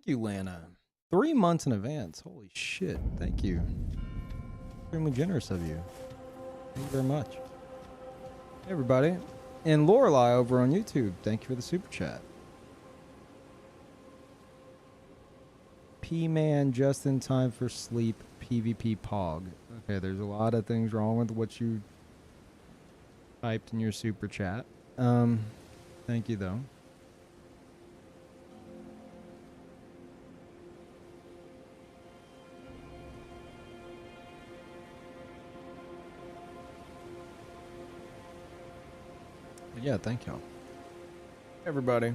Thank you, Lana. 3 months in advance. Holy shit. Thank you. Extremely generous of you. Thank you very much. Hey, everybody. And Lorelei over on YouTube. Thank you for the super chat. P-Man just in time for sleep. PvP Pog. Okay, there's a lot of things wrong with what you typed in your super chat. Thank you, though. Yeah, thank y'all. Everybody.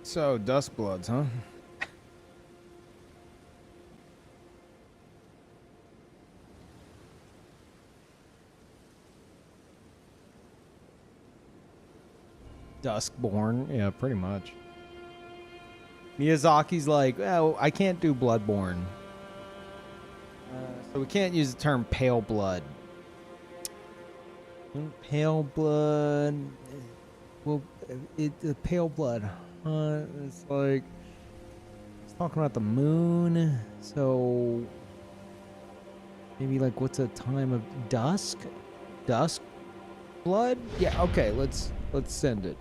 So, Duskbloods, huh? Duskborn, yeah, pretty much. Miyazaki's like, oh, I can't do Bloodborne. So we can't use the term pale blood. Pale blood. Well, the pale blood. It's like it's talking about the moon. So maybe like what's a time of dusk? Dusk blood? Yeah. Okay. Let's send it.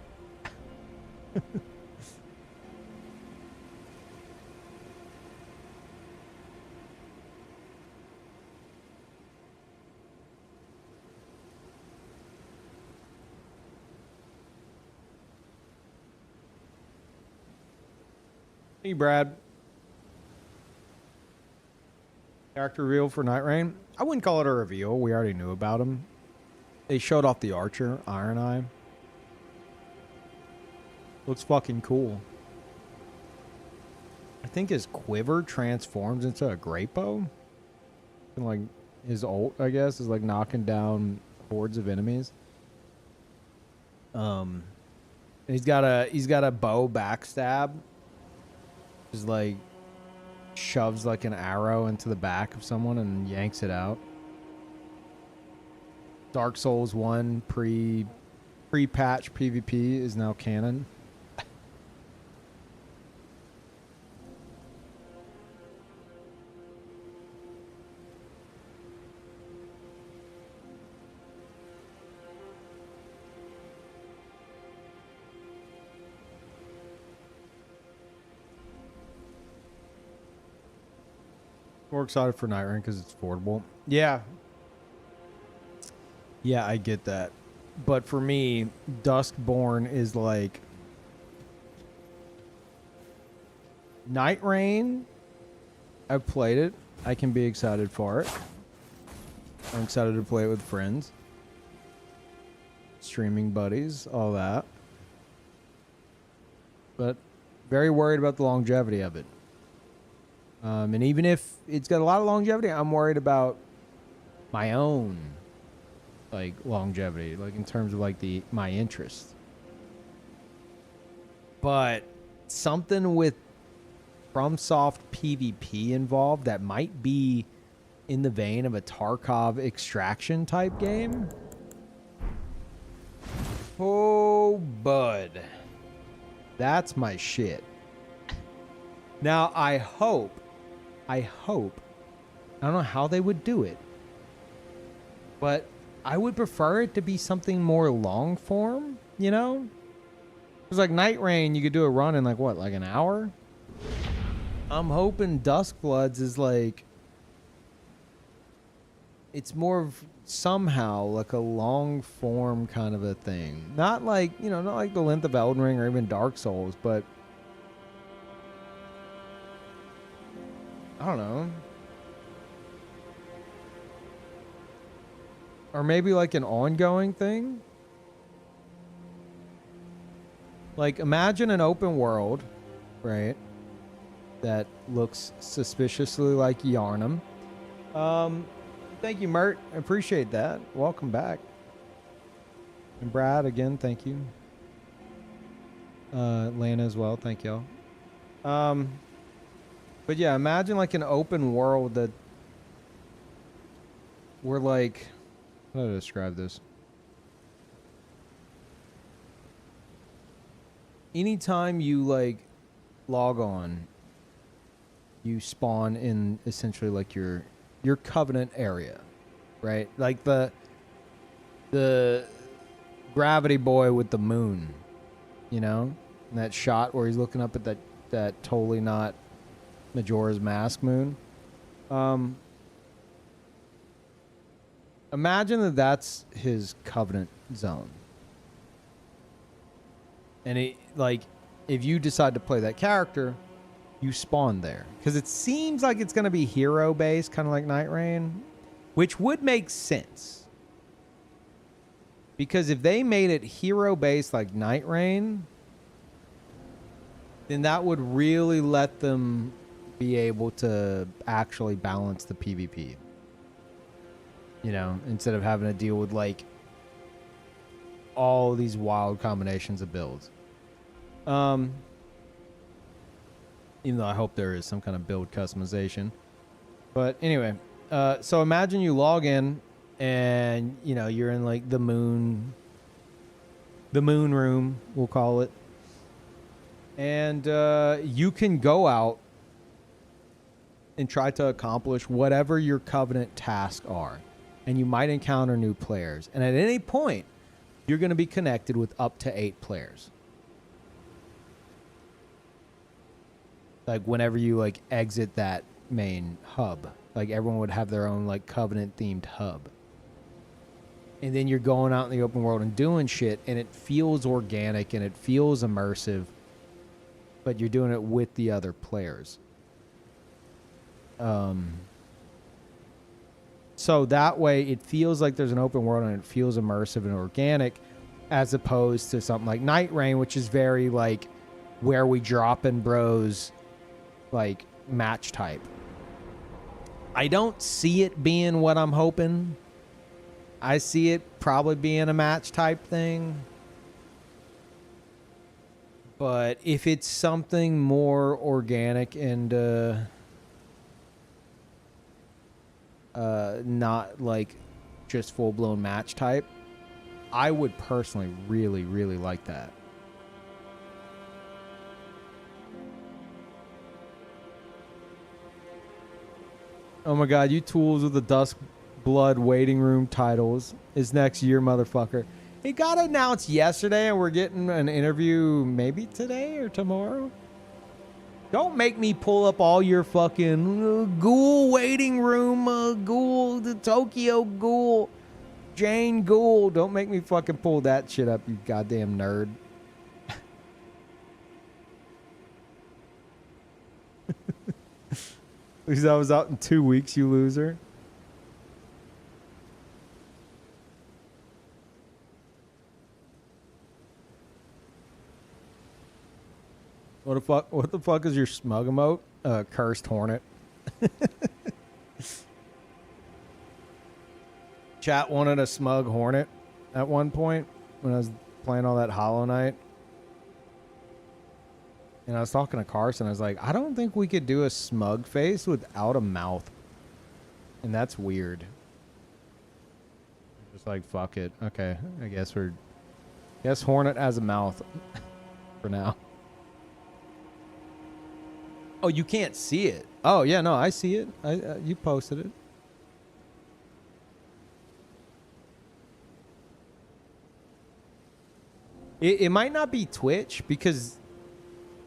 Hey, Brad. Character reveal for Night Rain. I wouldn't call it a reveal. We already knew about him. They showed off the archer, Iron Eye. Looks fucking cool. I think his quiver transforms into a great bow. And like his ult, I guess, is like knocking down hordes of enemies. He's got a bow backstab. Just like shoves like an arrow into the back of someone and yanks it out. Dark Souls 1 pre-patch PvP is now canon. More excited for Night Rain because it's affordable. Yeah. Yeah, I get that. But for me, Duskborn is like Night Rain. I've played it. I can be excited for it. I'm excited to play it with friends. Streaming buddies, all that. But very worried about the longevity of it. And even if it's got a lot of longevity, I'm worried about my own like longevity, like in terms of like my interest. But something with FromSoft PvP involved that might be in the vein of a Tarkov extraction type game. Oh, bud. That's my shit. Now, I don't know how they would do it, but I would prefer it to be something more long form, you know? Because like Night Rain, you could do a run in like what, like an hour? I'm hoping Duskbloods is like, it's more of somehow like a long form kind of a thing. Not like, you know, not like the length of Elden Ring or even Dark Souls, but I don't know. Or maybe like an ongoing thing. Like imagine an open world, right? That looks suspiciously like Yarnum. Thank you, Mert. I appreciate that. Welcome back. And Brad, again, thank you. Lana as well, thank y'all. But yeah, imagine like an open world that we're like, how do I describe this? anytime you like log on, you spawn in essentially like your covenant area, right? Like the gravity boy with the moon, you know, and that shot where he's looking up at that totally not Majora's Mask moon. Imagine that that's his covenant zone. And it, like, if you decide to play that character, you spawn there. Because it seems like it's going to be hero-based, kind of like Night Rain, which would make sense. Because if they made it hero-based like Night Rain, then that would really let them be able to actually balance the PvP. You know, instead of having to deal with, like, all these wild combinations of builds. Even though I hope there is some kind of build customization. But anyway, so imagine you log in and, you know, you're in like the moon room, we'll call it. And you can go out and try to accomplish whatever your covenant tasks are. And you might encounter new players. And at any point, you're going to be connected with up to 8 players. Like whenever you like exit that main hub, like everyone would have their own like covenant themed hub. And then you're going out in the open world and doing shit, and it feels organic and it feels immersive, but you're doing it with the other players. So that way it feels like there's an open world and it feels immersive and organic, as opposed to something like Night Rain, which is very like where we drop in bros, like match type. I don't see it being what I'm hoping. I see it probably being a match type thing. But if it's something more organic and not like just full-blown match type, I would personally really, really like that. Oh my god, you tools with the Duskblood waiting room titles is next year, motherfucker. It got announced yesterday and we're getting an interview maybe today or tomorrow. Don't make me pull up all your fucking ghoul waiting room, ghoul, the Tokyo ghoul, Jane ghoul. Don't make me fucking pull that shit up, you goddamn nerd. At least I was out in 2 weeks, you loser. What the fuck is your smug emote? Cursed hornet. Chat wanted a smug hornet at one point when I was playing all that Hollow Knight. And I was talking to Carson. I was like, I don't think we could do a smug face without a mouth. And that's weird. Just like, fuck it. Okay, I guess Hornet has a mouth for now. Oh, you can't see it. Oh, yeah, no, I see it. You posted it. It might not be Twitch because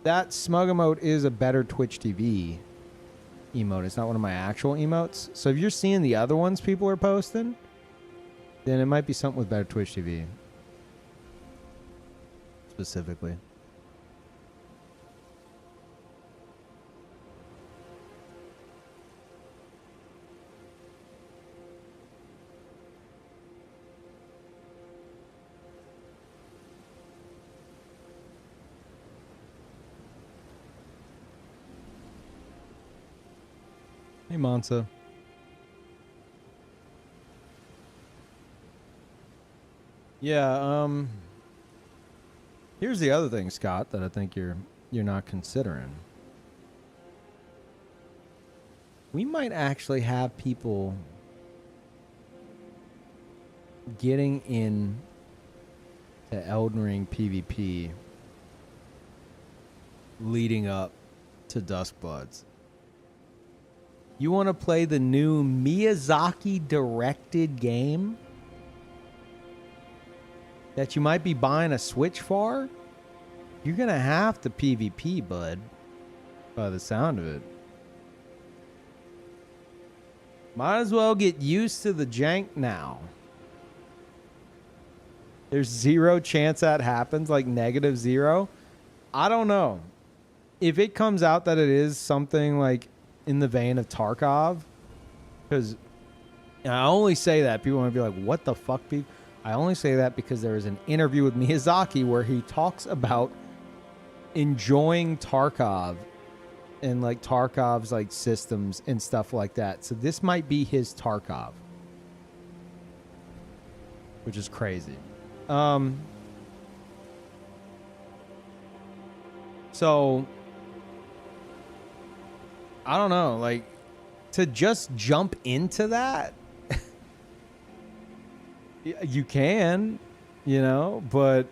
that smug emote is a better Twitch TV emote. It's not one of my actual emotes. So if you're seeing the other ones people are posting, then it might be something with better Twitch TV. Specifically. Hey, Mansa. Yeah, here's the other thing, Scott, that I think you're not considering. We might actually have people getting in to Elden Ring PvP leading up to Duskbloods. You want to play the new Miyazaki directed game that you might be buying a Switch for? You're going to have to PvP, bud, by the sound of it. Might as well get used to the jank now. There's zero chance that happens, like -0. I don't know. If it comes out that it is something like in the vein of Tarkov, because I only say that, people want to be like, what the fuck, Peeve? I only say that because there is an interview with Miyazaki where he talks about enjoying Tarkov and like Tarkov's like systems and stuff like that. So this might be his Tarkov, which is crazy. So I don't know, like to just jump into that. You can, you know, but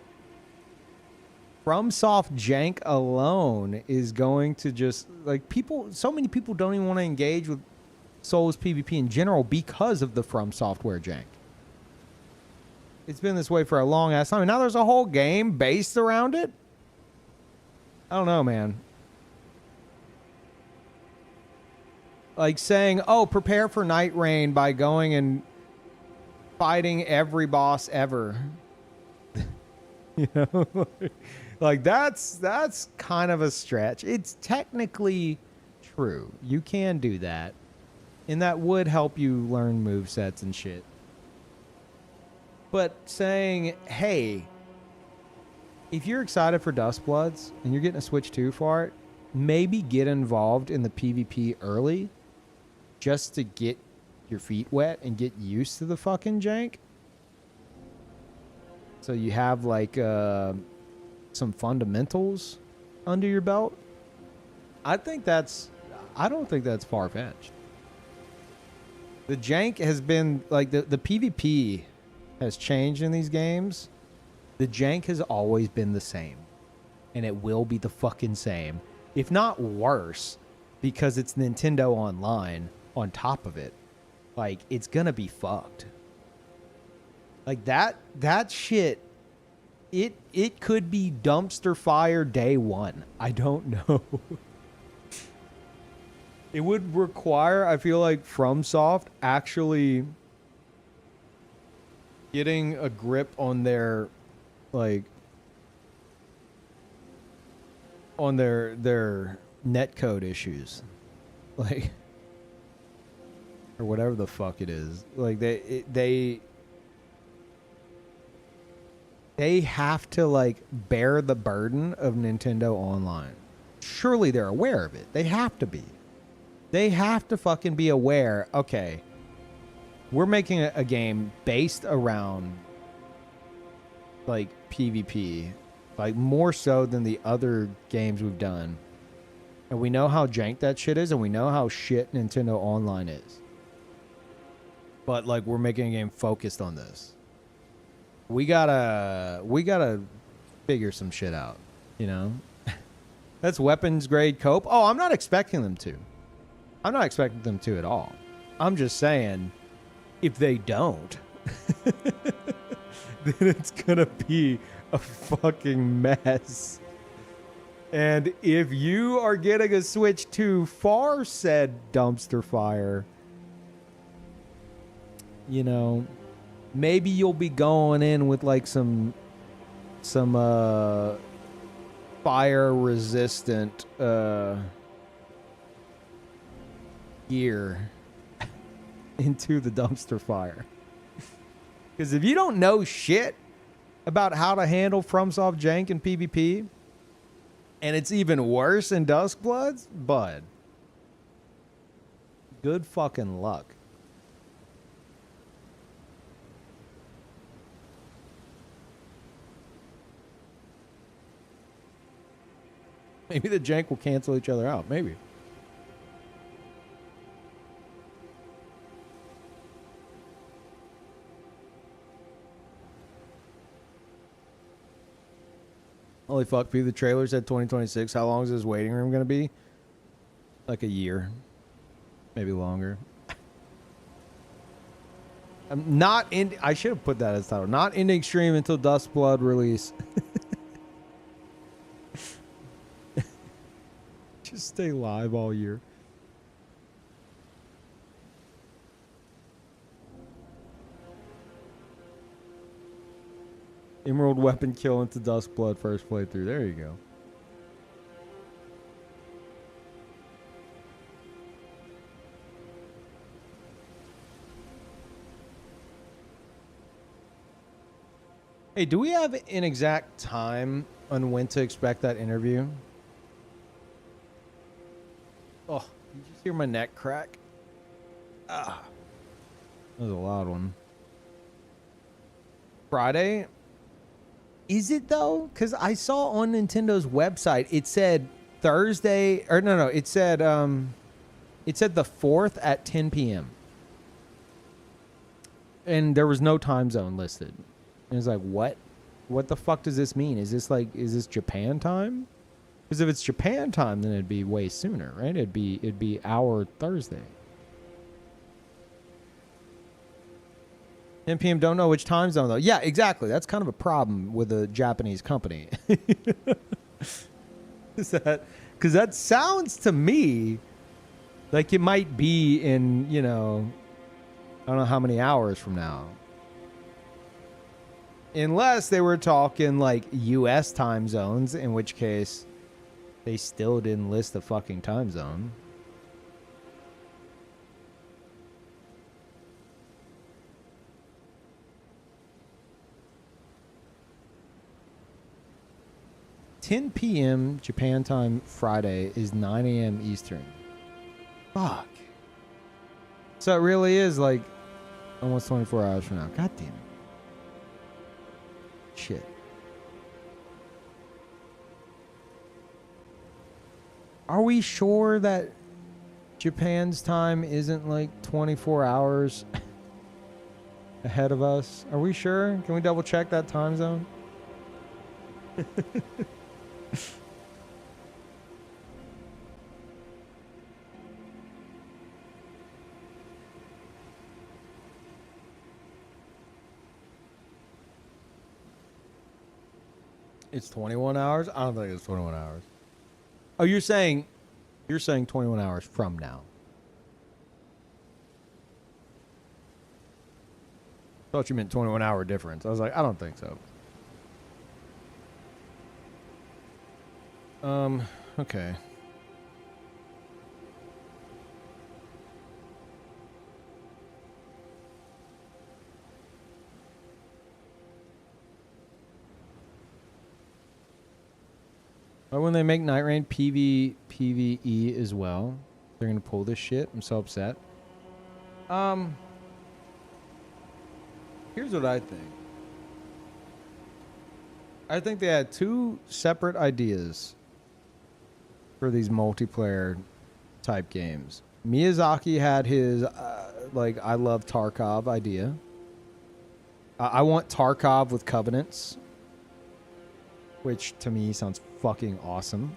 FromSoft jank alone is going to just like people. So many people don't even want to engage with Souls PvP in general because of the From Software jank. It's been this way for a long ass time. And now there's a whole game based around it. I don't know, man. Like saying, oh, prepare for Night Rain by going and fighting every boss ever. You know? Like that's kind of a stretch. It's technically true. You can do that. And that would help you learn movesets and shit. But saying, hey, if you're excited for Duskbloods and you're getting a Switch 2 for it, maybe get involved in the PvP early just to get your feet wet and get used to the fucking jank. So you have like some fundamentals under your belt. I don't think that's far-fetched. The jank has been like the PvP has changed in these games. The jank has always been the same. And it will be the fucking same. If not worse, because it's Nintendo Online on top of it. Like, it's gonna be fucked. Like, that shit, it could be dumpster fire day one. I don't know. It would require, I feel like, FromSoft actually getting a grip on their, like, on their netcode issues. Like, or whatever the fuck it is. Like, they have to, like, bear the burden of Nintendo Online. Surely they're aware of it. They have to be. They have to fucking be aware, okay, we're making a game based around, like, PvP, like, more so than the other games we've done. And we know how jank that shit is, and we know how shit Nintendo Online is. But, like, we're making a game focused on this. We gotta figure some shit out, you know? That's weapons grade cope. Oh, I'm not expecting them to. I'm not expecting them to at all. I'm just saying, if they don't, then it's gonna be a fucking mess. And if you are getting a Switch 2 for said dumpster fire, you know, maybe you'll be going in with like some fire resistant gear into the dumpster fire. Because if you don't know shit about how to handle FromSoft jank and PvP, and it's even worse in Duskbloods, bud, good fucking luck. Maybe the jank will cancel each other out. Maybe. Holy fuck, Peeve, the trailer said 2026. How long is this waiting room going to be? Like a year. Maybe longer. I'm not in. I should have put that as title. Not ending stream until Duskblood release. Just stay live all year. Emerald weapon kill into Duskblood first playthrough. There you go. Hey, do we have an exact time on when to expect that interview? Oh, did you hear my neck crack? Ah, that was a loud one. Friday? Is it though? Because I saw on Nintendo's website it said Thursday, or no, it said the 4th at 10 p.m. And there was no time zone listed. And it's like, what? What the fuck does this mean? Is this Japan time? Because if it's Japan time, then it'd be way sooner, right? It'd be our Thursday. 10 p.m. Don't know which time zone though. Yeah, exactly. That's kind of a problem with a Japanese company. Is that because that sounds to me like it might be in, I don't know how many hours from now. Unless they were talking like US time zones, in which case they still didn't list the fucking time zone. $10 p.m. Japan time Friday is 9 a.m. Eastern. Fuck. So it really is like almost 24 hours from now. God damn it. Shit. Are we sure that Japan's time isn't like 24 hours ahead of us? Are we sure? Can we double check that time zone? It's 21 hours? I don't think it's 21 hours. Oh, you're saying 21 hours from now. Thought you meant 21 hour difference. I was like, I don't think so. Okay. Why when they make Night Rain PvE as well? They're gonna pull this shit. I'm so upset. Here's what I think. I think they had two separate ideas for these multiplayer type games. Miyazaki had his I love Tarkov idea. I want Tarkov with Covenants, which to me sounds fucking awesome.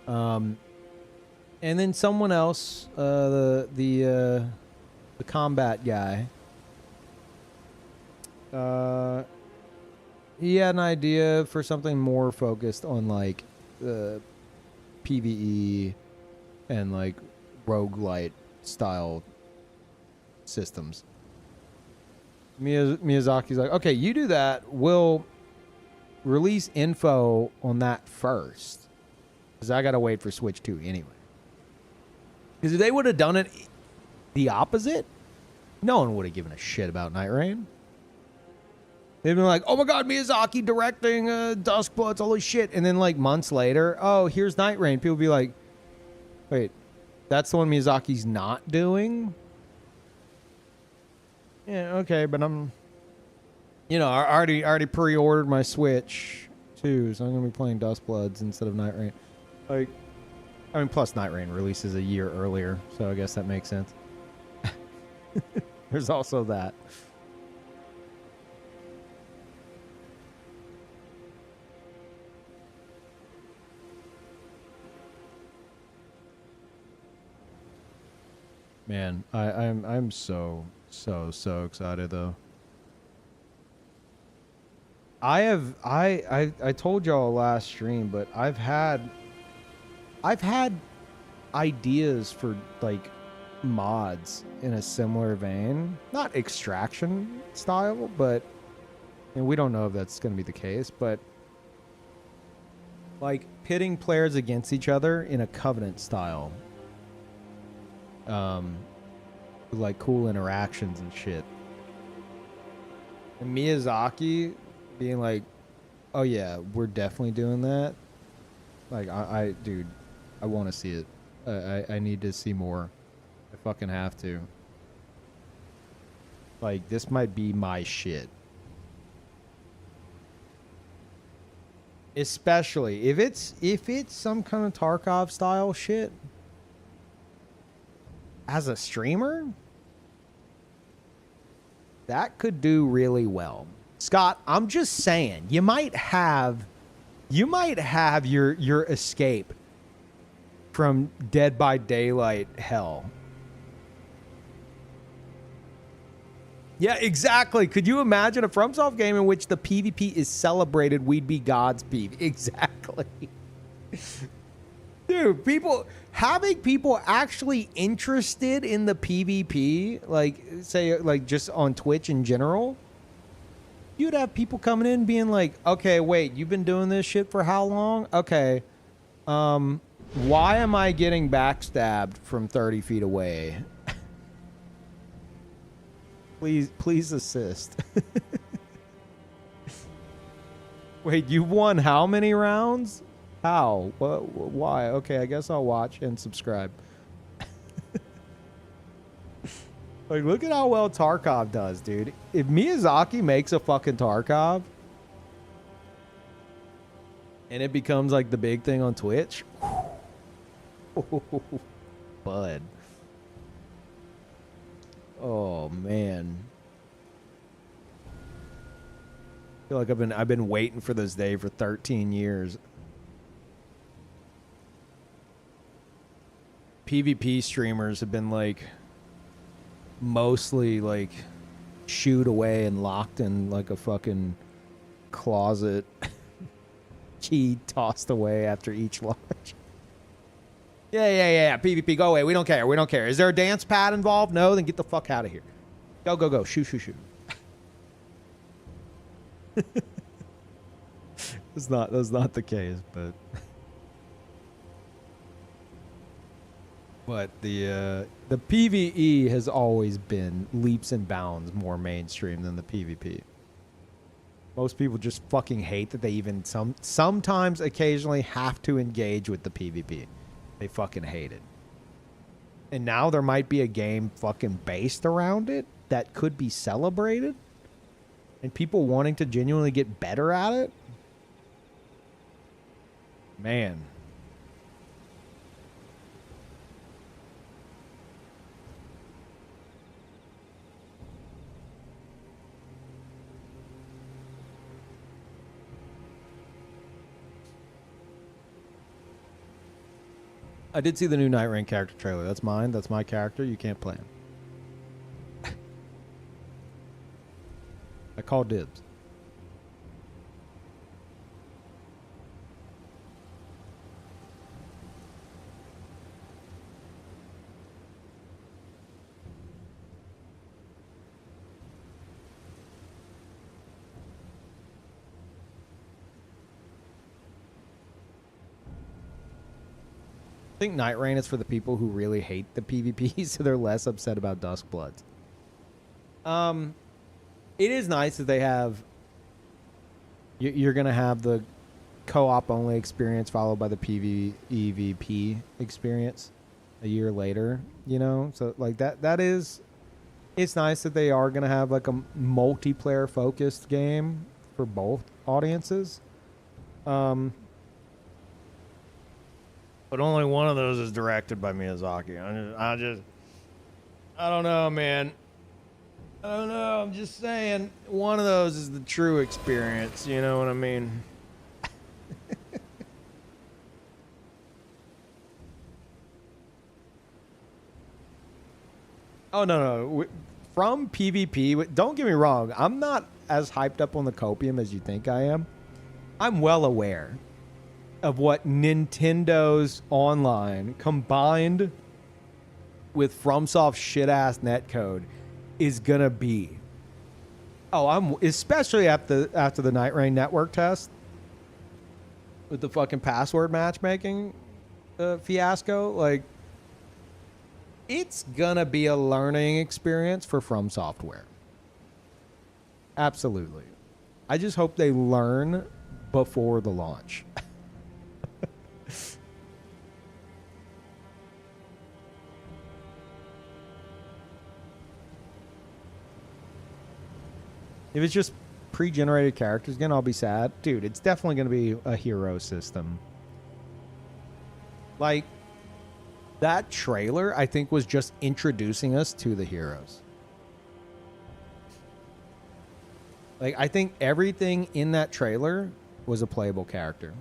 And then someone else, the combat guy, he had an idea for something more focused on like PvE and like roguelite style systems. Miyazaki's like, okay, you do that. We'll release info on that first, because I gotta wait for Switch 2 anyway. Because if they would have done it the opposite, no one would have given a shit about Night Rain. They'd been like, oh my god, Miyazaki directing Duskbloods, holy shit. And then like months later, oh, here's Night Rain. People be like, wait, that's the one Miyazaki's not doing? Yeah, okay, but I'm... I already pre-ordered my Switch too, so I'm gonna be playing Duskbloods instead of Night Rain. Plus Night Rain releases a year earlier, so I guess that makes sense. There's also that. Man, I'm so excited though. I told y'all last stream, but I've had ideas for like mods in a similar vein, not extraction style, but and we don't know if that's going to be the case, but like pitting players against each other in a covenant style. Um with, like cool interactions and shit. And Miyazaki being like, "Oh yeah, we're definitely doing that." Like dude, I want to see it. I need to see more. I fucking have to. Like this might be my shit. Especially if it's some kind of Tarkov style shit as a streamer, that could do really well. Scott, I'm just saying, you might have your escape from Dead by Daylight hell. Yeah, exactly. Could you imagine a FromSoft game in which the PvP is celebrated? We'd be God's Peeve. Exactly. Dude, having people actually interested in the PvP, like say like just on Twitch in general, you'd have people coming in being like, "Okay, wait, you've been doing this shit for how long? Okay. Why am I getting backstabbed from 30 feet away? Please assist." Wait, you won how many rounds? How? What? Why? Okay, I guess I'll watch and subscribe. Like, look at how well Tarkov does, dude. If Miyazaki makes a fucking Tarkov and it becomes like the big thing on Twitch, bud. Oh man. I feel like I've been waiting for this day for 13 years. PvP streamers have been like mostly like shooed away and locked in like a fucking closet. Key tossed away after each launch. Yeah. PvP, go away. We don't care. We don't care. Is there a dance pad involved? No, then get the fuck out of here. Go. Shoot. That's not the case, but the PvE has always been leaps and bounds more mainstream than the PvP. Most people just fucking hate that they even sometimes occasionally have to engage with the PvP. They fucking hate it. And now there might be a game fucking based around it that could be celebrated and people wanting to genuinely get better at it. Man. I did see the new Night Rain character trailer. That's mine. That's my character. You can't play him. I call dibs. I think Night Rain is for the people who really hate the PvP, so they're less upset about Duskbloods. It is nice that they have. You're gonna have the co-op only experience followed by the PvEVP experience a year later. You know, so like that is. It's nice that they are gonna have like a multiplayer focused game for both audiences. But only one of those is directed by Miyazaki. I don't know, man. I don't know. I'm just saying one of those is the true experience. You know what I mean? Oh, no. From PvP, don't get me wrong. I'm not as hyped up on the copium as you think I am. I'm well aware of what Nintendo's online combined with FromSoft's shit-ass netcode is going to be. Oh, I'm especially after the Night Rain network test with the fucking password matchmaking fiasco. Like, it's gonna be a learning experience for From Software. Absolutely. I just hope they learn before the launch. If it's just pre-generated characters again, I'll be sad. Dude, it's definitely going to be a hero system. Like, that trailer, I think, was just introducing us to the heroes. Like, I think everything in that trailer was a playable character.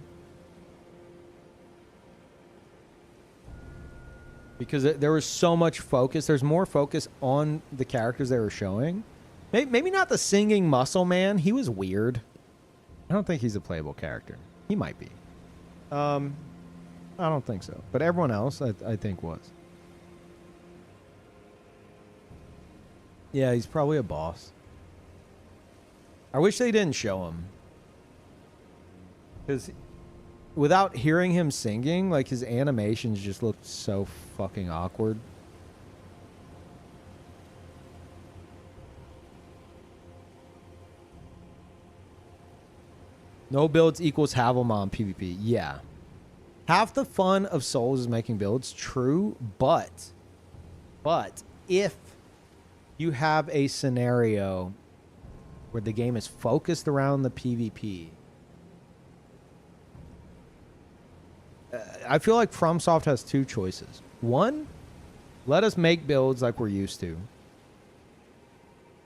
Because there was so much focus. There's more focus on the characters they were showing. Maybe not the singing muscle man. He was weird. I don't think he's a playable character. He might be. I don't think so. But everyone else, I think, was. Yeah, he's probably a boss. I wish they didn't show him. Because without hearing him singing, like, his animations just looked so fucking awkward. No builds equals Havelmon PvP. Yeah. Half the fun of Souls is making builds, true, but if you have a scenario where the game is focused around the PvP, I feel like FromSoft has two choices. One, let us make builds like we're used to,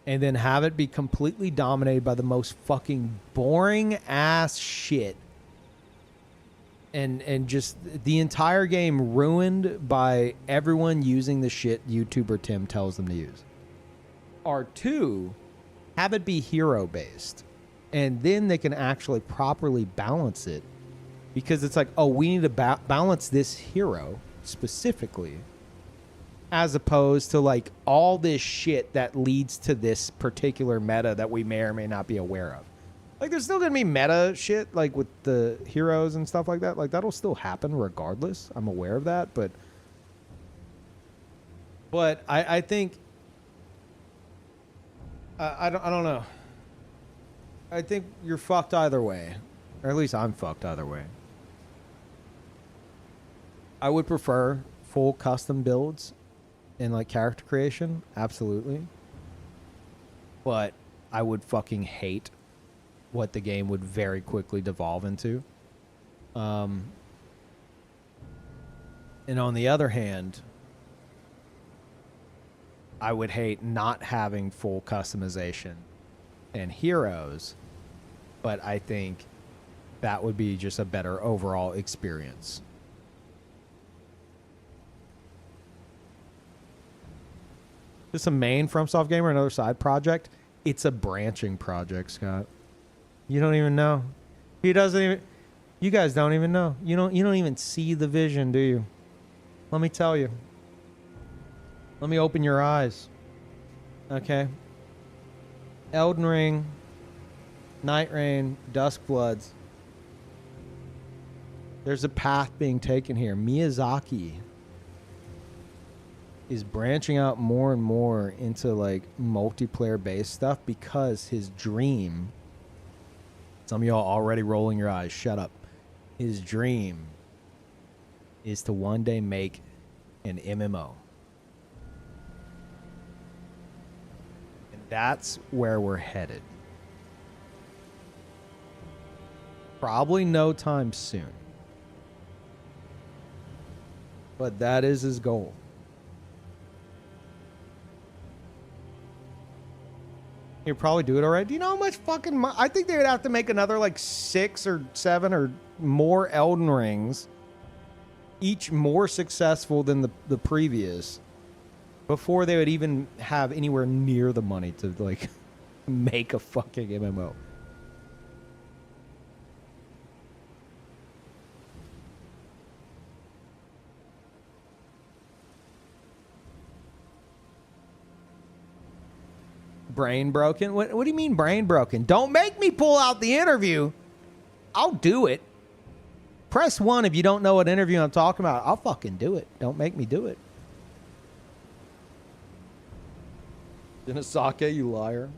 and then have it be completely dominated by the most fucking boring ass shit. And just the entire game ruined by everyone using the shit YouTuber Tim tells them to use. Or two, have it be hero based. And then they can actually properly balance it. Because it's like, oh, we need to balance this hero specifically. As opposed to like all this shit that leads to this particular meta that we may or may not be aware of. Like, there's still going to be meta shit, like, with the heroes and stuff like that. Like, that'll still happen regardless. I'm aware of that, but I think, I don't know. I think you're fucked either way. Or at least I'm fucked either way. I would prefer full custom builds and, like, character creation. Absolutely. But I would fucking hate what the game would very quickly devolve into. And on the other hand, I would hate not having full customization and heroes, but I think that would be just a better overall experience. Is this a main FromSoft game or another side project? It's a branching project, Scott. You don't even know. He doesn't even. You guys don't even know. You don't even see the vision, do you? Let me tell you. Let me open your eyes. Okay. Elden Ring, Night Rain, Duskbloods. There's a path being taken here. Miyazaki is branching out more and more into like multiplayer based stuff because his dream. Some of y'all already rolling your eyes. Shut up. His dream is to one day make an MMO. And that's where we're headed. Probably no time soon. But that is his goal. He'd probably do it already. Do you know how much fucking I think they would have to make another like 6 or 7 or more Elden Rings, each more successful than the previous, before they would even have anywhere near the money to like make a fucking MMO. Brain broken? What do you mean brain broken? Don't make me pull out the interview. I'll do it. Press 1 if you don't know what interview I'm talking about. I'll fucking do it. Don't make me do it. Inasake, you liar.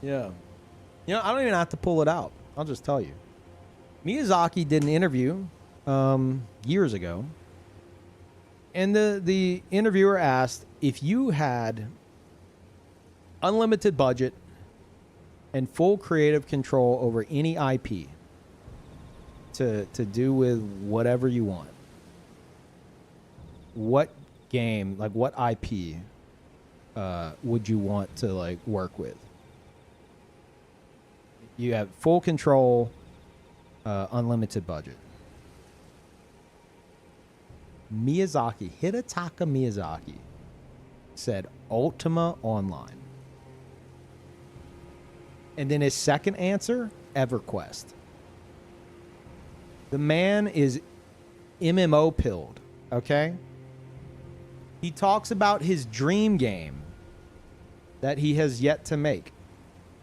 Yeah. You know, I don't even have to pull it out. I'll just tell you. Miyazaki did an interview years ago. And the interviewer asked if you had unlimited budget and full creative control over any IP to do with whatever you want. What game, like what IP would you want to like work with? You have full control, unlimited budget. Miyazaki, Hidetaka Miyazaki, said Ultima Online. And then his second answer, EverQuest. The man is MMO pilled, okay? He talks about his dream game that he has yet to make.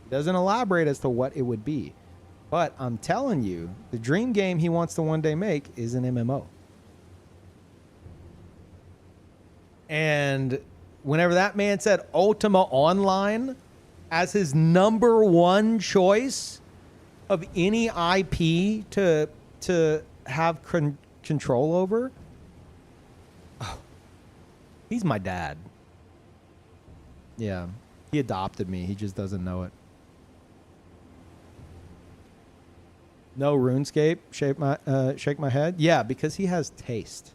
He doesn't elaborate as to what it would be. But I'm telling you, the dream game he wants to one day make is an MMO. And whenever that man said Ultima Online as his #1 choice of any IP to have control over, oh, he's my dad. Yeah, he adopted me. He just doesn't know it. No RuneScape. Shake my head. Yeah, because he has taste.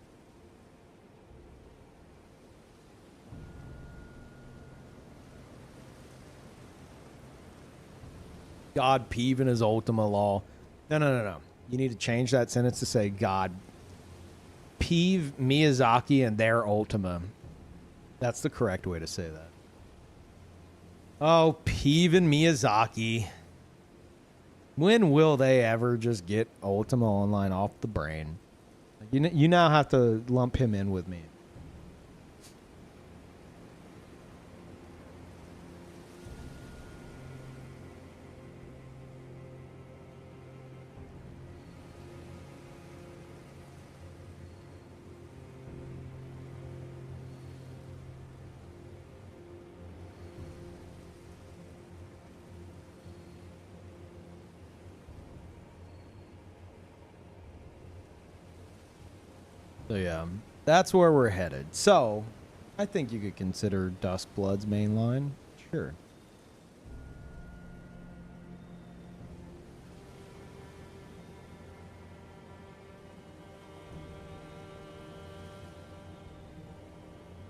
God, Peeve in his Ultima law. No. You need to change that sentence to say God, Peeve, Miyazaki, and their Ultima. That's the correct way to say that. Oh, Peeve and Miyazaki. When will they ever just get Ultima Online off the brain? You now have to lump him in with me. So yeah, that's where we're headed. So, I think you could consider Duskbloods mainline. Sure.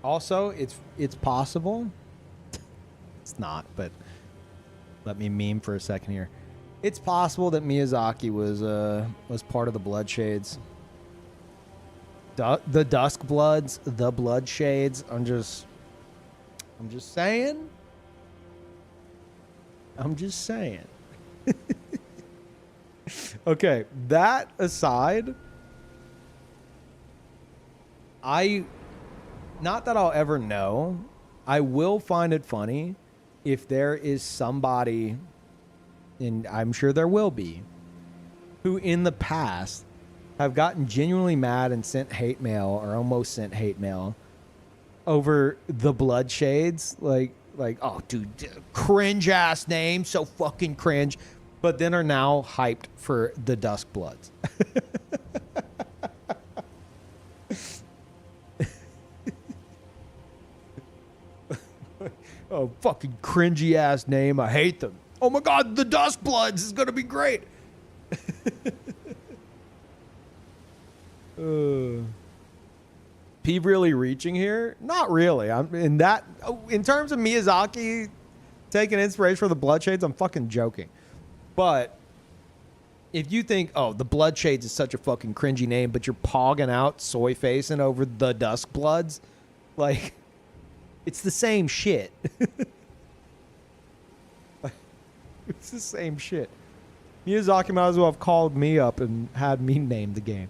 Also, it's possible. It's not, but let me meme for a second here. It's possible that Miyazaki was part of the Bloodshades. The Duskbloods, the Bloodshades. I'm just saying. I'm just saying. Okay, that aside, not that I'll ever know. I will find it funny if there is somebody, and I'm sure there will be, who in the past have gotten genuinely mad and sent hate mail or almost sent hate mail over the Bloodshades. Like, oh, dude, cringe ass name, so fucking cringe. But then are now hyped for the Duskbloods. Oh, fucking cringy ass name. I hate them. Oh my God, the Duskbloods is going to be great. Peeve really reaching here? Not really. I'm in that. In terms of Miyazaki taking inspiration from the Bloodshades, I'm fucking joking. But if you think, oh, the Bloodshades is such a fucking cringy name, but you're pogging out soy facing over the Duskbloods, like, it's the same shit. It's the same shit. Miyazaki might as well have called me up and had me name the game.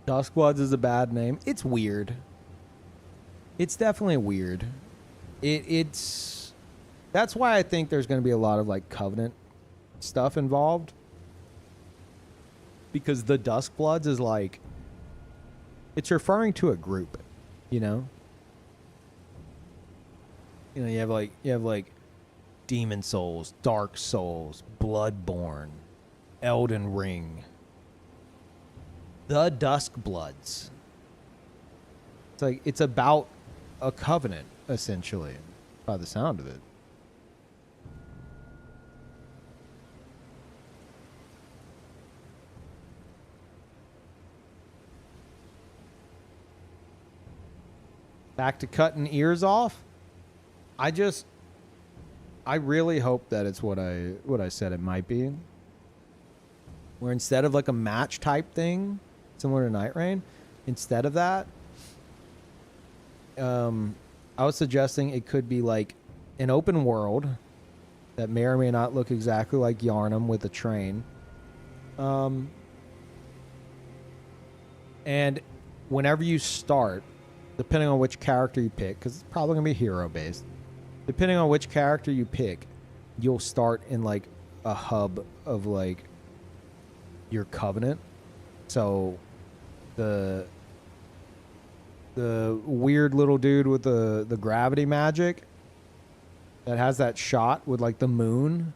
Duskbloods is a bad name. It's weird. It's definitely weird. It's that's why I think there's going to be a lot of like Covenant stuff involved, because the Duskbloods is like, it's referring to a group, you know. You know, you have like Demon Souls, Dark Souls, Bloodborne, Elden Ring. The Duskbloods. It's like, it's about a covenant, essentially, by the sound of it. Back to cutting ears off. I really hope that it's what I said it might be. Where instead of like a match type thing, similar to Night Rain, instead of that, I was suggesting it could be like an open world that may or may not look exactly like Yarnum with a train. And whenever you start, depending on which character you pick, because it's probably going to be hero based, depending on which character you pick, you'll start in like a hub of like your covenant. So the weird little dude with the gravity magic that has that shot with like the moon,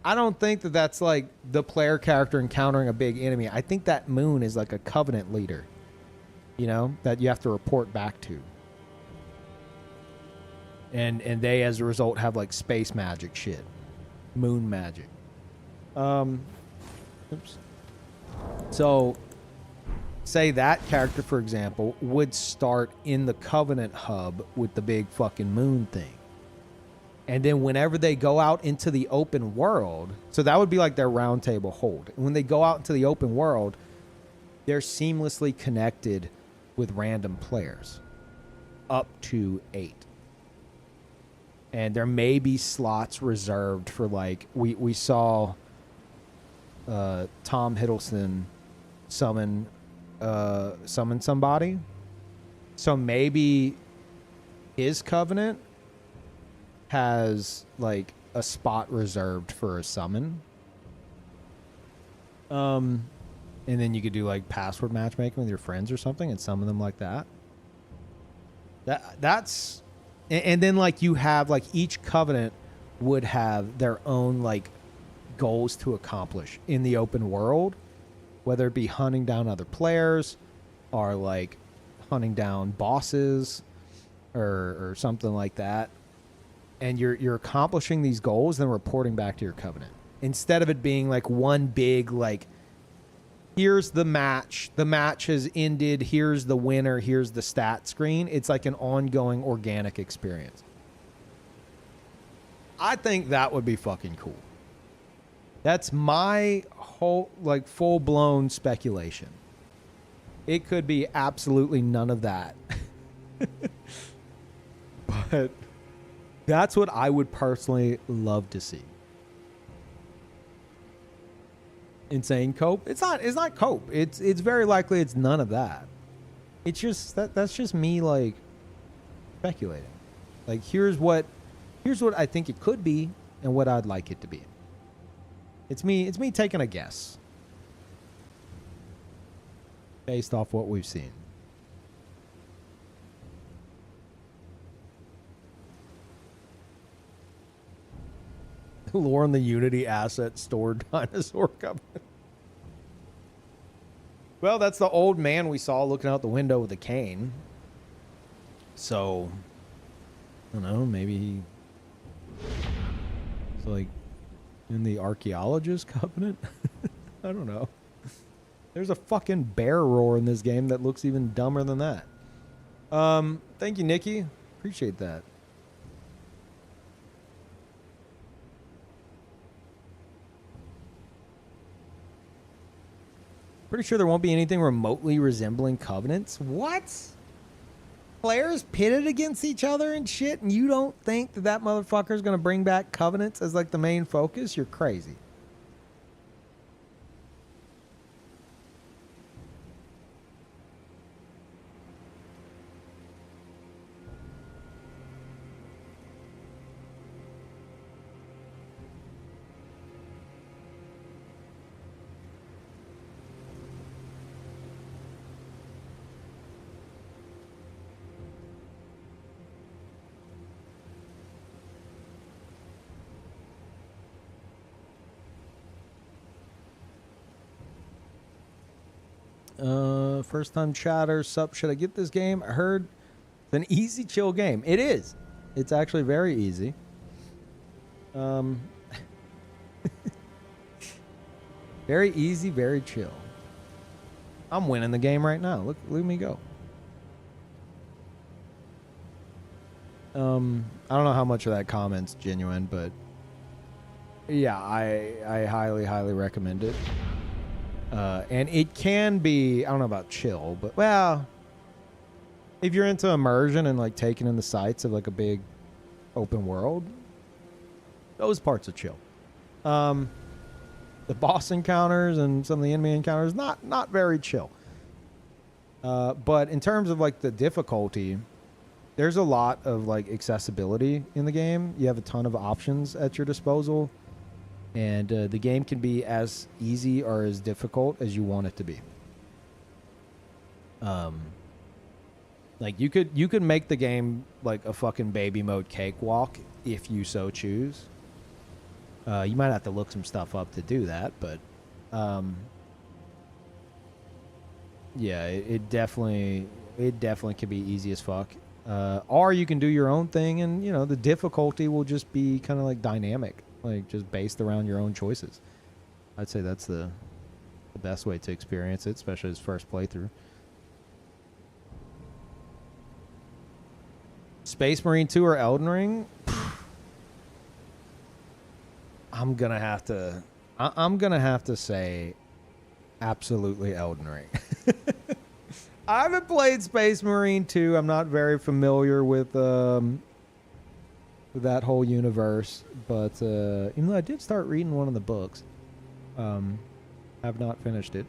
I don't think that that's like the player character encountering a big enemy. I think that moon is like a covenant leader, you know, that you have to report back to. And they, as a result, have like space magic shit. Moon magic. Oops. So, say that character, for example, would start in the Covenant hub with the big fucking moon thing. And then whenever they go out into the open world, so that would be like their round table hold. And when they go out into the open world, they're seamlessly connected with random players. Up to 8. And there may be slots reserved for like, we saw Tom Hiddleston summon somebody. So maybe his covenant has like a spot reserved for a summon. And then you could do like password matchmaking with your friends or something and summon them like that. That's and then like you have like each covenant would have their own like goals to accomplish in the open world, whether it be hunting down other players or like hunting down bosses or something like that. And you're accomplishing these goals and reporting back to your covenant, instead of it being like one big like, here's the match has ended, here's the winner, here's the stat screen. It's like an ongoing organic experience. I think that would be fucking cool. That's my whole like full-blown speculation. It could be absolutely none of that. But that's what I would personally love to see. Insane cope? It's not cope. It's very likely it's none of that. It's just that's just me like speculating. Like here's what I think it could be and what I'd like it to be. It's me taking a guess based off what we've seen. Lore on the Unity asset stored dinosaur covenant. Well, that's the old man we saw looking out the window with a cane. So, I don't know, maybe he It's like in the archaeologist covenant. I don't know. There's a fucking bear roar in this game that looks even dumber than that. Thank you, Nikki. Appreciate that. Pretty sure there won't be anything remotely resembling covenants. What? Players pitted against each other and shit, and you don't think that that motherfucker's gonna bring back covenants as like the main focus? You're crazy. First time chatter, sup, should I get this game? I heard it's an easy chill game. It is. It's actually very easy. Very easy, very chill. I'm winning the game right now. Look at me go. I don't know how much of that comment's genuine, but yeah, I highly recommend it. And it can be, I don't know about chill, but well, if you're into immersion and like taking in the sights of like a big open world, those parts are chill. The boss encounters and some of the enemy encounters, not very chill. But in terms of like the difficulty, there's a lot of like accessibility in the game. You have a ton of options at your disposal. And the game can be as easy or as difficult as you want it to be. Like you could make the game like a fucking baby mode cakewalk if you so choose. You might have to look some stuff up to do that, but yeah, it definitely can be easy as fuck. Or you can do your own thing, and you know the difficulty will just be kind of like dynamic. Like just based around your own choices. I'd say that's the best way to experience it, especially as first playthrough. Space Marine 2 or Elden Ring? I'm gonna have to say absolutely Elden Ring. I haven't played Space Marine 2. I'm not very familiar with that whole universe, but even though I did start reading one of the books, have not finished it.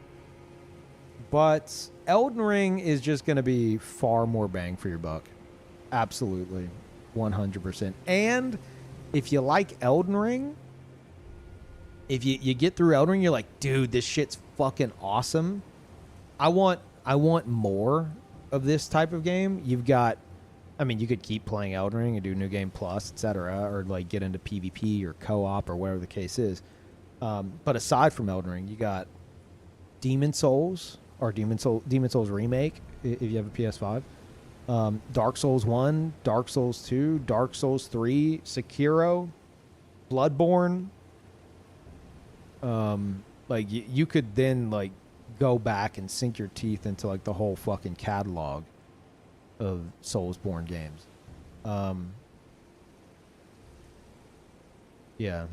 But Elden Ring is just going to be far more bang for your buck. Absolutely. 100%. And if you like Elden Ring, if you get through Elden Ring, you're like, dude, this shit's fucking awesome. I want more of this type of game. You've got, I mean, you could keep playing Elden Ring and do New Game Plus, etc., or like get into PvP or co-op or whatever the case is. But aside from Elden Ring, you got Demon Souls or Demon Souls Remake if you have a PS5. Dark Souls 1, Dark Souls 2, Dark Souls 3, Sekiro, Bloodborne. Like you could then like go back and sink your teeth into like the whole fucking catalog of Soulsborne games. Yeah.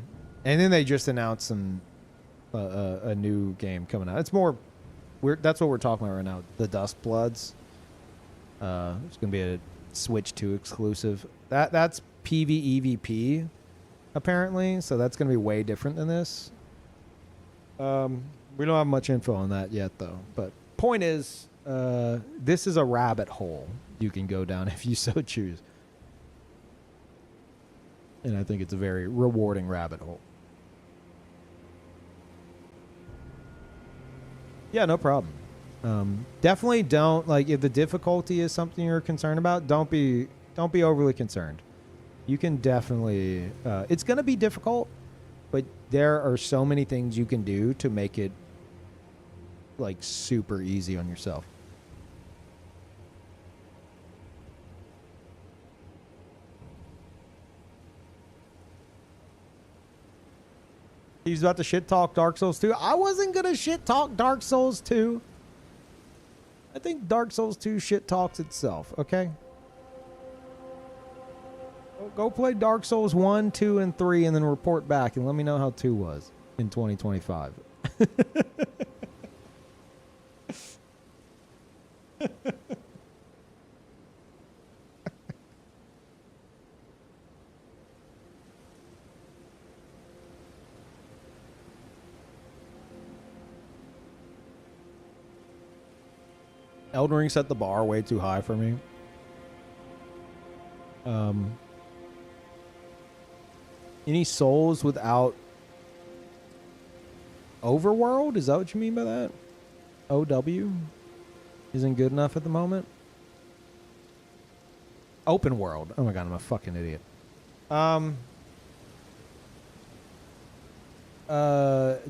And then they just announced a new game coming out. It's more that's what we're talking about right now. The Duskbloods. It's gonna be a Switch 2 exclusive. That's PvEVP apparently, so that's gonna be way different than this. We don't have much info on that yet though. But point is, this is a rabbit hole you can go down if you so choose. And I think it's a very rewarding rabbit hole. Yeah, no problem. Definitely don't, like, if the difficulty is something you're concerned about, don't be overly concerned. You can definitely, it's going to be difficult, but there are so many things you can do to make it like super easy on yourself. He's about to shit talk Dark Souls 2. I wasn't gonna shit talk Dark Souls 2. I think Dark Souls 2 shit talks itself, okay? Go play Dark Souls 1, 2, and 3 and then report back and let me know how 2 was in 2025. Elden Ring set the bar way too high for me. Any Souls without Overworld? Is that what you mean by that? OW isn't good enough at the moment. Open world. Oh my god, I'm a fucking idiot.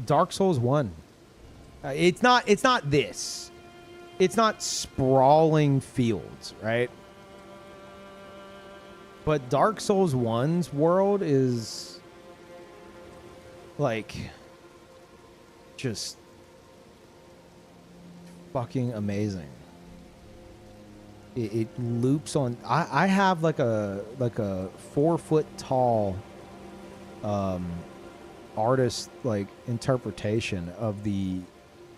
Dark Souls 1. It's not this. It's not sprawling fields, right? But Dark Souls 1's world is like just fucking amazing. It loops on. I have like a 4 foot tall artist like interpretation of the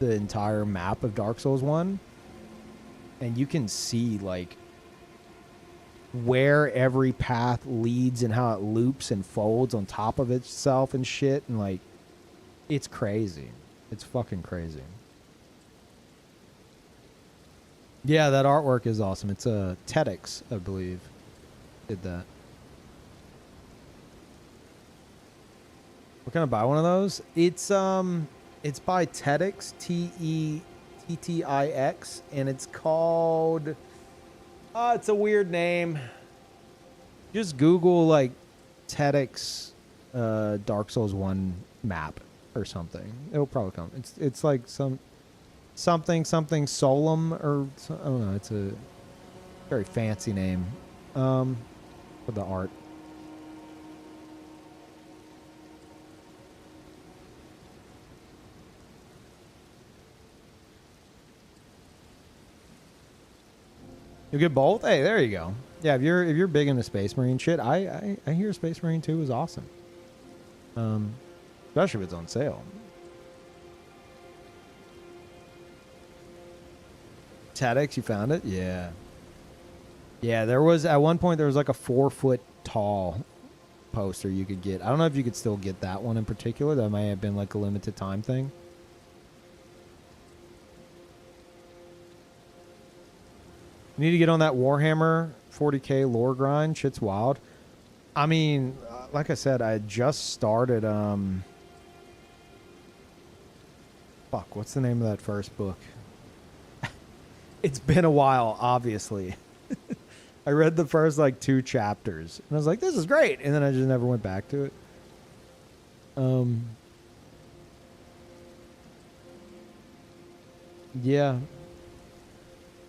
entire map of Dark Souls 1, and you can see like where every path leads and how it loops and folds on top of itself and shit, and like it's crazy. It's fucking crazy. Yeah, that artwork is awesome. It's a TEDx, I believe, did that. We're gonna buy one of those. It's by TEDx, TETTIX, and it's called. It's a weird name. Just Google like TEDx Dark Souls 1 map or something. It'll probably come. It's like something Solum or I don't know. It's a very fancy name for the art. You get both? Hey, there you go. Yeah, if you're big into Space Marine shit, I hear Space Marine 2 is awesome. Especially if it's on sale. TEDx, you found it? Yeah. Yeah, there was at one point there was like a 4 foot tall poster you could get. I don't know if you could still get that one in particular. That may have been like a limited time thing. You need to get on that Warhammer 40k lore grind. Shit's wild. I mean, like I said, I just started. Fuck, what's the name of that first book? It's been a while, obviously. I read the first like 2 chapters, and I was like, "This is great," and then I just never went back to it. Yeah,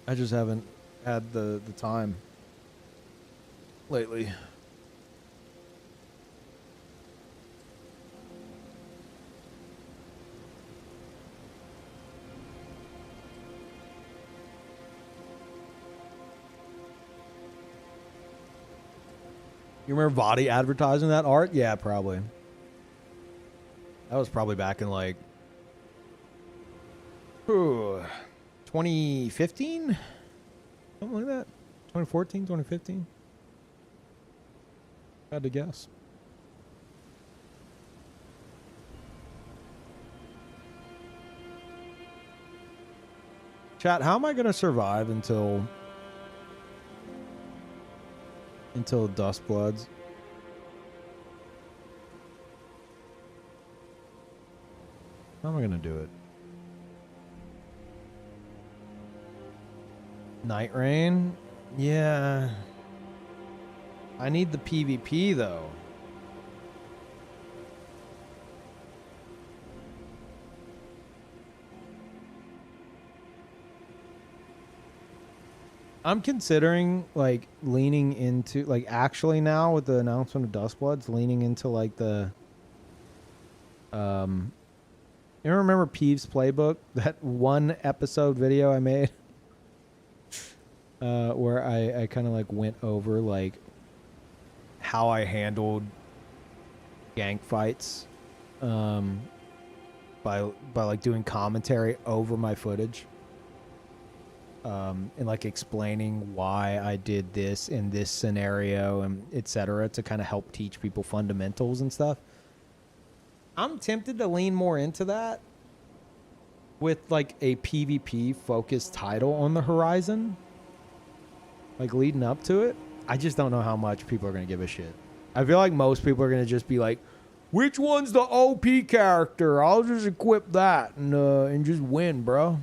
I just haven't had the time lately. You remember Vadi advertising that art? Yeah, probably. That was probably back in like 2015? Something like that. 2014, 2015. Had to guess. Chat, how am I going to survive until Duskbloods? How am I going to do it? Night Rain? Yeah. I need the PvP though. I'm considering like leaning into like actually now with the announcement of Duskbloods, leaning into like the You remember Peeve's Playbook? That one episode video I made? Where I kind of like went over like how I handled gank fights by like doing commentary over my footage. And like explaining why I did this in this scenario and etc. to kind of help teach people fundamentals and stuff. I'm tempted to lean more into that with like a PvP focused title on the horizon, like leading up to it. I just don't know how much people are going to give a shit. I feel like most people are going to just be like, which one's the OP character? I'll just equip that and just win, bro.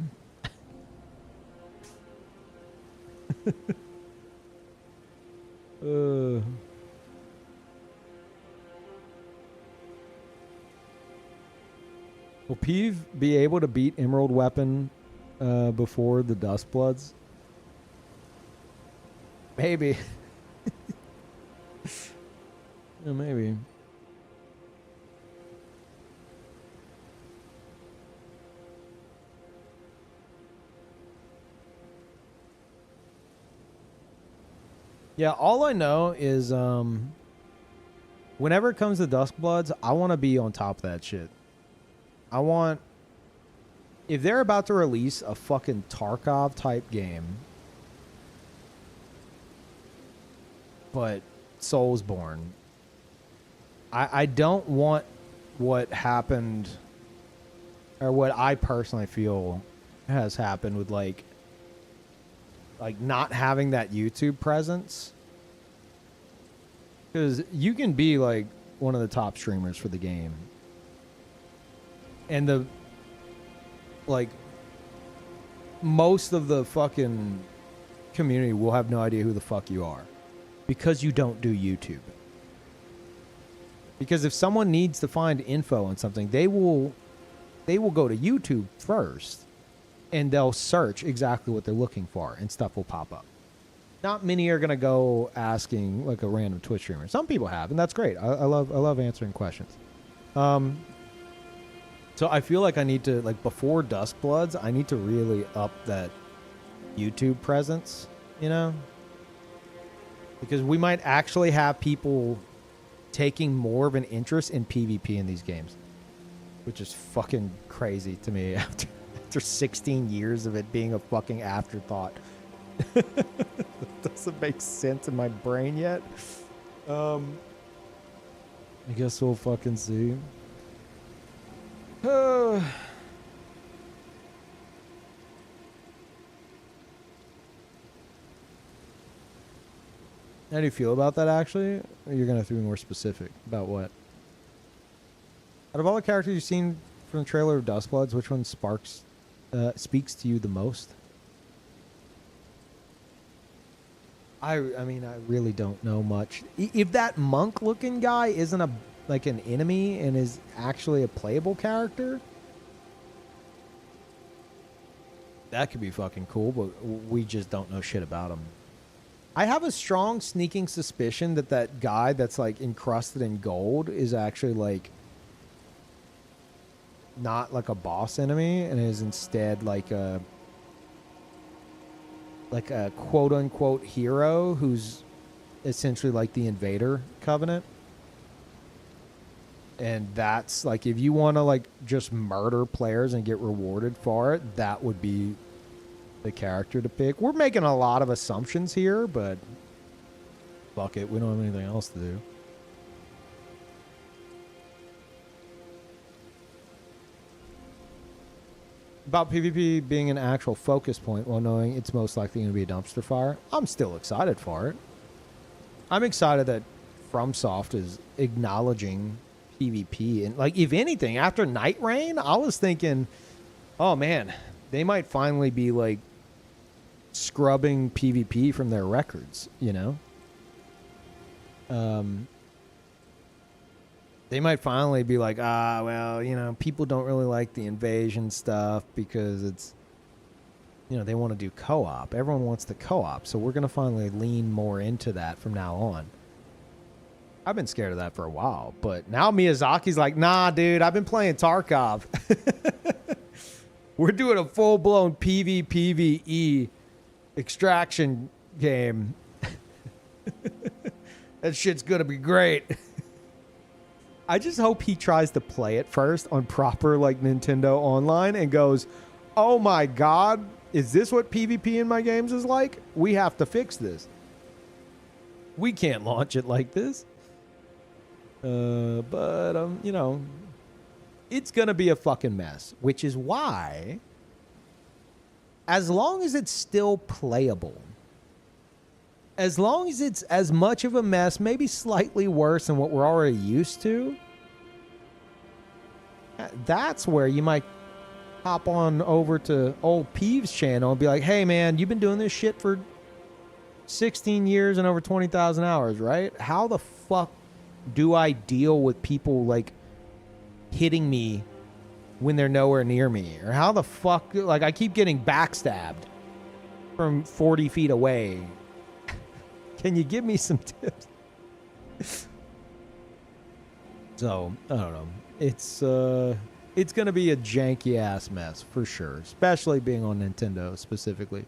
Will Peeve be able to beat Emerald Weapon before the Duskbloods? Maybe. Yeah, maybe. Yeah, all I know is whenever it comes to Duskbloods, I want to be on top of that shit. I want... If they're about to release a fucking Tarkov type game, but Soulsborne, I don't want what happened, or what I personally feel has happened with like not having that YouTube presence. Because you can be like one of the top streamers for the game, and the like most of the fucking community will have no idea who the fuck you are because you don't do YouTube. Because if someone needs to find info on something, they will go to YouTube first and they'll search exactly what they're looking for and stuff will pop up. Not many are going to go asking like a random Twitch streamer. Some people have, and that's great. I love answering questions. So I feel like I need to, like, before Duskbloods, I need to really up that YouTube presence, you know? Because we might actually have people taking more of an interest in PvP in these games, which is fucking crazy to me after 16 years of it being a fucking afterthought. It doesn't make sense in my brain yet. I guess we'll fucking see. How do you feel about that, actually? Or you're going to have to be more specific about what? Out of all the characters you've seen from the trailer of Duskbloods, which one speaks to you the most? I mean, I really don't know much. If that monk-looking guy isn't like an enemy and is actually a playable character, that could be fucking cool, but we just don't know shit about him. I have a strong sneaking suspicion that that guy that's like encrusted in gold is actually like not like a boss enemy and is instead like a quote unquote hero who's essentially like the Invader Covenant. And that's like, if you want to like just murder players and get rewarded for it, that would be the character to pick. We're making a lot of assumptions here, but fuck it, we don't have anything else to do. About PvP being an actual focus point while knowing it's most likely going to be a dumpster fire, I'm still excited for it. I'm excited that FromSoft is acknowledging PvP, and like, if anything, after Night Rain, I was thinking, oh man, they might finally be like scrubbing PvP from their records, you know? They might finally be like, well, you know, people don't really like the invasion stuff because it's, you know, they want to do co-op. Everyone wants the co-op, so we're going to finally lean more into that from now on. I've been scared of that for a while, but now Miyazaki's like, nah, dude, I've been playing Tarkov. We're doing a full-blown PvPvE extraction game. That shit's gonna be great. I just hope he tries to play it first on proper like Nintendo Online and goes, oh my god, is this what PvP in my games is like? We have to fix this. We can't launch it like this. But you know, it's gonna be a fucking mess, which is why, as long as it's still playable, as long as it's as much of a mess, maybe slightly worse than what we're already used to, that's where you might hop on over to old Peeve's channel and be like, hey man, you've been doing this shit for 16 years and over 20,000 hours, right? How the fuck do I deal with people like hitting me when they're nowhere near me? Or how the fuck, like I keep getting backstabbed from 40 feet away. Can you give me some tips? So, I don't know. It's going to be a janky ass mess for sure, especially being on Nintendo specifically.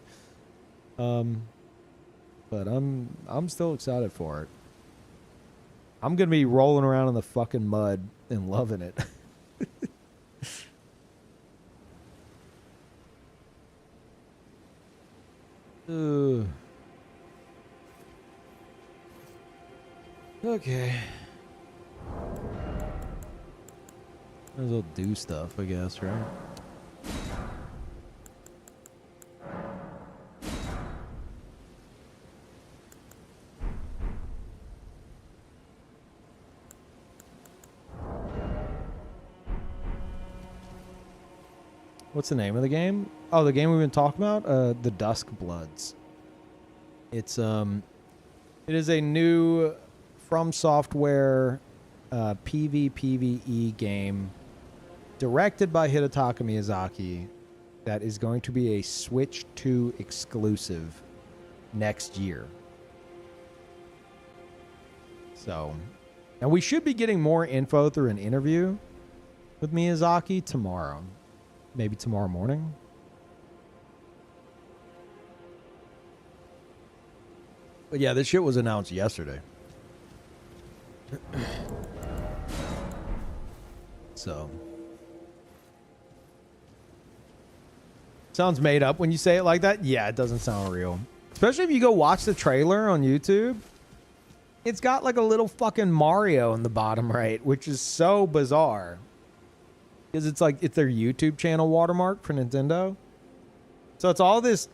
But I'm still excited for it. I'm going to be rolling around in the fucking mud and loving it. Okay. Might as well do stuff, I guess, right? What's the name of the game? Oh, the game we've been talking about? The Duskbloods. It is a new From Software PvPvE game directed by Hidetaka Miyazaki that is going to be a Switch 2 exclusive next year. So, and we should be getting more info through an interview with Miyazaki tomorrow. Maybe tomorrow morning. But yeah, this shit was announced yesterday. So. Sounds made up when you say it like that. Yeah, it doesn't sound real. Especially if you go watch the trailer on YouTube. It's got like a little fucking Mario in the bottom right, which is so bizarre. Because it's like, it's their YouTube channel watermark for Nintendo. So it's all this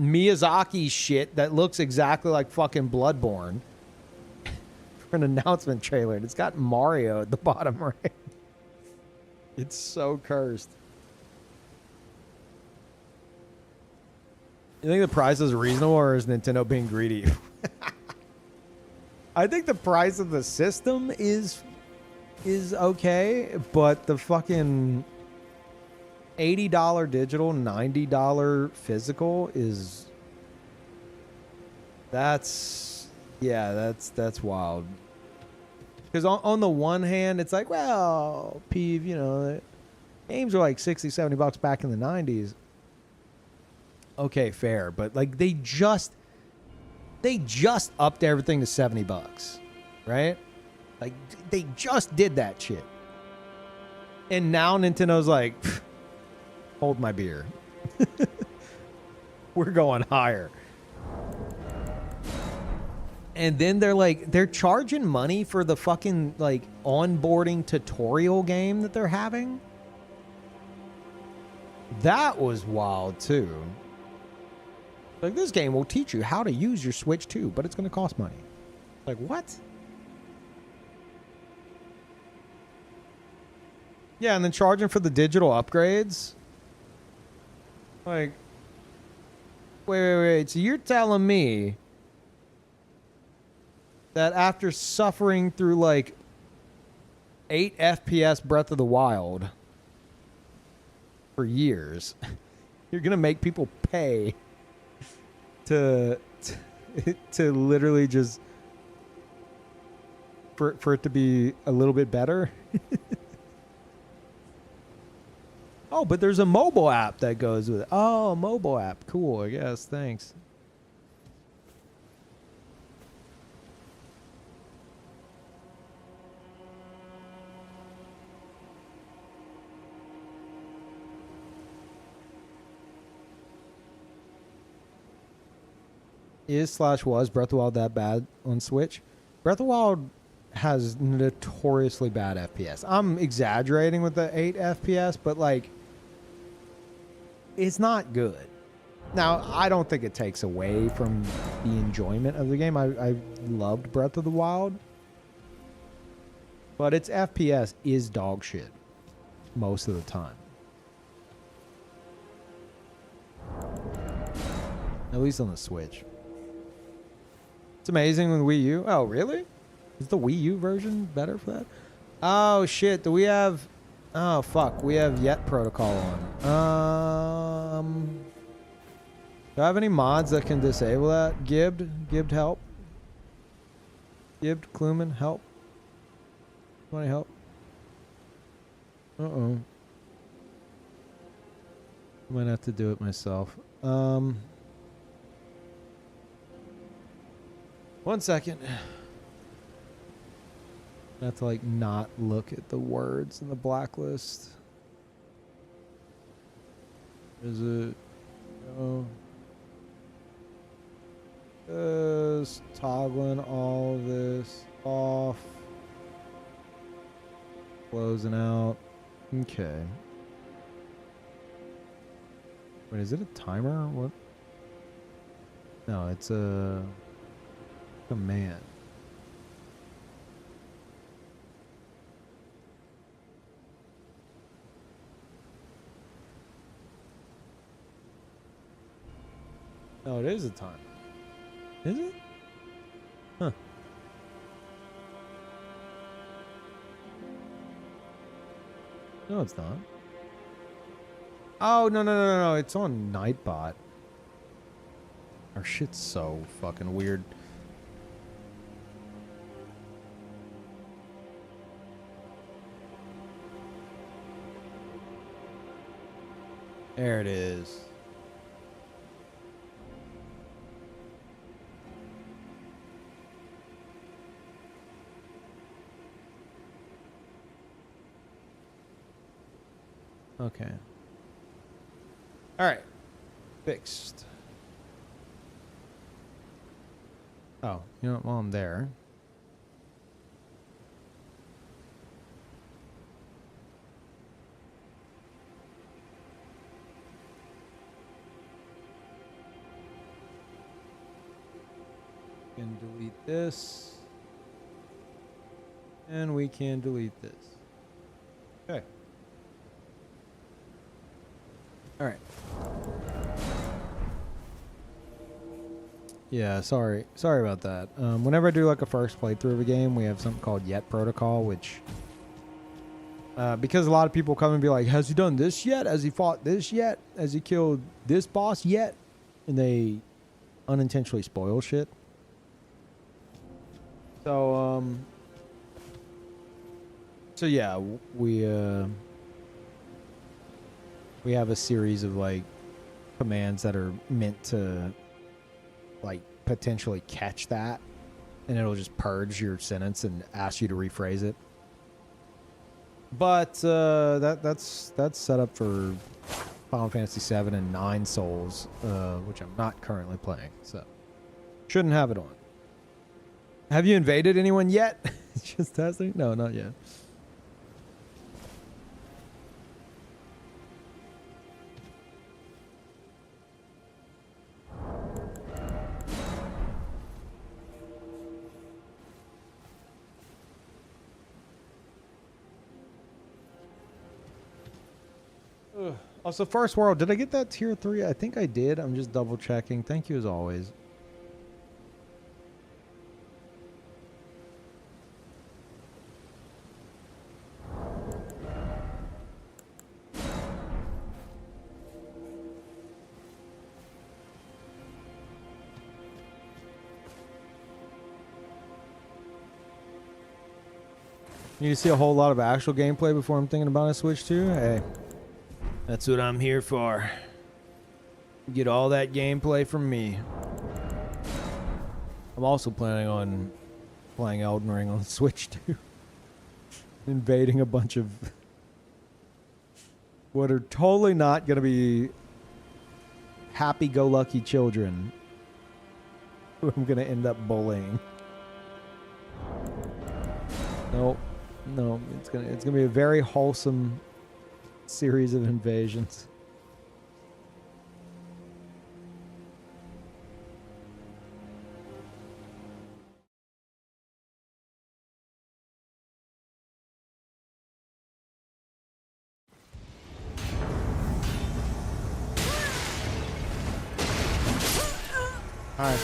Miyazaki shit that looks exactly like fucking Bloodborne for an announcement trailer. And it's got Mario at the bottom right. It's so cursed. You think the price is reasonable, or is Nintendo being greedy? I think the price of the system is okay, but the fucking $80 digital, $90 physical is that's wild. Because on the one hand, it's like, well, Peeve, you know, games were like 60, 70 bucks back in the 90s. Okay, fair, but like they just upped everything to 70 bucks, right? Like they just did that shit. And now Nintendo's like, hold my beer. We're going higher. And then they're charging money for the fucking like onboarding tutorial game that they're having. That was wild too. Like, this game will teach you how to use your Switch 2, but it's going to cost money. Like, what? Yeah, and then charging for the digital upgrades. Like, wait. So you're telling me that after suffering through, like, 8 FPS Breath of the Wild for years, you're going to make people pay to literally just for it to be a little bit better. Oh, but there's a mobile app that goes with it. Oh, a mobile app. Cool, I guess. Thanks. Was Breath of the Wild that bad on Switch? Breath of the Wild has notoriously bad FPS. I'm exaggerating with the 8 FPS, but like, it's not good. Now, I don't think it takes away from the enjoyment of the game. I loved Breath of the Wild, but its FPS is dog shit most of the time. At least on the Switch. It's amazing with Wii U. Oh, really? Is the Wii U version better for that? Oh, shit. Do we have... Oh, fuck. We have Yet Protocol on. Do I have any mods that can disable that? Gibbed, help. Gibbed, Kluman, help. Somebody help. Uh-oh. I might have to do it myself. 1 second. I have to like not look at the words in the blacklist. Is it? Oh. Just toggling all of this off. Closing out. Okay. Wait, is it a timer? What? No, it's a command. No, it is a timer. Is it? Huh. No, it's not. Oh, no. It's on Nightbot. Our shit's so fucking weird. There it is. Okay. All right. Fixed. Oh, you know what? While I'm there. Can delete this. And we can delete this. Okay. All right. Yeah, sorry about that. Whenever I do like a first playthrough of a game, we have something called Yet Protocol, which because a lot of people come and be like, has he done this yet? Has he fought this yet? Has he killed this boss yet? And they unintentionally spoil shit. So yeah, we have a series of like commands that are meant to like potentially catch that, and it'll just purge your sentence and ask you to rephrase it. But that's set up for Final Fantasy 7 and 9 Souls, which I'm not currently playing, so shouldn't have it on. Have you invaded anyone yet? Just testing? No, not yet. Also, First World, did I get that tier 3? I think I did. I'm just double checking. Thank you as always. You see a whole lot of actual gameplay before I'm thinking about a Switch 2? Hey, that's what I'm here for. Get all that gameplay from me. I'm also planning on playing Elden Ring on Switch 2. Invading a bunch of what are totally not going to be happy-go-lucky children who I'm going to end up bullying. No, it's gonna be a very wholesome series of invasions. Hi.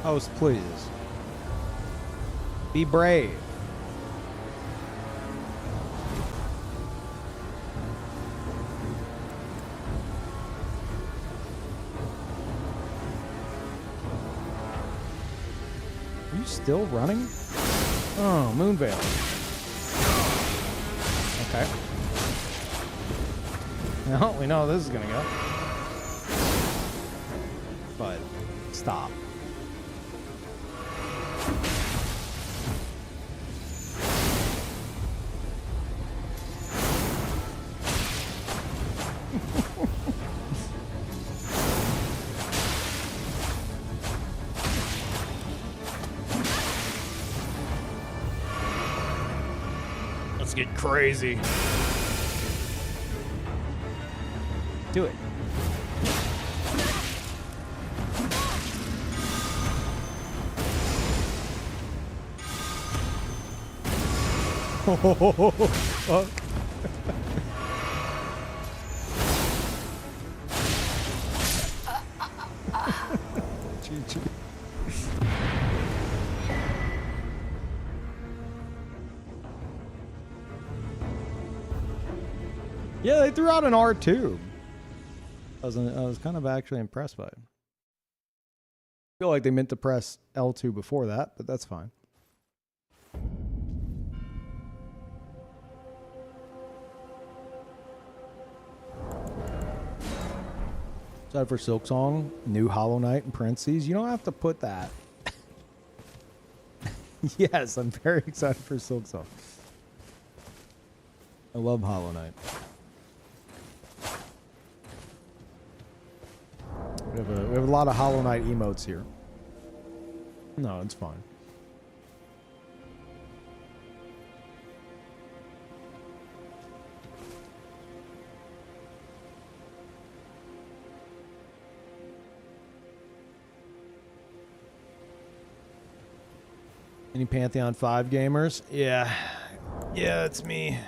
Host, please. Be brave. Are you still running? Oh, Moonveil. Okay. Well, we know how this is gonna go. But stop. Let's get crazy. Do it. Oh. GG. Yeah, they threw out an R2. I was kind of actually impressed by it. I feel like they meant to press L2 before that, but that's fine. Excited for Silksong, new Hollow Knight in parentheses. You don't have to put that. Yes, I'm very excited for Silksong. I love Hollow Knight. We have a lot of Hollow Knight emotes here. No, it's fine. Any Pantheon 5 gamers? Yeah, that's me.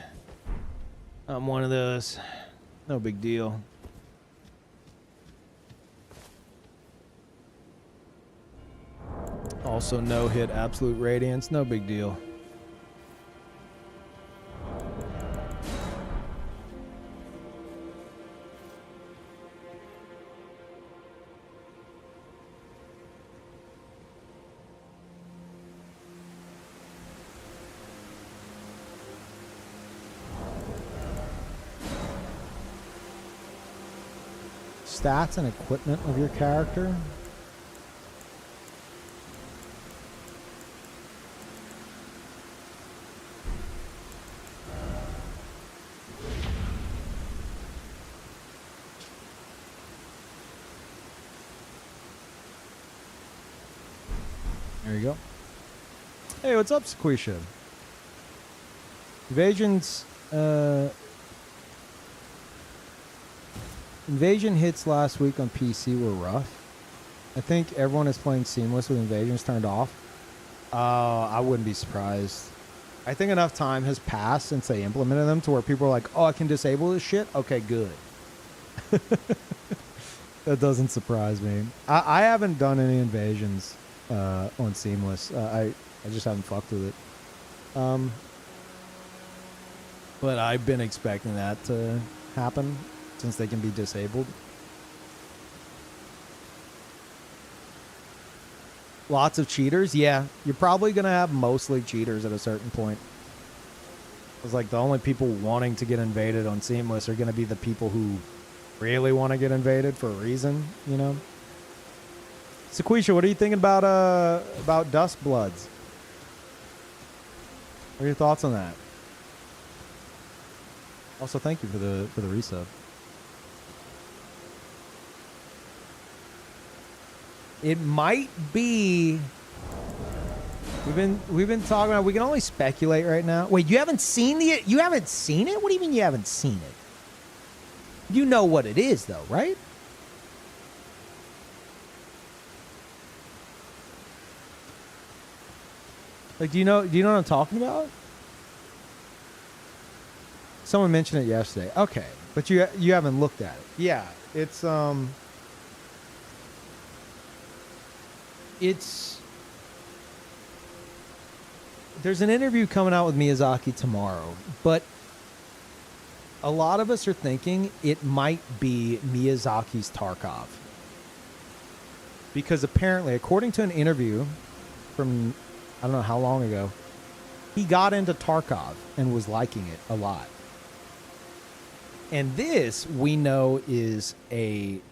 I'm one of those. No big deal. Also no hit Absolute Radiance. No big deal. Stats and equipment of your character. There you go. Hey, what's up, Squisha? Invasion hits last week on PC were rough. I think everyone is playing seamless with invasions turned off. I wouldn't be surprised. I think enough time has passed since they implemented them to where people are like, oh, I can disable this shit? Okay, good. That doesn't surprise me. I haven't done any invasions on Seamless. I just haven't fucked with it. But I've been expecting that to happen since they can be disabled. Lots of cheaters? Yeah, you're probably going to have mostly cheaters at a certain point. It's like the only people wanting to get invaded on Seamless are going to be the people who really want to get invaded for a reason, you know? Sequisha, what are you thinking about Duskbloods? What are your thoughts on that? Also, thank you for the resub. It might be. We've been talking about. We can only speculate right now. Wait, you haven't seen it? You haven't seen it? What do you mean you haven't seen it? You know what it is, though, right? Like, do you know what I'm talking about? Someone mentioned it yesterday. Okay, but you haven't looked at it. Yeah, it's there's an interview coming out with Miyazaki tomorrow, but a lot of us are thinking it might be Miyazaki's Tarkov. Because apparently, according to an interview from I don't know how long ago, he got into Tarkov and was liking it a lot. And this, we know, is it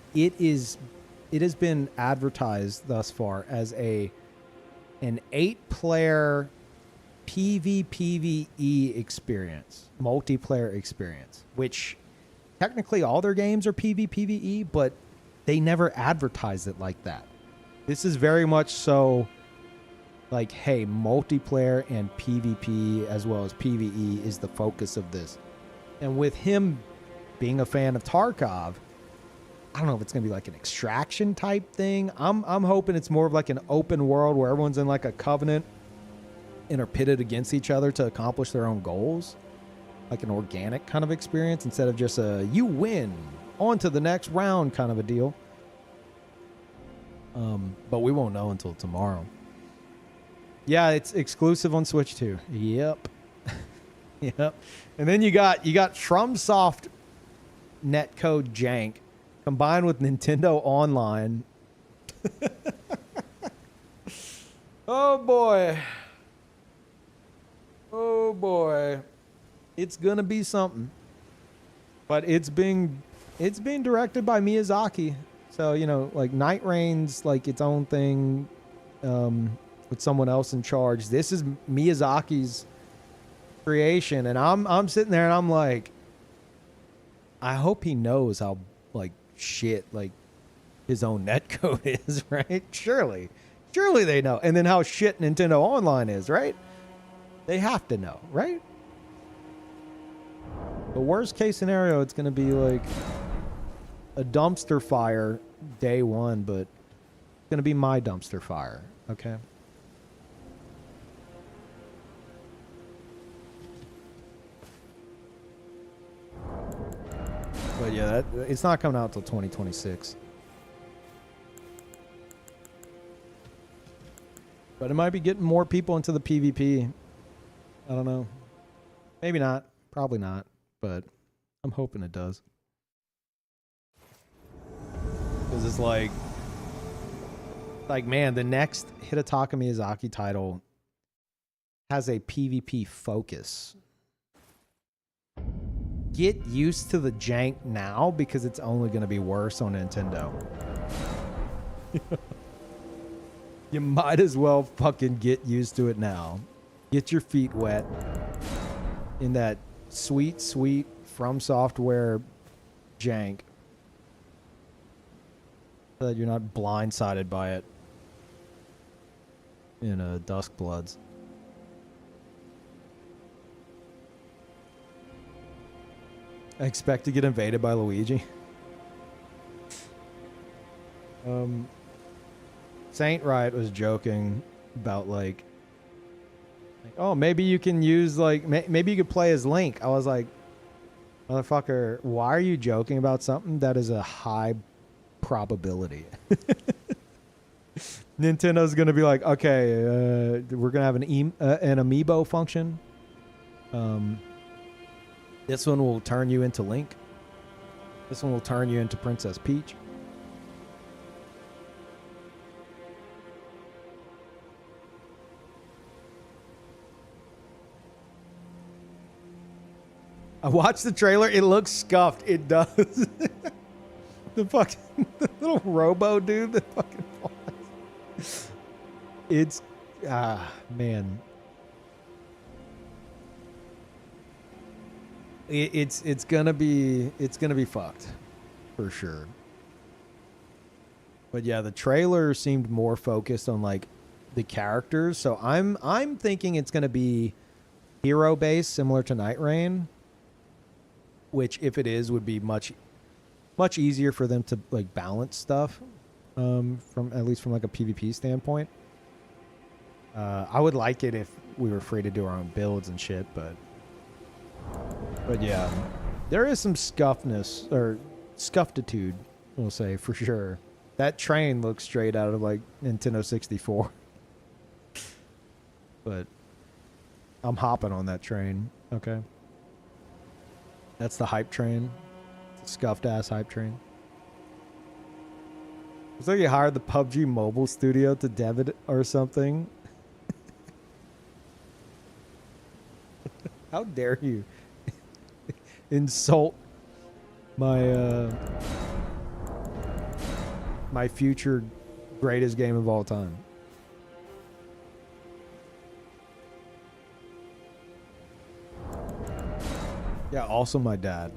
has been advertised thus far as an 8-player PvPvE experience, multiplayer experience, which technically all their games are PvPvE, but they never advertise it like that. This is very much so like, hey, multiplayer and PvP as well as PvE is the focus of this. And with him being a fan of Tarkov, I don't know if it's going to be like an extraction type thing. I'm hoping it's more of like an open world where everyone's in like a covenant and are pitted against each other to accomplish their own goals. Like an organic kind of experience instead of just a you win, on to the next round kind of a deal. But we won't know until tomorrow. Yeah, it's exclusive on Switch too. Yep. Yep. And then you got Shrumsoft netcode jank combined with Nintendo Online. Oh boy. Oh boy. It's gonna be something. But it's being directed by Miyazaki. So, you know, like Night Rain's like its own thing, with someone else in charge. This is Miyazaki's creation, and I'm sitting there and I'm like, I hope he knows how like shit like his own netcode is, right? Surely they know. And then how shit Nintendo Online is, right? They have to know, right? The worst case scenario, it's gonna be like a dumpster fire day one, but it's gonna be my dumpster fire, okay? But yeah, it's not coming out till 2026. But it might be getting more people into the PvP. I don't know. Maybe not. Probably not. But I'm hoping it does. Because it's like, man, the next Hidetaka Miyazaki title has a PvP focus. Get used to the jank now because it's only going to be worse on Nintendo. You might as well fucking get used to it now. Get your feet wet in that sweet, sweet From Software jank so that you're not blindsided by it in Duskbloods. I expect to get invaded by Luigi. Saint Riot was joking about like, oh, maybe you can use like, maybe you could play as Link. I was like, motherfucker, why are you joking about something that is a high probability. Nintendo's gonna be like, okay, we're gonna have an amiibo function. This one will turn you into Link. This one will turn you into Princess Peach. I watched the trailer. It looks scuffed. It does. The fucking the little robo dude that fucking falls. It's man. It's gonna be fucked for sure. But yeah, the trailer seemed more focused on like the characters. So I'm thinking it's gonna be hero based, similar to Night Rain. Which, if it is, would be much easier for them to like balance stuff, from at least from like a PvP standpoint. I would like it if we were free to do our own builds and shit, but yeah, there is some scuffness or scuffitude, we'll say for sure. That train looks straight out of like Nintendo 64, but I'm hopping on that train. Okay. That's the hype train. It's a scuffed ass hype train. It's like you hired the PUBG mobile studio to dev it or something. How dare you insult my my future greatest game of all time. Yeah, also my dad.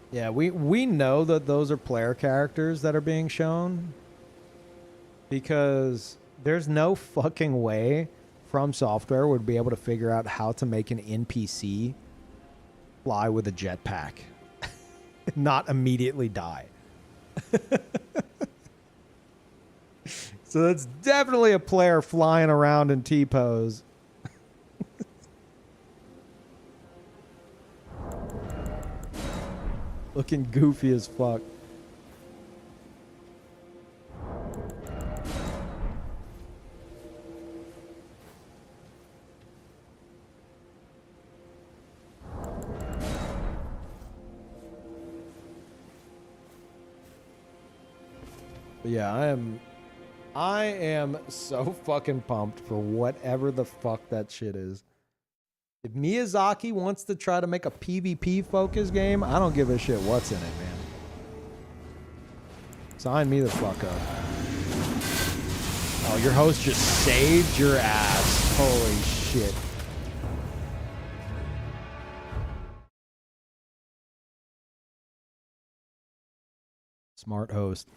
Yeah, we know that those are player characters that are being shown because there's no fucking way From Software would be able to figure out how to make an NPC fly with a jetpack, not immediately die. So that's definitely a player flying around in T-pose. Looking goofy as fuck. But yeah, I am so fucking pumped for whatever the fuck that shit is. If Miyazaki wants to try to make a PvP focused game, I don't give a shit what's in it, man. Sign me the fuck up. Oh, your host just saved your ass. Holy shit. Smart host.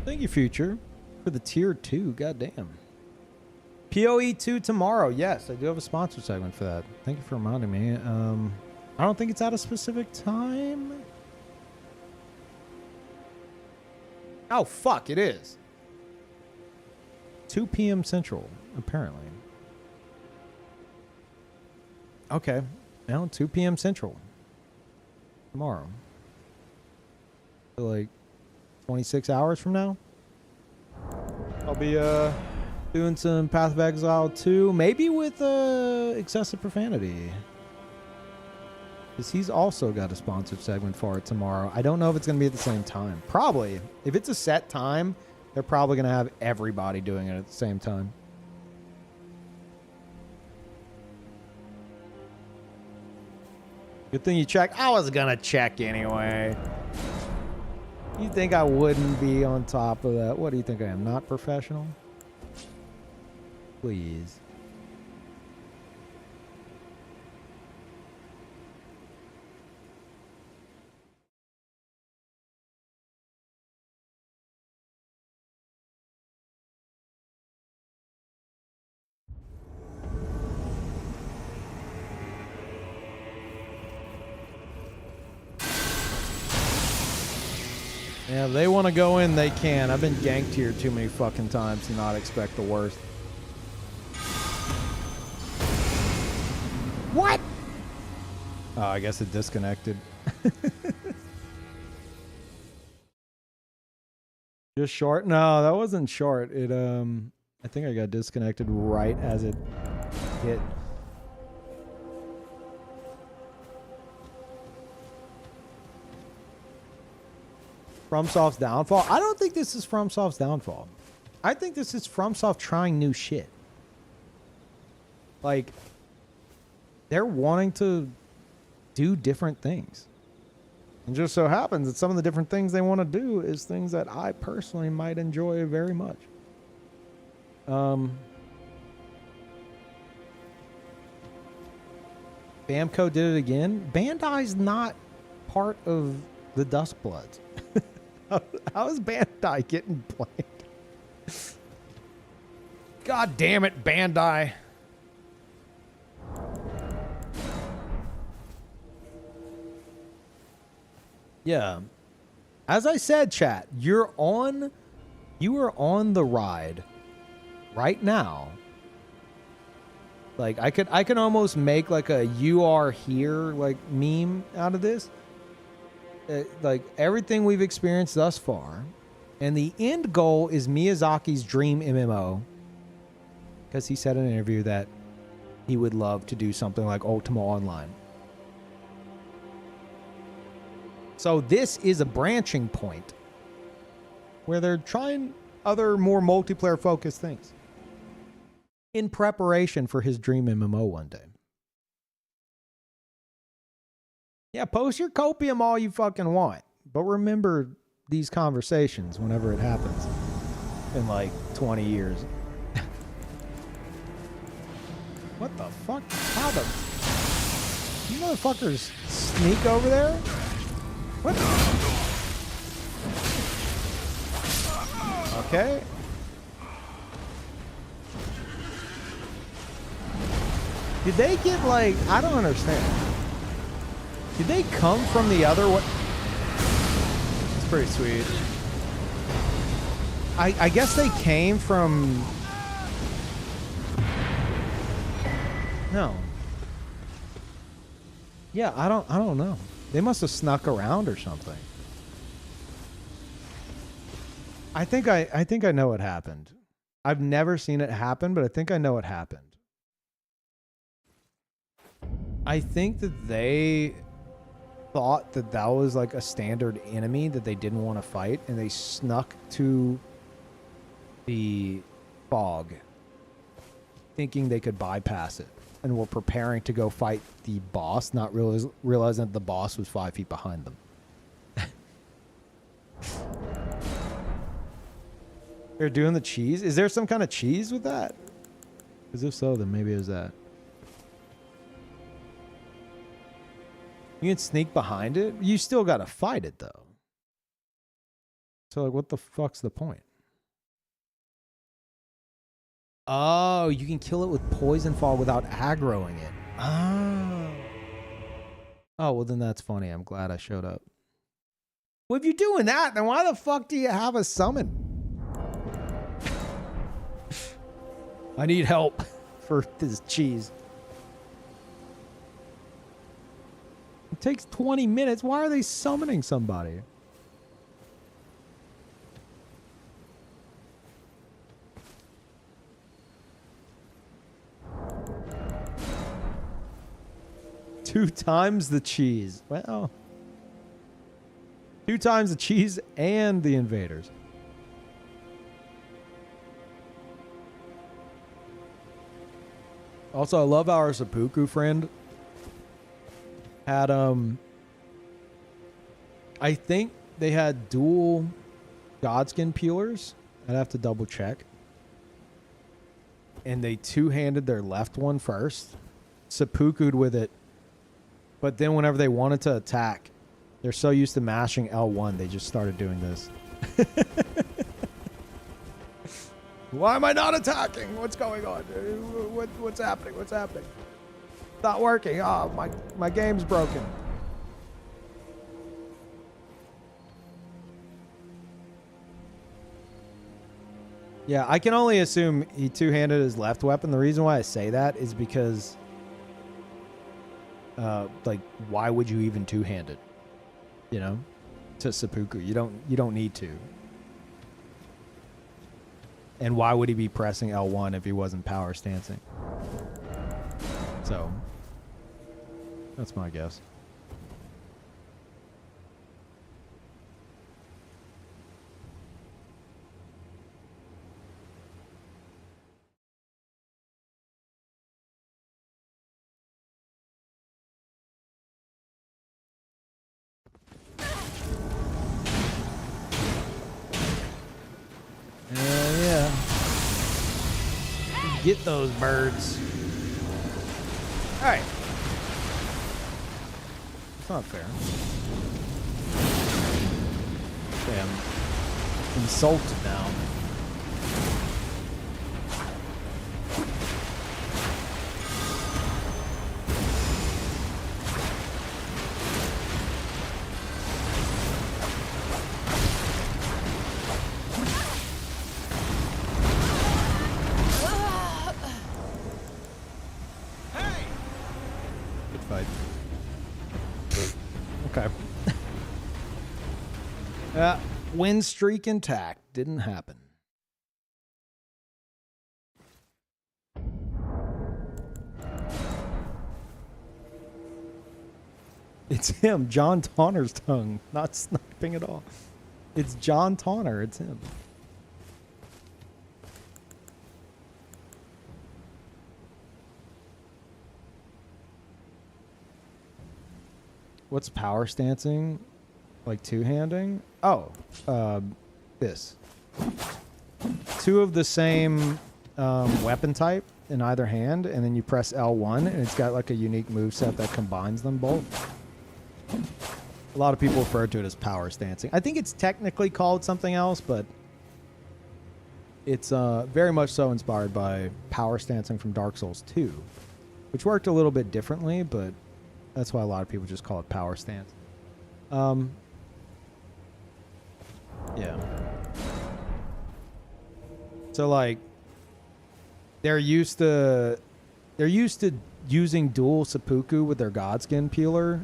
Thank you, Future, for the tier 2. Goddamn. PoE 2 tomorrow. Yes, I do have a sponsor segment for that. Thank you for reminding me. I don't think it's at a specific time. Oh, fuck, it is. 2 p.m. Central, apparently. Okay. Now, 2 p.m. Central. Tomorrow. So, like, 26 hours from now, I'll be doing some Path of Exile 2, maybe with excessive profanity, because he's also got a sponsored segment for it tomorrow. I don't know if it's going to be at the same time. Probably. If it's a set time, they're probably going to have everybody doing it at the same time. Good thing you checked. I was going to check anyway. You think I wouldn't be on top of that? What do you think I am? Not professional? Please. Yeah, if they want to go in, they can. I've been ganked here too many fucking times to not expect the worst. What? Oh, I guess it disconnected. Just short? No, that wasn't short. It I think I got disconnected right as it hit. FromSoft's downfall? I don't think this is FromSoft's downfall. I think this is FromSoft trying new shit. Like, they're wanting to do different things. And just so happens that some of the different things they want to do is things that I personally might enjoy very much. Bamco did it again. Bandai's not part of the Duskbloods. How is Bandai getting blamed? God damn it, Bandai. Yeah. As I said, chat, you are on the ride right now. Like I can almost make like a "you are here" like meme out of this. Like everything we've experienced thus far, and the end goal is Miyazaki's dream MMO, because he said in an interview that he would love to do something like Ultima Online. So this is a branching point where they're trying other more multiplayer focused things in preparation for his dream MMO one day. Yeah, post your copium all you fucking want. But remember these conversations whenever it happens in like 20 years. What the fuck? How the... You motherfuckers sneak over there? What? Okay. Did they get like... I don't understand. Did they come from the other way? It's pretty sweet. I guess they came from... No. Yeah, I don't know. They must have snuck around or something. I think I know what happened. I've never seen it happen, but I think I know what happened. I think that they thought that that was like a standard enemy that they didn't want to fight, and they snuck to the fog thinking they could bypass it, and were preparing to go fight the boss, not realizing that the boss was 5 feet behind them. They're doing the cheese? Is there some kind of cheese with that? Because if so, then maybe it was that. You can sneak behind it? You still gotta fight it, though. So, like, what the fuck's the point? Oh, you can kill it with poison fall without aggroing it. Oh. Oh, well, then that's funny. I'm glad I showed up. Well, if you're doing that, then why the fuck do you have a summon? I need help for this cheese. It takes 20 minutes. Why are they summoning somebody? Two times the cheese. Well, 2 times the cheese and the invaders. Also, I love how our seppuku friend had, I think they had dual Godskin peelers. I'd have to double check. And they two-handed their left one first, seppuku'd with it. But then whenever they wanted to attack, they're so used to mashing L1, they just started doing this. Why am I not attacking? What's going on? What's happening? What's happening? It's not working. Oh, my game's broken. Yeah, I can only assume he two-handed his left weapon. The reason why I say that is because, like, why would you even two-hand it? You know, to seppuku, you don't need to. And why would he be pressing L1 if he wasn't power stancing? So, that's my guess. Yeah. Get those birds. All right. It's not fair. I'm insulted now. Win streak intact. Didn't happen. It's him, John Tonner's tongue. Not sniping at all. It's John Tonner. It's him. What's power stancing? Like two-handing? Oh, this. Two of the same weapon type in either hand, and then you press L1, and it's got like a unique moveset that combines them both. A lot of people refer to it as power stancing. I think it's technically called something else, but it's very much so inspired by power stancing from Dark Souls 2, which worked a little bit differently, but that's why a lot of people just call it power stance. Yeah. So like they're used to using dual seppuku with their Godskin peeler,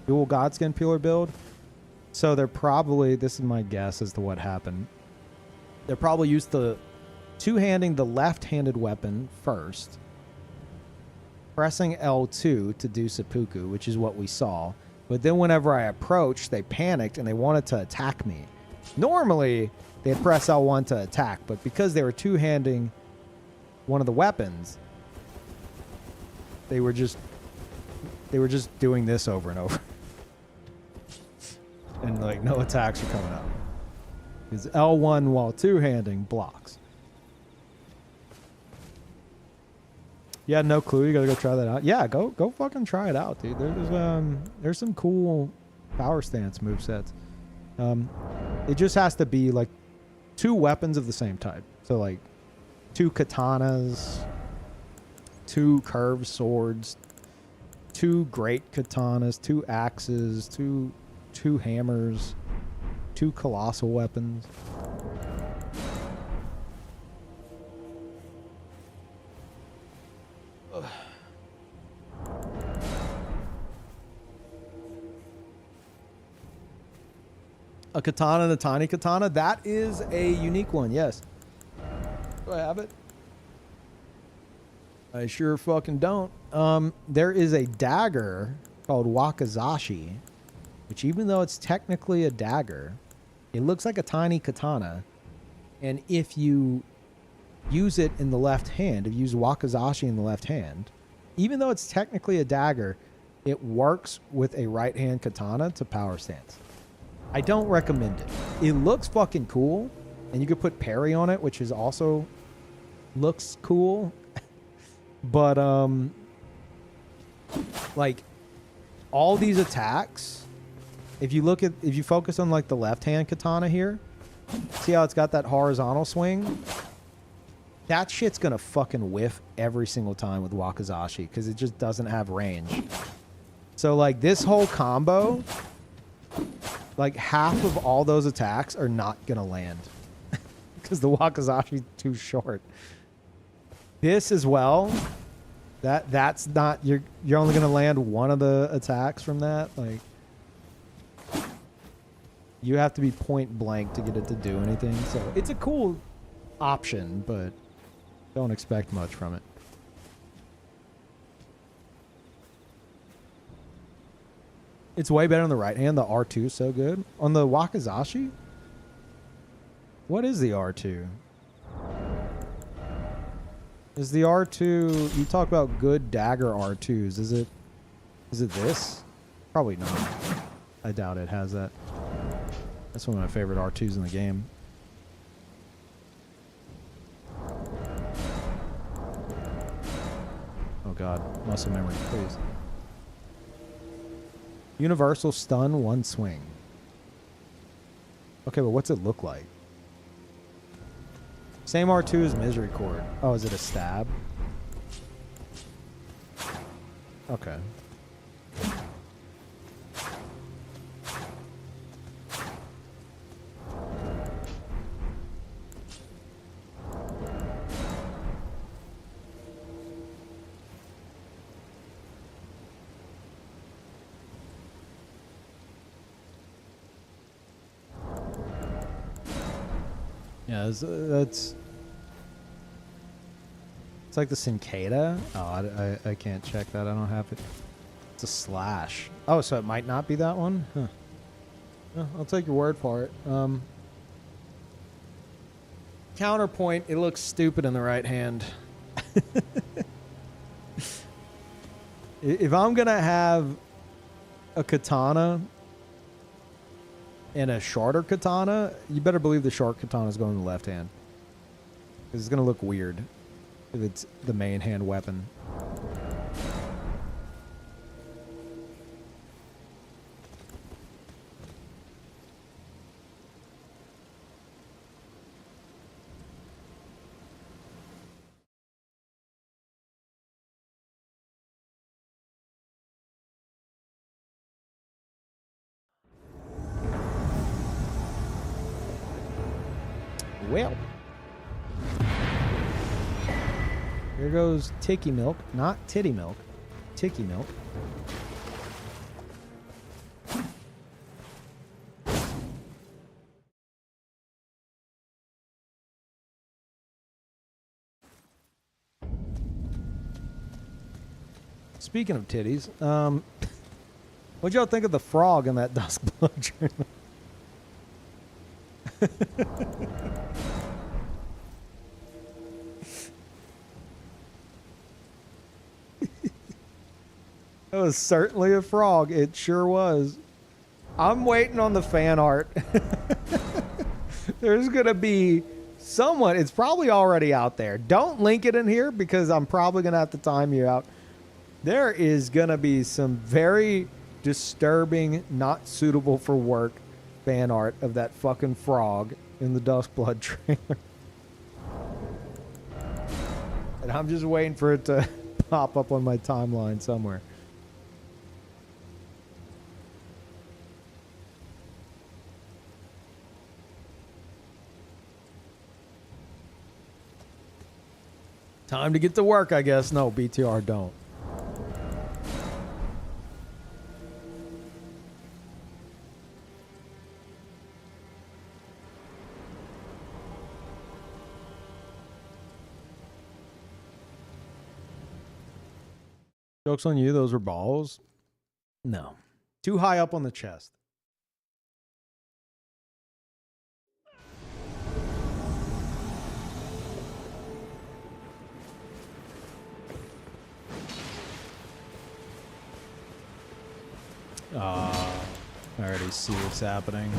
dual Godskin peeler build. So they're probably, this is my guess as to what happened. They're probably used to two-handing the left-handed weapon first, pressing L2 to do seppuku, which is what we saw. But then whenever I approached, they panicked and they wanted to attack me. Normally, they'd press L1 to attack, but because they were two-handing one of the weapons, they were just doing this over and over. And like no attacks are coming out. Because L1 while two-handing blocks. You had no clue? You gotta go try that out? Yeah, go fucking try it out, dude. There's some cool power stance movesets. It just has to be like two weapons of the same type. So like two katanas, two curved swords, two great katanas, two axes, two hammers, two colossal weapons. A katana and a tiny katana? That is a unique one, yes. Do I have it? I sure fucking don't. There is a dagger called wakizashi, which even though it's technically a dagger, it looks like a tiny katana. And if you use it in the left hand, if you use wakizashi in the left hand, even though it's technically a dagger, it works with a right hand katana to power stance. I don't recommend it. It looks fucking cool, and you could put parry on it, which is also looks cool. But like all these attacks, if you focus on like the left hand katana here, see how it's got that horizontal swing? That shit's gonna fucking whiff every single time with wakizashi because it just doesn't have range. So like this whole combo, like half of all those attacks are not gonna land because the Wakazashi's too short. This as well. That's not you're only gonna land one of the attacks from that. Like you have to be point blank to get it to do anything. So it's a cool option, but don't expect much from it. It's way better on the right hand. The R2 is so good. On the Wakazashi? What is the R2? Is the R2... You talk about good dagger R2s. Is it this? Probably not. I doubt it has that. That's one of my favorite R2s in the game. Oh god. Muscle memory, please. Universal stun, one swing. Okay, but what's it look like? Same R2 as Misericord. Oh, is it a stab? Okay. Yeah, that's... It's like the Cicada. Oh, I can't check that. I don't have it. It's a slash. Oh, so it might not be that one? Huh. Well, I'll take your word for it. Counterpoint, it looks stupid in the right hand. If I'm going to have a katana and a shorter katana, you better believe the short katana is going in the left hand. Because it's going to look weird if it's the main hand weapon. Well, here goes Tiki Milk, not Titty Milk, Tiki Milk. Speaking of titties, what'd y'all think of the frog in that Duskblood trailer? That was certainly a frog. It sure was. I'm waiting on the fan art. There's going to be someone. It's probably already out there. Don't link it in here because I'm probably going to have to time you out. There is going to be some very disturbing, not suitable for work fan art of that fucking frog in the Duskblood trailer. And I'm just waiting for it to pop up on my timeline somewhere. Time to get to work, I guess. No, BTR, don't. Joke's on you, those were balls? No. Too high up on the chest. I already see what's happening.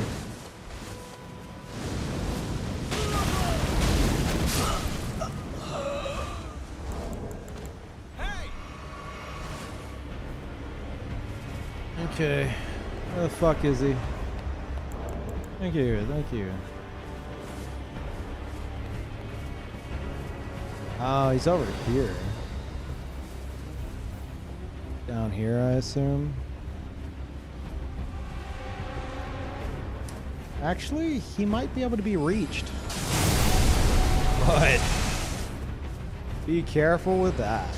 Okay. Where the fuck is he? Thank you, thank you. Oh, he's over here. Down here, I assume. Actually, he might be able to be reached. What? Be careful with that.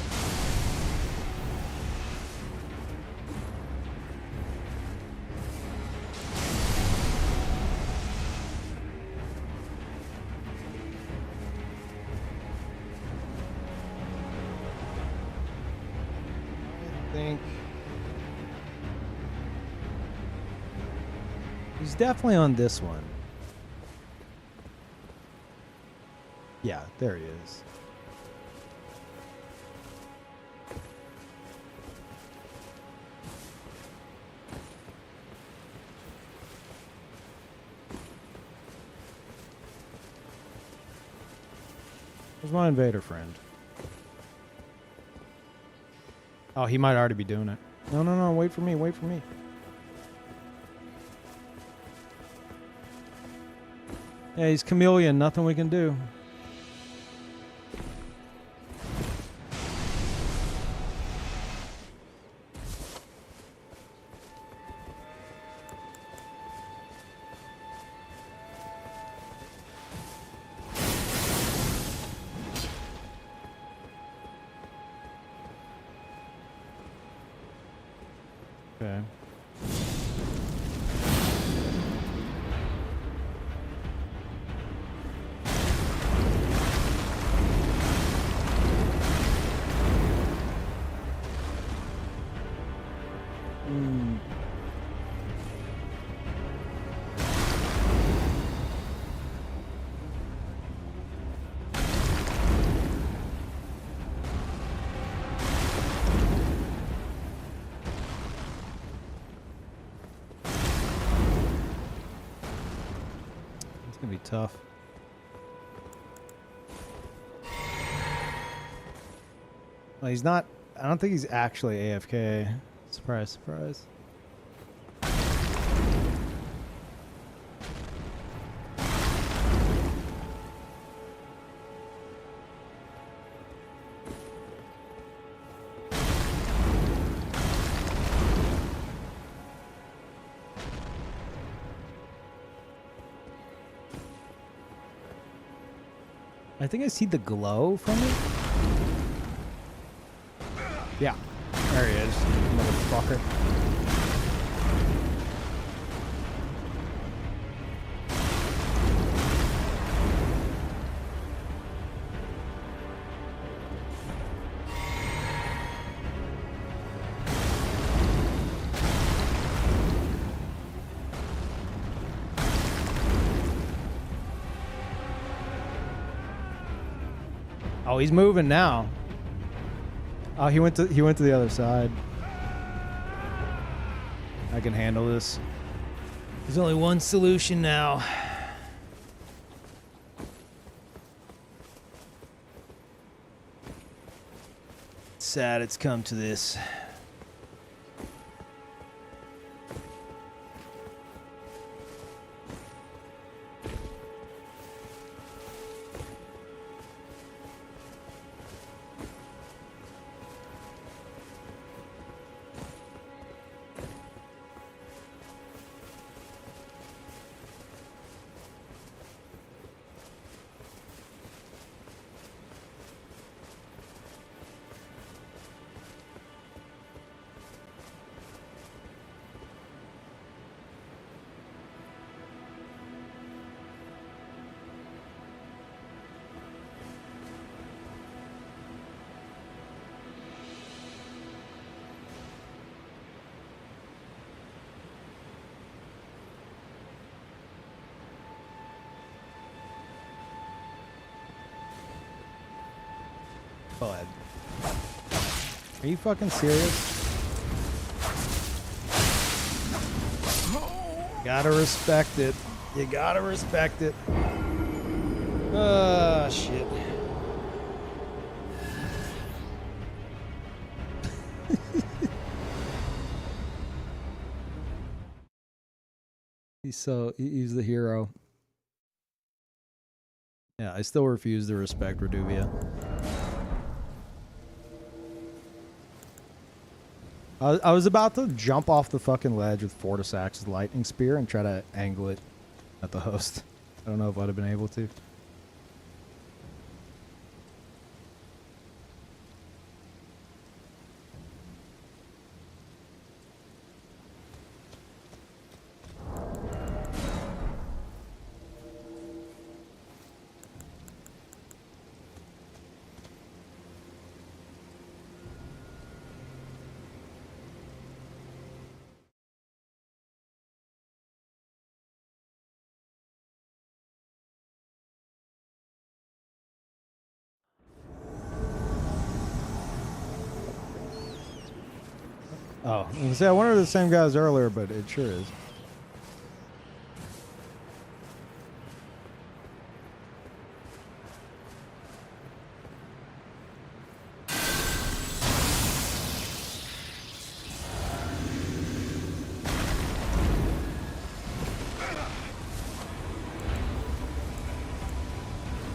I think he's definitely on this one. Yeah, there he is. Where's my invader friend? Oh, he might already be doing it. No, no, no, wait for me, wait for me. Yeah, he's chameleon, nothing we can do. Okay. It's gonna be tough. Well, he's not. I don't think he's actually AFK. Surprise, surprise. I think I see the glow from it. Yeah, there he is, motherfucker. Oh, he's moving now. Oh, he went to the other side. I can handle this. There's only one solution now. It's sad it's come to this. Bud. Are you fucking serious? Gotta respect it. You gotta respect it. Ah, shit. He's the hero. Yeah, I still refuse to respect Reduvia. I was about to jump off the fucking ledge with Fortisax's lightning spear and try to angle it at the host. I don't know if I'd have been able to. Oh, I was gonna say, I wonder if the same guy as earlier, but it sure is.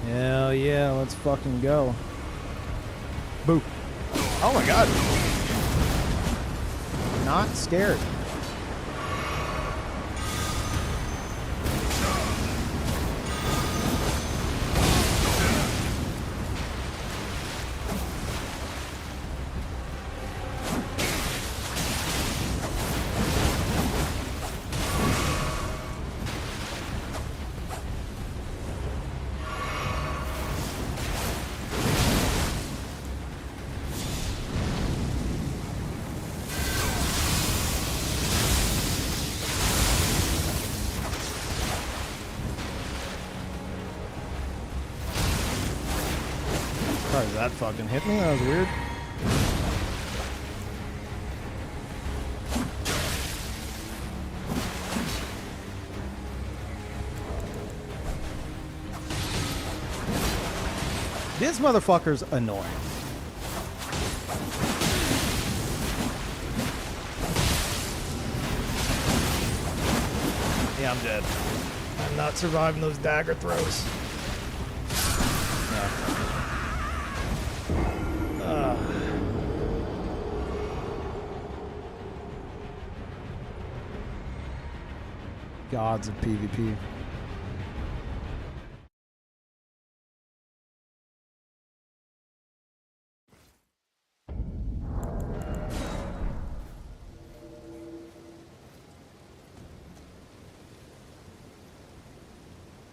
Hell yeah, let's fucking go. Boo. Oh my god. Not scared. That fucking hit me. That was weird. This motherfucker's annoying. Yeah, I'm dead. I'm not surviving those dagger throws. Yeah. Gods of PvP.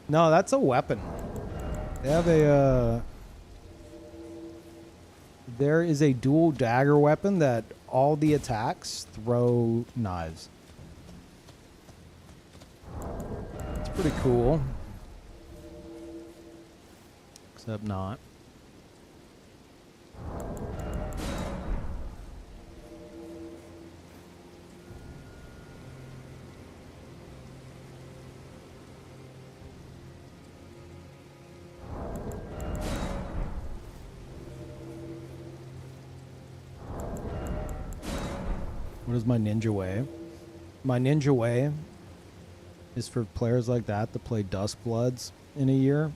No, that's a weapon. They have a there is a dual dagger weapon that all the attacks throw knives. It's pretty cool. Except not. What is my ninja way? My ninja way is for players like that to play Duskbloods in a year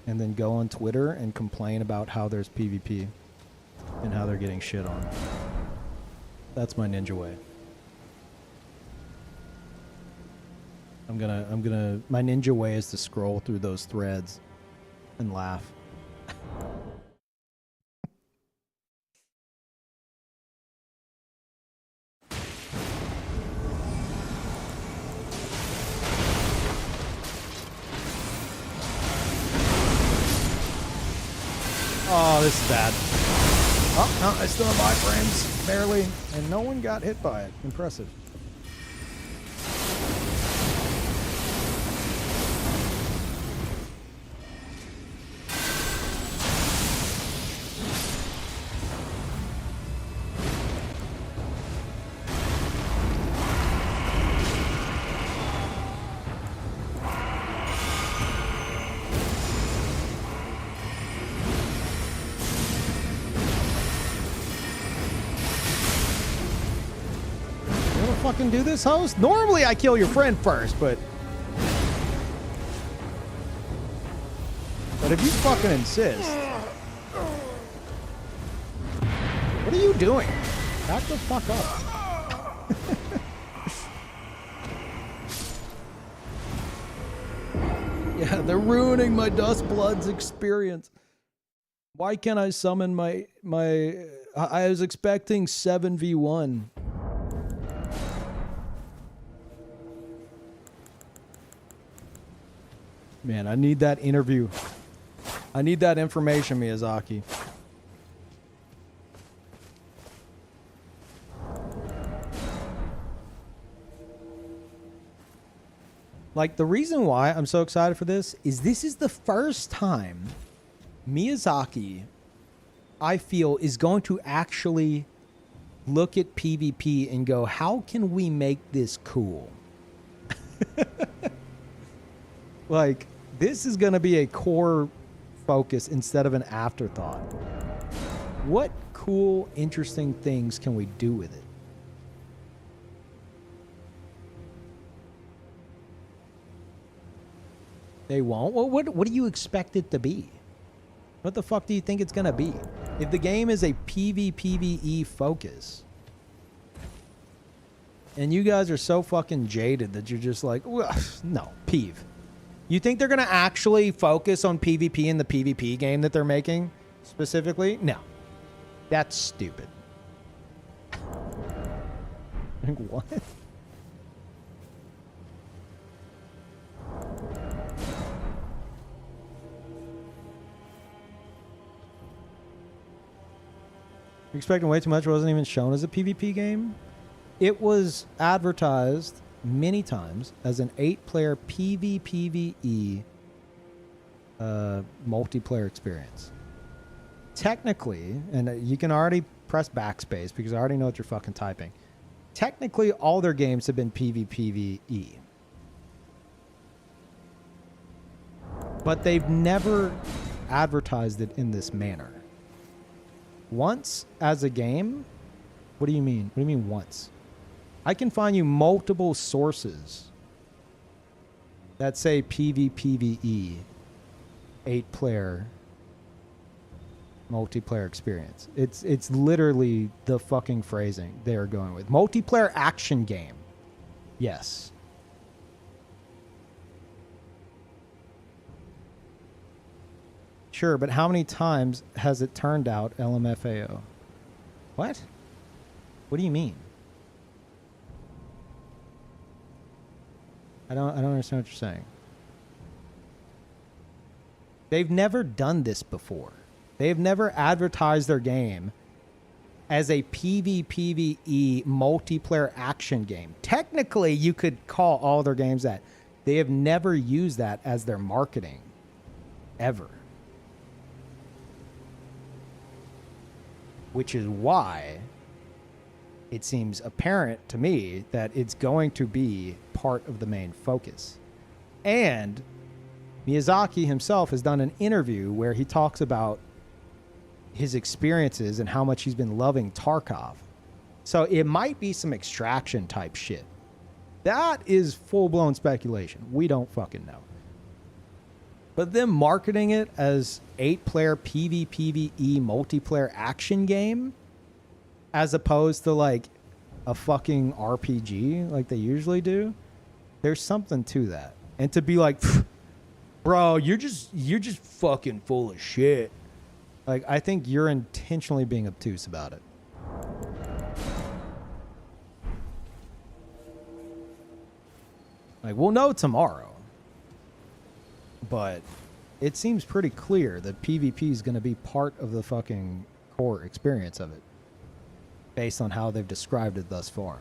and then go on Twitter and complain about how there's PvP and how they're getting shit on. That's my ninja way. My ninja way is to scroll through those threads and laugh. Oh, this is bad. Oh, no, I still have iframes, barely, and no one got hit by it. Impressive. Fucking do this, host? Normally I kill your friend first, but if you fucking insist. What are you doing? Back the fuck up. Yeah, they're ruining my Duskbloods experience. Why can't I summon my I was expecting 7v1. Man, I need that interview. I need that information, Miyazaki. Like, the reason why I'm so excited for this is the first time Miyazaki, I feel, is going to actually look at PvP and go, how can we make this cool? Like, this is going to be a core focus instead of an afterthought. What cool, interesting things can we do with it? They won't? Well, what do you expect it to be? What the fuck do you think it's going to be? If the game is a PvPvE focus, and you guys are so fucking jaded that you're just like, no, Peeve. You think they're going to actually focus on PvP in the PvP game that they're making specifically? No. That's stupid. Like, what? You're expecting way too much. It wasn't even shown as a PvP game. It was advertised many times as an 8-player PvPvE multiplayer experience. Technically, and you can already press backspace because I already know what you're fucking typing. Technically, all their games have been PvPvE. But they've never advertised it in this manner. Once as a game? What do you mean? What do you mean once? I can find you multiple sources that say PvPvE 8-player multiplayer experience. It's literally the fucking phrasing they are going with. Multiplayer action game. Yes. Sure, but how many times has it turned out LMFAO? What? What do you mean? I don't understand what you're saying. They've never done this before. They've never advertised their game as a PvPvE multiplayer action game. Technically, you could call all their games that. They have never used that as their marketing. Ever. Which is why it seems apparent to me that it's going to be part of the main focus. And Miyazaki himself has done an interview where he talks about his experiences and how much he's been loving Tarkov. So it might be some extraction type shit. That is full-blown speculation. We don't fucking know. But them marketing it as 8-player PvPvE multiplayer action game as opposed to like a fucking RPG like they usually do, there's something to that. And to be like, bro, you're just fucking full of shit. Like, I think you're intentionally being obtuse about it. Like, we'll know tomorrow. But it seems pretty clear that PvP is going to be part of the fucking core experience of it. Based on how they've described it thus far.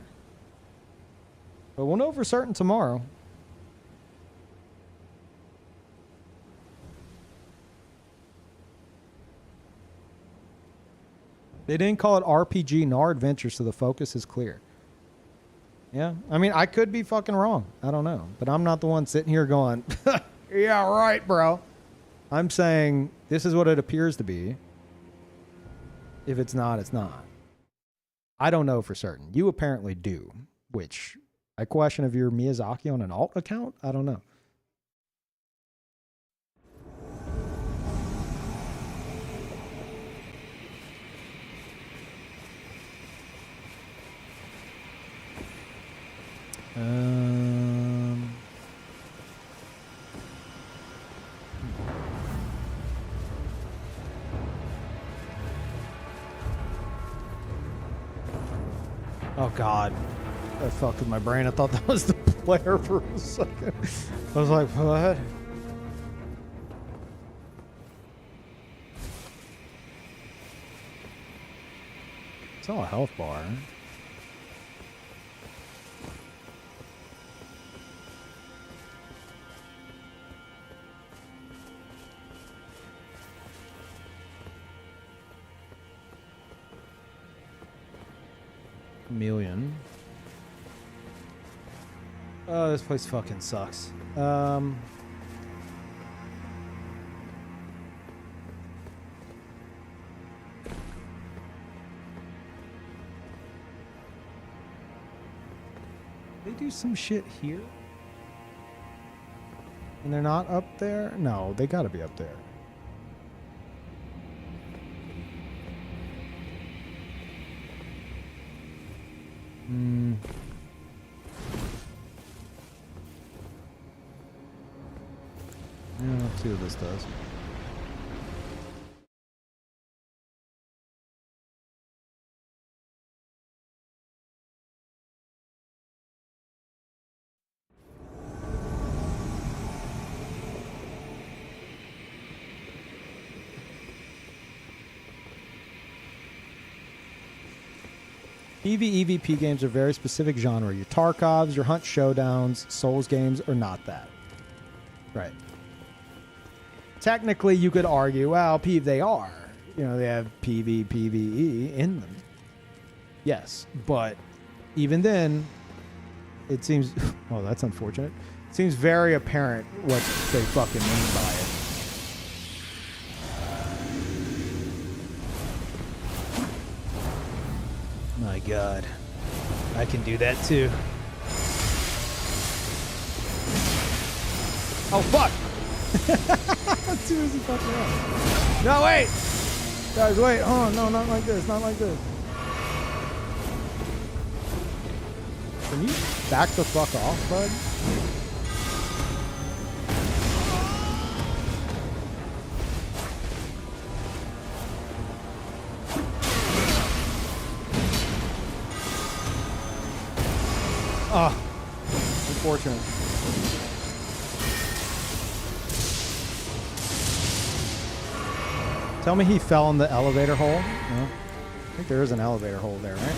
But we'll know for certain tomorrow. They didn't call it RPG nor adventure, so the focus is clear. Yeah, I mean, I could be fucking wrong. I don't know. But I'm not the one sitting here going, yeah, right, bro. I'm saying this is what it appears to be. If it's not, it's not. I don't know for certain. You apparently do, which I question if you're Miyazaki on an alt account. I don't know. Oh God, that fucked with my brain. I thought that was the player for a second. I was like, what? It's not a health bar. Chameleon. Oh, this place fucking sucks. They do some shit here? And they're not up there? No, they gotta be up there. Yeah, let's see what this does. PvEVP games are very specific genre. Your Tarkovs, your Hunt Showdowns, Souls games are not that. Right. Technically, you could argue, well, Peeve, they are. You know, they have PvE in them. Yes, but even then, it seems... Oh, that's unfortunate. It seems very apparent what they fucking mean by it. My God. I can do that too. Oh, fuck! As soon as he fucked me up. No, wait! Guys, wait. Oh, no, not like this. Not like this. Can you back the fuck off, bud? Ah, unfortunate. Tell me he fell in the elevator hole. No? I think there is an elevator hole there, right?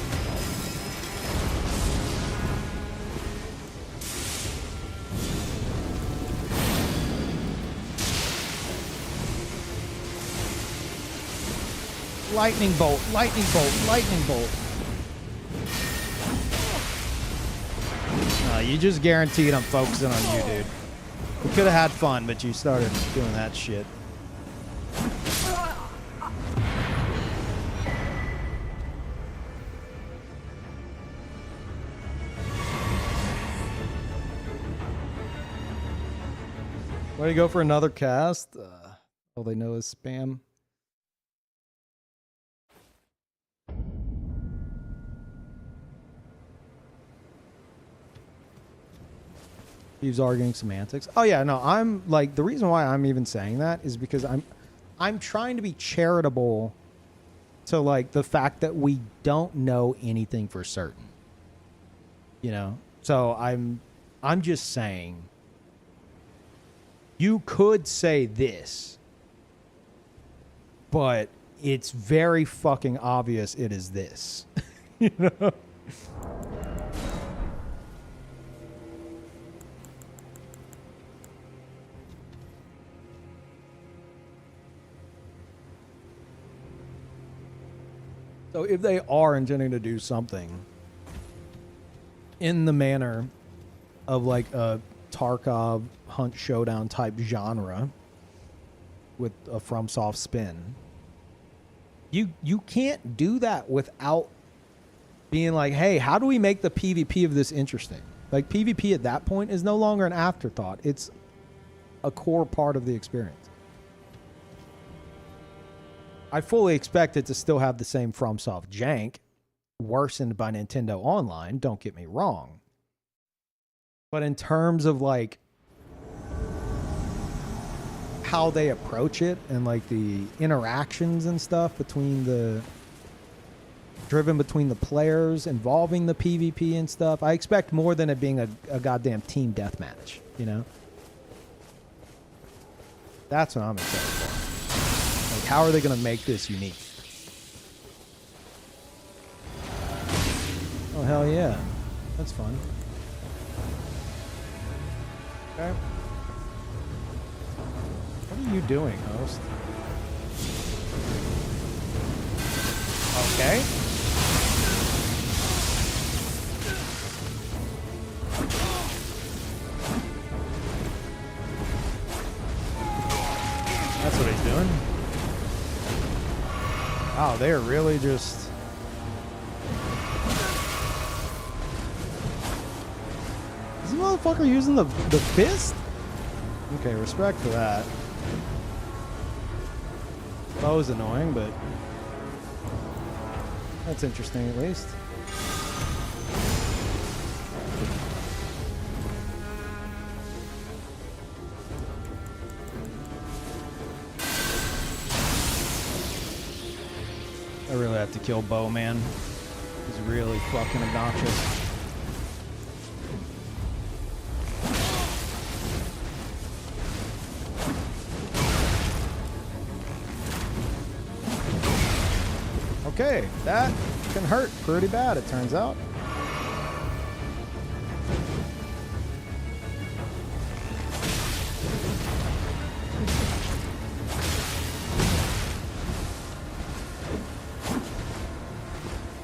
Lightning bolt, lightning bolt, lightning bolt. You just guaranteed I'm focusing on you, dude. We could have had fun, but you started doing that shit. Way to go for another cast. All they know is spam. He's arguing semantics. Oh yeah, no, I'm like, the reason why I'm even saying that is because I'm trying to be charitable to like the fact that we don't know anything for certain. You know? So I'm just saying you could say this, but it's very fucking obvious it is this. You know? So if they are intending to do something in the manner of like a Tarkov Hunt Showdown type genre with a FromSoft spin, you can't do that without being like, hey, how do we make the PvP of this interesting? Like PvP at that point is no longer an afterthought. It's a core part of the experience. I fully expect it to still have the same FromSoft jank, worsened by Nintendo Online, don't get me wrong. But in terms of like how they approach it and like the interactions and stuff between the players involving the PvP and stuff, I expect more than it being a goddamn team deathmatch, you know? That's what I'm excited for. Like, how are they going to make this unique? Oh, hell yeah. That's fun. Okay. What are you doing, host? Okay. they are really just... Is this motherfucker using the fist? Okay, respect for that. That was annoying, but that's interesting at least. I really have to kill Bo, man. He's really fucking obnoxious. Okay, that can hurt pretty bad, it turns out.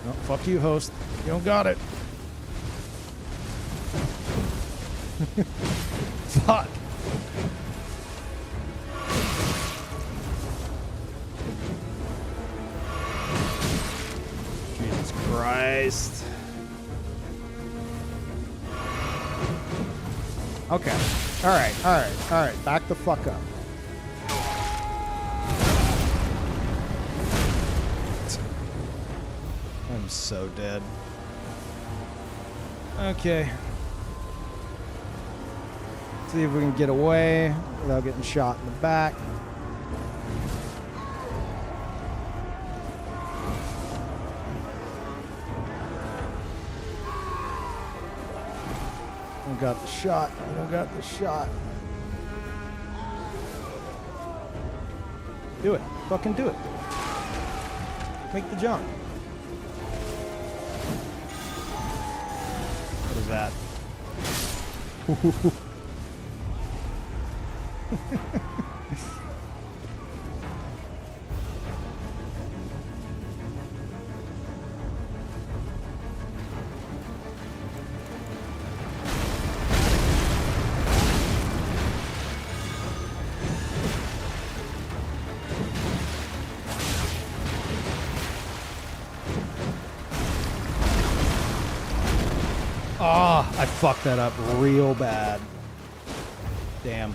Oh, fuck you, host. You don't got it. Fuck. Jesus Christ. Okay. Alright. Back the fuck up. I'm so dead. Okay. See if we can get away without getting shot in the back. I got the shot. I got the shot. Do it. Fucking do it. Make the jump. What is that? Oh, I fucked that up real bad. Damn.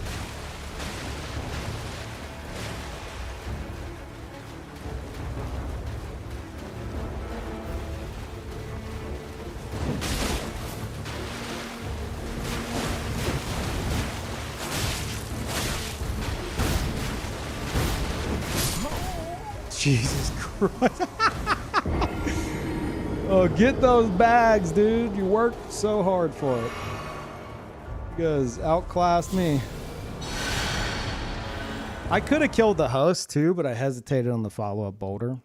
Jesus Christ. Oh, get those bags, dude. You worked so hard for it. You guys outclassed me. I could have killed the host too, but I hesitated on the follow-up boulder.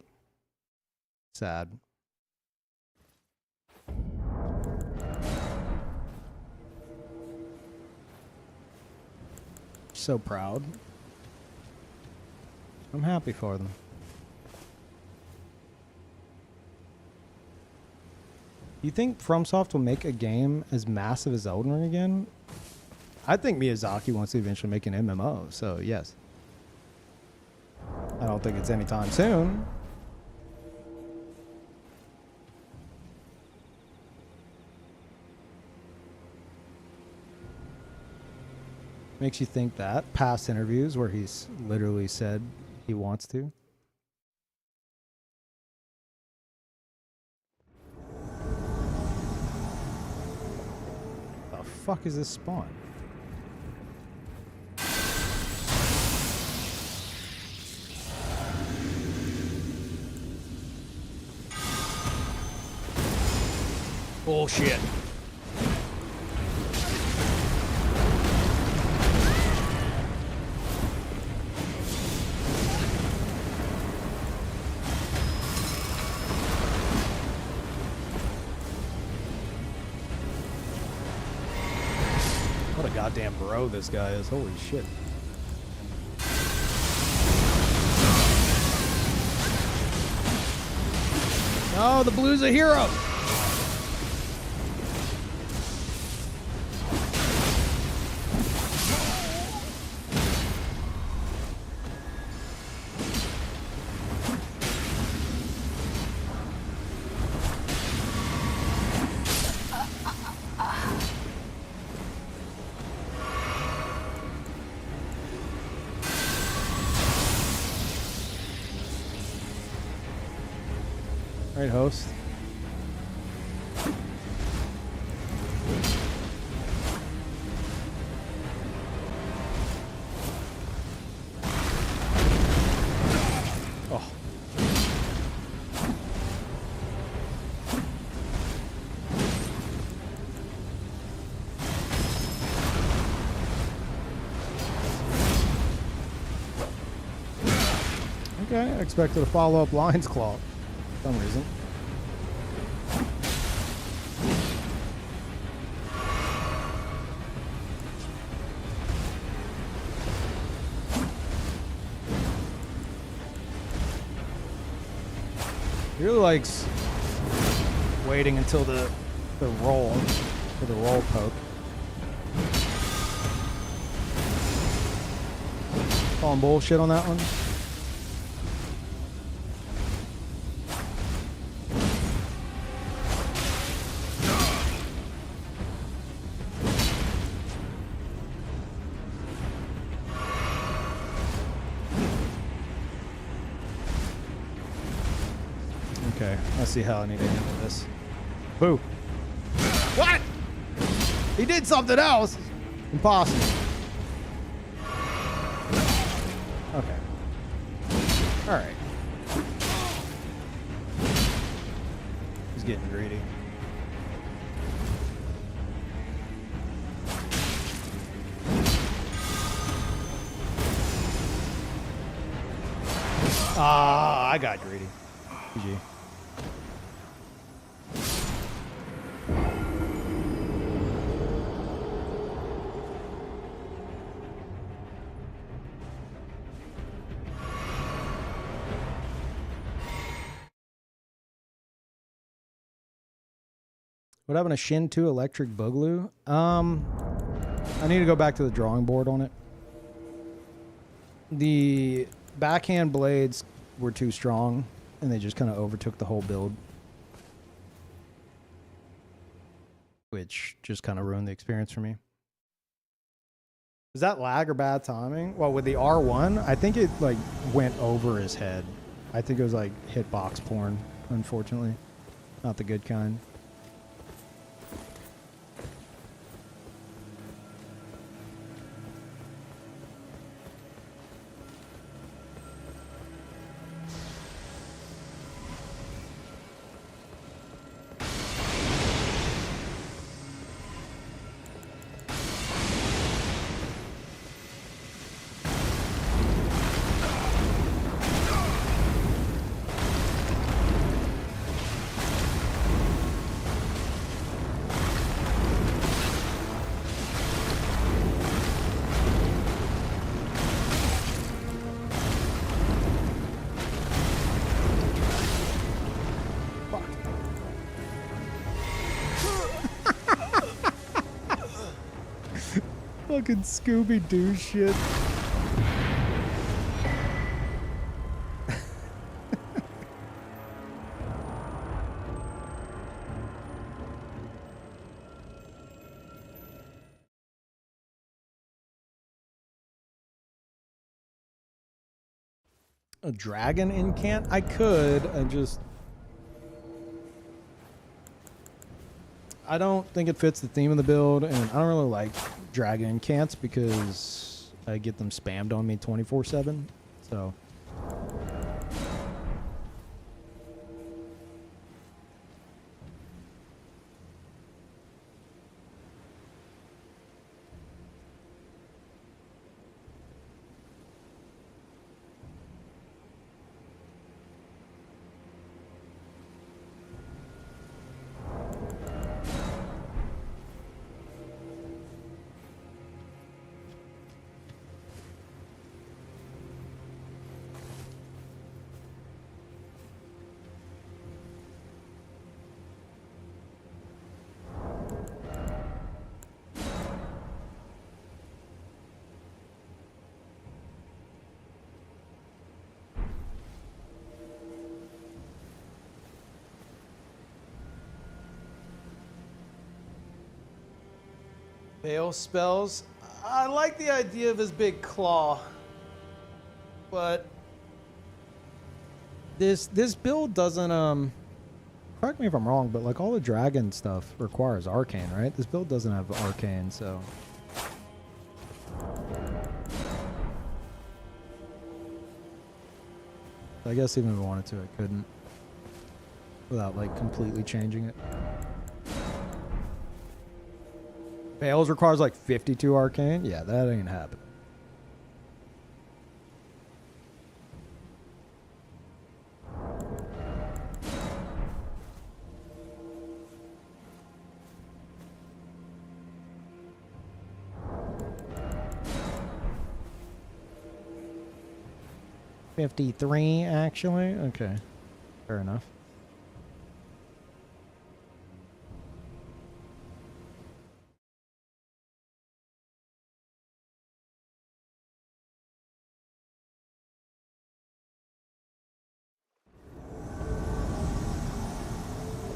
Sad. So proud. I'm happy for them. You think FromSoft will make a game as massive as Elden Ring again? I think Miyazaki wants to eventually make an MMO, so yes. I don't think it's anytime soon. Makes you think that. Past interviews where he's literally said he wants to. The fuck is this spawn? Bullshit. What a goddamn bro this guy is. Holy shit. Oh, the blue's a hero. Right, host? Oh. Okay, I expected a follow-up Lion's Claw for some reason. He really likes waiting until the roll for the roll poke. Calling bullshit on that one. Okay, let's see how I need to handle this. Boo. What? He did something else. Impossible. Okay. All right. He's getting greedy. Ah, I got greedy. GG. What happened to Shin 2 Electric Boogaloo? I need to go back to the drawing board on it. The backhand blades were too strong, and they just kind of overtook the whole build. Which just kind of ruined the experience for me. Is that lag or bad timing? Well, with the R1, I think it like went over his head. I think it was like hitbox porn, unfortunately. Not the good kind. Fucking Scooby-Doo shit. A dragon incant? I could. I don't think it fits the theme of the build, and I don't really like dragon incants because I get them spammed on me 24/7. So. Bale spells. I like the idea of his big claw, but this build doesn't correct me if I'm wrong, but like all the dragon stuff requires arcane, right? This build doesn't have arcane, so. I guess even if I wanted to, I couldn't. Without like completely changing it. Bales requires like 52 arcane? Yeah, that ain't happening. $53 actually? Okay. Fair enough.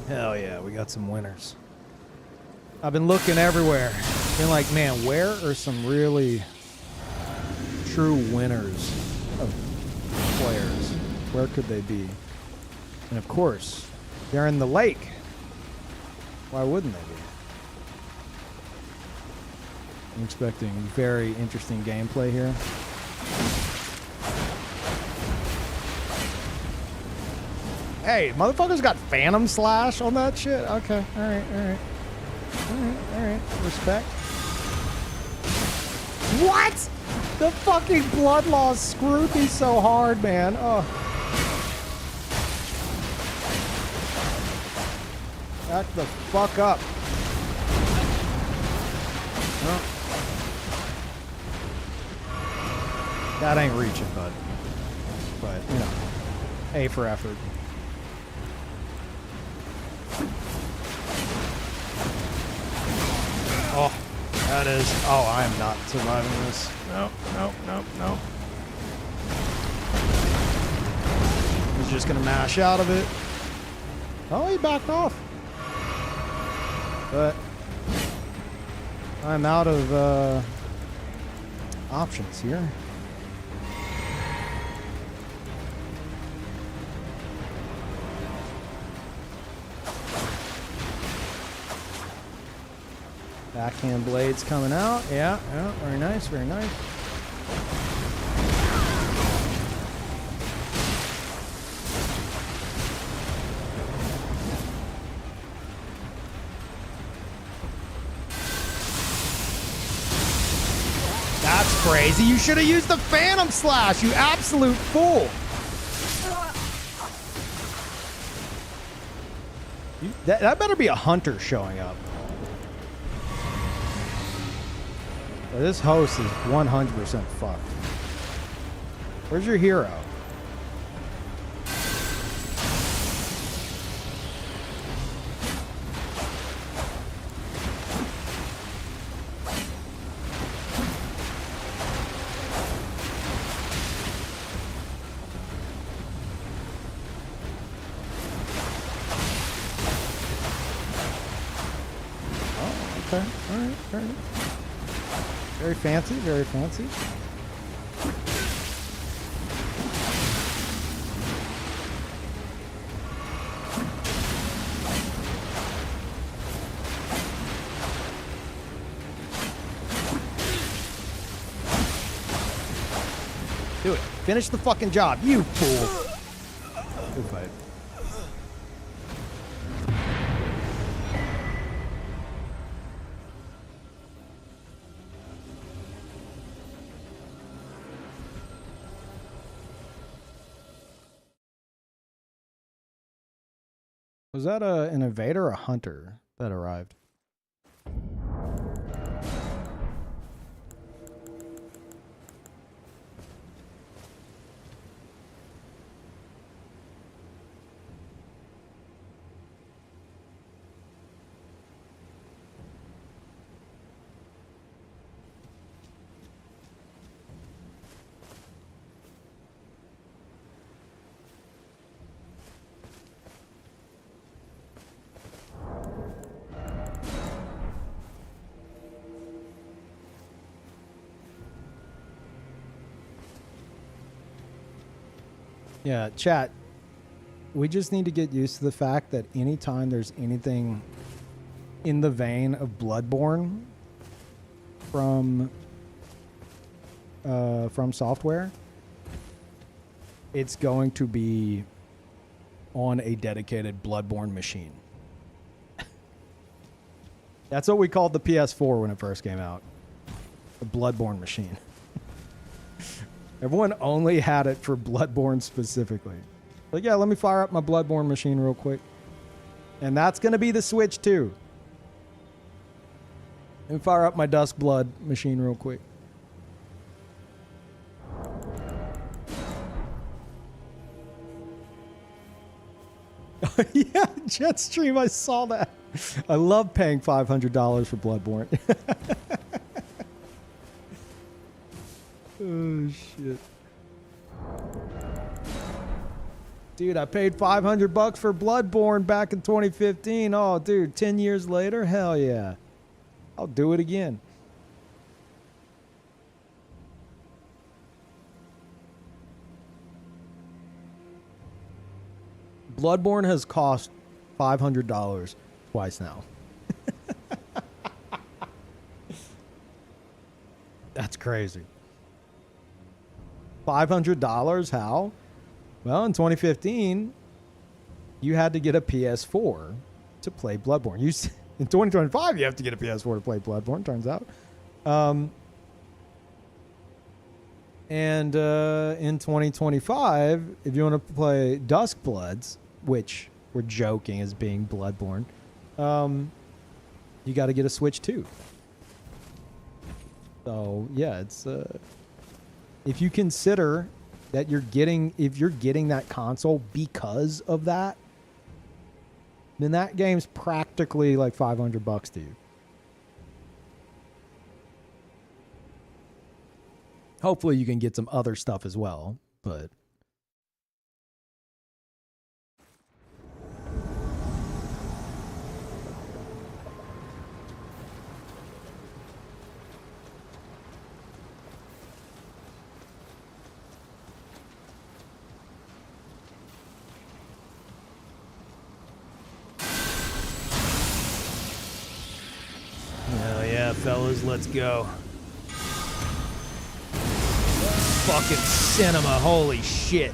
Hell yeah, we got some winners. I've been looking everywhere. Been like, man, where are some really true winners of players? Where could they be? And of course, they're in the lake. Why wouldn't they be? I'm expecting very interesting gameplay here. Hey, motherfuckers got Phantom Slash on that shit? Okay, alright. Alright. Respect. What? The fucking blood loss screwed me so hard, man. Oh. Back the fuck up. Oh. That ain't reaching, bud. But, you know, A for effort. Oh, that is... Oh, I am not surviving this. No. He's just gonna mash out of it. Oh, he backed off. But I'm out of options here. Backhand blades coming out. Yeah, very nice. That's crazy. You should have used the Phantom Slash, you absolute fool. That better be a hunter showing up. This host is 100% fucked. Where's your hero? Oh, okay. All right. Very fancy. Do it. Finish the fucking job, you fool. Good fight. Was that an invader or a hunter that arrived? Yeah, chat. we just need to get used to the fact that anytime there's anything in the vein of Bloodborne from software, it's going to be on a dedicated Bloodborne machine. That's what we called the PS4 when it first came out. The Bloodborne machine. Everyone only had it for Bloodborne specifically. Like, yeah, let me fire up my Bloodborne machine real quick. And that's going to be the Switch too. Let me fire up my Duskblood machine real quick. Yeah, Jetstream, I saw that. I love paying $500 for Bloodborne. Oh, shit. Dude, I paid $500 for Bloodborne back in 2015. Oh, dude, 10 years later? Hell yeah. I'll do it again. Bloodborne has cost $500 twice now. That's crazy. $500? How? Well, in 2015, you had to get a PS4 to play Bloodborne. In 2025, you have to get a PS4 to play Bloodborne, turns out. And in 2025, if you want to play Duskbloods, which we're joking is being Bloodborne, you got to get a Switch 2. So yeah, it's if you consider that if you're getting that console because of that, then that game's practically like $500 to you. Hopefully you can get some other stuff as well, but hell yeah, fellas, let's go. Fucking cinema, holy shit.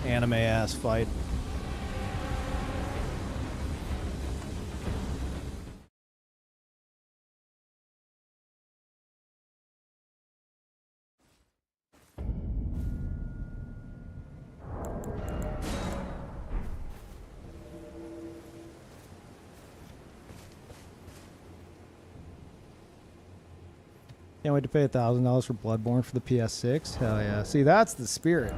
Anime ass fight. Can't wait to pay $1,000 for Bloodborne for the PS6. Hell yeah. See, that's the spirit.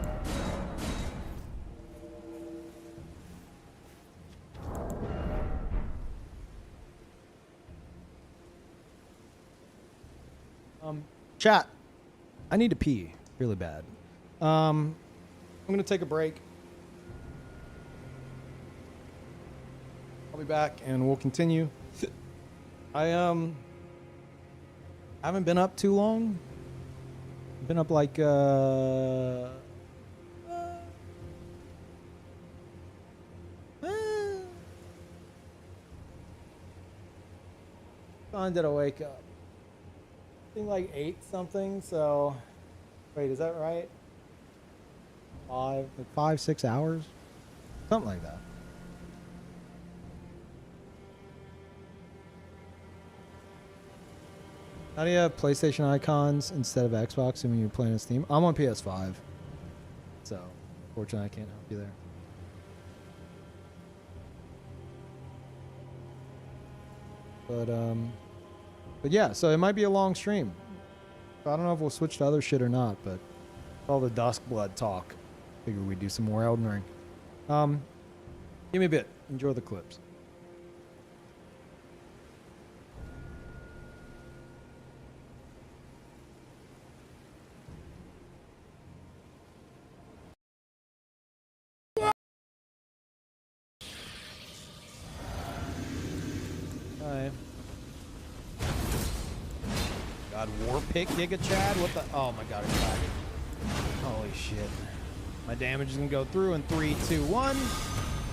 Chat. I need to pee really bad. I'm going to take a break. I'll be back and we'll continue. I haven't been up too long. I've been up like time did I wake up? I think like 8 something, so wait, is that right? 5, 6 hours? Something like that. How do you have PlayStation icons instead of Xbox when you're playing on Steam? I'm on PS5, so unfortunately I can't help you there. But yeah, so it might be a long stream. I don't know if we'll switch to other shit or not, but all the Duskblood talk, figure we'd do some more Elden Ring. Give me a bit. Enjoy the clips. pick Giga Chad. What the? Oh my god, it's lagging. Holy shit. My damage is gonna go through in 3, 2, 1.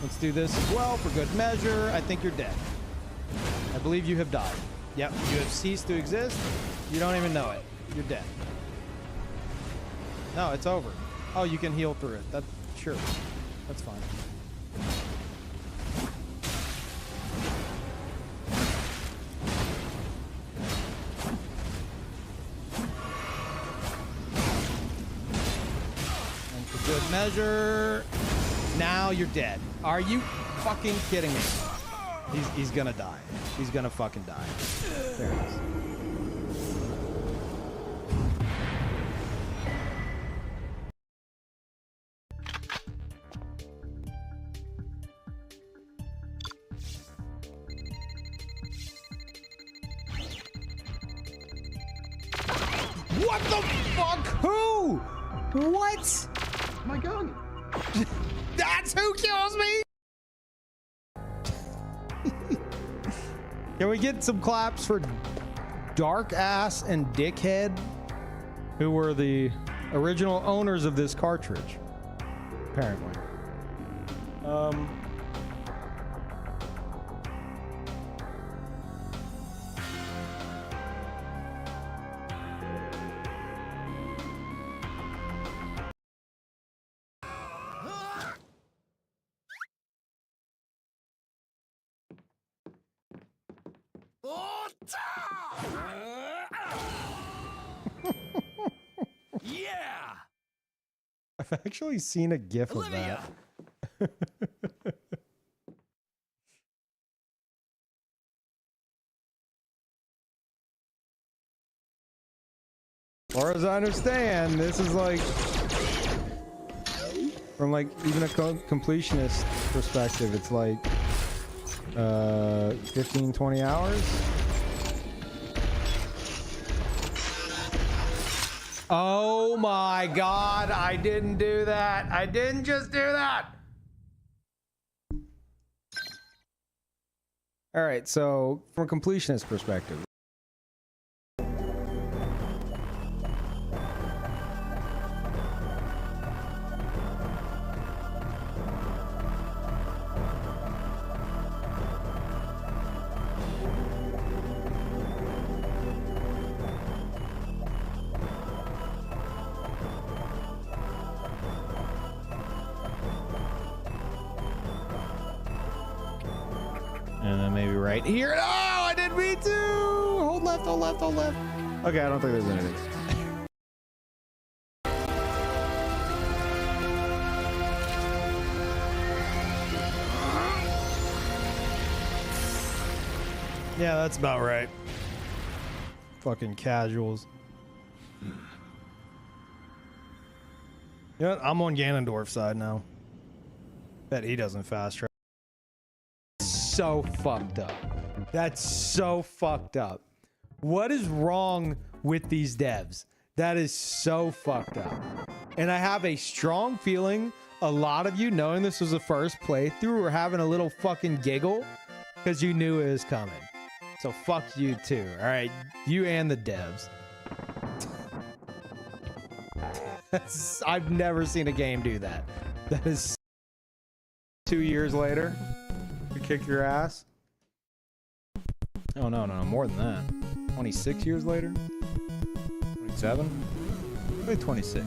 Let's do this as well for good measure. I think you're dead. I believe you have died. Yep, you have ceased to exist. You don't even know it. You're dead. No, it's over. Oh, you can heal through it. Sure. That's fine. And for good measure, now you're dead. Are you fucking kidding me? He's gonna die. He's gonna fucking die. There it is. What the fuck? Who? What? My gun. That's who kills me? Can we get some claps for Dark Ass and Dickhead, who were the original owners of this cartridge? Apparently. Yeah. I've actually seen a GIF of that. As far as I understand, this is like, from like even a completionist perspective, it's like 15, 20 hours. Oh my god, I didn't do that. I didn't just do that. All right, so from a completionist perspective. And then maybe right here. No, I did me too. Hold left, hold left, hold left. Okay, I don't think there's anything. Yeah, that's about right. Fucking casuals. You know what? I'm on Ganondorf's side now. Bet he doesn't fast travel. So fucked up. That's so fucked up. What is wrong with these devs? That is so fucked up. And I have a strong feeling a lot of you, knowing this was the first playthrough, were having a little fucking giggle because you knew it was coming. So fuck you too. All right, you and the devs. I've never seen a game do that. That is 2 years later. To kick your ass. Oh no, more than that. 26 years later? 27? Maybe 26.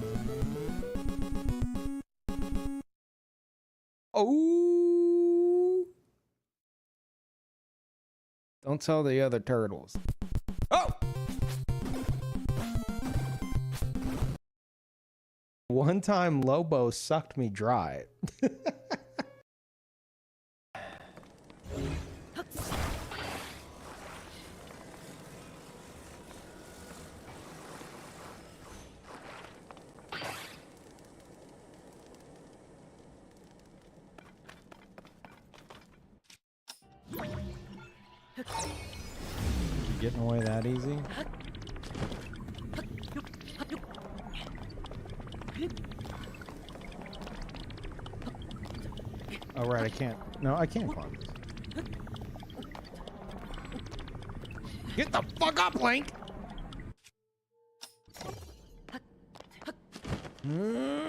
Oh! Don't tell the other turtles. Oh! One time Lobo sucked me dry. Getting away that easy? Oh right, I can't. No, I can't climb this. Get the fuck up, Link! No.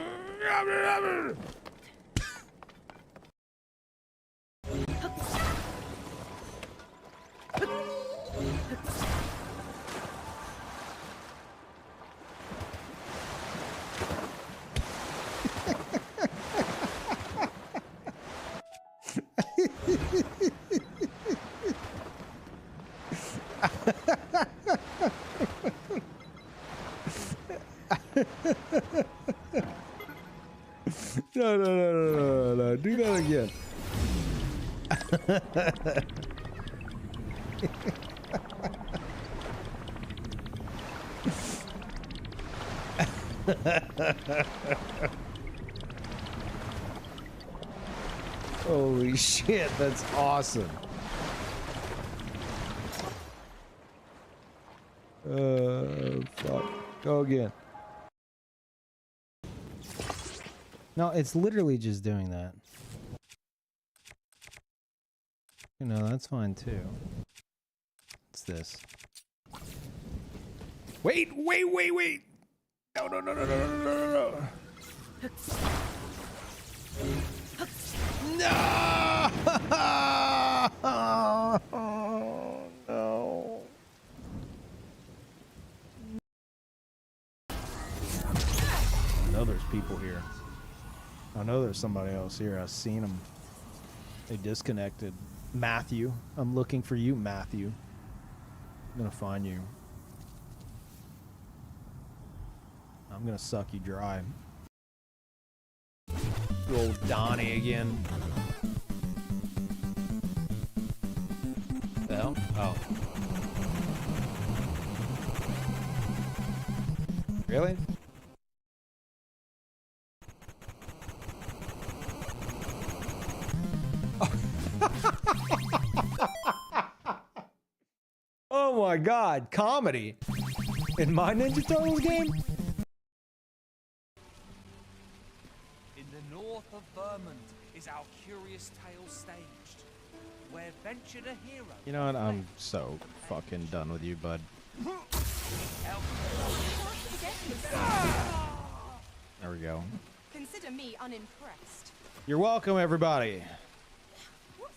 Do that again. Holy shit, that's awesome. Fuck. Go again. No, it's literally just doing that. You know, that's fine too. What's this? Wait! No. No! No. I know there's people here. I know there's somebody else here. I've seen them. They disconnected. Matthew. I'm looking for you, Matthew. I'm gonna find you. I'm gonna suck you dry. Good old Donnie again. The hell? Oh. Really? Oh my god, comedy in my Ninja Turtles game? In the north of Vermont is our curious tale staged, where ventured a hero. You know what? I'm so fucking done with you, bud. There we go. Consider me unimpressed. You're welcome, everybody.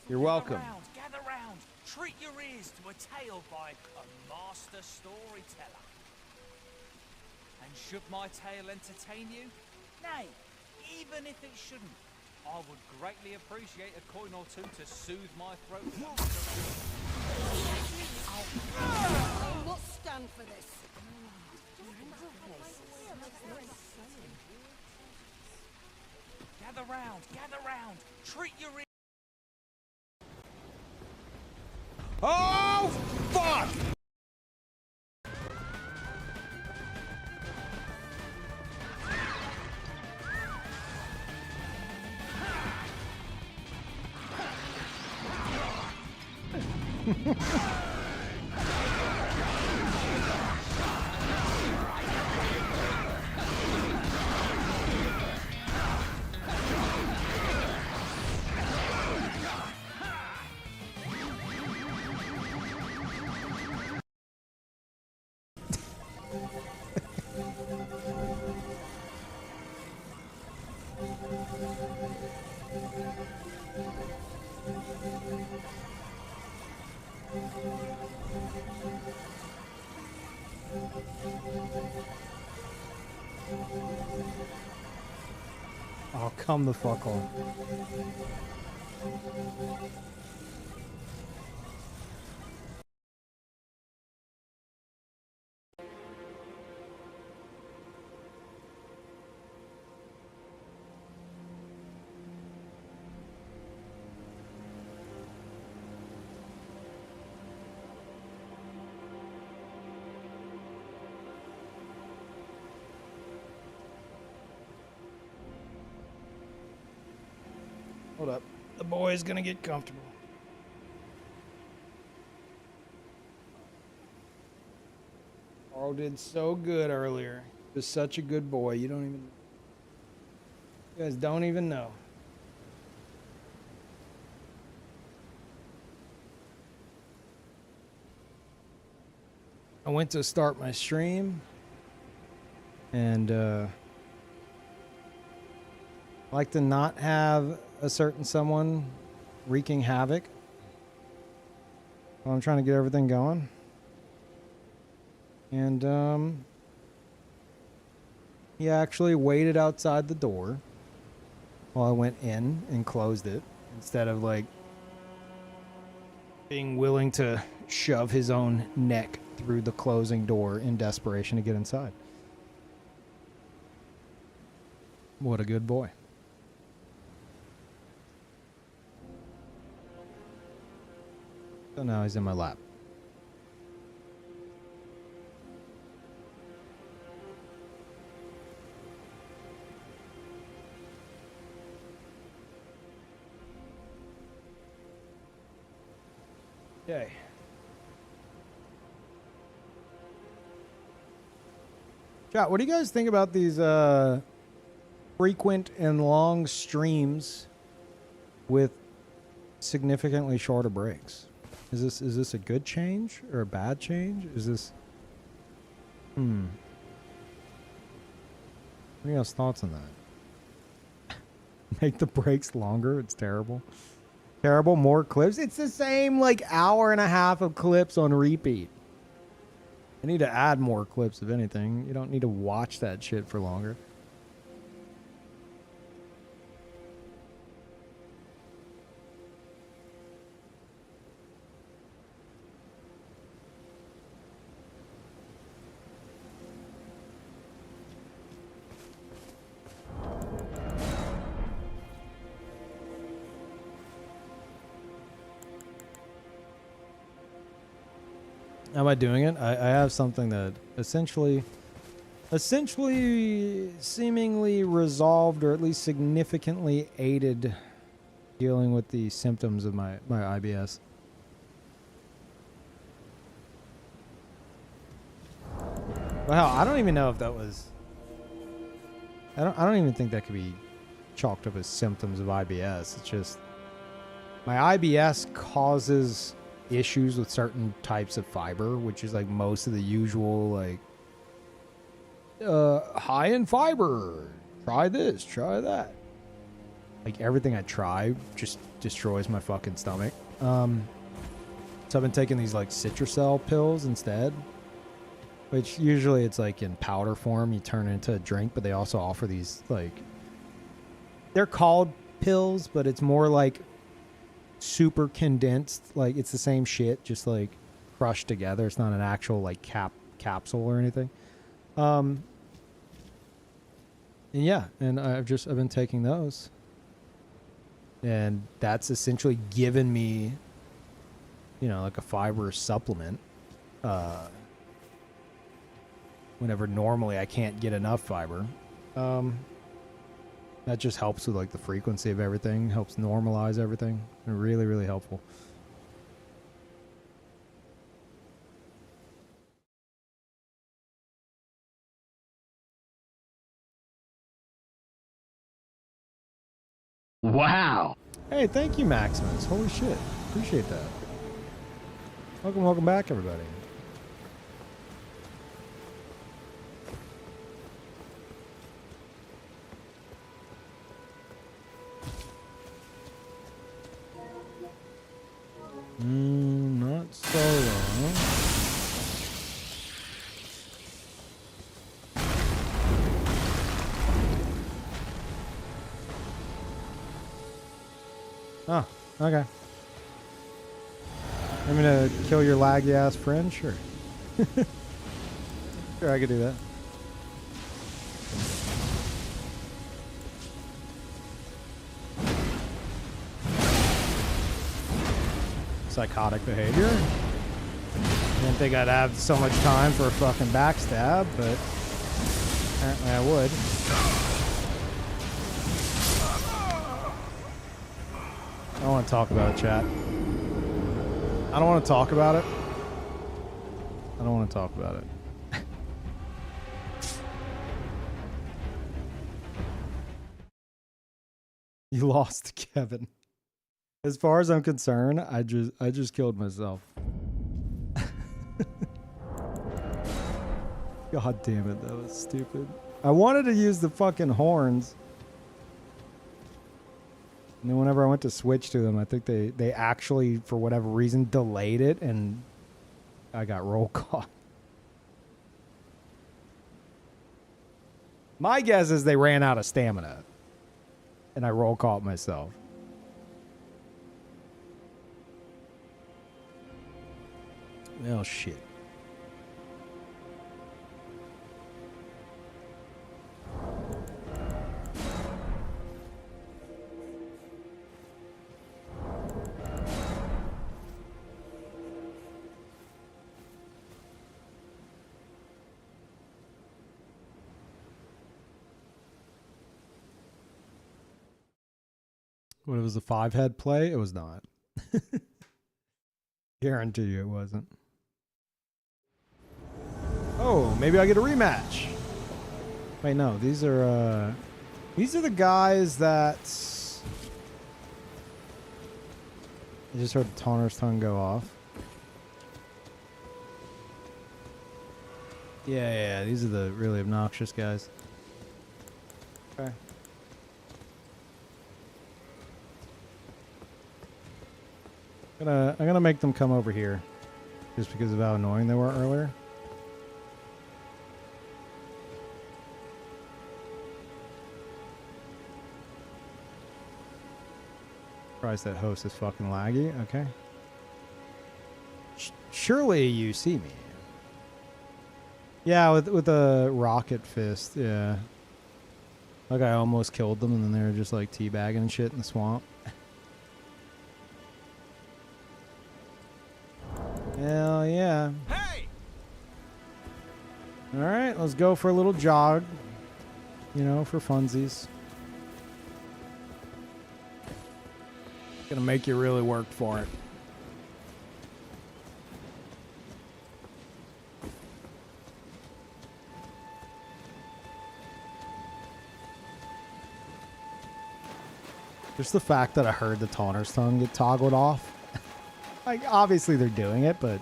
You're welcome. Gather round. Treat your ears to a tale by a master storyteller. And should my tale entertain you? Nay, even if it shouldn't, I would greatly appreciate a coin or two to soothe my throat. I will stand for this. Gather round. Treat your ears. Oh, fuck! Oh, come the fuck on. Hold up. The boy's gonna get comfortable. Carl did so good earlier. He was such a good boy. You guys don't even know. I went to start my stream and I like to not have a certain someone wreaking havoc while I'm trying to get everything going. And he actually waited outside the door while I went in and closed it, instead of like being willing to shove his own neck through the closing door in desperation to get inside. What a good boy. So now he's in my lap. Okay. Chat, what do you guys think about these frequent and long streams with significantly shorter breaks? Is this a good change or a bad change? Is this What are y'all's thoughts on that? Make the breaks longer? It's terrible. Terrible. More clips. It's the same like hour and a half of clips on repeat. I need to add more clips, if anything. You don't need to watch that shit for longer. How am I doing it? I have something that essentially seemingly resolved, or at least significantly aided dealing with the symptoms of my IBS. Wow, I don't even know if that was... I don't even think that could be chalked up as symptoms of IBS. It's just... my IBS causes issues with certain types of fiber, which is like most of the usual, like, high in fiber, try this, try that. Like everything I try just destroys my fucking stomach. So I've been taking these like Citracel pills instead, which usually it's like in powder form, you turn it into a drink, but they also offer these, like, they're called pills, but it's more like super condensed, like it's the same shit, just like crushed together. It's not an actual like capsule or anything. And yeah, and I've been taking those, and that's essentially given me, you know, like a fiber supplement whenever normally I can't get enough fiber. That just helps with like the frequency of everything, helps normalize everything. Really, really helpful. Wow. Hey, thank you, Maximus. Holy shit. Appreciate that. Welcome back, everybody. Not so long. Oh, okay. I'm gonna kill your laggy ass friend? Sure. Sure, I could do that. Psychotic behavior. Didn't think I'd have so much time for a fucking backstab, but apparently I would. I don't want to talk about it, chat. I don't want to talk about it. I don't want to talk about it. You lost, Kevin. As far as I'm concerned, I just killed myself. God damn it, that was stupid. I wanted to use the fucking horns, And then whenever I went to switch to them, I think they actually, for whatever reason, delayed it, and I got roll call. My guess is they ran out of stamina, and I roll caught myself. Oh, shit. What, it was a 5-head play? It was not. Guarantee you it wasn't. Oh, maybe I get a rematch. Wait, no, these are the guys that I just heard the Taunter's tongue go off. Yeah, these are the really obnoxious guys. Okay. I'm gonna make them come over here, just because of how annoying they were earlier. Surprised that host is fucking laggy. Okay. Surely you see me. Yeah, with a rocket fist. Yeah. Like I almost killed them, and then they were just like teabagging and shit in the swamp. Hell yeah. Hey! Alright, let's go for a little jog. You know, for funsies. Gonna make you really work for it. Just the fact that I heard the Taunter's tongue get toggled off. Like, obviously they're doing it, but...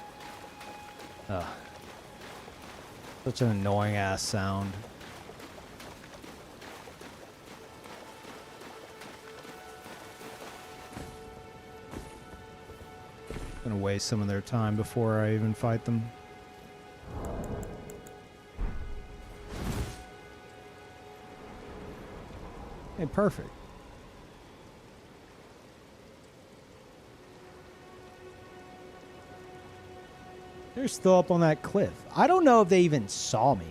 such an annoying ass sound. Gonna waste some of their time before I even fight them. Hey, perfect. They're still up on that cliff. I don't know if they even saw me.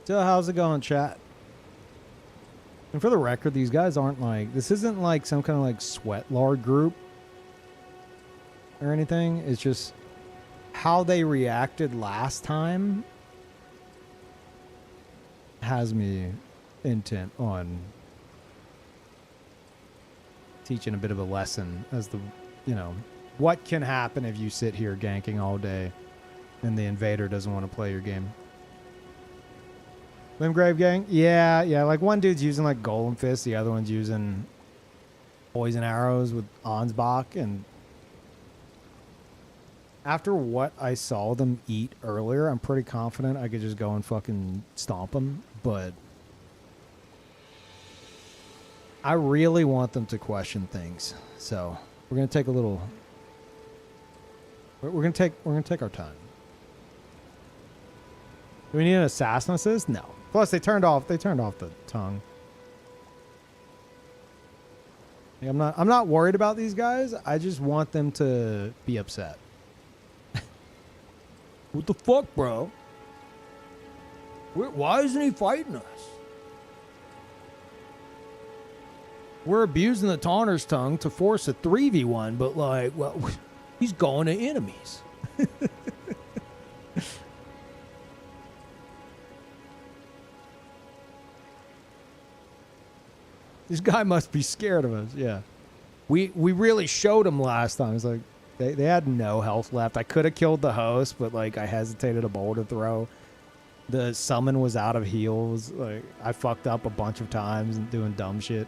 So how's it going, chat? And for the record, these guys aren't like... This isn't like some kind of like sweat lord group or anything. It's just how they reacted last time has me intent on teaching a bit of a lesson as the, you know, what can happen if you sit here ganking all day and the invader doesn't want to play your game. Limgrave gang? Yeah, like one dude's using like Golem Fist, the other one's using poison arrows with Ansbach, and after what I saw them eat earlier, I'm pretty confident I could just go and fucking stomp them, but I really want them to question things. So we're gonna take a little we're gonna take our time. Do we need an assassin assist? No. Plus, they turned off the tongue. Like, I'm not worried about these guys. I just want them to be upset. What the fuck, bro? Why isn't he fighting us? We're abusing the Taunter's tongue to force a 3v1, but like, well, he's going to enemies. This guy must be scared of us. Yeah, we really showed him last time. It's like they had no health left. I could have killed the host, but like I hesitated a boulder throw. The summon was out of heals. Like I fucked up a bunch of times and doing dumb shit.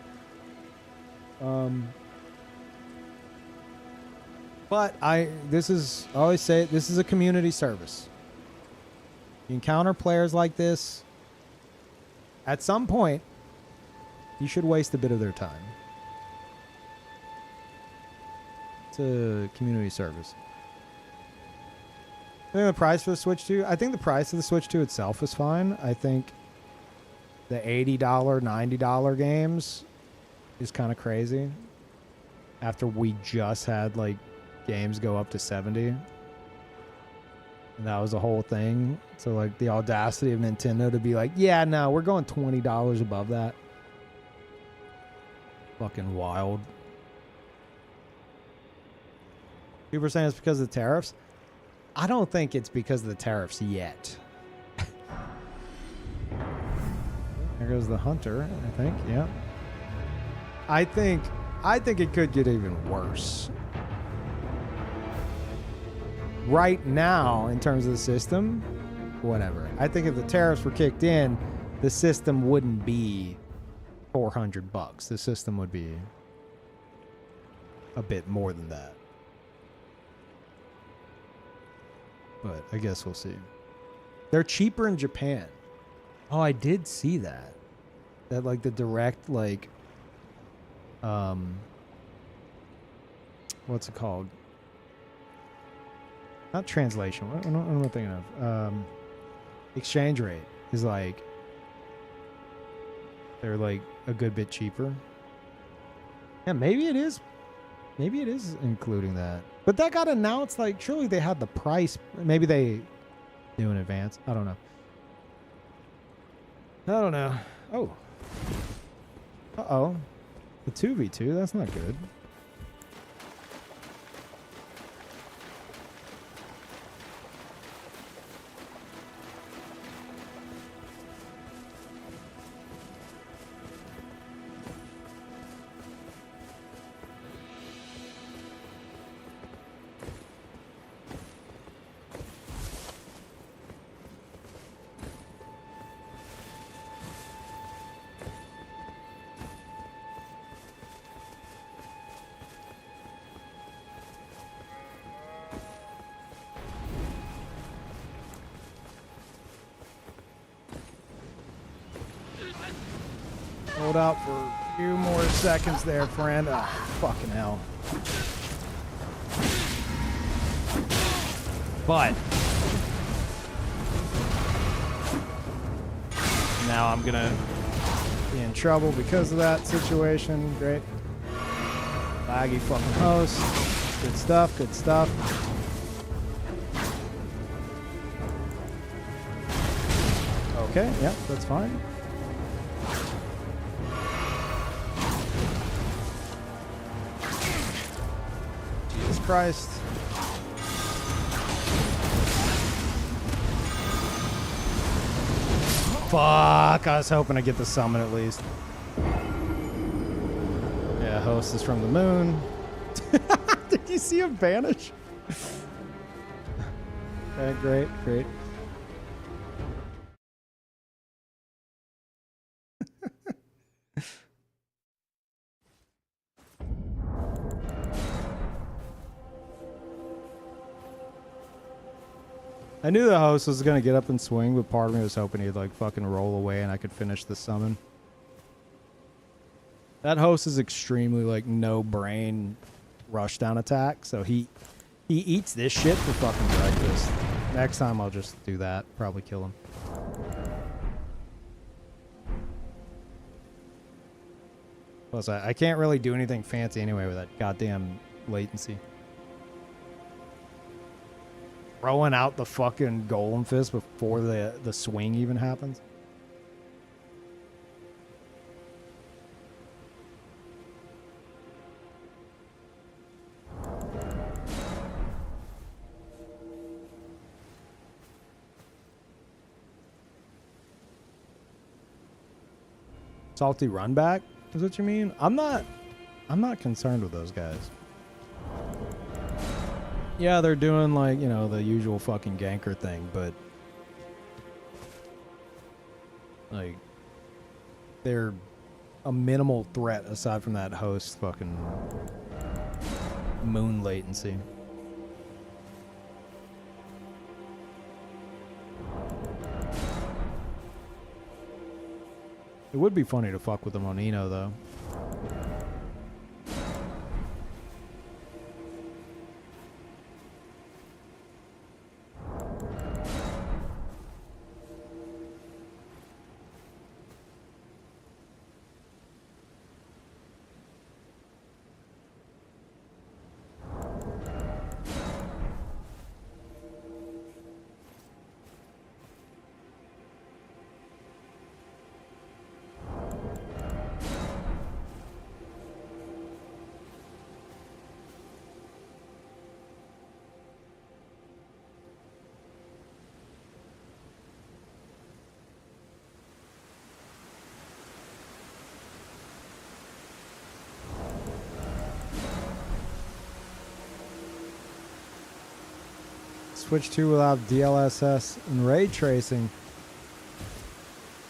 But I always say this is a community service. You encounter players like this. At some point, you should waste a bit of their time. It's a community service. I think the price for the Switch 2, I think the price of the Switch 2 itself is fine. I think the $80, $90 games is kind of crazy. After we just had like games go up to 70. And that was the whole thing. So like the audacity of Nintendo to be like, yeah, no, we're going $20 above that. Fucking wild. People are saying it's because of the tariffs. I don't think it's because of the tariffs yet. There goes the hunter, I think. Yeah. I think it could get even worse. Right now, in terms of the system, whatever. I think if the tariffs were kicked in, the system wouldn't be $400. The system would be a bit more than that. But I guess we'll see. They're cheaper in Japan. Oh, I did see that. That like the direct like what's it called? Not translation. What am I thinking of? Exchange rate is like they're like a good bit cheaper. Yeah, maybe it is. Maybe it is including that. But that got announced, like, surely they had the price. Maybe they knew in advance. I don't know. I don't know. Oh. Uh-oh. The 2v2, that's not good. Hold out for a few more seconds there, friend. Ah, fucking hell. But now I'm gonna be in trouble because of that situation. Great. Laggy fucking host. Good stuff, good stuff. Okay, yep, that's fine. Christ. Fuck, I was hoping to get the summon at least. Yeah, host is from the moon. Did you see him vanish? Okay, great, great. I knew the host was going to get up and swing, but part of me was hoping he'd like fucking roll away and I could finish the summon. That host is extremely like no brain rush down attack, so he eats this shit for fucking breakfast. Next time I'll just do that, probably kill him. Plus I can't really do anything fancy anyway with that goddamn latency. Throwing out the fucking golem fist before the swing even happens. Salty run back is what you mean? I'm not concerned with those guys. Yeah, they're doing like, you know, the usual fucking ganker thing, but like they're a minimal threat aside from that host fucking moon latency. It would be funny to fuck with them on Eno though. Switch 2 without DLSS and ray tracing.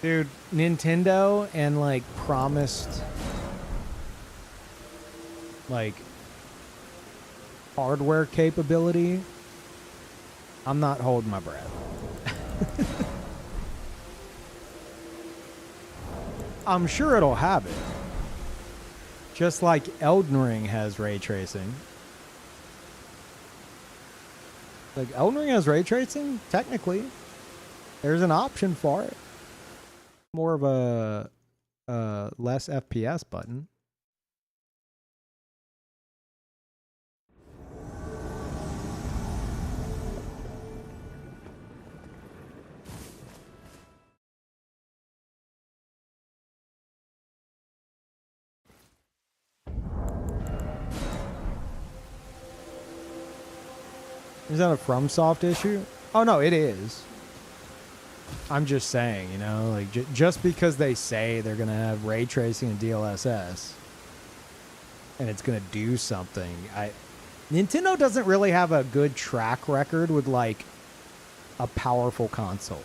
Dude, Nintendo and like promised like hardware capability. I'm not holding my breath. I'm sure it'll have it. Just like Elden Ring has ray tracing. Like, Elden Ring has ray tracing? Technically. There's an option for it. More of a less FPS button. Is that a FromSoft issue? Oh, no, it is. I'm just saying, you know, like just because they say they're going to have ray tracing and DLSS and it's going to do something. Nintendo doesn't really have a good track record with like a powerful console.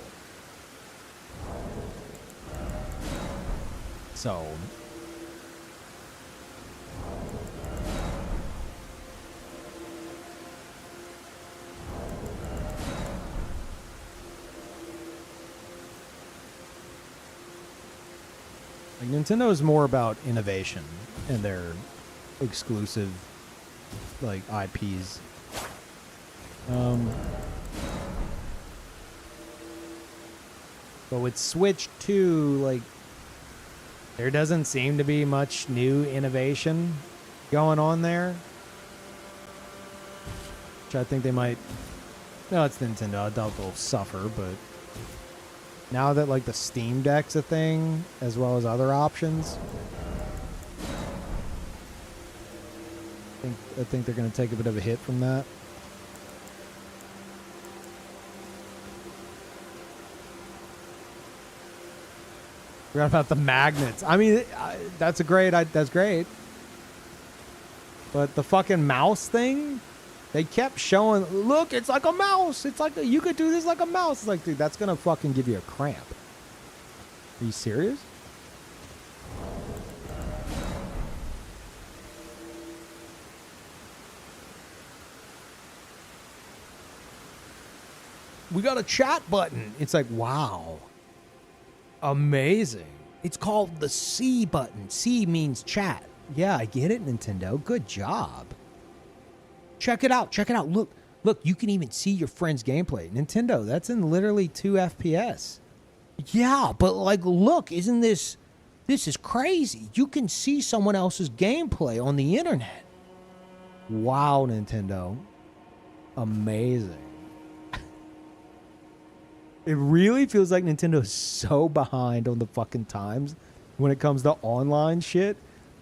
So like Nintendo is more about innovation and their exclusive like IPs. But with Switch 2, like there doesn't seem to be much new innovation going on there. Which I think they might. No, it's Nintendo. I doubt they'll suffer, but now that like the Steam Deck's a thing, as well as other options, I think they're going to take a bit of a hit from that. Forgot about the magnets. I mean, that's great. That's great. But the fucking mouse thing, they kept showing, look, it's like a mouse. It's like, you could do this like a mouse. It's like, dude, that's going to fucking give you a cramp. Are you serious? We got a chat button. It's like, wow. Amazing. It's called the C button. C means chat. Yeah, I get it, Nintendo. Good job. Check it out. Check it out. Look, you can even see your friend's gameplay. Nintendo, that's in literally 2 FPS. Yeah, but like, look, isn't this is crazy. You can see someone else's gameplay on the internet. Wow, Nintendo. Amazing. It really feels like Nintendo is so behind on the fucking times when it comes to online shit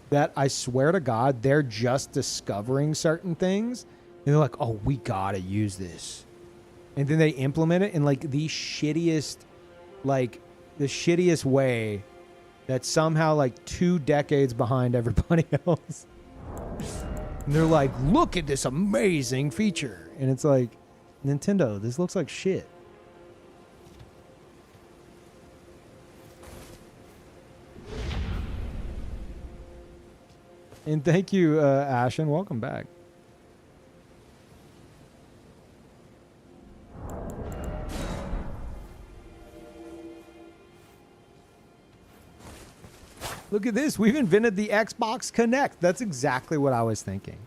that I swear to God, they're just discovering certain things. And they're like, oh, we gotta use this. And then they implement it in like the shittiest way that's somehow like 2 decades behind everybody else. And they're like, look at this amazing feature. and it's like, Nintendo, this looks like shit. And thank you, Ashen. Welcome back. Look at this. We've invented the Xbox Kinect. That's exactly what I was thinking.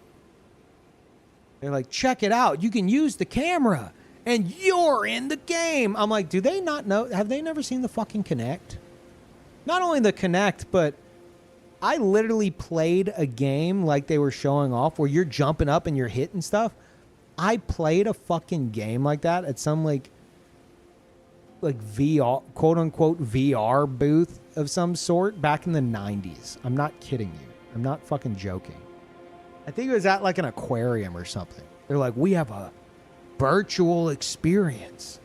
They're like, check it out. You can use the camera and you're in the game. I'm like, do they not know? Have they never seen the fucking Kinect? Not only the Kinect, but I literally played a game like they were showing off where you're jumping up and you're hitting stuff. I played a fucking game like that at some like VR, quote unquote VR booth of some sort back in the 90s. I'm not kidding you. I'm not fucking joking. I think it was at like an aquarium or something. They're like, we have a virtual experience.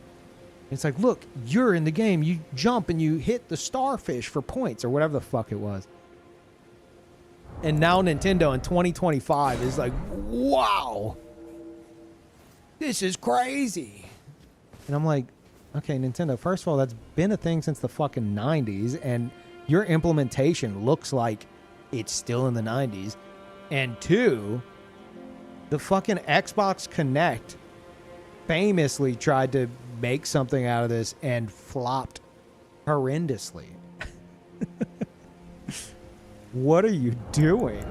It's like, look, you're in the game. You jump and you hit the starfish for points or whatever the fuck it was. And now Nintendo in 2025 is like, wow, this is crazy. And I'm like, okay, Nintendo, first of all, that's been a thing since the fucking 90s, and your implementation looks like it's still in the 90s. And two, the fucking Xbox Kinect famously tried to make something out of this and flopped horrendously. What are you doing?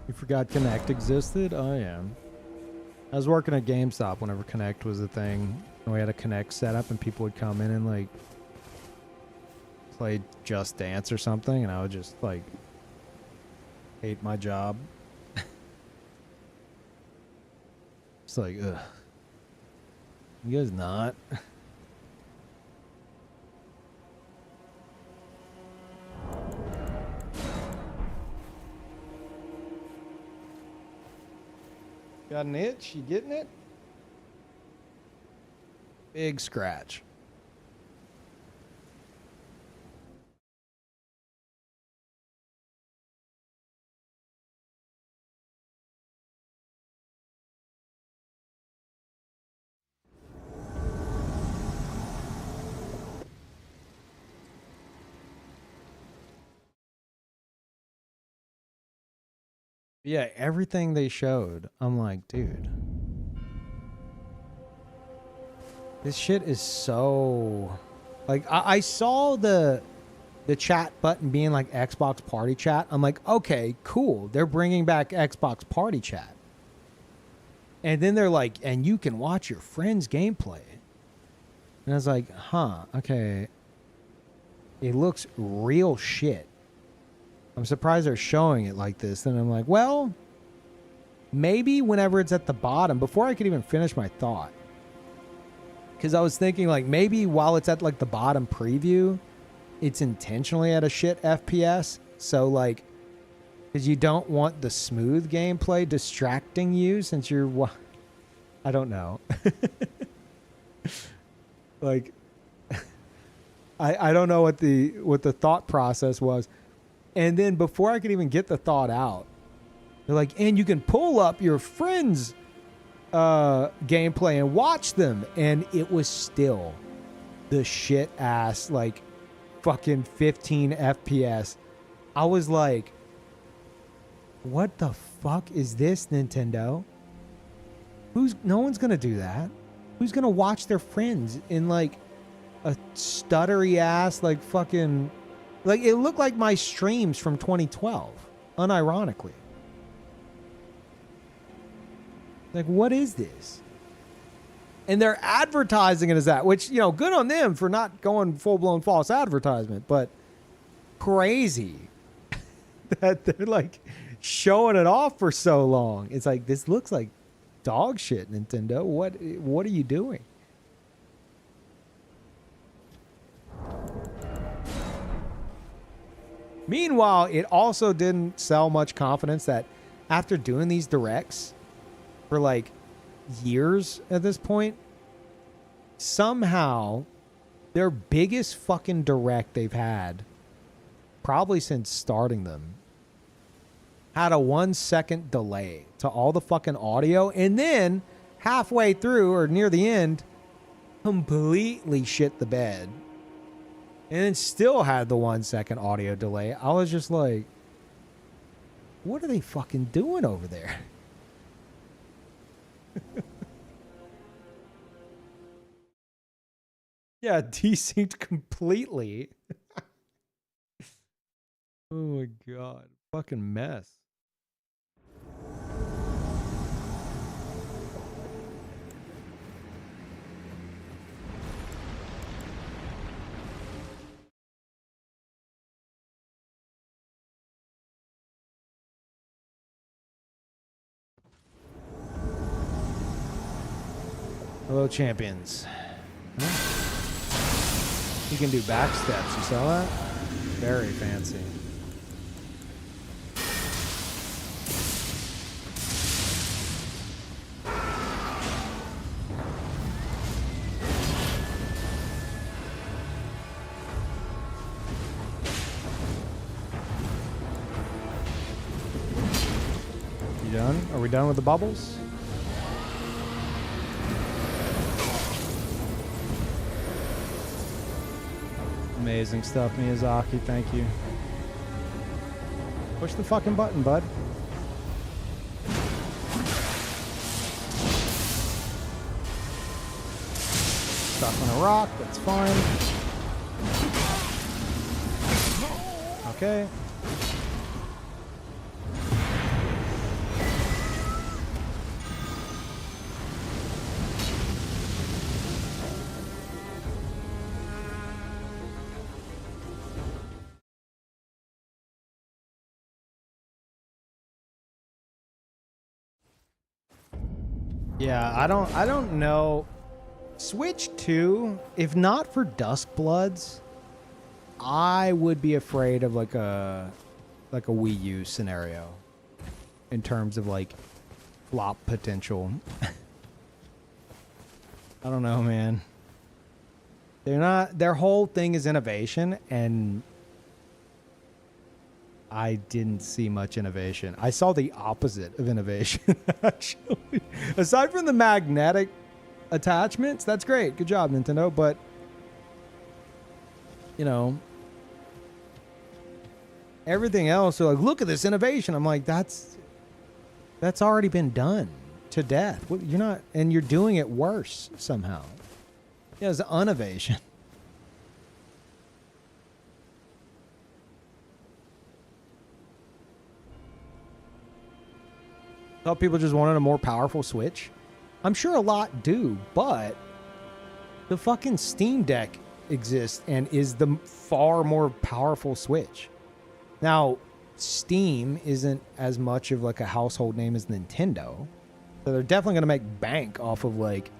You forgot Kinect existed? Oh, yeah. I was working at GameStop whenever Kinect was a thing. And we had a Kinect setup and people would come in and like play Just Dance or something, and I would just like hate my job. It's like, ugh. You guys not? Got an itch? You getting it? Big scratch. Yeah, everything they showed, I'm like, dude. This shit is so... Like, I saw the chat button being like Xbox Party Chat. I'm like, okay, cool. They're bringing back Xbox Party Chat. And then they're like, and you can watch your friends' gameplay. And I was like, huh, okay. It looks real shit. I'm surprised they're showing it like this. Then I'm like, well, maybe whenever it's at the bottom, before I could even finish my thought. Because I was thinking, like, maybe while it's at, like, the bottom preview, it's intentionally at a shit FPS. So, like, because you don't want the smooth gameplay distracting you since you're... I don't know. Like, I don't know what the thought process was. And then before I could even get the thought out, they're like, and you can pull up your friends' gameplay and watch them. And it was still the shit ass, like, fucking 15 FPS. I was like, what the fuck is this, Nintendo? No one's gonna do that. Who's gonna watch their friends in, like, a stuttery ass, like, fucking... Like, it looked like my streams from 2012, unironically. Like, what is this? And they're advertising it as that, which, you know, good on them for not going full-blown false advertisement, but crazy that they're, like, showing it off for so long. It's like, this looks like dog shit, Nintendo. What are you doing? Meanwhile, it also didn't sell much confidence that after doing these directs for like years at this point, somehow their biggest fucking direct they've had, probably since starting them, had a 1 second delay to all the fucking audio, and then halfway through or near the end, completely shit the bed. And then still had the 1 second audio delay. I was just like, what are they fucking doing over there? Yeah, desynced completely. Oh my god. Fucking mess. Hello, champions. Huh? You can do back steps. You saw that? Very fancy. You done? Are we done with the bubbles? Amazing stuff, Miyazaki. Thank you. Push the fucking button, bud. Stuck on a rock. That's fine. Okay. Yeah, I don't know. Switch 2, if not for Duskbloods, I would be afraid of like a Wii U scenario in terms of like flop potential. I don't know, man. Their whole thing is innovation, and I didn't see much innovation. I saw the opposite of innovation, actually. Aside from the magnetic attachments, that's great. Good job, Nintendo. But, you know, everything else, they're like, look at this innovation. I'm like, that's already been done to death. You're not, and you're doing it worse somehow. Yeah, it's innovation. Thought people just wanted a more powerful Switch. I'm sure a lot do, but the fucking Steam Deck exists and is the far more powerful Switch. Now, Steam isn't as much of like a household name as Nintendo, so they're definitely going to make bank off of like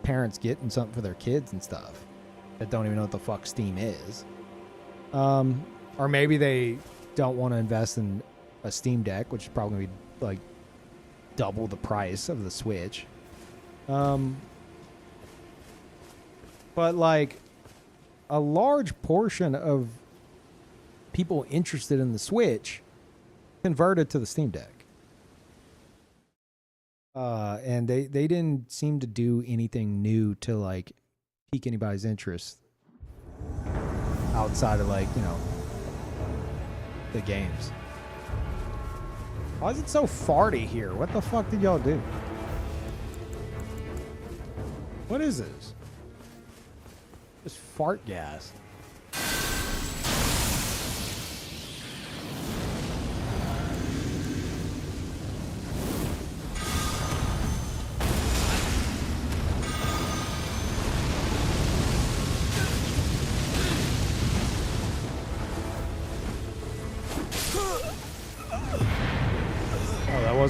parents getting something for their kids and stuff that don't even know what the fuck Steam is. Or maybe they don't want to invest in a Steam Deck, which is probably going to be like double the price of the Switch. But like a large portion of people interested in the Switch converted to the Steam Deck. And they didn't seem to do anything new to like pique anybody's interest outside of like, you know, the games. Why is it so farty here? What the fuck did y'all do? What is this? Just fart gas.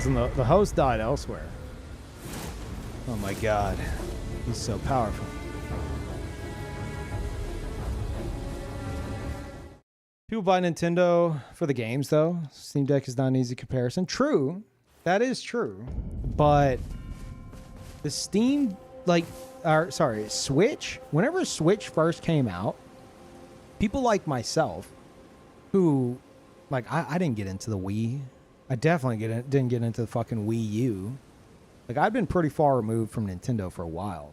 Listen, the host died elsewhere. Oh my god. He's so powerful. People buy Nintendo for the games, though. Steam Deck is not an easy comparison. True. That is true. But the Steam, Switch, whenever Switch first came out, people like myself, who, like, I didn't get into the Wii. I definitely didn't get into the fucking Wii U. Like, I'd been pretty far removed from Nintendo for a while.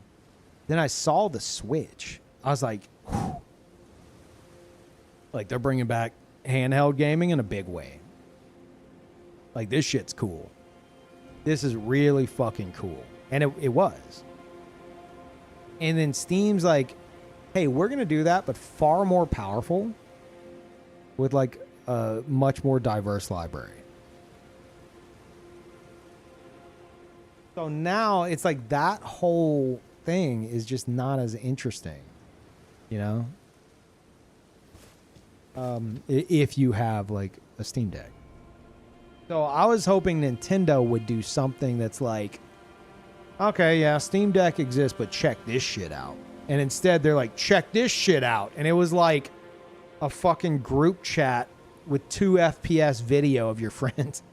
Then I saw the Switch. I was like, whew. Like, they're bringing back handheld gaming in a big way. Like, this shit's cool. This is really fucking cool. And it was. And then Steam's like, hey, we're going to do that, but far more powerful with, like, a much more diverse library. So now it's like that whole thing is just not as interesting, you know? If you have like a Steam Deck. So I was hoping Nintendo would do something that's like, okay, yeah, Steam Deck exists, but check this shit out. And instead they're like, check this shit out. And it was like a fucking group chat with 2 FPS video of your friends.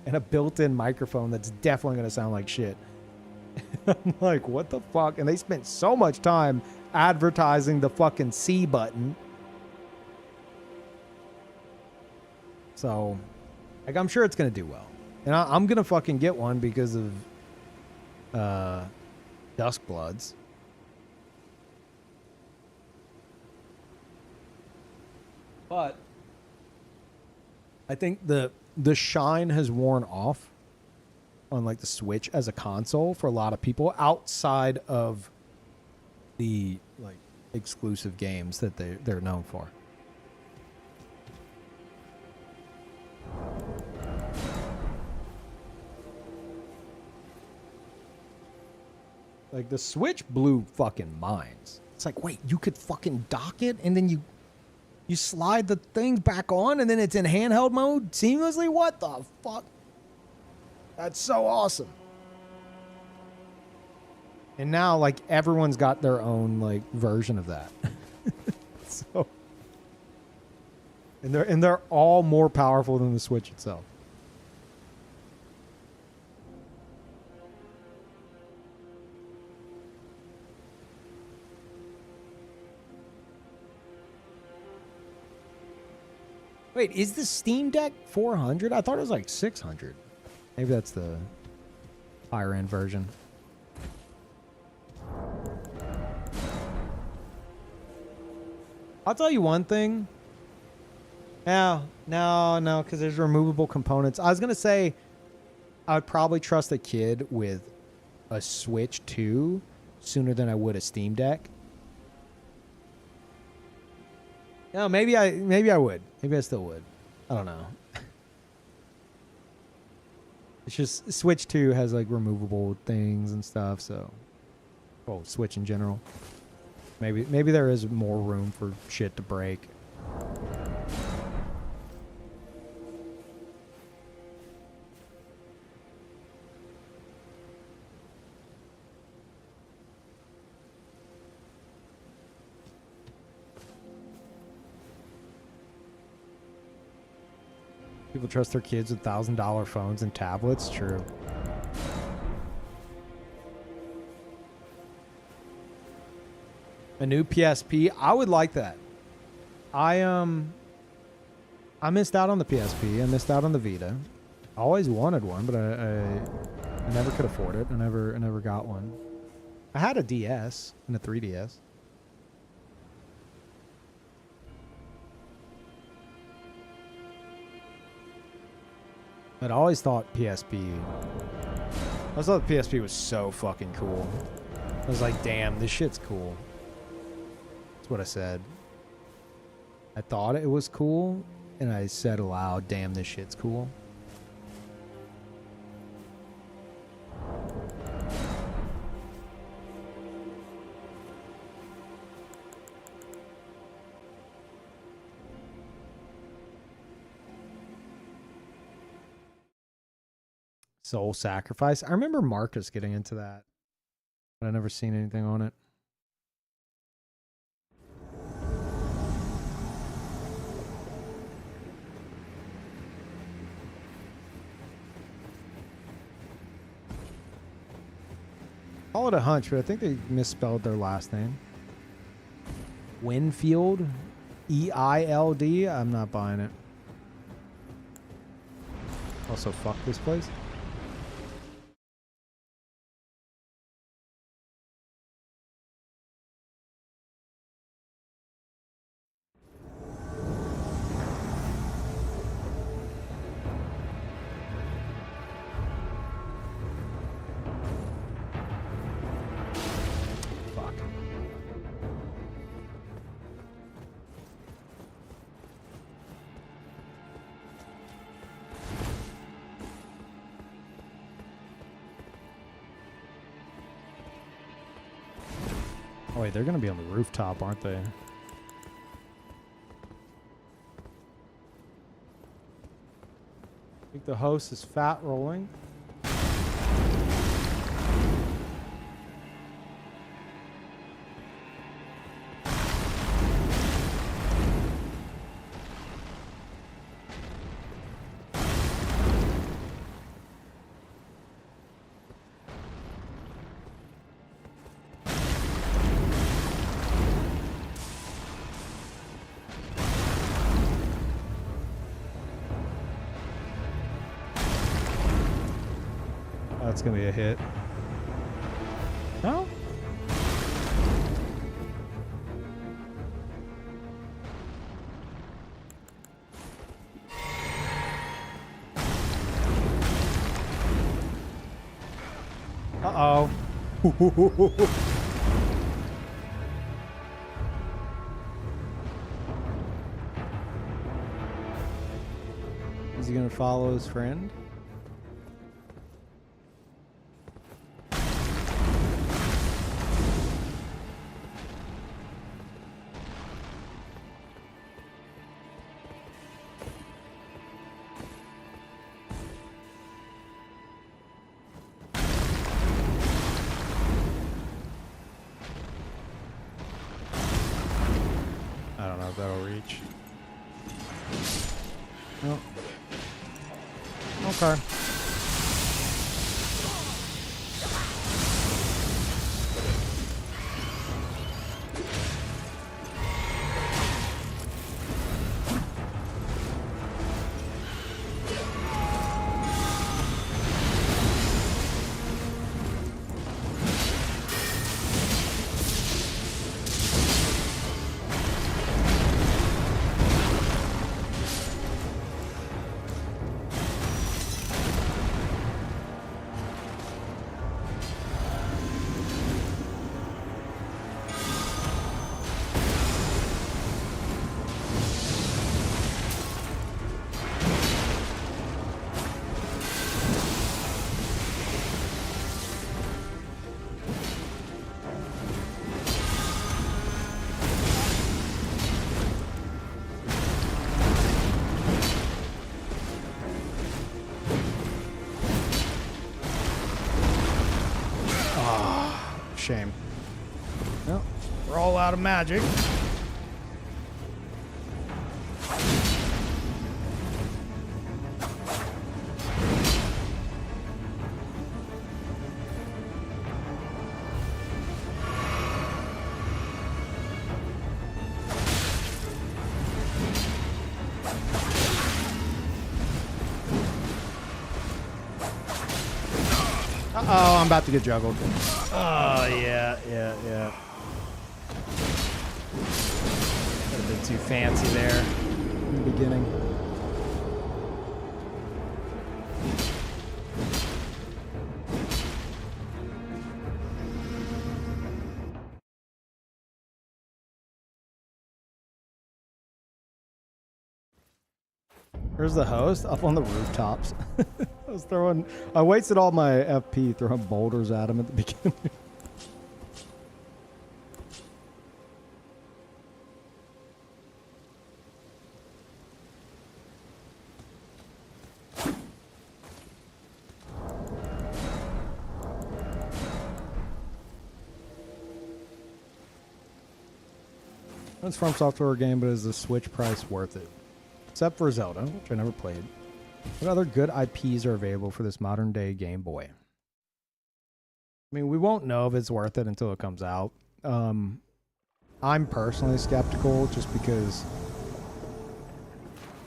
And a built-in microphone that's definitely going to sound like shit. I'm like, what the fuck? And they spent so much time advertising the fucking C button. So, like, I'm sure it's going to do well. And I'm going to fucking get one because of Duskbloods. But I think the shine has worn off on like the Switch as a console for a lot of people outside of the like exclusive games that they're known for. Like the Switch blew fucking minds. It's like, wait, you could fucking dock it and then you slide the thing back on and then it's in handheld mode seamlessly? What the fuck? That's so awesome. And now, like, everyone's got their own, like, version of that. So, and they're all more powerful than the Switch itself. Wait, is the Steam Deck 400? I thought it was like 600. Maybe that's the higher end version. I'll tell you one thing. No, because there's removable components. I was going to say I would probably trust a kid with a Switch 2 sooner than I would a Steam Deck. No, maybe I would. Maybe I still would. I don't know. It's just Switch 2 has like removable things and stuff, so well, Switch in general. Maybe there is more room for shit to break. People trust their kids with $1,000 phones and tablets. True. A new PSP. I would like that. I missed out on the PSP. I missed out on the Vita. I always wanted one, but I never could afford it. I never got one. I had a DS and a 3DS. But I always thought PSP... I always thought the PSP was so fucking cool. I was like, damn, this shit's cool. That's what I said. I thought it was cool, and I said aloud, damn, this shit's cool. Soul Sacrifice. I remember Marcus getting into that, but I never seen anything on it. Call it a hunch, but I think they misspelled their last name. Winfield, Eild. I'm not buying it. Also, fuck this place. Fuck. Oh wait, they're gonna be on the rooftop, aren't they? I think the host is fat rolling. That's gonna be a hit. No? Uh-oh. Is he gonna follow his friend? I don't know if that'll reach. No. Okay. Shame. Well, we're all out of magic. Uh-oh, I'm about to get juggled. Oh, yeah. Got a bit too fancy there in the beginning. Where's the host? Up on the rooftops. I wasted all my FP throwing boulders at him at the beginning. It's from software game, but is the Switch price worth it? Except for Zelda, which I never played. What other good IPs are available for this modern day Game Boy? I mean, we won't know if it's worth it until it comes out. I'm personally skeptical just because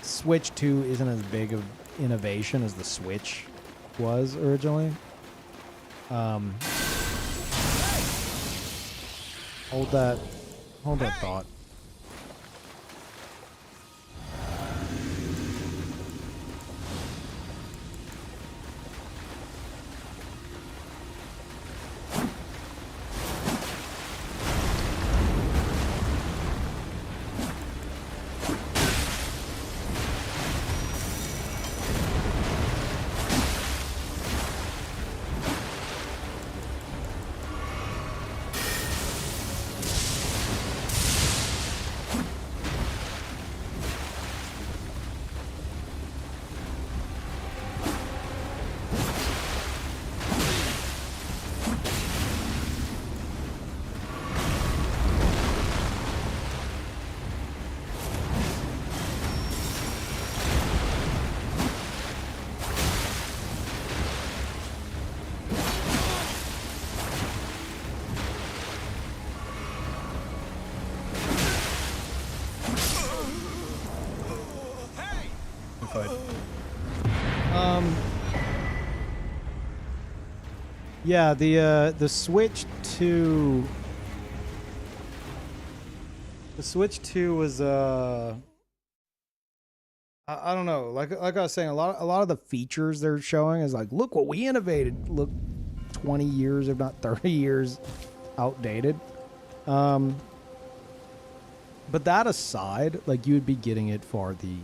Switch 2 isn't as big of innovation as the Switch was originally. Hold that thought. Yeah, the Switch 2. The Switch 2 was I don't know. Like I was saying, a lot of the features they're showing is like, look what we innovated. Look, 20 years, if not 30 years, outdated. But that aside, like you'd be getting it for the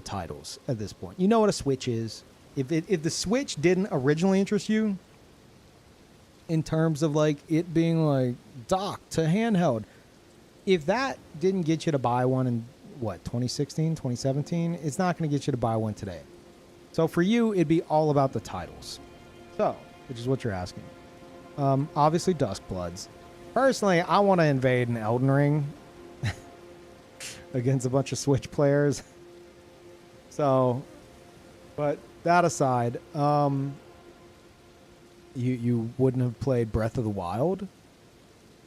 titles at this point. You know what a Switch is. If the Switch didn't originally interest you in terms of like it being like docked to handheld, if that didn't get you to buy one in what, 2016, 2017, it's not going to get you to buy one today. So for you, it'd be all about the titles. So, which is what you're asking. Obviously Duskbloods. Personally, I want to invade an Elden Ring against a bunch of Switch players. So, but that aside, you wouldn't have played Breath of the Wild.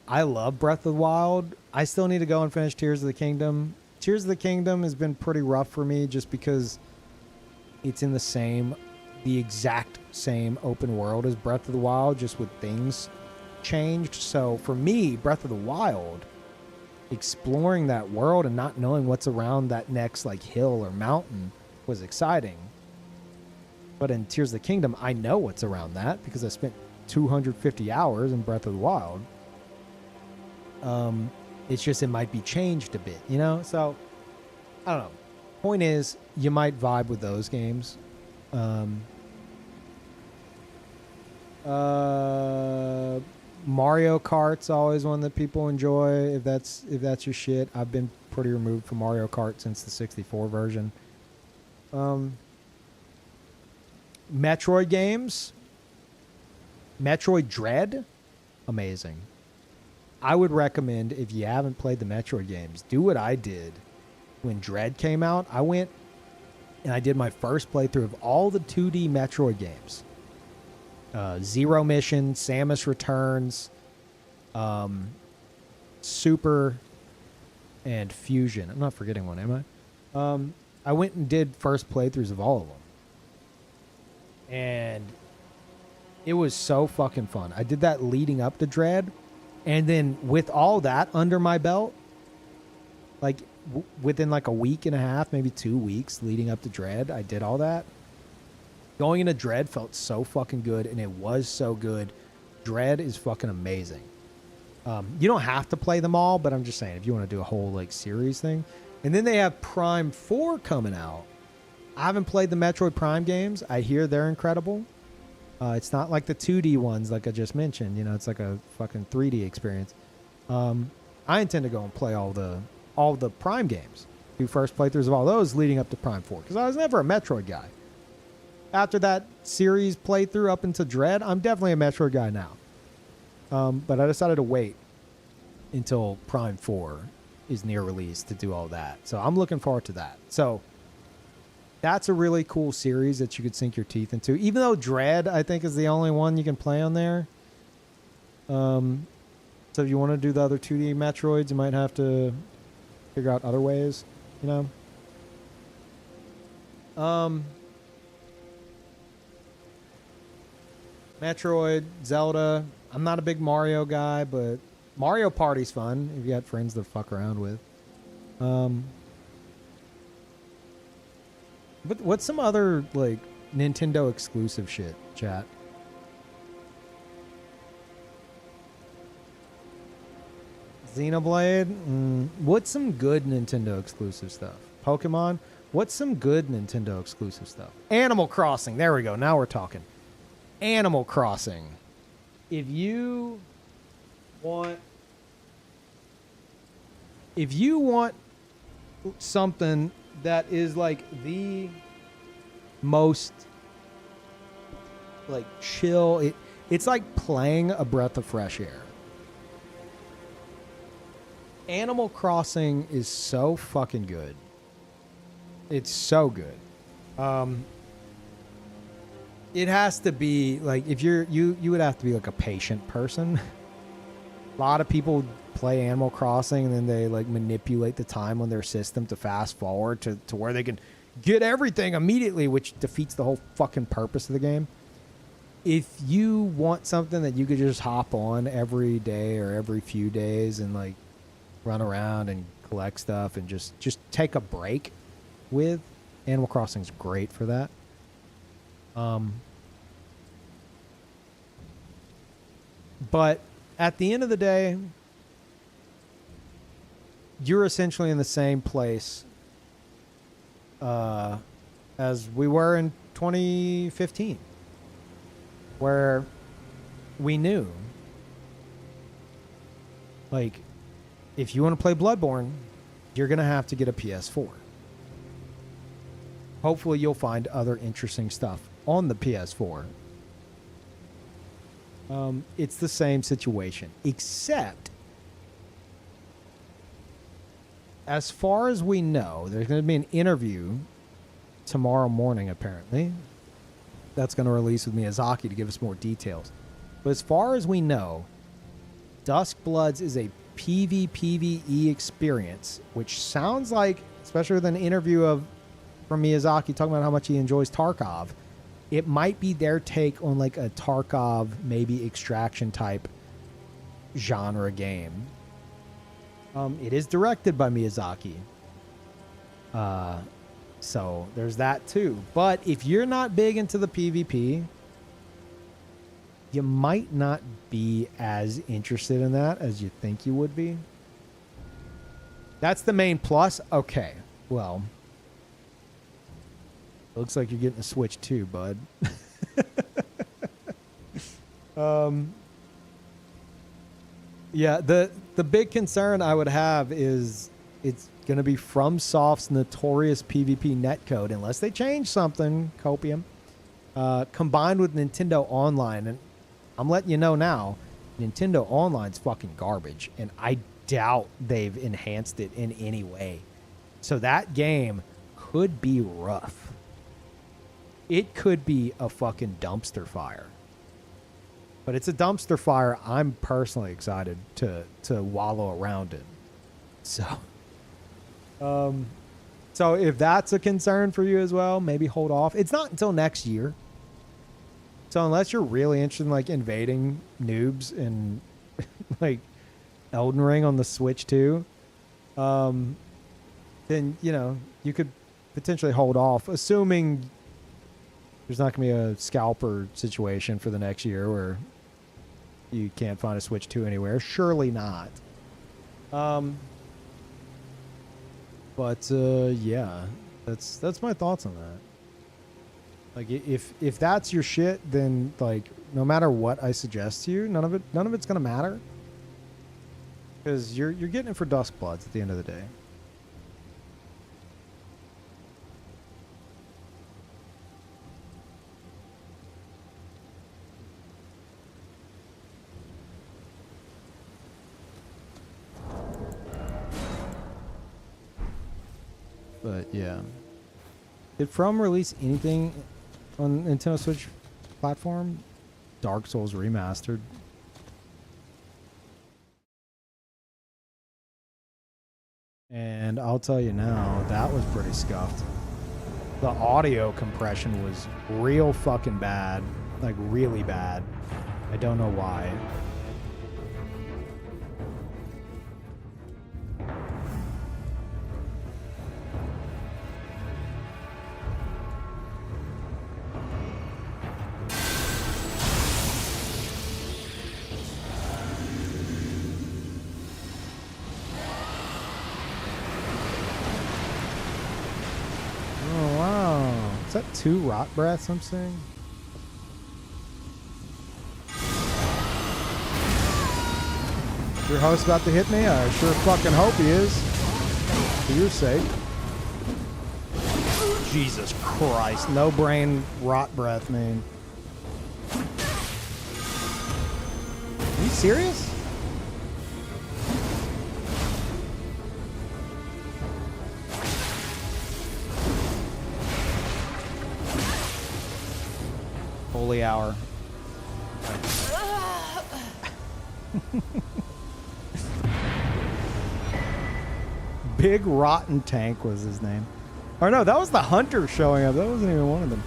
I love Breath of the Wild. I still need to go and finish Tears of the Kingdom. Tears of the Kingdom has been pretty rough for me just because it's in the exact same open world as Breath of the Wild, just with things changed. So for me, Breath of the Wild, exploring that world and not knowing what's around that next like hill or mountain was exciting. But in Tears of the Kingdom, I know what's around that because I spent 250 hours in Breath of the Wild. It's just it might be changed a bit, you know? So, I don't know. Point is, you might vibe with those games. Mario Kart's always one that people enjoy if that's your shit. I've been pretty removed from Mario Kart since the 64 version. Metroid games. Metroid Dread, amazing. I would recommend, if you haven't played the Metroid games, do what I did when Dread came out. I went and I did my first playthrough of all the 2D Metroid games. Zero Mission, Samus Returns, Super, and Fusion. I'm not forgetting one, am I? I went and did first playthroughs of all of them. And it was so fucking fun. I did that leading up to Dread. And then with all that under my belt, like within like a week and a half, maybe 2 weeks leading up to Dread, I did all that. Going into Dread felt so fucking good, and it was so good. Dread is fucking amazing. You don't have to play them all, but I'm just saying, if you want to do a whole like series thing. And then they have Prime 4 coming out. I haven't played the Metroid Prime games. I hear they're incredible. It's not like the 2D ones like I just mentioned. You know, it's like a fucking 3D experience. I intend to go and play all the Prime games. Do first playthroughs of all those leading up to Prime 4. Because I was never a Metroid guy. After that series playthrough up into Dread, I'm definitely a Metroid guy now. But I decided to wait. until Prime 4 is near release to do all that. So I'm looking forward to that. So that's a really cool series that you could sink your teeth into. Even though Dread, I think, is the only one you can play on there. So if you want to do the other 2D Metroids, you might have to figure out other ways, you know? Metroid, Zelda. I'm not a big Mario guy, but Mario Party's fun if you got friends to fuck around with. But what's some other, like, Nintendo exclusive shit, chat? Xenoblade? What's some good Nintendo exclusive stuff? Pokemon? What's some good Nintendo exclusive stuff? Animal Crossing. There we go. Now we're talking. Animal Crossing. If you want something that is like the most like chill, it's like playing a breath of fresh air. Animal Crossing is so fucking good. It's so good. It has to be like, if you would have to be like a patient person. A lot of people play Animal Crossing and then they like manipulate the time on their system to fast forward to where they can get everything immediately, which defeats the whole fucking purpose of the game. If you want something that you could just hop on every day or every few days and like run around and collect stuff and just take a break with, Animal Crossing's great for that. But at the end of the day, you're essentially in the same place as we were in 2015, where we knew, like, if you want to play Bloodborne, you're going to have to get a PS4. Hopefully you'll find other interesting stuff on the PS4. It's the same situation, except as far as we know, there's going to be an interview tomorrow morning, apparently. That's going to release with Miyazaki to give us more details. But as far as we know, Duskbloods is a PvPvE experience, which sounds like, especially with an interview from Miyazaki talking about how much he enjoys Tarkov, it might be their take on like a Tarkov, maybe extraction type genre game. It is directed by Miyazaki. So there's that too. But if you're not big into the PvP, you might not be as interested in that as you think you would be. That's the main plus. Okay, well, looks like you're getting a Switch too, bud. Yeah, the big concern I would have is it's going to be FromSoft's notorious PvP netcode, unless they change something, Copium, combined with Nintendo Online. And I'm letting you know now, Nintendo Online's fucking garbage, and I doubt they've enhanced it in any way. So that game could be rough. It could be a fucking dumpster fire. But it's a dumpster fire I'm personally excited to wallow around in. So if that's a concern for you as well, maybe hold off. It's not until next year. So unless you're really interested in like invading noobs and like Elden Ring on the Switch too, then, you know, you could potentially hold off, assuming there's not going to be a scalper situation for the next year where you can't find a Switch 2 anywhere. Surely not. Yeah, that's my thoughts on that. Like, if that's your shit, then like no matter what I suggest to you, none of it's gonna matter, because you're getting it for Duskbloods at the end of the day. But yeah. Did From release anything on Nintendo Switch platform? Dark Souls Remastered. And I'll tell you now, that was pretty scuffed. The audio compression was real fucking bad. Like, really bad. I don't know why. Oh, wow. Is that 2 rot breaths I'm seeing? Your host about to hit me? I sure fucking hope he is. For your sake. Jesus Christ. No brain rot breath, man. Are you serious? Holy hour. Big Rotten Tank was his name. Or no, that was the hunter showing up. That wasn't even one of them.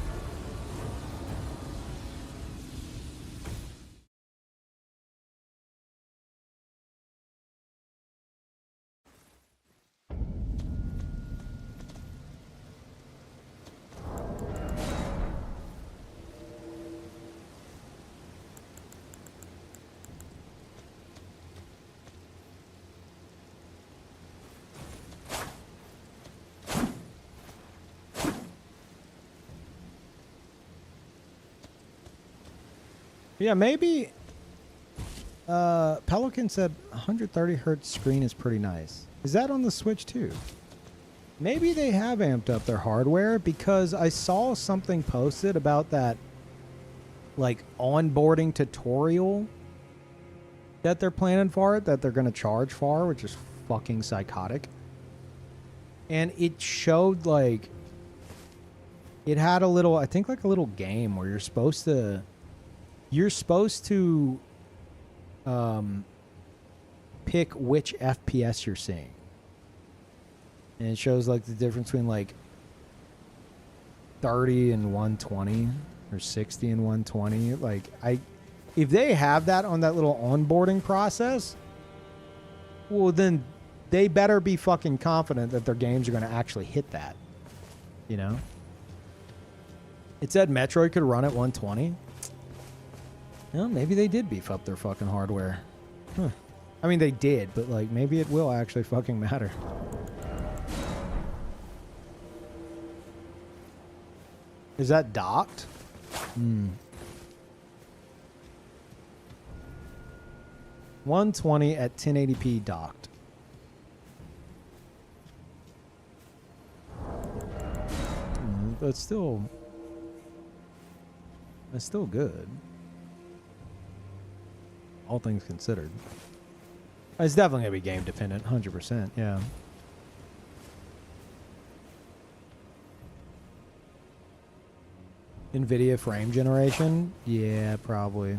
Yeah, maybe Pelican said 130 hertz screen is pretty nice. Is that on the Switch too? Maybe they have amped up their hardware, because I saw something posted about that like onboarding tutorial that they're planning for it, that they're going to charge for, which is fucking psychotic. And it showed like it had a little, I think like a little game where you're supposed to pick which FPS you're seeing. And it shows like the difference between like 30 and 120 or 60 and 120. Like if they have that on that little onboarding process, well then they better be fucking confident that their games are going to actually hit that. You know? It said Metroid could run at 120. Well, maybe they did beef up their fucking hardware. Huh. I mean, they did, but like maybe it will actually fucking matter. Is that docked? 120 at 1080p docked. That's still good. All things considered. It's definitely going to be game dependent, 100%, yeah. NVIDIA frame generation? Yeah, probably.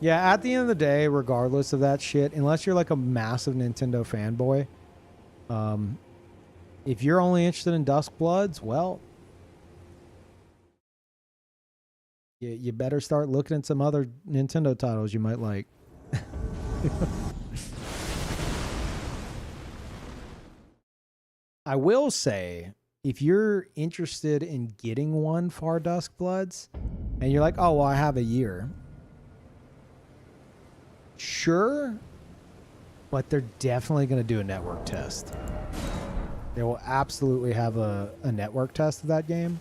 Yeah, at the end of the day, regardless of that shit, unless you're like a massive Nintendo fanboy, if you're only interested in Duskbloods, well, you better start looking at some other Nintendo titles you might like. I will say, if you're interested in getting one for Duskbloods, and you're like, oh, well, I have a year. Sure, but they're definitely going to do a network test. They will absolutely have a network test of that game,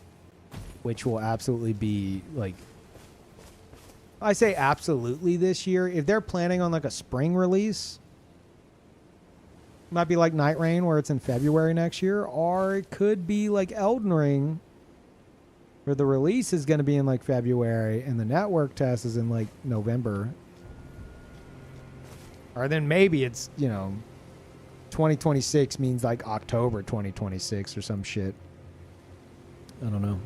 which will absolutely be like, I say absolutely this year. If they're planning on like a spring release, it might be like Night Rain where it's in February next year, or it could be like Elden Ring where the release is going to be in like February and the network test is in like November. Or then maybe it's, 2026 means like October 2026 or some shit. I don't know.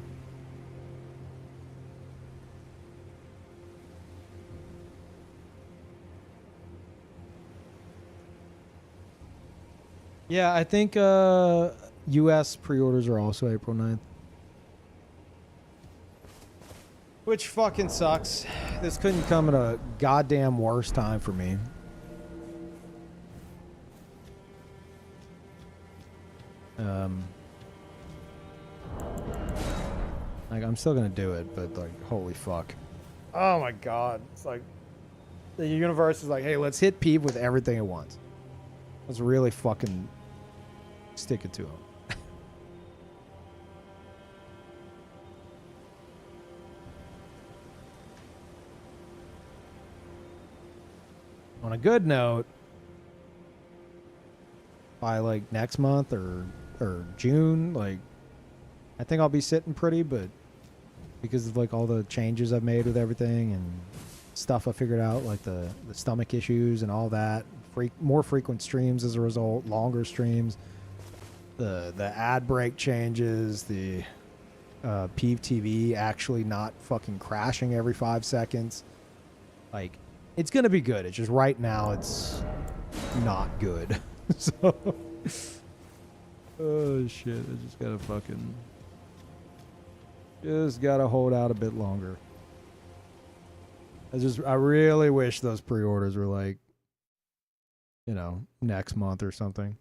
Yeah, I think US pre-orders are also April 9th. Which fucking sucks. This couldn't come at a goddamn worse time for me. Like, I'm still gonna do it, but like, holy fuck. Oh my god. It's like, the universe is like, hey, let's hit Peeve with everything at once. Let's really fucking stick it to him. On a good note, by like next month or June, like, I think I'll be sitting pretty, but because of like all the changes I've made with everything and stuff I figured out, like the stomach issues and all that, more frequent streams as a result, longer streams, the ad break changes, the Peeve TV actually not fucking crashing every 5 seconds. Like, it's gonna be good. It's just right now it's not good. So, oh shit! I just gotta hold out a bit longer. I really wish those pre-orders were like, next month or something.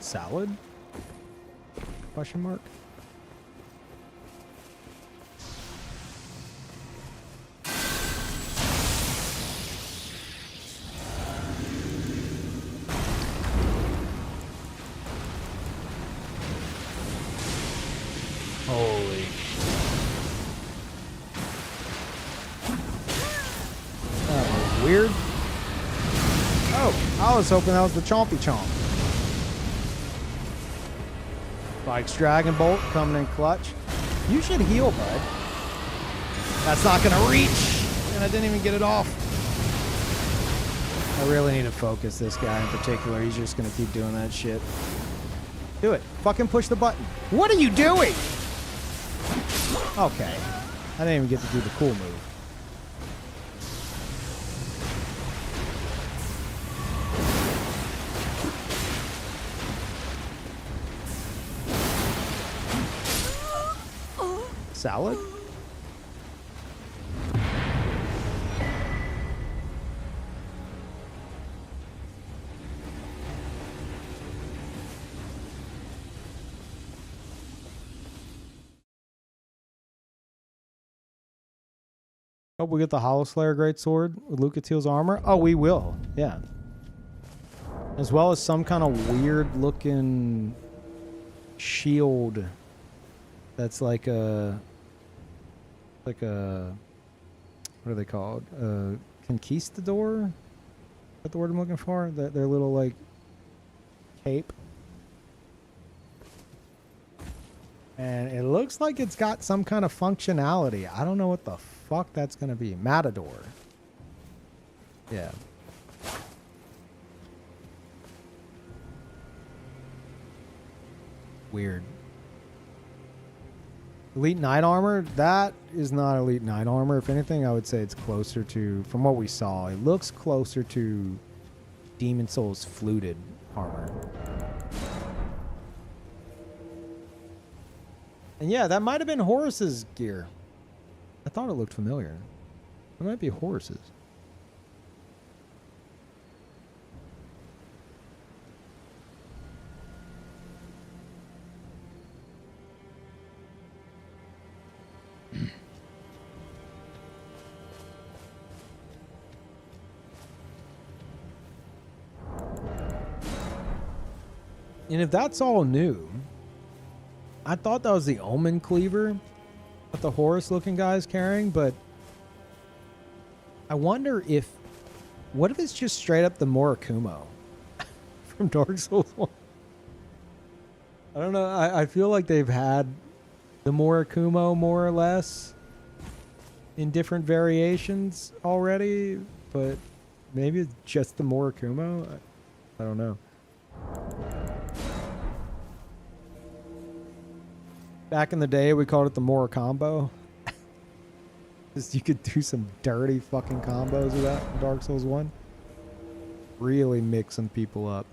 Salad? Question mark? Holy. That was weird. Oh, I was hoping that was the Chompy Chomp. Spike's Dragon Bolt coming in clutch. You should heal, bud. That's not going to reach. And I didn't even get it off. I really need to focus this guy in particular. He's just going to keep doing that shit. Do it. Fucking push the button. What are you doing? Okay. I didn't even get to do the cool move. Salad? Hope we get the Hollow Slayer Greatsword with Lucatiel's armor. Oh, we will. Yeah. As well as some kind of weird looking shield that's like a what are they called? Conquistador? Is that the word I'm looking for? Their little like cape. And it looks like it's got some kind of functionality. I don't know what the fuck that's gonna be. Matador. Yeah. Weird. Elite Knight Armor? That is not Elite Knight Armor. If anything, I would say it's closer to, from what we saw, it looks closer to Demon Souls Fluted Armor. And yeah, that might have been Horus's gear. I thought it looked familiar. It might be Horus's. And if that's all new, I thought that was the Omen Cleaver that the Horus looking guy is carrying, but I wonder if, what if it's just straight up the Murakumo from Dark Souls 1? I don't know. I feel like they've had the Morikumo more or less in different variations already, but maybe it's just the Morikumo. I don't know. Back in the day, we called it the Moricombo. Because you could do some dirty fucking combos with that in Dark Souls 1. Really mixing people up.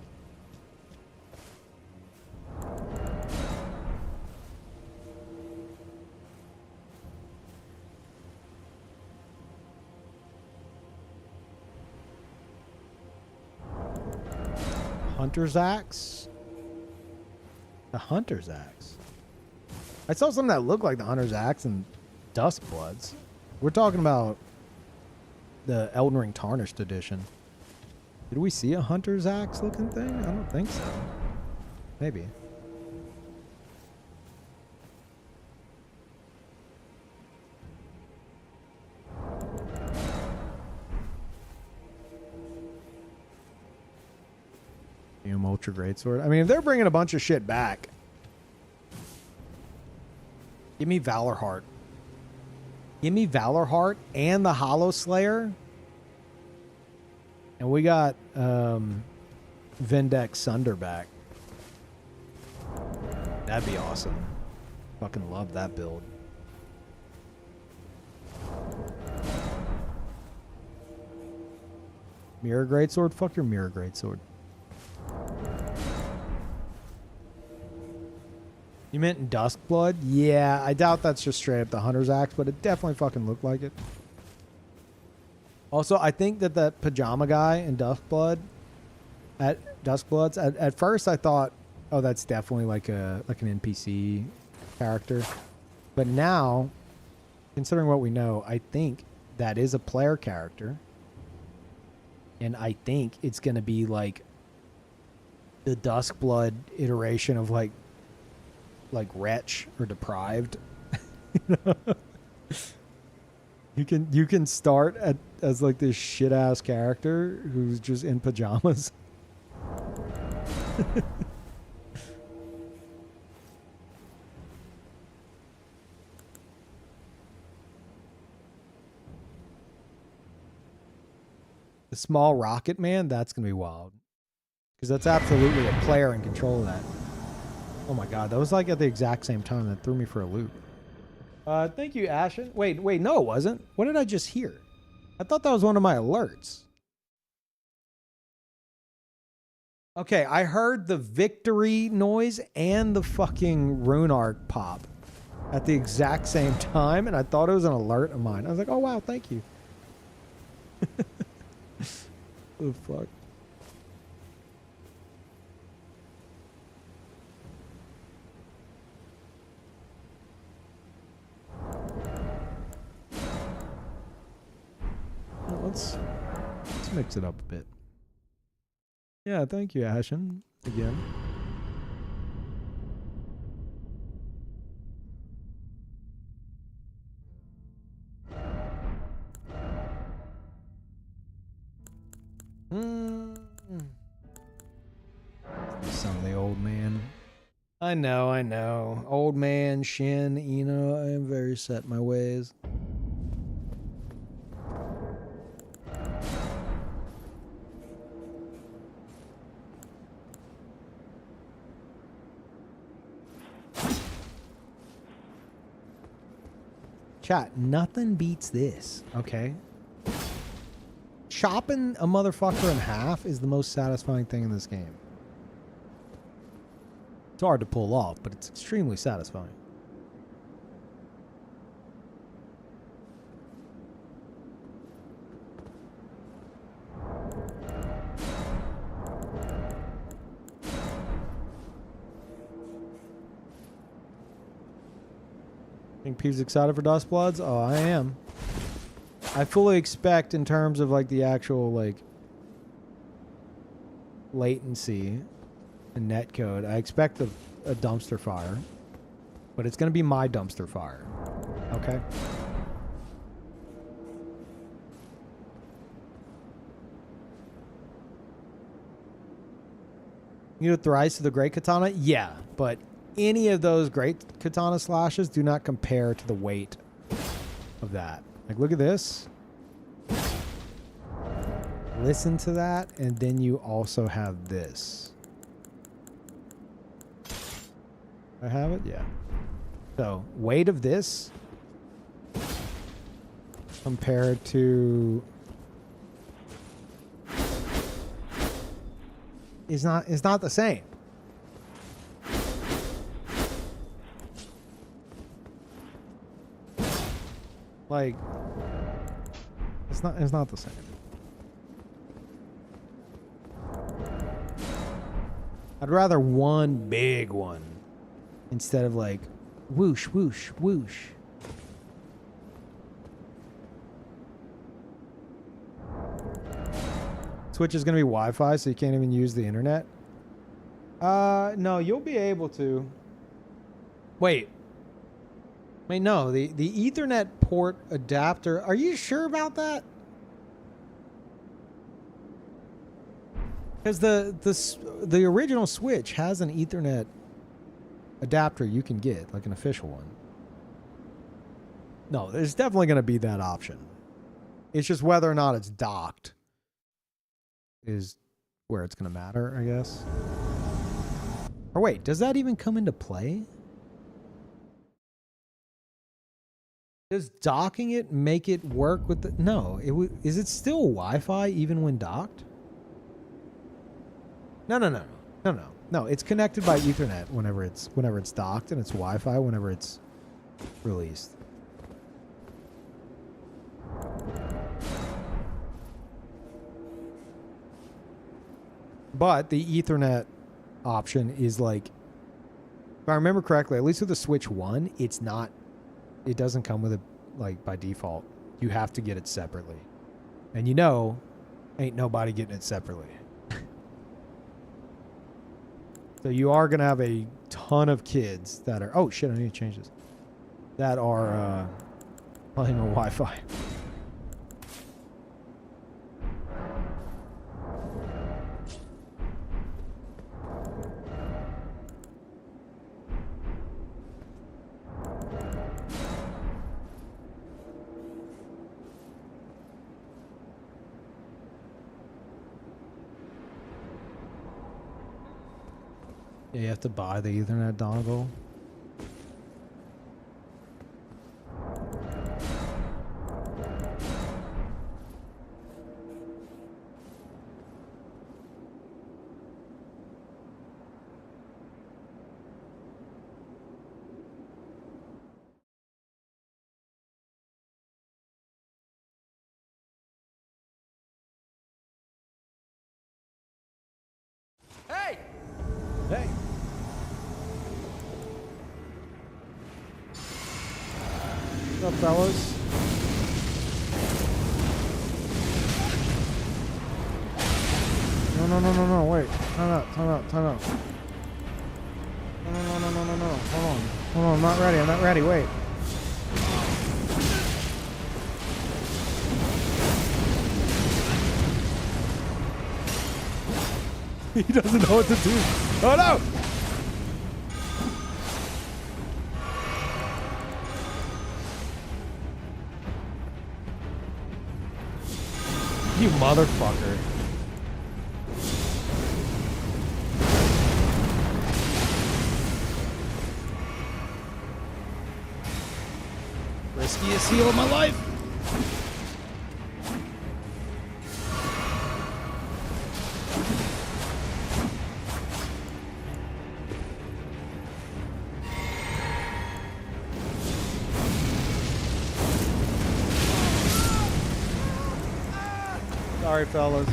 Hunter's Axe? The Hunter's Axe? I saw something that looked like the Hunter's Axe in Duskbloods. We're talking about the Elden Ring Tarnished Edition. Did we see a Hunter's Axe looking thing? I don't think so. Maybe. Ultra Greatsword. I mean, if they're bringing a bunch of shit back, give me Valor Heart. Give me Valor Heart and the Hollow Slayer. And we got Vendex Sunder back. That'd be awesome. Fucking love that build. Mirror Greatsword? Fuck your Mirror Greatsword. You meant in Duskblood? Yeah, I doubt that's just straight up the Hunter's Axe, but it definitely fucking looked like it. Also, I think that that pajama guy in Duskbloods, at first I thought, oh, that's definitely like an NPC character. But now, considering what we know, I think that is a player character. And I think it's going to be like the Duskblood iteration of like Wretch or Deprived. You know? You can start as like this shit ass character who's just in pajamas. The small rocket man, that's gonna be wild. Because that's absolutely a player in control of that. Oh my god, that was like at the exact same time. That threw me for a loop. Thank you, Ashen. Wait, no, it wasn't. What did I just hear? I thought that was one of my alerts. Okay, I heard the victory noise and the fucking rune arc pop at the exact same time, and I thought it was an alert of mine. I was like, oh wow, thank you. Oh fuck. Let's mix it up a bit. Yeah, thank you, Ashen. Again. Son of the old man. I know. Old man, Shin, Eno, I am very set in my ways. Chat, nothing beats this, okay? Chopping a motherfucker in half is the most satisfying thing in this game. It's hard to pull off, but it's extremely satisfying. Think Peeve's excited for Duskbloods? Oh, I am. I fully expect in terms of like the actual like latency and netcode, I expect a dumpster fire. But it's going to be my dumpster fire. Okay? You know thrice to the Great Katana? Yeah, but any of those great katana slashes do not compare to the weight of that. Like, look at this. Listen to that, and then you also have this. I have it? Yeah. So, weight of this compared to is not the same. Like, it's not the same. I'd rather one big one instead of like whoosh, whoosh, whoosh. Switch is going to be Wi-Fi, so you can't even use the internet. No, you'll be able to. Wait, no, the Ethernet port adapter. Are you sure about that? Because the original Switch has an Ethernet adapter you can get, like an official one. No, there's definitely going to be that option. It's just whether or not it's docked is where it's going to matter, I guess. Or wait, does that even come into play? Does docking it make it work with the... No, is it still Wi-Fi even when docked? No, it's connected by Ethernet whenever it's docked, and it's Wi-Fi whenever it's released. But the Ethernet option is like, if I remember correctly, at least with the Switch 1, it doesn't come with it like by default. You have to get it separately. And ain't nobody getting it separately. So you are going to have a ton of kids that are, oh shit, I need to change this, that are playing on Wi-Fi. Yeah, you have to buy the Ethernet dongle. Hey! Hey. What's up, fellas? No, wait. Time out. No. Hold on, I'm not ready, wait. He doesn't know what to do. Oh no! You motherfucker. Riskiest heal of my life. Sorry, fellas.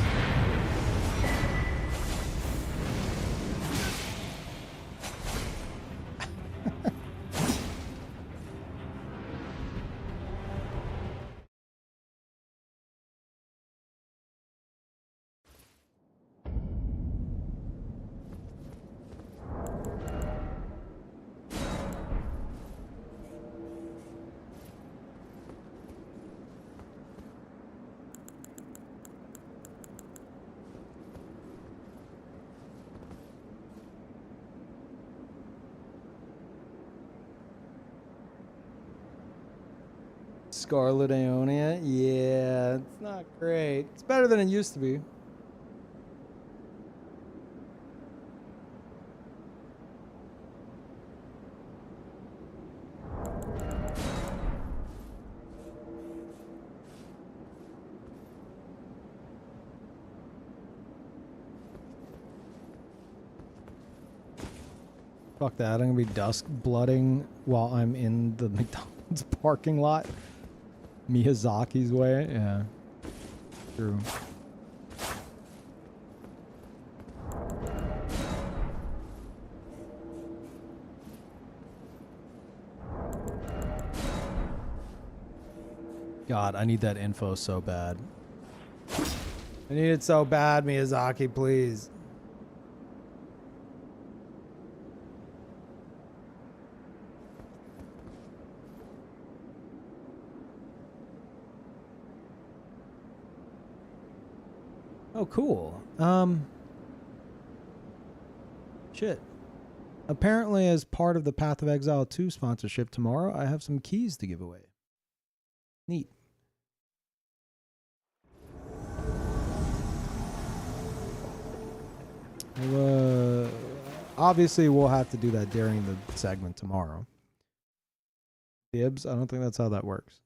Scarlet Aeonia? Yeah, it's not great. It's better than it used to be. Fuck that. I'm gonna be dusk blooding while I'm in the McDonald's parking lot. Miyazaki's way. Yeah. True. God, I need that info so bad. I need it so bad, Miyazaki, please. Oh, cool. Shit. Apparently, as part of the Path of Exile 2 sponsorship tomorrow, I have some keys to give away. Neat. Well, obviously, we'll have to do that during the segment tomorrow. Dibs? I don't think that's how that works.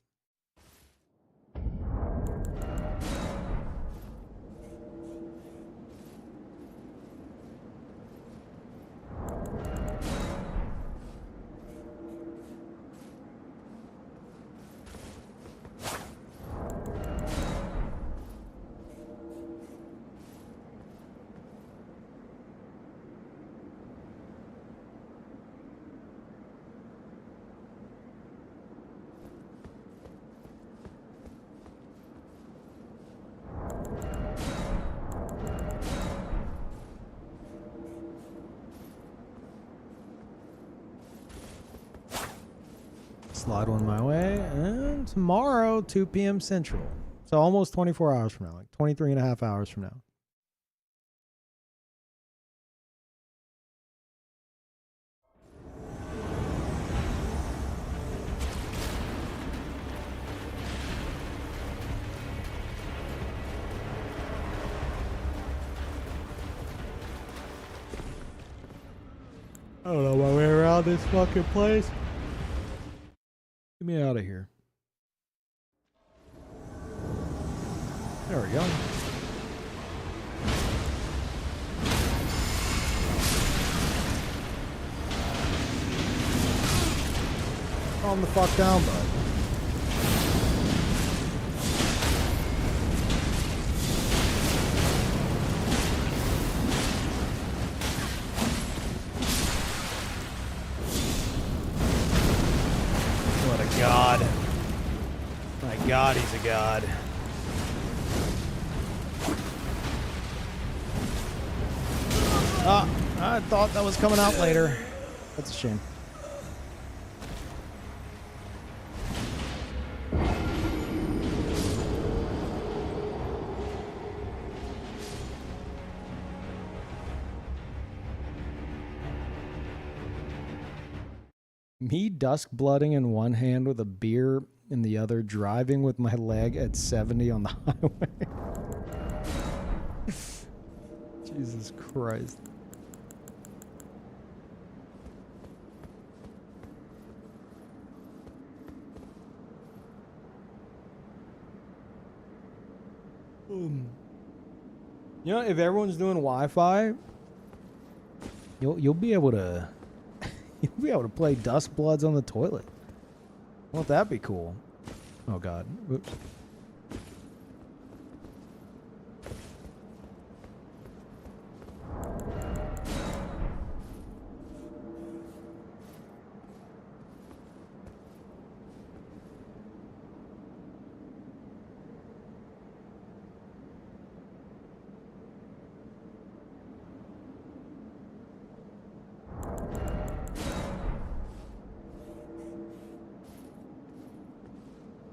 Slide one my way, and tomorrow, 2 p.m. Central. So almost 24 hours from now, like 23 and a half hours from now. I don't know my way around this fucking place. Get me out of here. There we go. Calm the fuck down, bud. What a god. My god, he's a god. I thought that was coming out later. That's a shame. Me dusk blooding in one hand with a beer in the other, driving with my leg at 70 on the highway. Jesus Christ. You know, if everyone's doing Wi-Fi, you'll be able to you'll be able to play Duskbloods on the toilet. Won't that be cool? Oh god. Oops.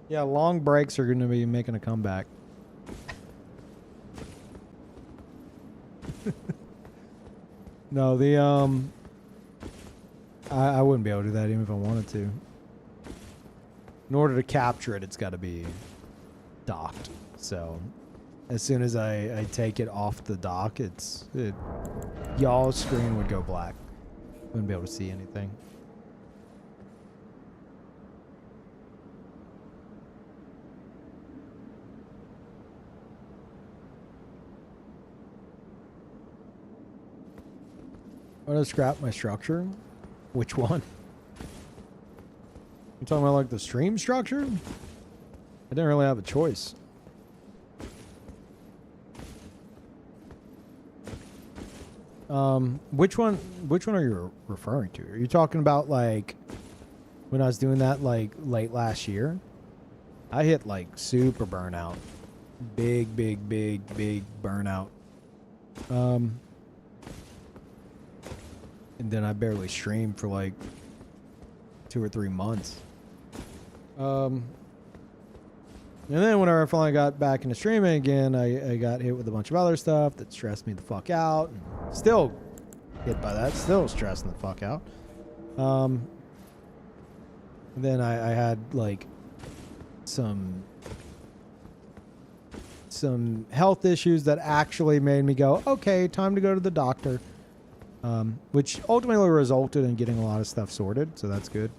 Yeah, long breaks are going to be making a comeback. No, the I wouldn't be able to do that even if I wanted to. in order to capture it, it's got to be docked. So as soon as I take it off the dock, y'all's screen would go black. Wouldn't be able to see anything. I'm gonna scrap my structure. Which one? You talking about like the stream structure? I didn't really have a choice. Which one are you referring to? Are you talking about like when I was doing that like late last year? I hit like super burnout. Big burnout. And then I barely streamed for like 2 or 3 months. And then whenever I finally got back into streaming again, I got hit with a bunch of other stuff that stressed me the fuck out. And still hit by that. Still stressing the fuck out. And then I had like some health issues that actually made me go, okay, time to go to the doctor. Which ultimately resulted in getting a lot of stuff sorted, so that's good.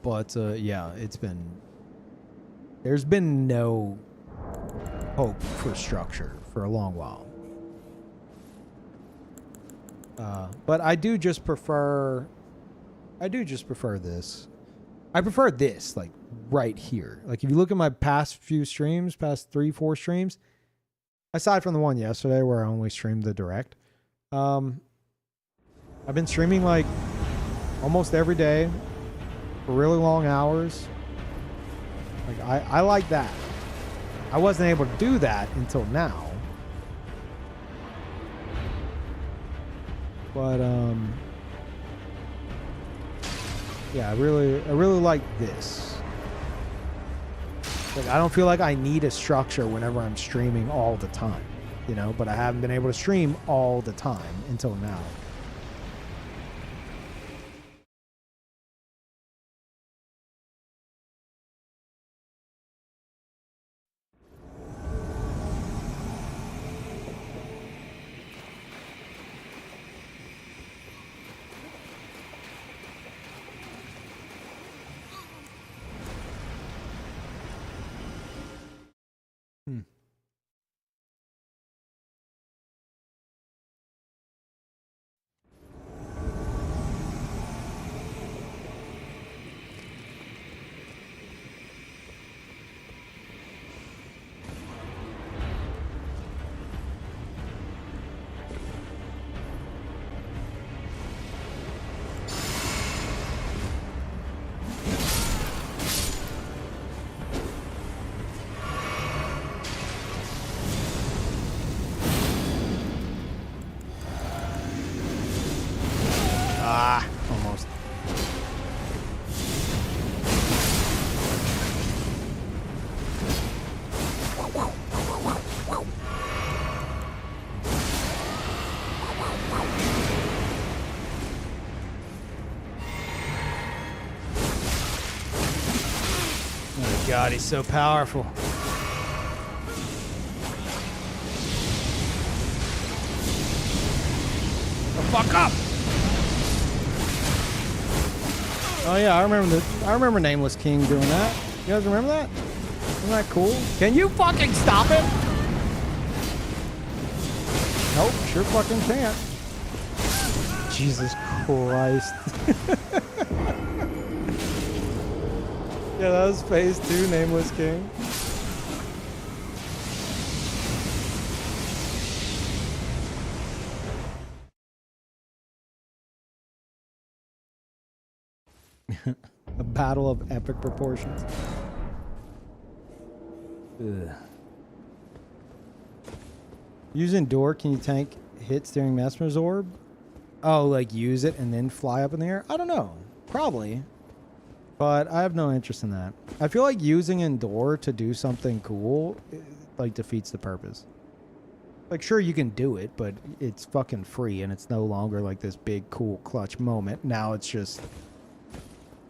But yeah, there's been no hope for structure for a long while. But I do just prefer this. I prefer this, like, right here. Like, if you look at my past few streams, past 3-4 streams, aside from the one yesterday where I only streamed the direct, I've been streaming, like, almost every day for really long hours. Like, I like that. I wasn't able to do that until now. But, yeah, I really like this. Like, I don't feel like I need a structure whenever I'm streaming all the time, you know, but I haven't been able to stream all the time until now. Almost. Oh God, he's so powerful. The fuck up! Oh yeah, I remember Nameless King doing that. You guys remember that? Isn't that cool? Can you fucking stop it? Nope, sure fucking can't. Jesus Christ. Yeah, that was phase 2, Nameless King. A battle of epic proportions. Ugh. Using door, can you tank hits during Mesmer's Orb? Oh, like use it and then fly up in the air? I don't know. Probably. But I have no interest in that. I feel like using Endure to do something cool, like, defeats the purpose. Like, sure, you can do it, but it's fucking free, and it's no longer like this big, cool, clutch moment. Now it's just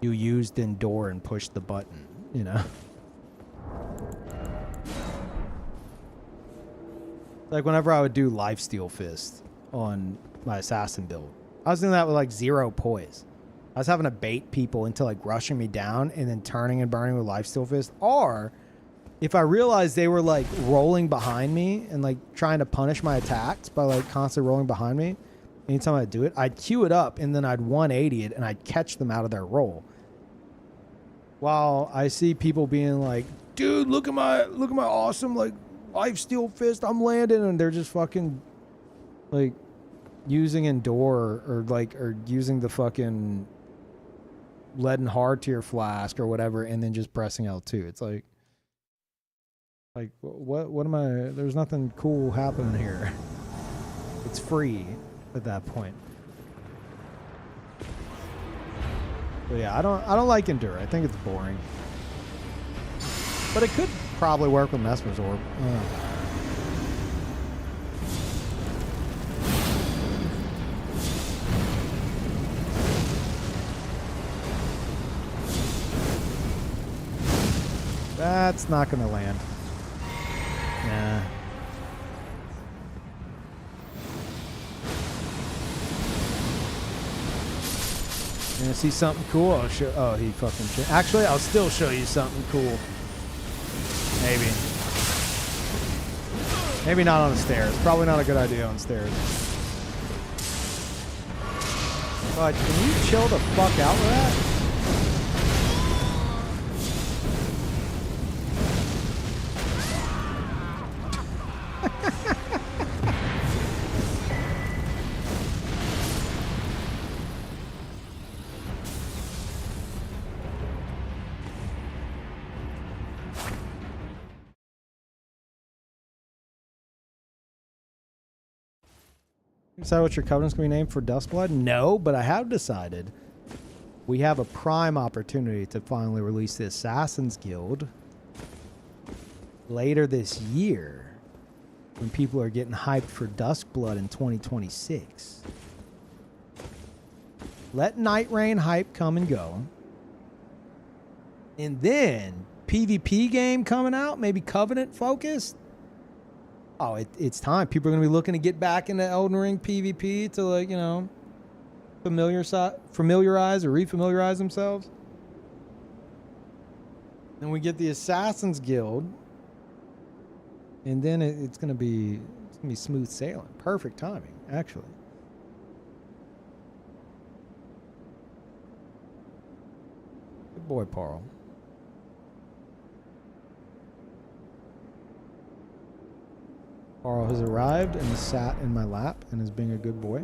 you used Endure and pushed the button, you know? Like, whenever I would do Lifesteal Fist on my Assassin build, I was doing that with, like, 0 poise. I was having to bait people into, like, rushing me down and then turning and burning with Lifesteal Fist. Or, if I realized they were, like, rolling behind me and, like, trying to punish my attacks by, like, constantly rolling behind me, anytime I'd do it, I'd queue it up and then I'd 180 it and I'd catch them out of their roll. While I see people being like, dude, look at my awesome, like, Lifesteal Fist, I'm landing, and they're just fucking, like, using Endure or using the fucking leaden hard tier flask or whatever, and then just pressing L2. It's like what am I? There's nothing cool happening here. It's free at that point. But yeah, I don't like Endure. I think it's boring. But it could probably work with Mesmer's Orb. That's not going to land. Nah. You gonna see something cool? I'll show. Oh, he fucking. Actually, I'll still show you something cool. Maybe. Maybe not on the stairs. Probably not a good idea on stairs. But can you chill the fuck out with that? Decide what your covenant's going to be named for Duskblood? No, but I have decided we have a prime opportunity to finally release the Assassin's Guild later this year when people are getting hyped for Duskblood in 2026. Let Night Rain hype come and go. And then PvP game coming out, maybe Covenant focused. Oh, it's time. People are going to be looking to get back into Elden Ring PvP to, like, you know, familiarize or refamiliarize themselves. Then we get the Assassin's Guild, and then it's going to be smooth sailing. Perfect timing, actually. Good boy, Parl. Carl has arrived and sat in my lap and is being a good boy.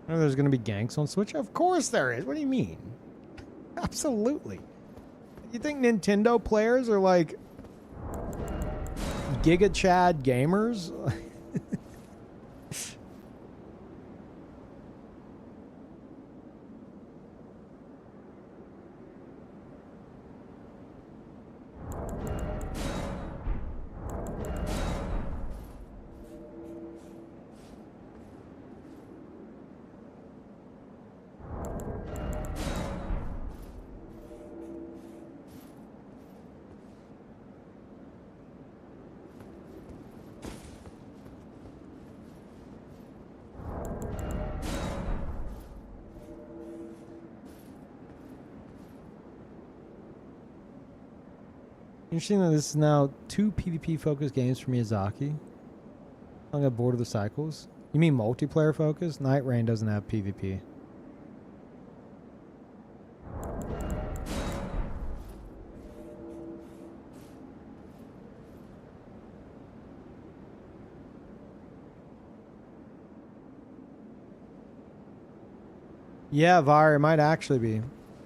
I know there's going to be ganks on Switch. Of course there is. What do you mean? Absolutely. You think Nintendo players are like Giga Chad gamers? Interesting that this is now 2 PvP-focused games for Miyazaki. I got bored of the cycles. You mean multiplayer-focused? Night Rain doesn't have PvP. Yeah, Var, it might actually be.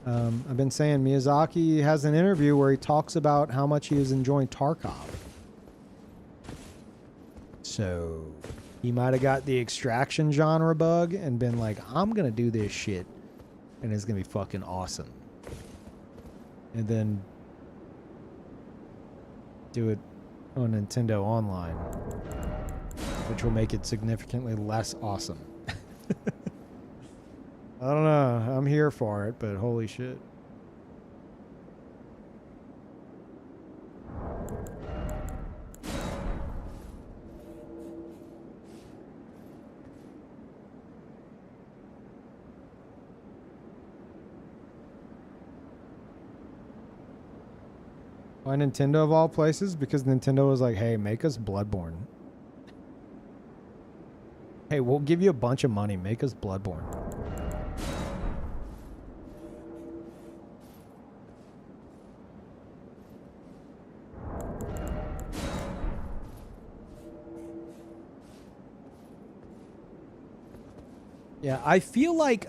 I've been saying Miyazaki has an interview where he talks about how much he is enjoying Tarkov. So he might have got the extraction genre bug and been like, I'm going to do this shit and it's going to be fucking awesome. And then do it on Nintendo Online, which will make it significantly less awesome. I don't know. I'm here for it, but holy shit. Why Nintendo of all places? Because Nintendo was like, hey, make us Bloodborne. Hey, we'll give you a bunch of money. Make us Bloodborne. Yeah, I feel like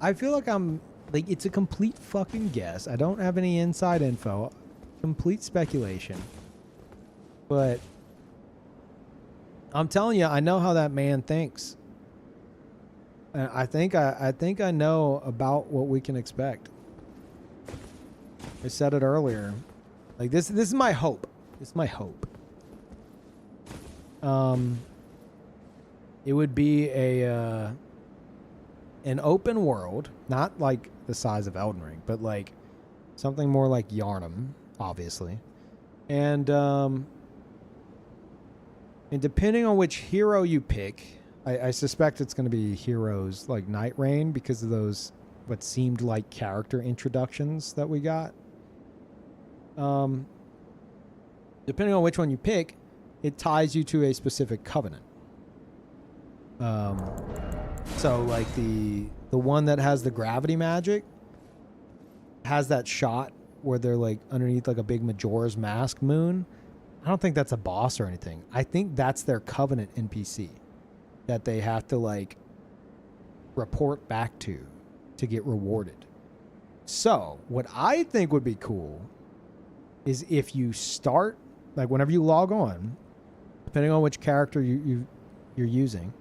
I'm like, it's a complete fucking guess. I don't have any inside info. Complete speculation. But I'm telling you, I know how that man thinks. And I think I know about what we can expect. I said it earlier. Like this is my hope. This is my hope. It would be an open world, not like the size of Elden Ring, but like something more like Yarnum, obviously. And depending on which hero you pick, I suspect it's going to be heroes like Night Rain because of those what seemed like character introductions that we got. Depending on which one you pick, it ties you to a specific covenant. So like the one that has the gravity magic has that shot where they're like underneath like a big Majora's Mask moon. I don't think that's a boss or anything. I think that's their covenant NPC that they have to like report back to get rewarded. So what I think would be cool is if you start, like whenever you log on, depending on which character you're using,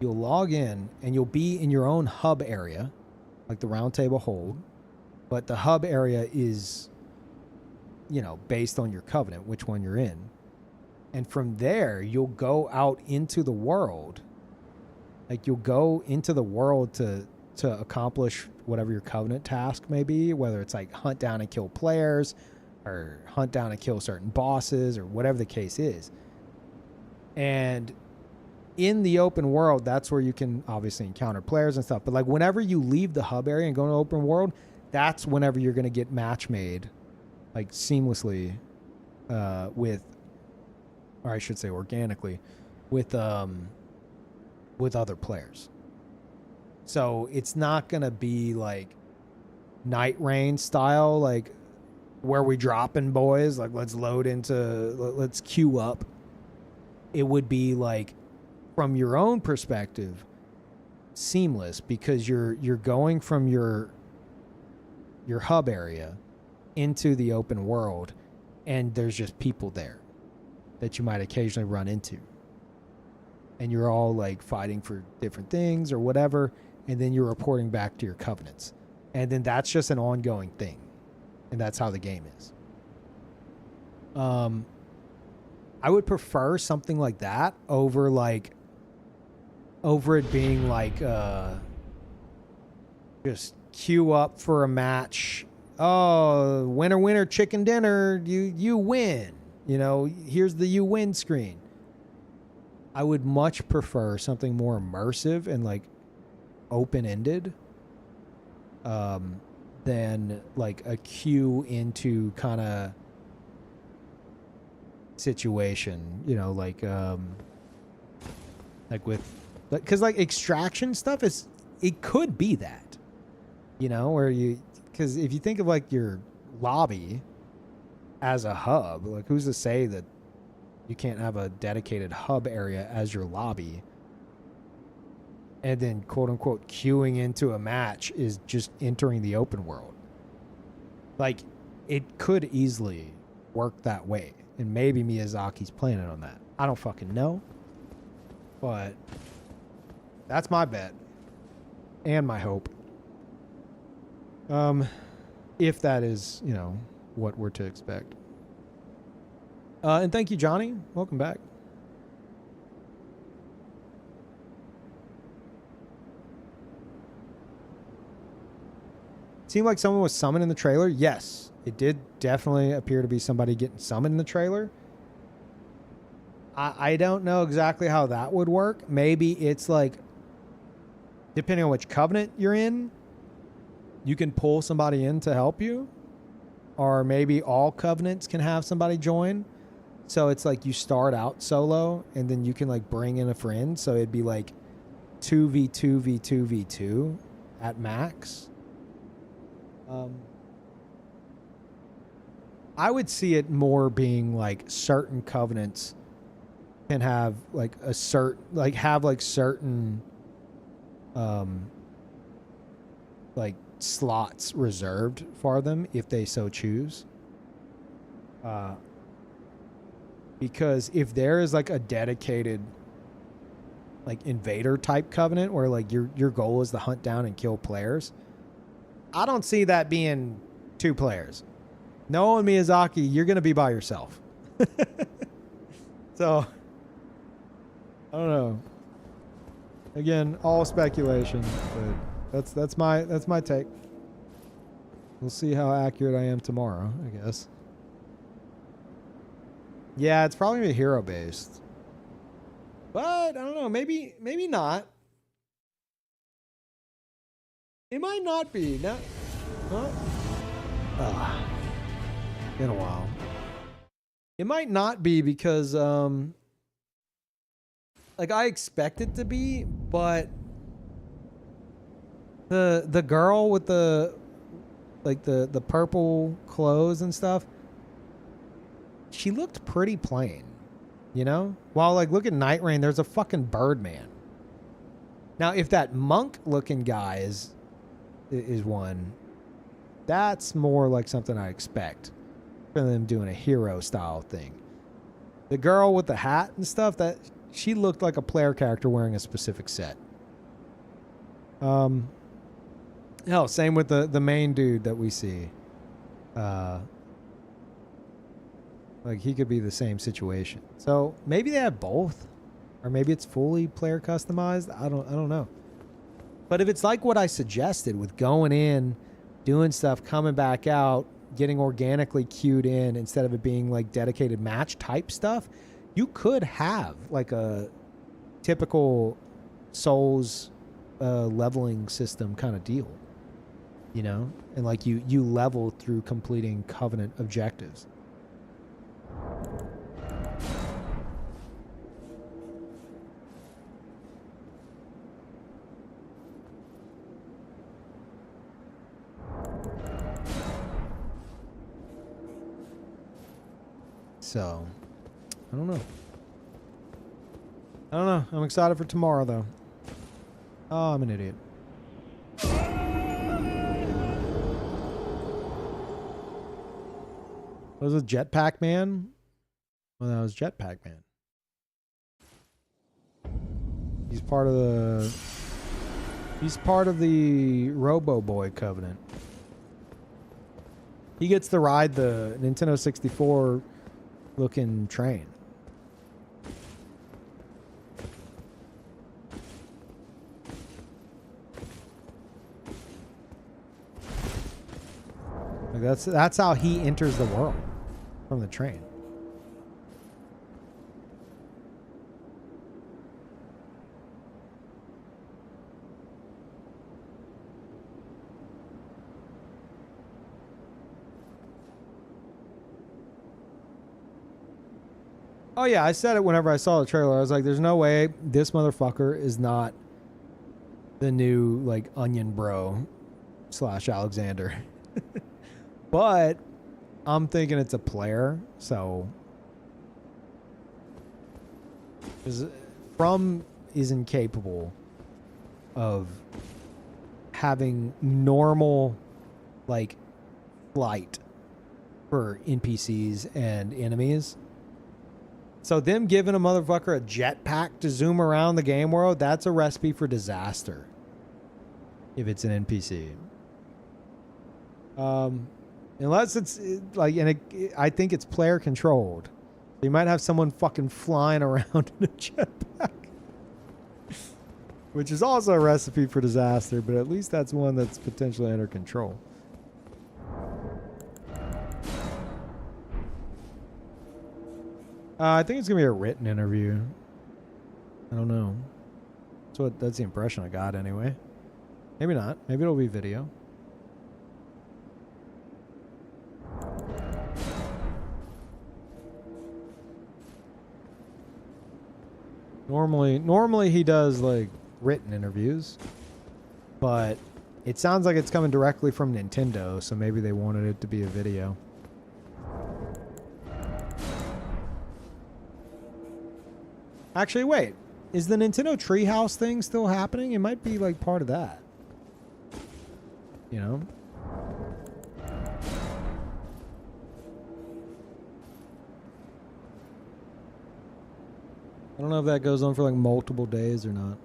you'll log in and you'll be in your own hub area, like the round table hold, but the hub area is, you know, based on your covenant, which one you're in. And from there, you'll go out into the world. Like you'll go into the world to accomplish whatever your covenant task may be, whether it's like hunt down and kill players or hunt down and kill certain bosses or whatever the case is. And in the open world, that's where you can obviously encounter players and stuff. But like whenever you leave the hub area and go to the open world, that's whenever you're going to get match made like seamlessly with, or I should say organically, with other players. So it's not going to be like Night Rain style, like where we dropping boys, like let's queue up. It would be like from your own perspective, seamless, because you're going from your hub area into the open world, and there's just people there that you might occasionally run into, and you're all like fighting for different things or whatever, and then you're reporting back to your covenants, and then that's just an ongoing thing, and that's how the game is. I would prefer something like that over it being like just queue up for a match. Oh, winner, chicken dinner. You win. You know, here's the you win screen. I would much prefer something more immersive and like open-ended than like a queue into kind of situation, you know, like with, because like extraction stuff it could be that, you know, where because if you think of like your lobby as a hub, like who's to say that you can't have a dedicated hub area as your lobby, and then quote unquote queuing into a match is just entering the open world. Like it could easily work that way, and maybe Miyazaki's planning on that. I don't fucking know, But that's my bet and my hope. If that is, you know, what we're to expect. And thank you, Johnny. Welcome back. Seemed like someone was summoned in the trailer. Yes, it did definitely appear to be somebody getting summoned in the trailer. I don't know exactly how that would work. Maybe it's like, depending on which covenant you're in, you can pull somebody in to help you. Or maybe all covenants can have somebody join. So it's like you start out solo and then you can like bring in a friend. So it'd be like 2v2v2v2 at max. I would see it more being like certain covenants can have like a certain, like have like certain like slots reserved for them if they so choose. Because if there is like a dedicated like invader type covenant where like your goal is to hunt down and kill players, I don't see that being 2 players. Knowing Miyazaki, you're going to be by yourself. So, I don't know. Again, all speculation, but that's my take. We'll see how accurate I am tomorrow, I guess. Yeah, it's probably gonna be hero based. But I don't know, maybe not. It might not be. Not, huh? Been a while. It might not be because like I expect it to be, but the girl with the like the purple clothes and stuff, she looked pretty plain, you know? While like look at Night Rain, there's a fucking Birdman. Now if that monk looking guy is one, that's more like something I expect from them doing a hero style thing. The girl with the hat and stuff, that she looked like a player character wearing a specific set. Hell, same with the main dude that we see. Like he could be the same situation. So maybe they have both, or maybe it's fully player customized. I don't know. But if it's like what I suggested with going in, doing stuff, coming back out, getting organically queued in instead of it being like dedicated match type stuff, you could have like a typical Souls leveling system kind of deal, you know? And like you level through completing Covenant objectives. So, I don't know. I'm excited for tomorrow, though. Oh, I'm an idiot. Was it Jetpack Man? Well, that was Jetpack Man. He's part of the Robo Boy Covenant. He gets to ride the Nintendo 64 looking train. Like that's how he enters the world, from the train. Oh yeah, I said it whenever I saw the trailer. I was like, there's no way this motherfucker is not the new like Onion Bro / Alexander. But I'm thinking it's a player, so From is incapable of having normal like flight for NPCs and enemies. So them giving a motherfucker a jetpack to zoom around the game world, that's a recipe for disaster. If it's an NPC. Unless it's like, I think it's player controlled. You might have someone fucking flying around in a jetpack. Which is also a recipe for disaster, but at least that's one that's potentially under control. I think it's gonna be a written interview. I don't know. That's the impression I got anyway. Maybe not. Maybe it'll be video. Normally he does like written interviews, but it sounds like it's coming directly from Nintendo, so maybe they wanted it to be a video. Actually, wait. Is the Nintendo Treehouse thing still happening? It might be like part of that. You know? I don't know if that goes on for like multiple days or not.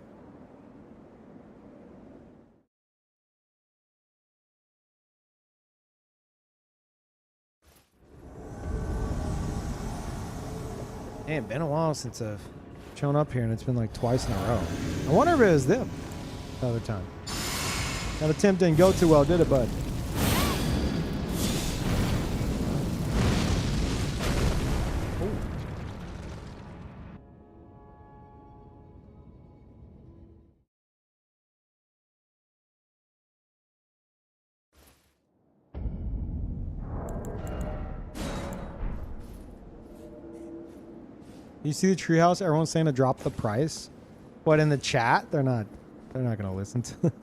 Man, been a while since I've shown up here, and it's been like twice in a row. I wonder if it was them the other time. That attempt didn't go too well, did it, bud? You see the treehouse? Everyone's saying to drop the price, but in the chat, they're not gonna listen to it.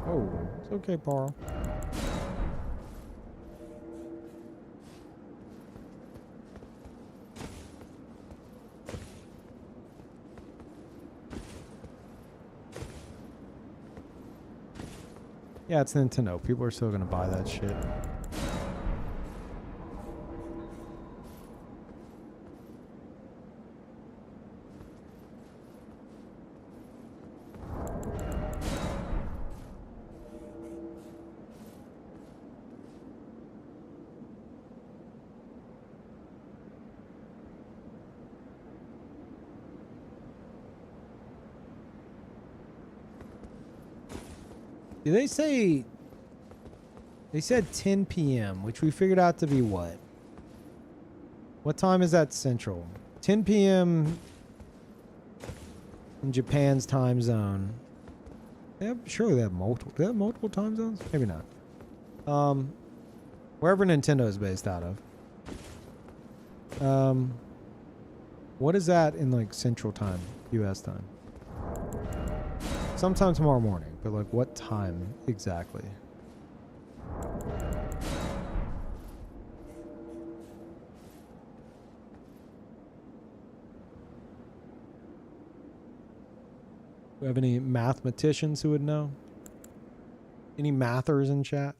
Oh, it's okay, Paul. Yeah, it's Nintendo. People are still gonna buy that shit. Did they say... They said 10 p.m., which we figured out to be what? What time is that central? 10 p.m. in Japan's time zone. Surely they have multiple. Do they have multiple time zones? Maybe not. Wherever Nintendo is based out of. What is that in like Central Time, U.S. time? Sometime tomorrow morning, but like what time exactly? Do we have any mathematicians who would know? Any mathers in chat?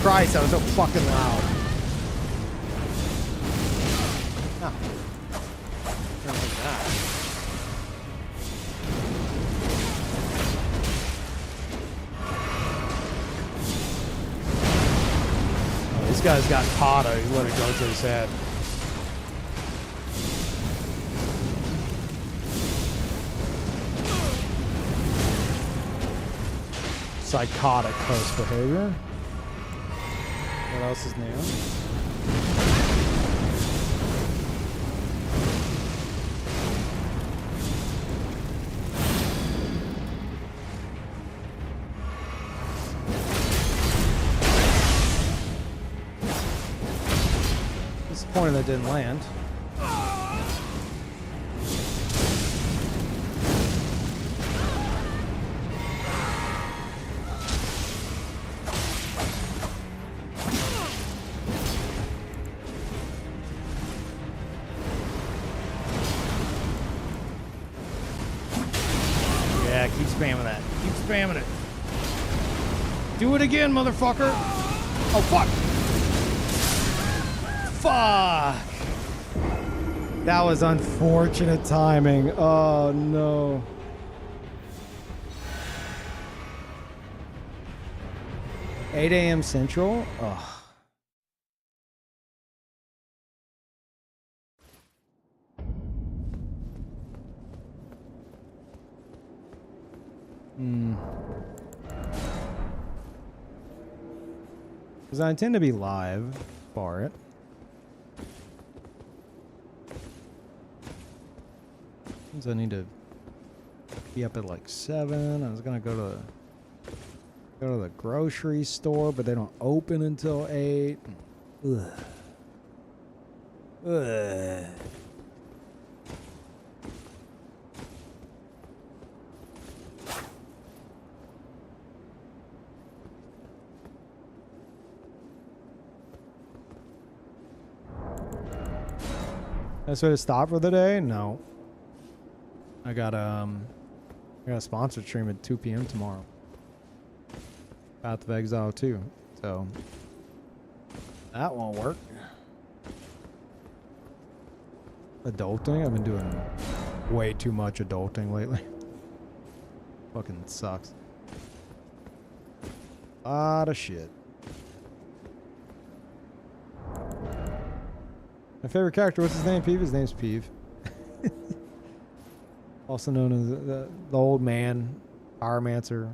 Christ, that was so fucking loud. Oh. Not like that. Oh, this guy's got Kata. He let it go to his head. Psychotic close behavior. What else is new? Disappointed that didn't land. Yeah, keep spamming that. Keep spamming it. Do it again, motherfucker. Oh, fuck. Fuck. That was unfortunate timing. Oh, no. $8 a.m. Central? Ugh. Because I intend to be live for it. Means I need to be up at like 7. I was gonna go to the grocery store, but they don't open until 8. Ugh. Ugh. That's where to stop for the day? No. I got a sponsored stream at 2 p.m. tomorrow. Path of Exile 2. So that won't work. Adulting? I've been doing way too much adulting lately. Fucking sucks. Lot of shit. My favorite character, what's his name? Peeve? His name's Peeve. Also known as the old man, Pyromancer.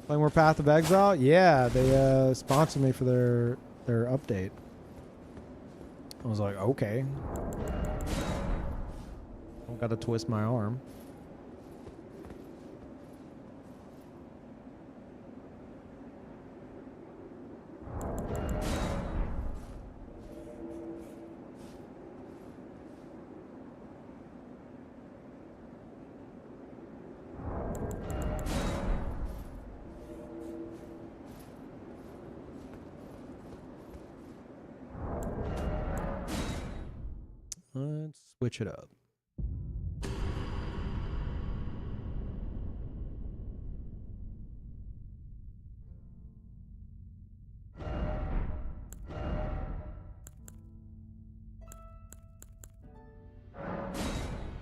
Playing more Path of Exile? Yeah, they sponsored me for their update. I was like, okay. Don't gotta twist my arm. Let's switch it up.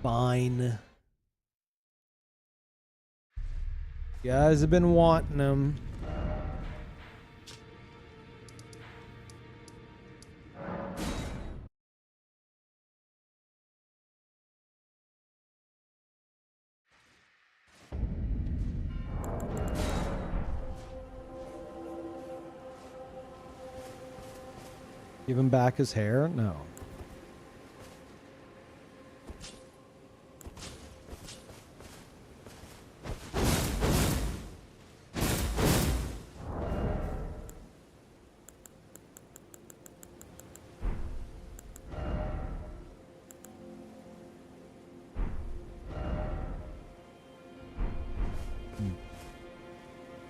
Fine. You guys have been wanting them. Give him back his hair? No.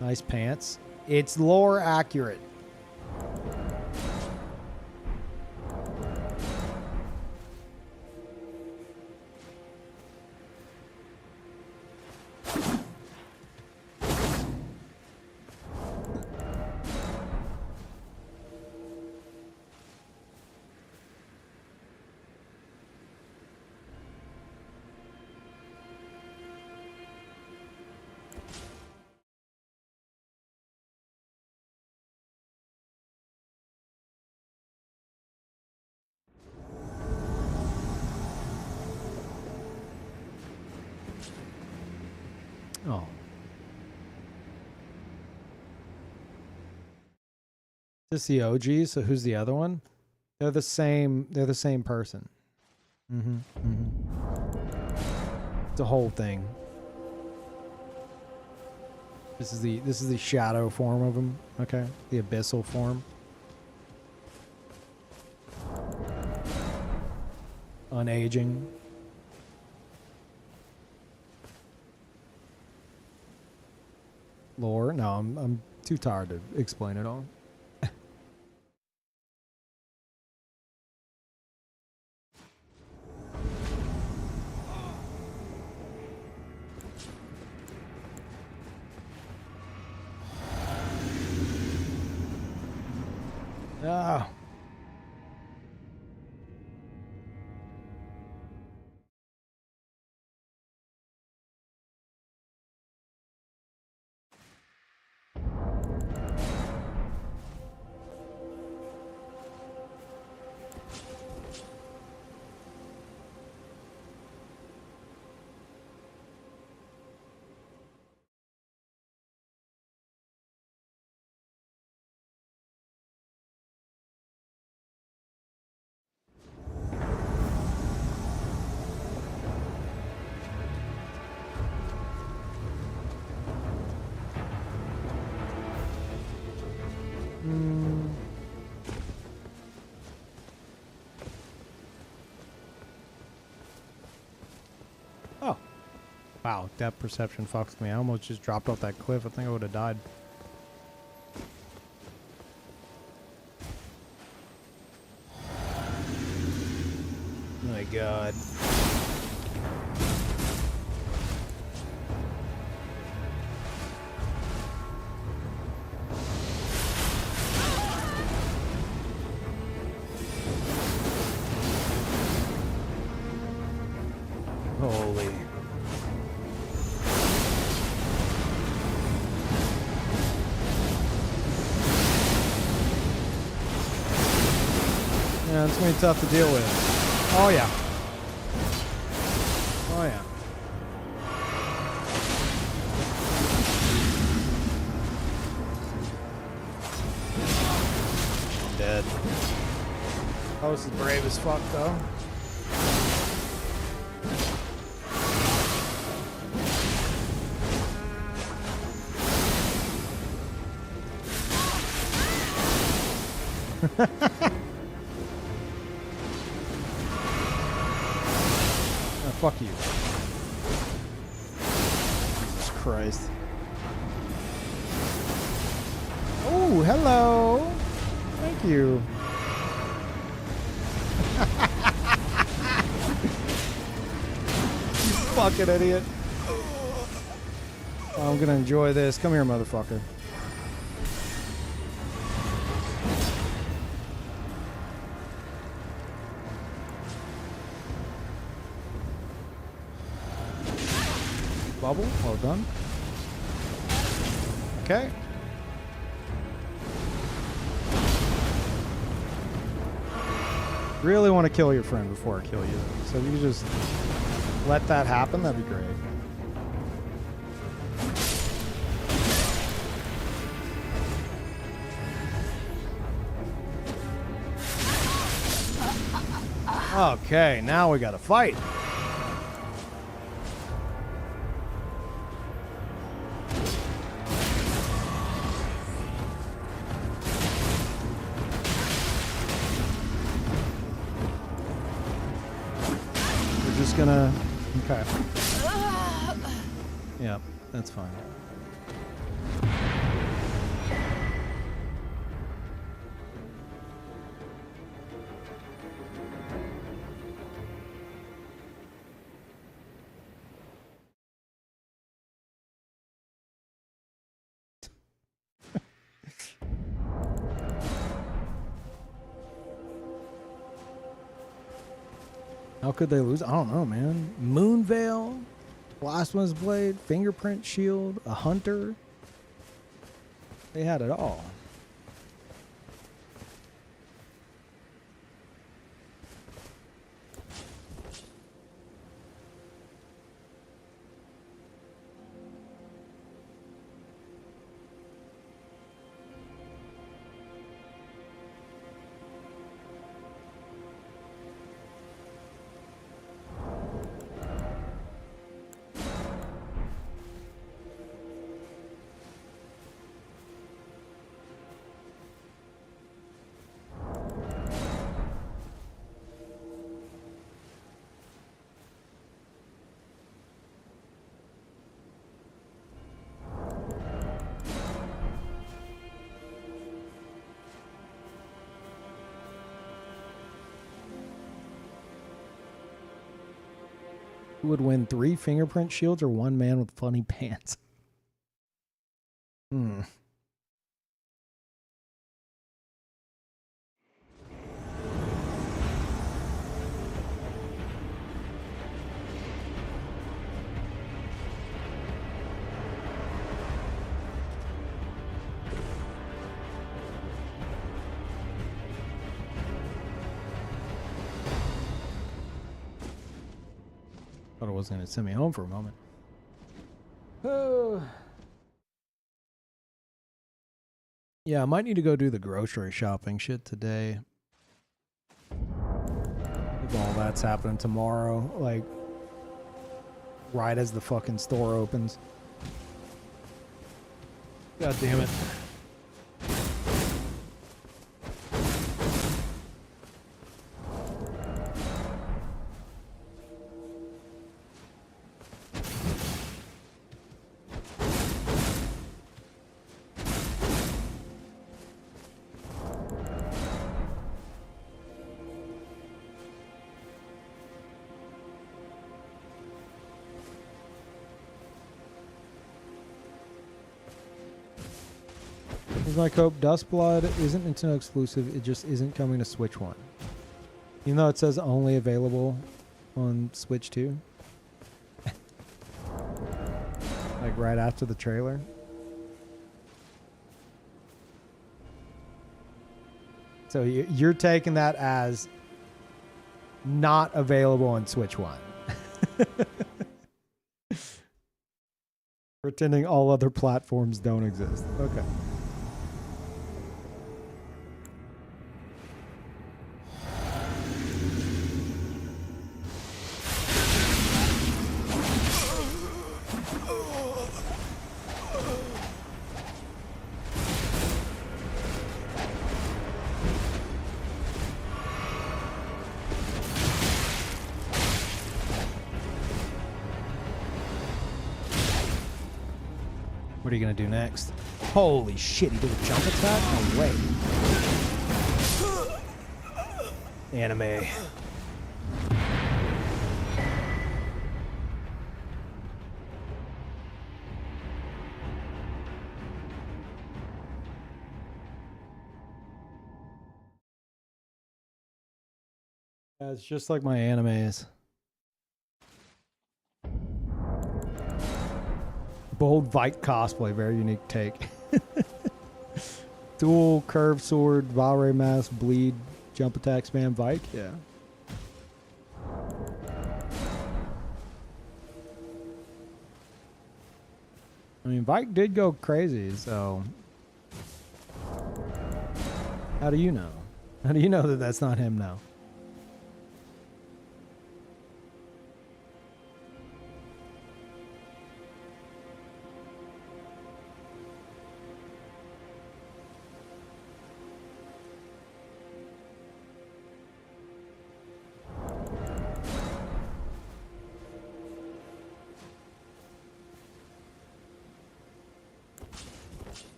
Nice pants. It's lore accurate. Oh. Is this the OG? So who's the other one? They're the same person. Mm-hmm. Mm-hmm. It's a whole thing. This is the shadow form of him, okay? The abyssal form. Unaging. Lore? No, I'm too tired to explain it all. Wow, depth perception fucks me. I almost just dropped off that cliff. I think I would have died. Oh my god. Holy. Yeah, it's gonna be tough to deal with. Oh yeah. Oh yeah. I'm dead. Oh, this is brave as fuck though. Oh, fuck you. Jesus Christ. Oh, hello. Thank you. You fucking idiot. Oh, I'm gonna enjoy this. Come here, motherfucker. Bubble, well done. Okay. Really want to kill your friend before I kill you. So if you just let that happen, that'd be great. Okay, now we gotta fight. Gonna okay. Yep, that's fine. How could they lose? I don't know, man. Moonveil, Blasphemous Blade, Fingerprint Shield, a Hunter. They had it all. Who would win, 3 fingerprint shields or 1 man with funny pants? Hmm. Thought it was going to send me home for a moment. Oh. Yeah, I might need to go do the grocery shopping shit today. If all that's happening tomorrow, like, right as the fucking store opens. God damn it. Here's my cope. Duskblood isn't Nintendo exclusive. It just isn't coming to Switch 1. Even though it says only available on Switch 2. Like right after the trailer. So you're taking that as not available on Switch 1. Pretending all other platforms don't exist. Okay. What are you gonna do next? Holy shit, he did a jump attack? No way. Anime. Yeah, it's just like my animes. Bold Vike cosplay, very unique take. Dual curved sword, Valray mask, bleed, jump attack, spam Vike. Yeah. I mean, Vike did go crazy, so how do you know? How do you know that that's not him now?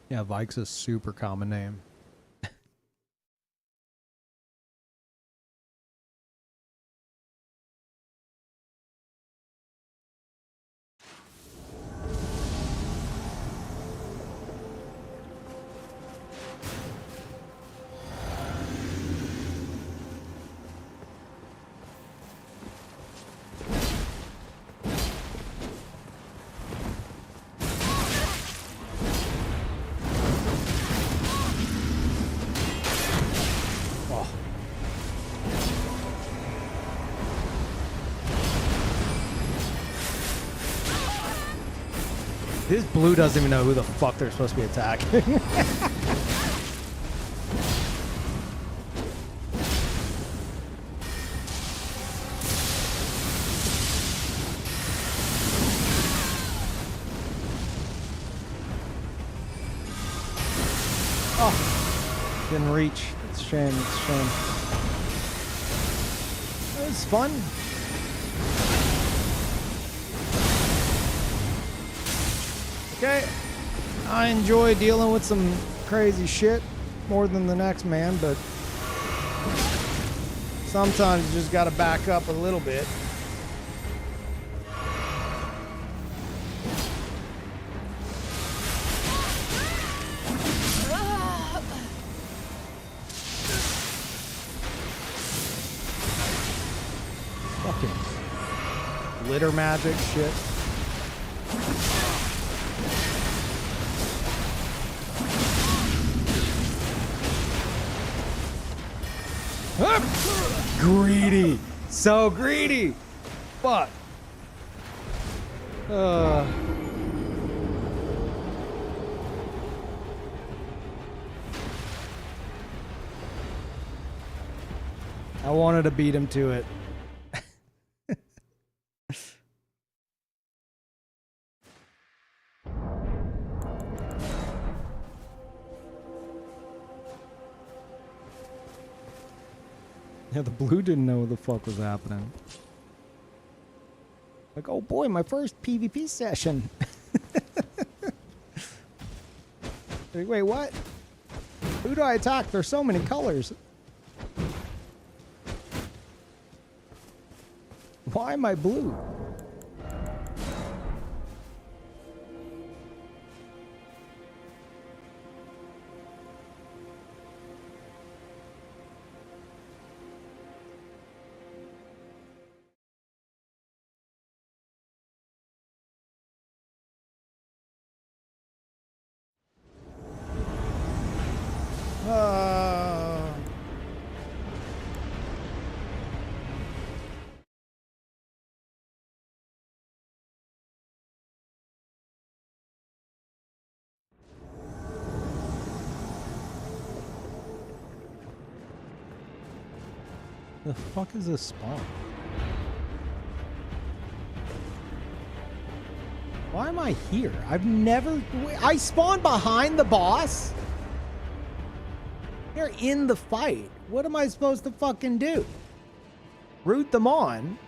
Yeah, Vike's a super common name. This blue doesn't even know who the fuck they're supposed to be attacking. Oh, didn't reach. It's a shame. It's a shame. It was fun. Okay, I enjoy dealing with some crazy shit more than the next man, but sometimes you just gotta back up a little bit. Fucking glitter magic shit. Greedy. So greedy. Fuck. I wanted to beat him to it. Yeah, the blue didn't know what the fuck was happening. Like, oh boy, my first PvP session. Like, wait, what? Who do I attack? There's so many colors. Why am I blue? The fuck is this spawn? Why am I here? I've never... I spawned behind the boss? They're in the fight. What am I supposed to fucking do? Root them on?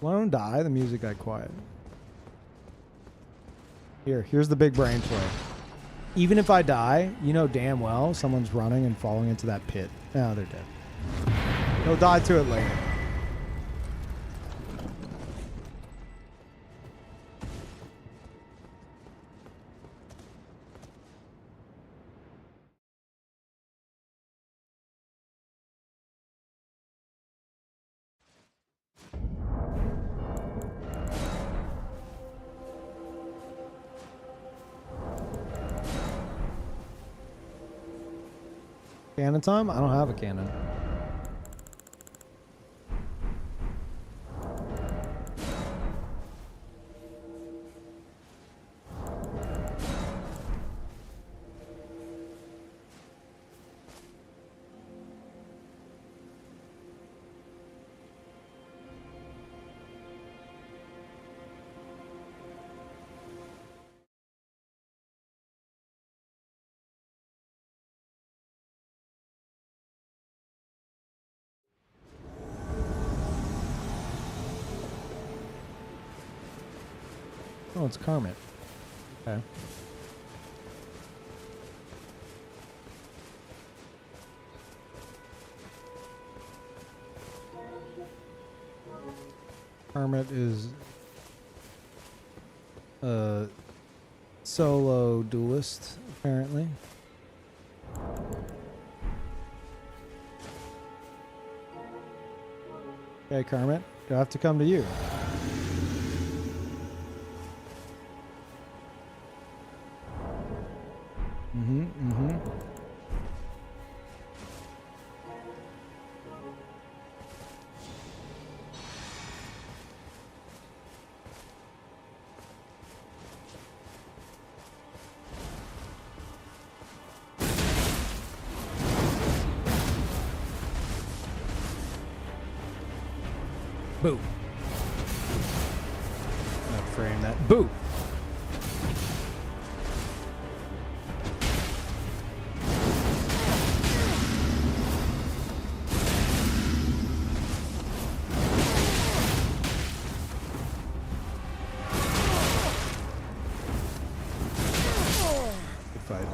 Well, I don't die. The music got quiet. Here's the big brain play. Even if I die, you know damn well someone's running and falling into that pit. Now they're dead. They'll die to it later. Cannon time? I don't have a cannon. Oh, it's Kermit. Okay. Kermit is a solo duelist, apparently. Okay, Kermit, do I have to come to you? Boo. I'm gonna frame that. Boo. Good fight.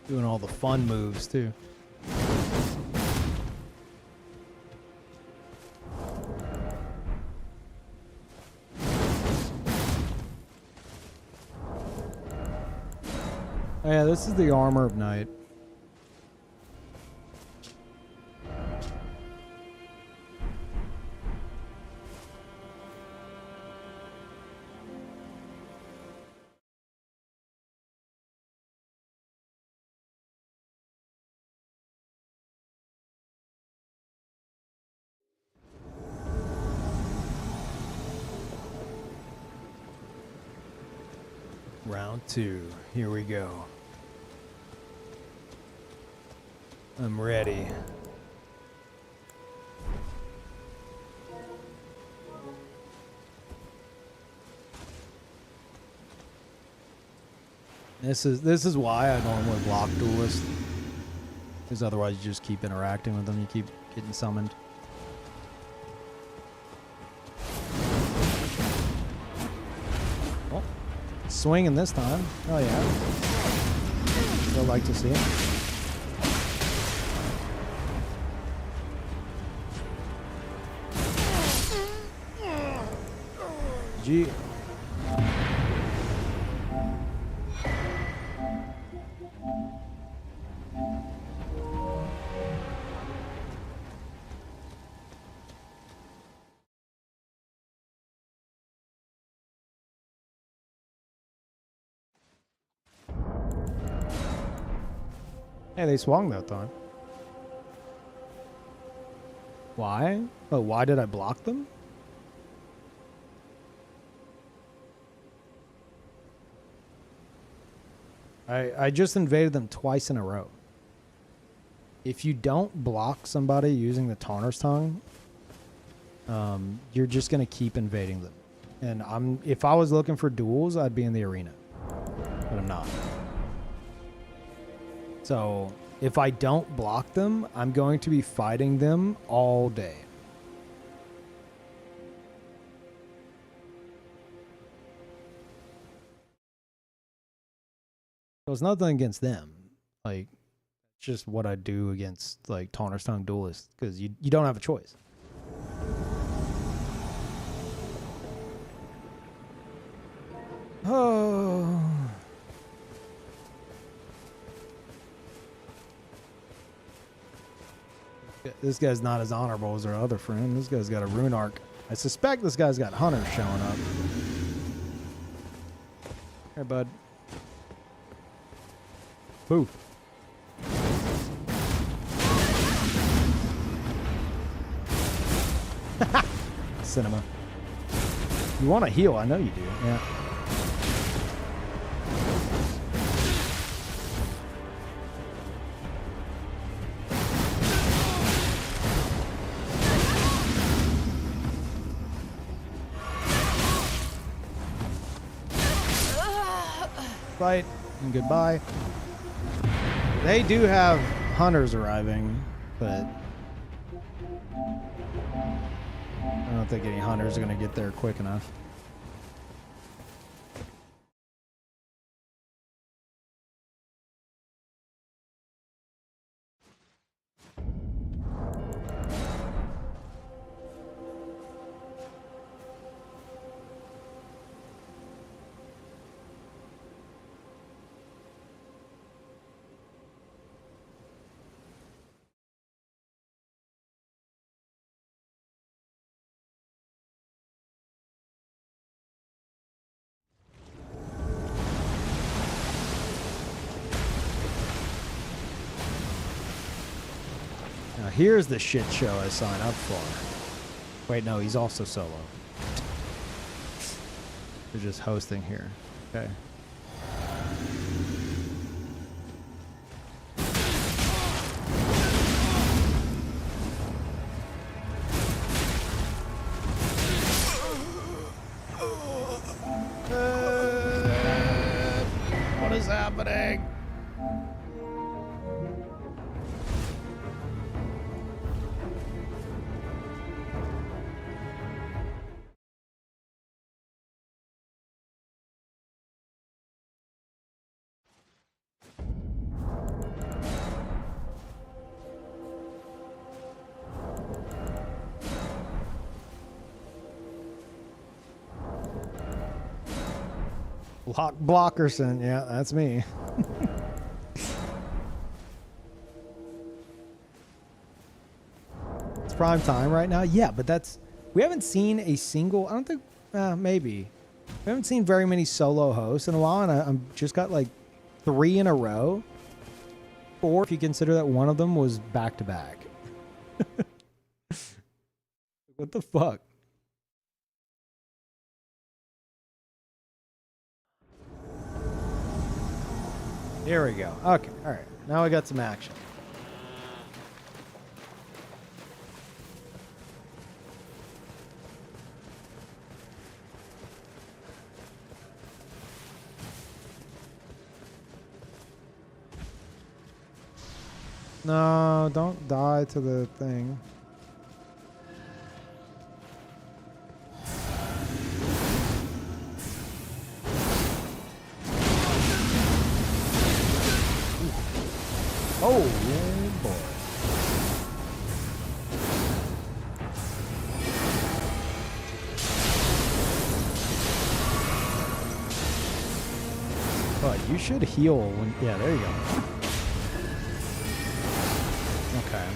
Doing all the fun moves, too. Oh, yeah, this is the armor of night. Round 2. Here we go. I'm ready. This is why I normally block duelists. Because otherwise you just keep interacting with them, you keep getting summoned. Oh, swinging this time. Oh yeah. I'd like to see it. Gee. Hey, they swung that time. Why? Oh, why did I block them? I just invaded them twice in a row. If you don't block somebody using the Taunter's Tongue, you're just gonna keep invading them. And if I was looking for duels, I'd be in the arena. But I'm not. So if I don't block them, I'm going to be fighting them all day. So it's nothing against them. Like, it's just what I do against, like, Taunter's Tongue duelists. Because you don't have a choice. Oh. This guy's not as honorable as our other friend. This guy's got a rune arc. I suspect this guy's got hunters showing up. Here, bud. Poof. Cinema. You want to heal? I know you do. Yeah. Fight and goodbye. They do have hunters arriving, but I don't think any hunters are going to get there quick enough. Now here's the shit show I signed up for. Wait, no, he's also solo. They're just hosting here. Okay. What is happening? Blockerson, yeah, that's me. It's prime time right now. Yeah, but we haven't seen a single, I don't think, maybe. We haven't seen very many solo hosts in a while, and I'm just got like 3 in a row. 4 if you consider that one of them was back to back. What the fuck? Here we go. Okay, all right. Now we got some action. No, don't die to the thing. Oh, yeah, boy. Oh, you should heal when... Yeah, there you go. Okay.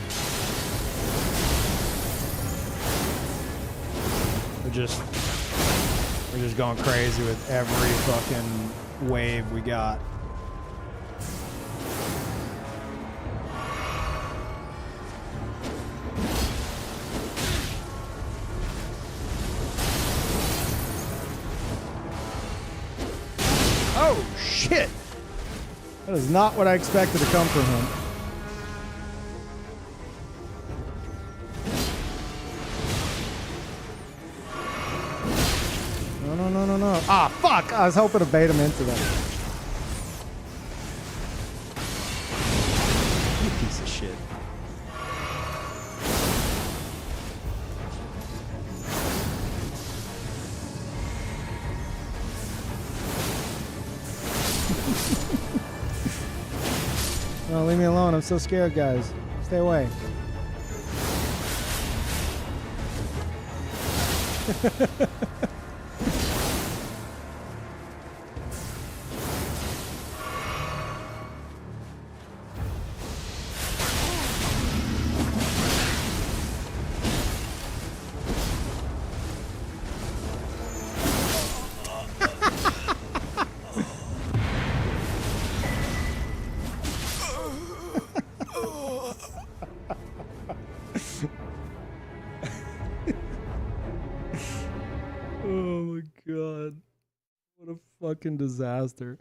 We're just going crazy with every fucking wave we got. Oh, shit! That is not what I expected to come from him. No. Ah, fuck! I was hoping to bait him into that. You piece of shit. No, leave me alone. I'm so scared, guys. Stay away. Oh my god. What a fucking disaster.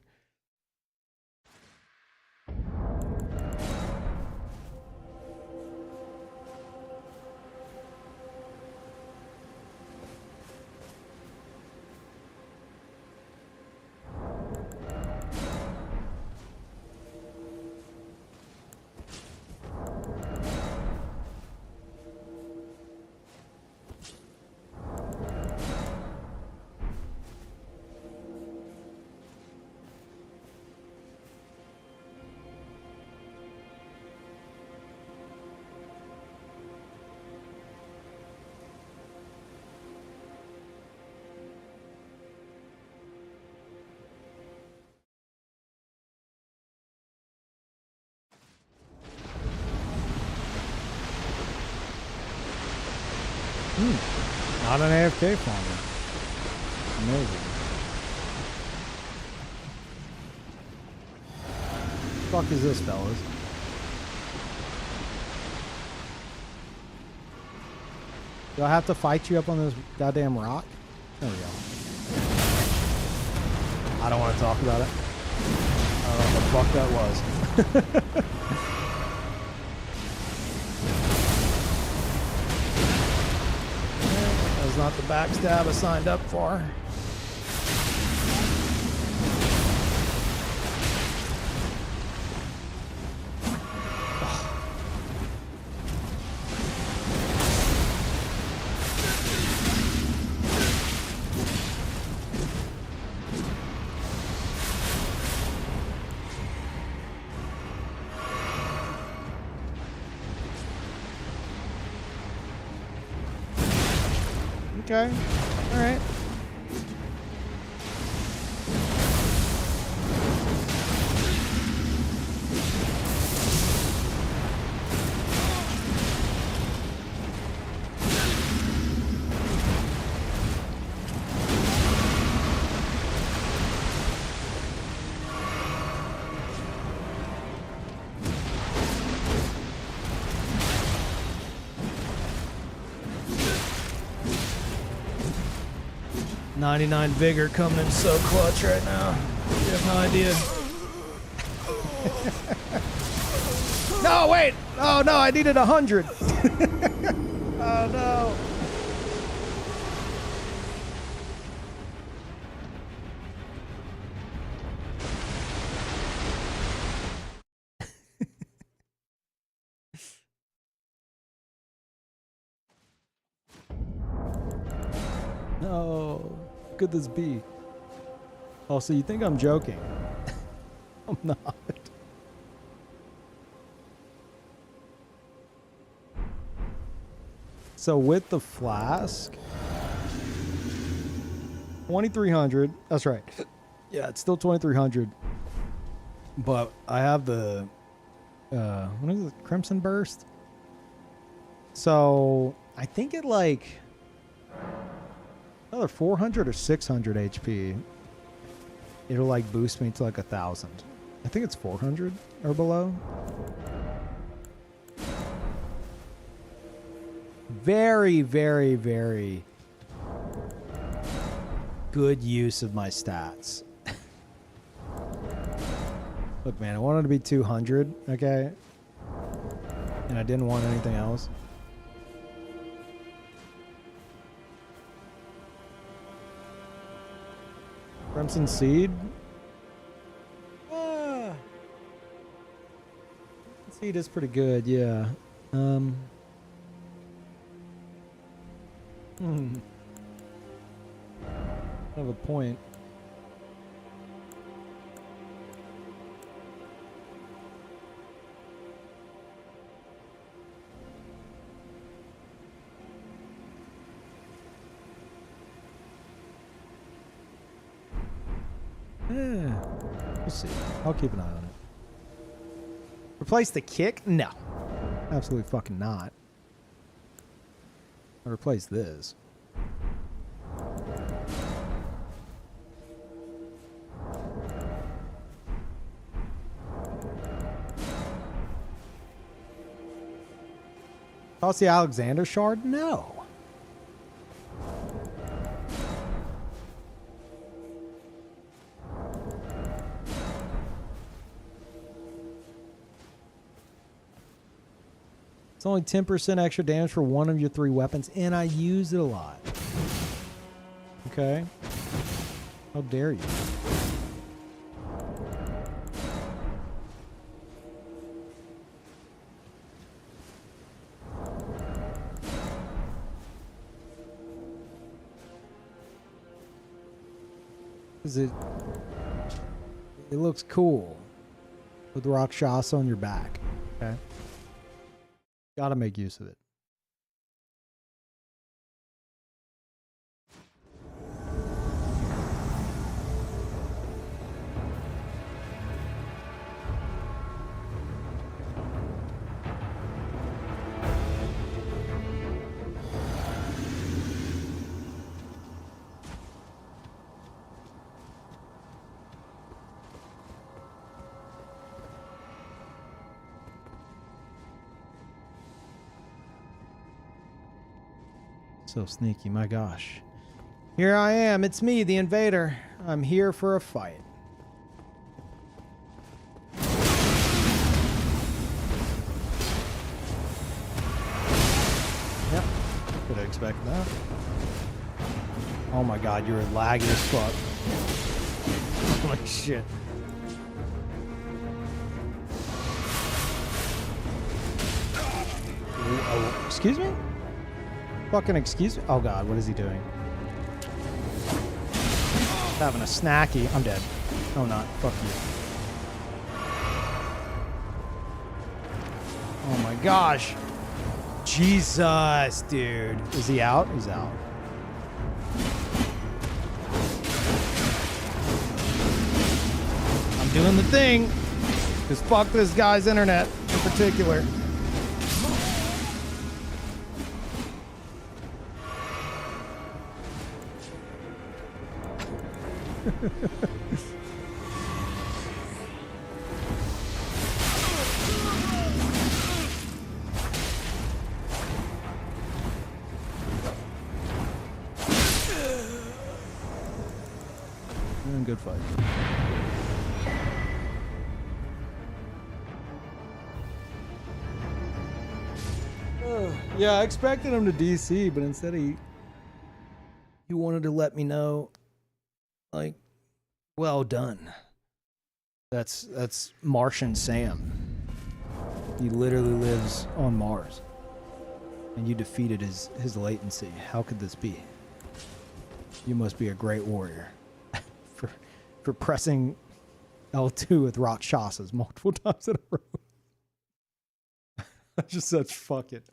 Not an AFK farmer. Amazing. What the fuck is this, fellas? Do I have to fight you up on this goddamn rock? There we go. I don't want to talk about it. I don't know what the fuck that was. Not the backstab I signed up for. Okay. All right. .99 vigor coming in so clutch right now. You have no idea. No, wait. Oh, no, I needed 100. Oh, no. No. Could this be? Oh, so you think I'm joking? I'm not. So with the flask, 2,300. That's right. Yeah, it's still 2,300. But I have the what is it? Crimson Burst. So I think it like another 400 or 600 HP. It'll like boost me to like 1,000. I think it's 400 or below. Very, very, very good use of my stats. Look, man, I wanted to be 200, okay? And I didn't want anything else. Crimson Seed? Seed is pretty good, yeah. I have a point. Yeah. We'll see. I'll keep an eye on it. Replace the kick? No. Absolutely fucking not. I'll replace this. Toss the Alexander shard? No. It's only 10% extra damage for one of your 3 weapons, and I use it a lot. Okay. How dare you? It looks cool with Rakshasa on your back. Okay. Gotta make use of it. So sneaky, my gosh. Here I am, it's me, the invader. I'm here for a fight. Yep, could have expected that. Oh my god, you're laggy as fuck. Holy shit. Oh, excuse me? Fucking excuse me? Oh god, what is he doing? Having a snacky. I'm dead. Oh not. Fuck you. Oh my gosh. Jesus, dude. Is he out? He's out. I'm doing the thing. Just fuck this guy's internet in particular. Good fight. Yeah, I expected him to DC, but instead he wanted to let me know, like, well done. That's Martian Sam. He literally lives on Mars. And you defeated his latency. How could this be? You must be a great warrior. for pressing L2 with Rakshasas multiple times in a row. I just said fuck it.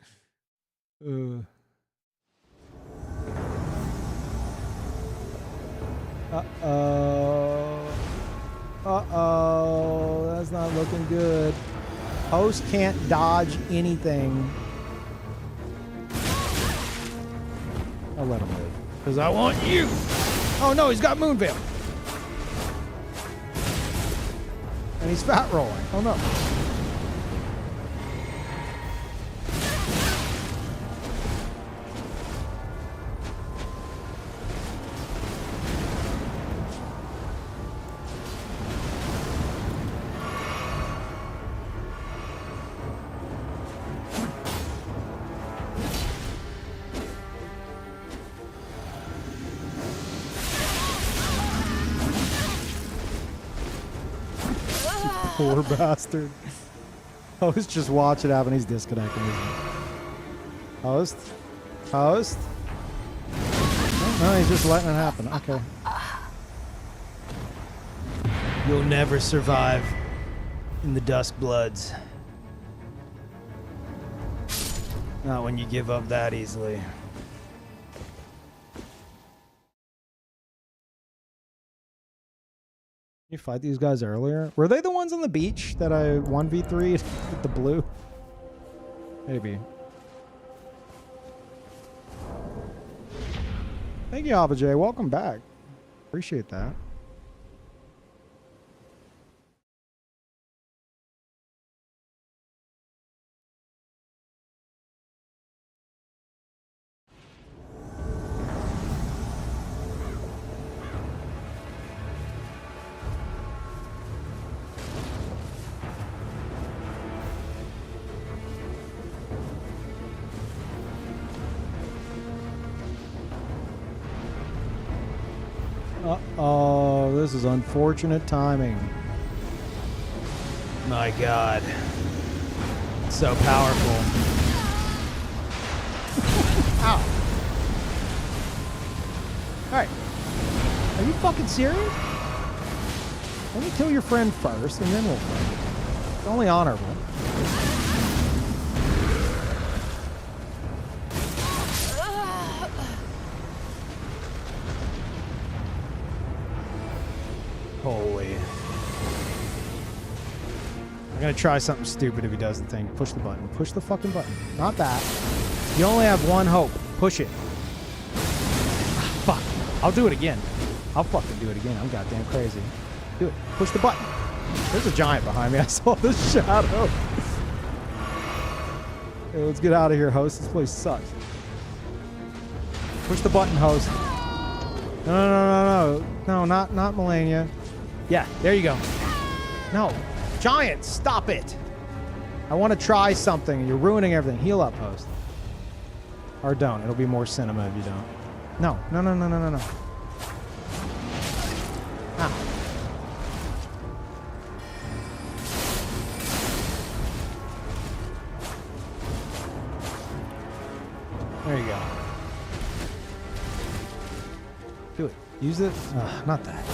Uh-oh. Uh-oh. That's not looking good. Host can't dodge anything. I'll let him live. Because I want you. Oh no, he's got Moonveil. And he's fat rolling. Oh no. Poor bastard. Host just watch it happen. He's disconnecting. Host? Host? No, he's just letting it happen. Okay. You'll never survive in the Duskbloods. Not when you give up that easily. You fight these guys earlier? Were they the ones on the beach that I 1v3'd with the blue? Maybe. Thank you, Abba J. Welcome back. Appreciate that. Uh-oh, this is unfortunate timing. My God. So powerful. Ow. Alright. Are you fucking serious? Let me kill your friend first, and then we'll fight. It's only honorable. Holy. I'm gonna try something stupid if he does the thing. Push the button. Push the fucking button. Not that. You only have one hope. Push it. Fuck. I'll do it again. I'll fucking do it again. I'm goddamn crazy. Do it. Push the button. There's a giant behind me. I saw the shadow. Okay, let's get out of here, host. This place sucks. Push the button, host. No. No, not Melania. Yeah, there you go. No. Giant, stop it. I want to try something. You're ruining everything. Heal up, host. Or don't. It'll be more cinema if you don't. No. Ow. There you go. Do it. Use it. Not that.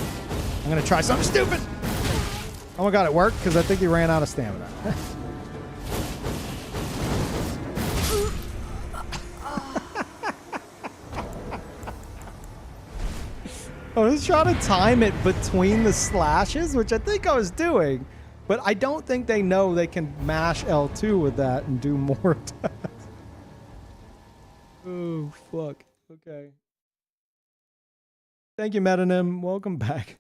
I'm going to try something stupid. Oh my God, it worked because I think he ran out of stamina. I was trying to time it between the slashes, which I think I was doing, but I don't think they know they can mash L2 with that and do more attacks. Oh, fuck. Okay. Thank you, Metanym. Welcome back.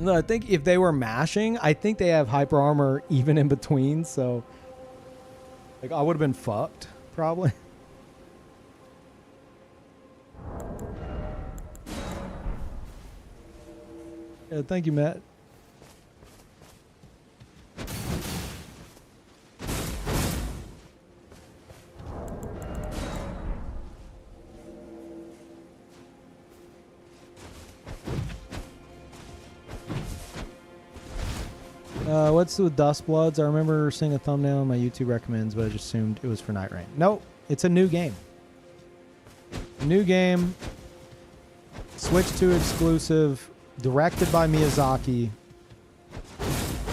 No, I think if they were mashing, I think they have hyper armor even in between, so like I would have been fucked, probably. Yeah, thank you, Matt. What's with Duskbloods? I remember seeing a thumbnail on my YouTube recommends, but I just assumed it was for Night Rain. Nope, it's a new game. New game. Switch 2 exclusive. Directed by Miyazaki.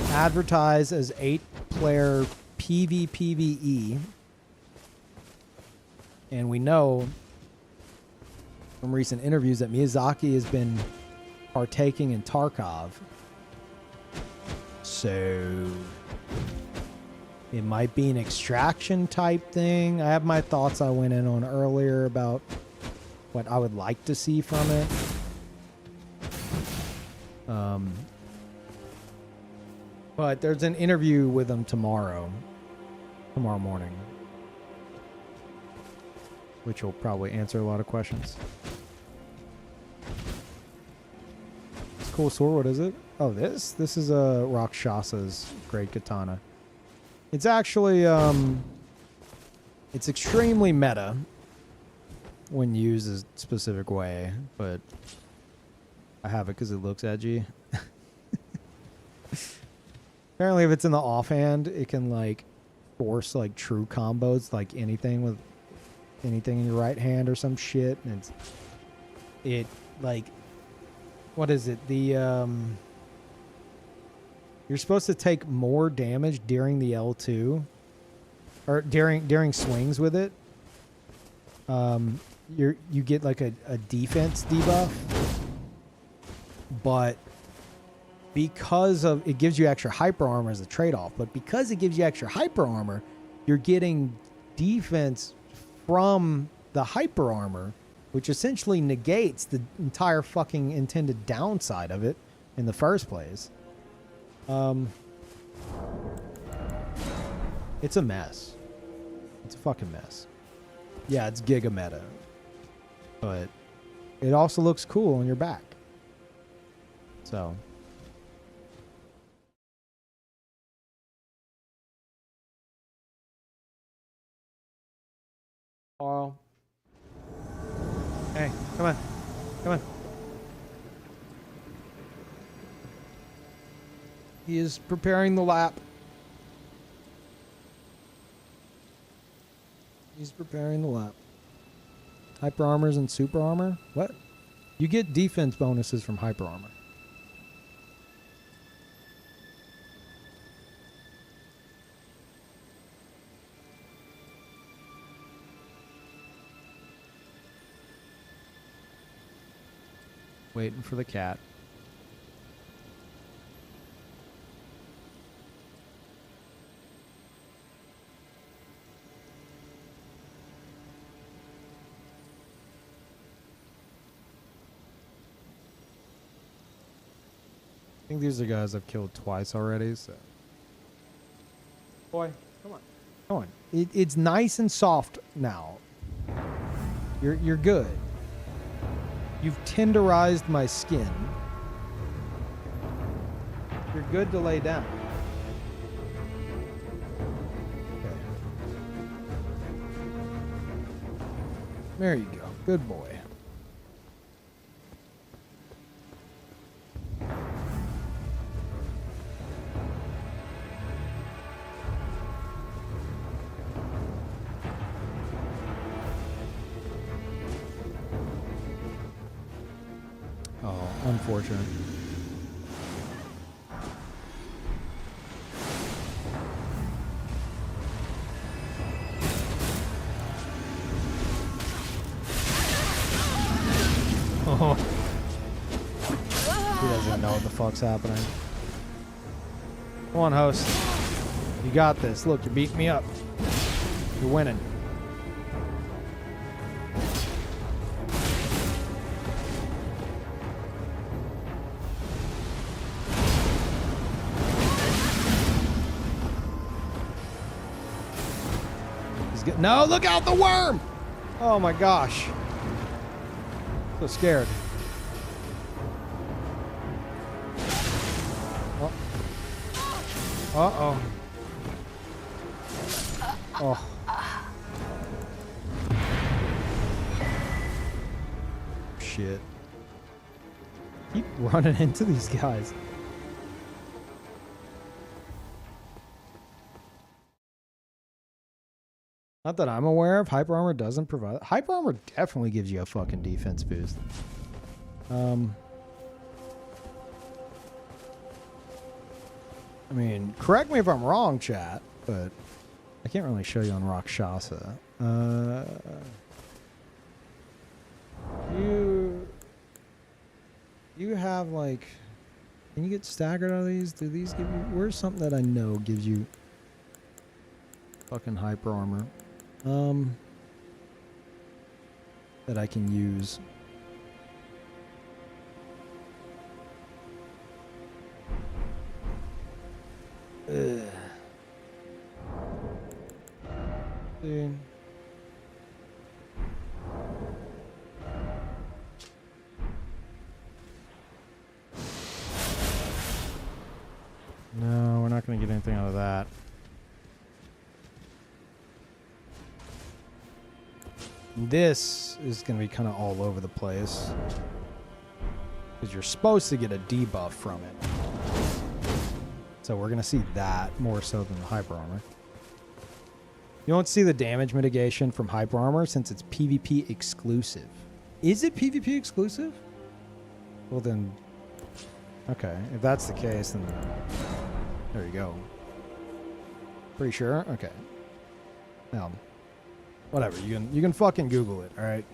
Advertised as 8-player PvPvE. And we know from recent interviews that Miyazaki has been partaking in Tarkov. So it might be an extraction type thing. I have my thoughts I went in on earlier about what I would like to see from it. But there's an interview with him tomorrow morning, which will probably answer a lot of questions. It's a cool sword. What is it? Oh, this is a Rakshasa's great katana. It's actually it's extremely meta when used a specific way, but I have it because it looks edgy. Apparently, if it's in the offhand, it can like force like true combos, like anything with anything in your right hand or some shit, and it like, what is it? The you're supposed to take more damage during the L2 or during swings with it. You get like a defense debuff, but because of it gives you extra hyper armor as a trade-off, but because it gives you extra hyper armor, you're getting defense from the hyper armor, which essentially negates the entire fucking intended downside of it in the first place. It's a mess. It's a fucking mess. Yeah, it's giga meta. But it also looks cool on your back. So Carl. Hey, come on. Come on. He is preparing the lap. He's preparing the lap. Hyper armors and super armor? What? You get defense bonuses from hyper armor. Waiting for the cat. I think these are guys I've killed twice already, so. Boy, come on. Come on. It's nice and soft now. You're good. You've tenderized my skin. You're good to lay down. Okay. There you go. Good boy. Oh, unfortunate. Oh. He doesn't know what the fuck's happening. Come on, host. You got this. Look, you're beating me up. You're winning. No, look out, the worm! Oh my gosh. So scared. Oh. Uh-oh. Oh. Shit. Keep running into these guys. Not that I'm aware of. Hyper armor doesn't provide. Hyper armor definitely gives you a fucking defense boost. I mean, correct me if I'm wrong, chat, but I can't really show you on Rakshasa. You have like, can you get staggered out of these? Do these give you? Where's something that I know gives you fucking hyper armor? That I can use. Ugh. See. No, we're not going to get anything out of that. This is going to be kind of all over the place. Because you're supposed to get a debuff from it. So we're going to see that more so than the hyper armor. You won't see the damage mitigation from hyper armor since it's PvP exclusive. Is it PvP exclusive? Well then, okay. If that's the case, then there you go. Pretty sure? Okay. Now, whatever. You can fucking Google it, all right?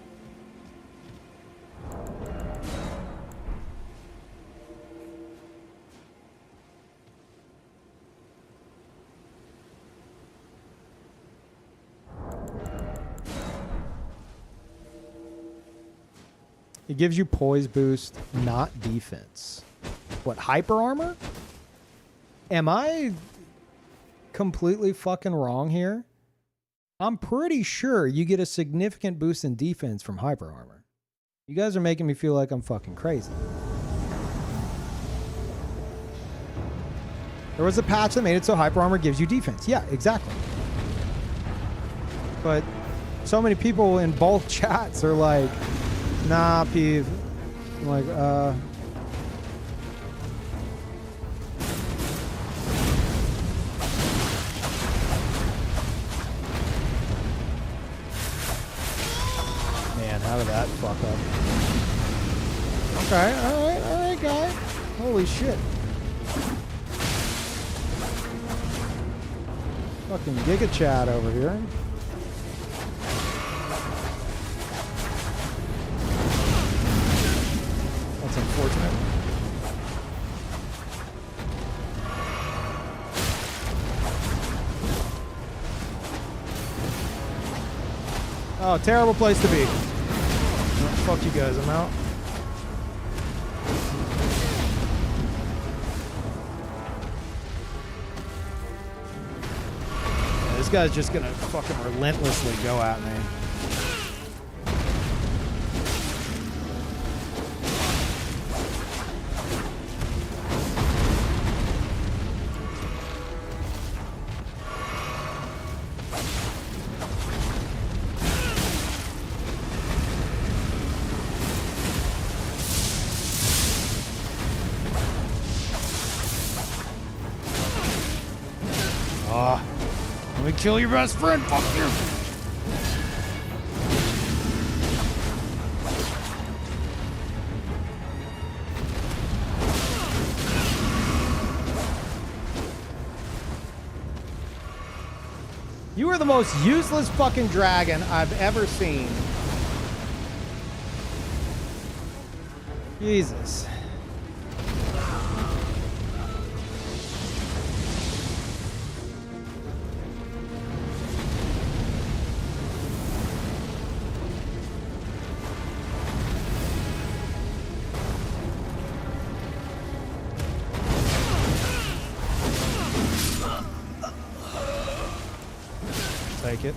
It gives you poise boost, not defense. What, hyper armor? Am I completely fucking wrong here? I'm pretty sure you get a significant boost in defense from hyper armor. You guys are making me feel like I'm fucking crazy. There was a patch that made it so hyper armor gives you defense. Yeah, exactly. But so many people in both chats are like, nah, Peeve. I'm like, Man, how did that fuck up? Okay, alright, guy. Holy shit. Fucking Giga Chat over here. That's unfortunate. Oh, terrible place to be. Oh, fuck you guys, I'm out. Yeah, this guy's just gonna fucking relentlessly go at me. Kill your best friend, fuck you. You are the most useless fucking dragon I've ever seen. Jesus. Take it.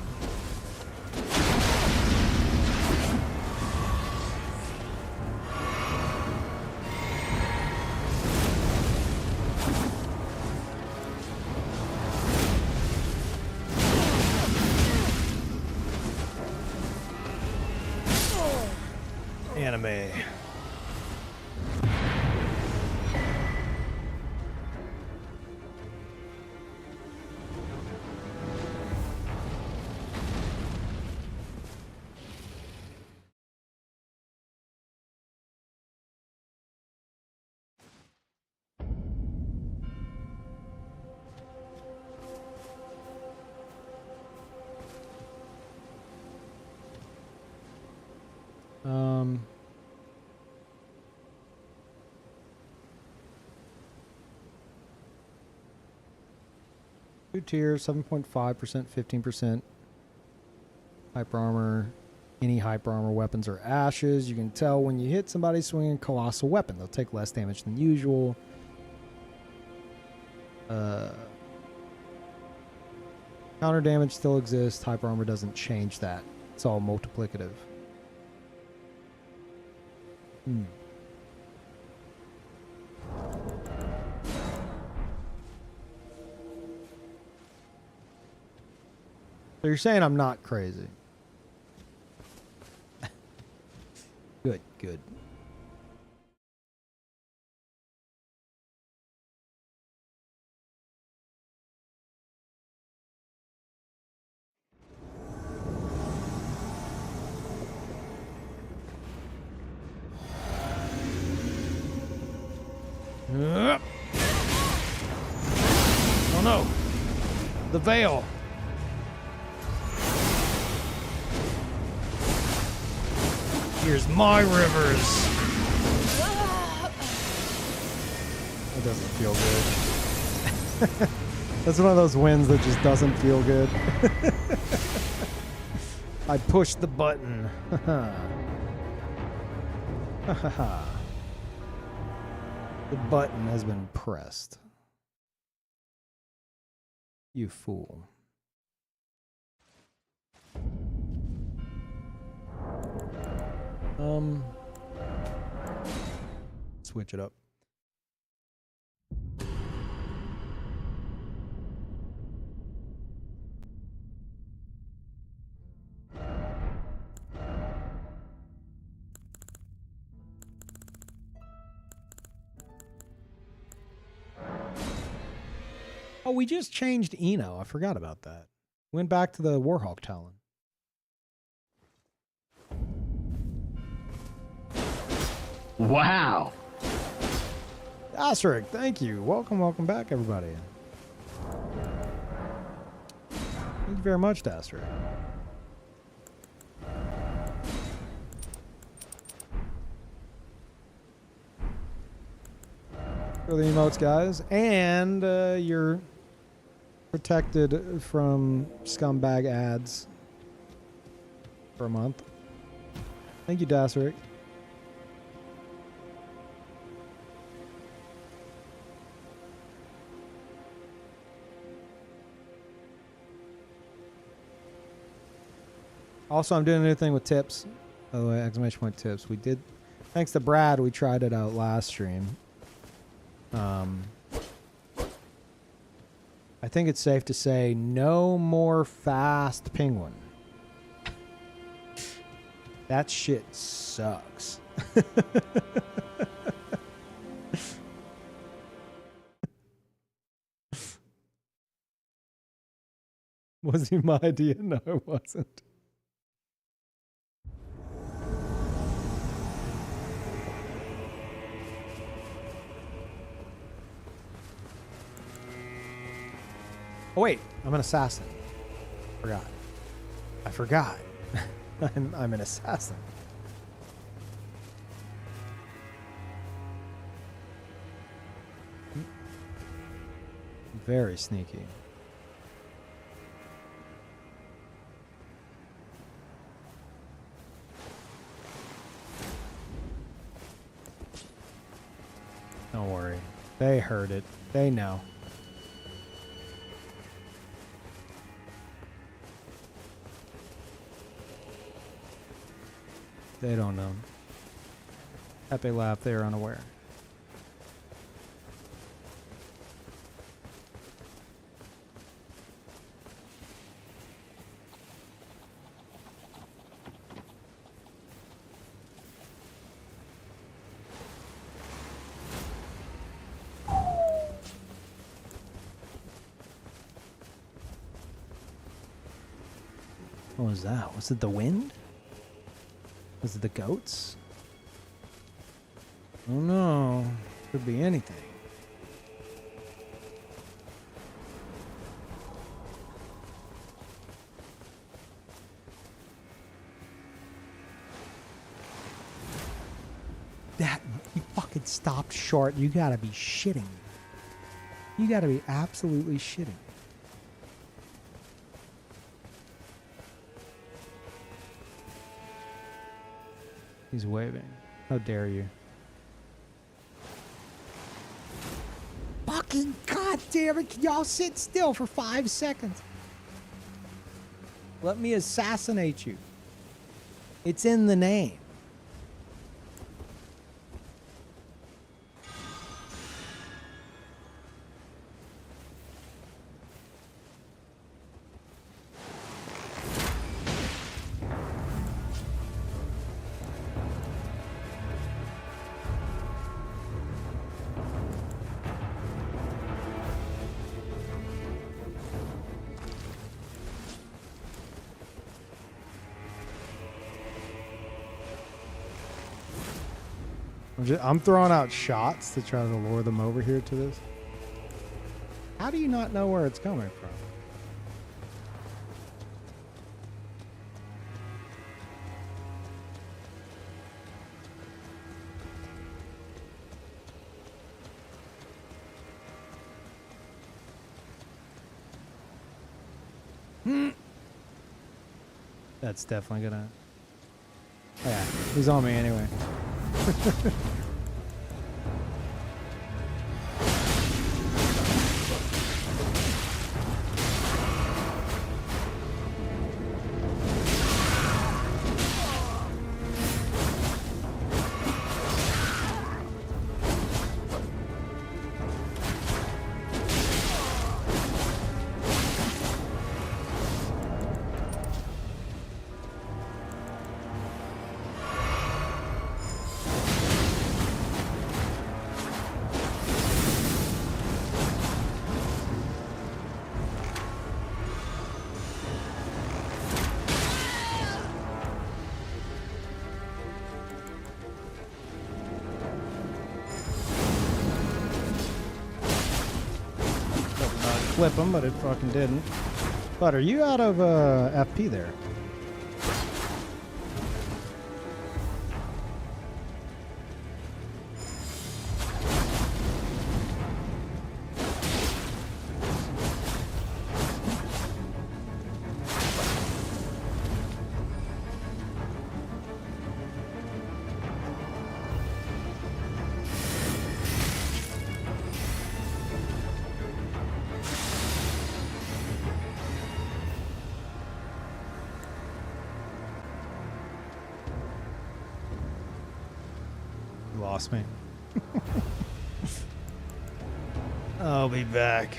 Anime. 2 tiers, 7.5%, 15%. Hyper armor. Any hyper armor weapons are ashes. You can tell when you hit somebody swinging a colossal weapon. They'll take less damage than usual. Counter damage still exists. Hyper armor doesn't change that. It's all multiplicative. So you're saying I'm not crazy? Good, good. Oh no! The veil! Here's my rivers! That doesn't feel good. That's one of those wins that just doesn't feel good. I pushed the button. The button has been pressed. You fool. Switch it up. Oh, we just changed Eno. I forgot about that. Went back to the Warhawk Talon. Wow. Asterisk, thank you. Welcome, welcome back, everybody. Thank you very much, Asterisk. For the emotes, guys. And you're protected from scumbag ads for a month. Thank you, Dasrick. Also, I'm doing a new thing with tips. By the way, exclamation point tips. We did, thanks to Brad, we tried it out last stream. I think it's safe to say no more fast penguin. That shit sucks. Was he my idea? No, it wasn't. Oh wait, I'm an assassin. Forgot. I forgot. I'm an assassin. Very sneaky. Don't worry. They heard it. They know. They don't know. Happy laugh, they are unaware. What was that? Was it the wind? Was it the goats? Oh no. Could be anything. That, you fucking stopped short. You gotta be shitting me. You gotta be absolutely shitting me. He's waving. How dare you? Fucking goddamn it! Can y'all sit still for 5 seconds? Let me assassinate you. It's in the name. I'm throwing out shots to try to lure them over here to this. How do you not know where it's coming from? That's definitely gonna... Yeah, he's on me anyway. Flip him, but it fucking didn't. But are you out of FP there? Lost me. I'll be back.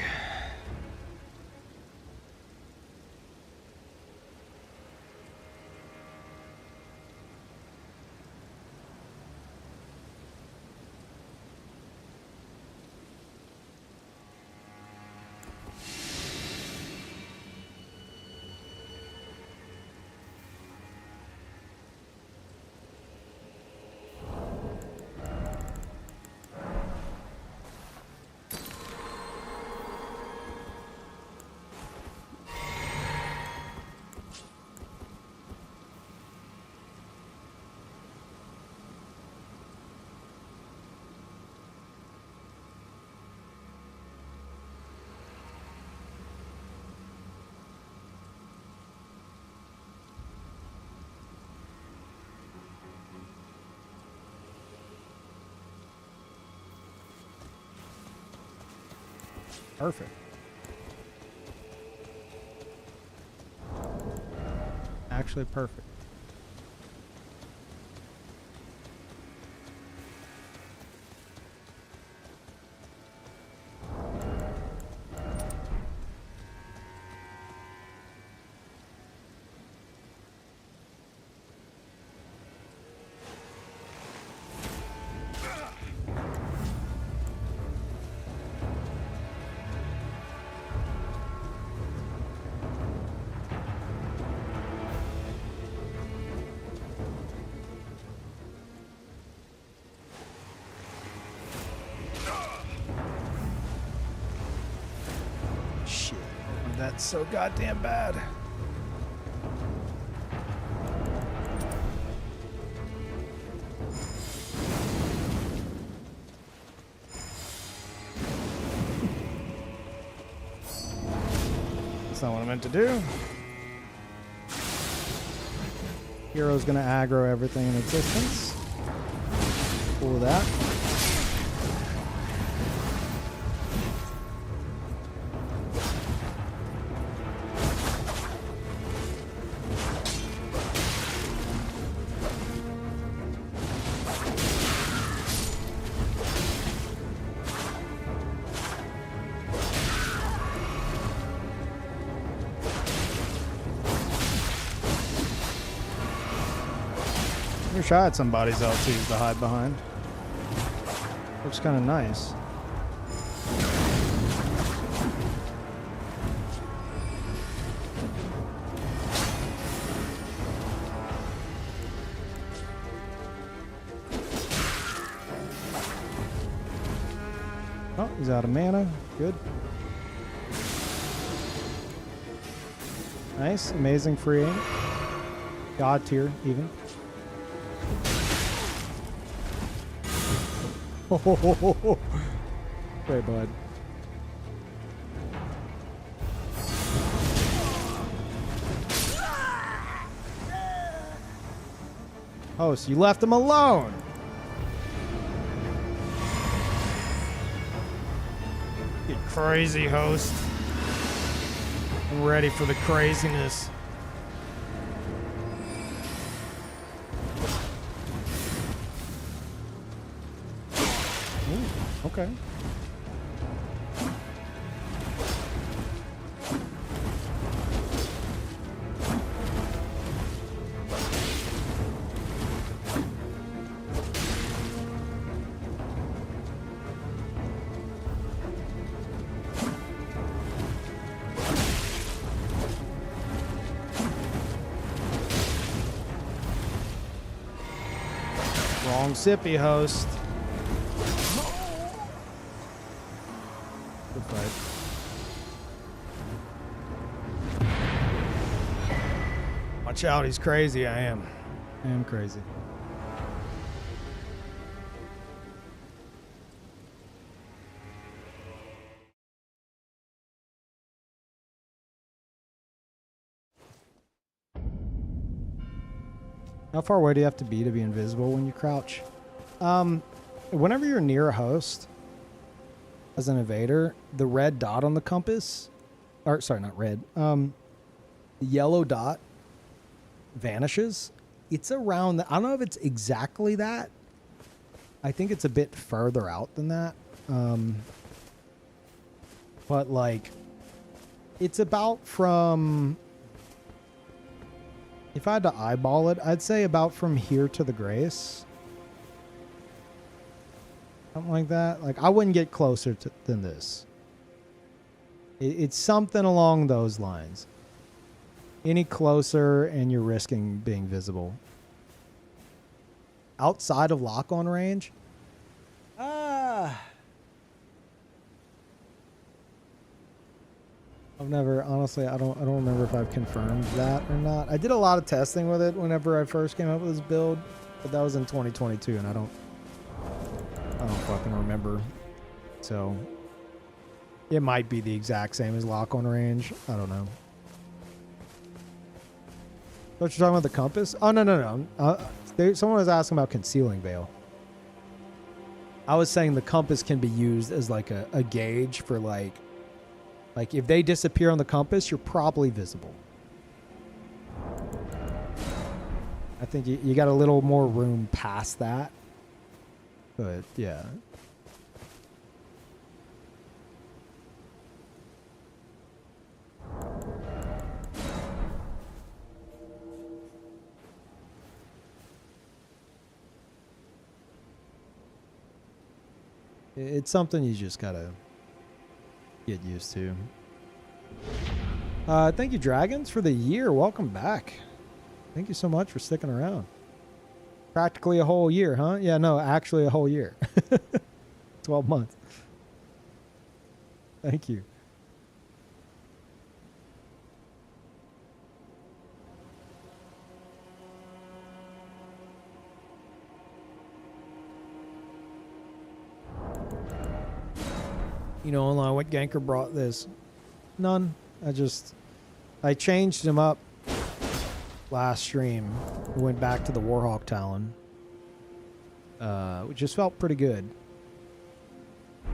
Perfect. Actually perfect. That's so goddamn bad. That's not what I meant to do. Hero's gonna aggro everything in existence. Cool with that. I wish I had somebody's LTs to hide behind. Looks kind of nice. Oh, he's out of mana. Good. Nice. Amazing free aim. God tier, even. Oh, great, bud. Host, you left him alone. Get crazy, host. I'm ready for the craziness. Okay. Wrong sippy, host. Good fight. Watch out, he's crazy. I am crazy. How far away do you have to be invisible when you crouch? Whenever you're near a host as an invader, the red dot on the compass, or sorry, not red, the yellow dot vanishes. It's around I don't know if it's exactly that. I think it's a bit further out than that. But like, it's about from, if I had to eyeball it, I'd say about from here to the Grace. Something like that. Like, I wouldn't get closer than this. It's something along those lines. Any closer and you're risking being visible. Outside of lock-on range? I've never, honestly, I don't remember if I've confirmed that or not. I did a lot of testing with it whenever I first came up with this build, but that was in 2022 and I don't fucking remember. So it might be the exact same as lock-on range. I don't know. What you're talking about, the compass? Oh, no. Someone was asking about concealing veil. I was saying the compass can be used as like a gauge for like if they disappear on the compass, you're probably visible. I think you got a little more room past that. But yeah. It's something you just gotta get used to. Thank you, Dragons, for the year. Welcome back. Thank you so much for sticking around. Practically a whole year, huh? Yeah, no, actually a whole year. 12 months. Thank you. You know, online, what ganker brought this? None. I changed him up last stream. We went back to the Warhawk Talon. which just felt pretty good.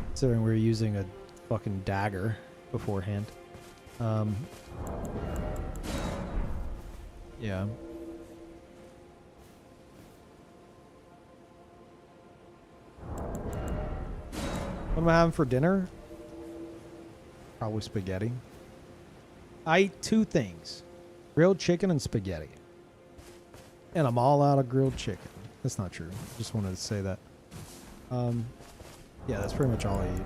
Considering we were using a fucking dagger beforehand. Yeah. What am I having for dinner? Probably spaghetti. I eat two things. Grilled chicken and spaghetti. And I'm all out of grilled chicken. That's not true. Just wanted to say that. Yeah, that's pretty much all I eat.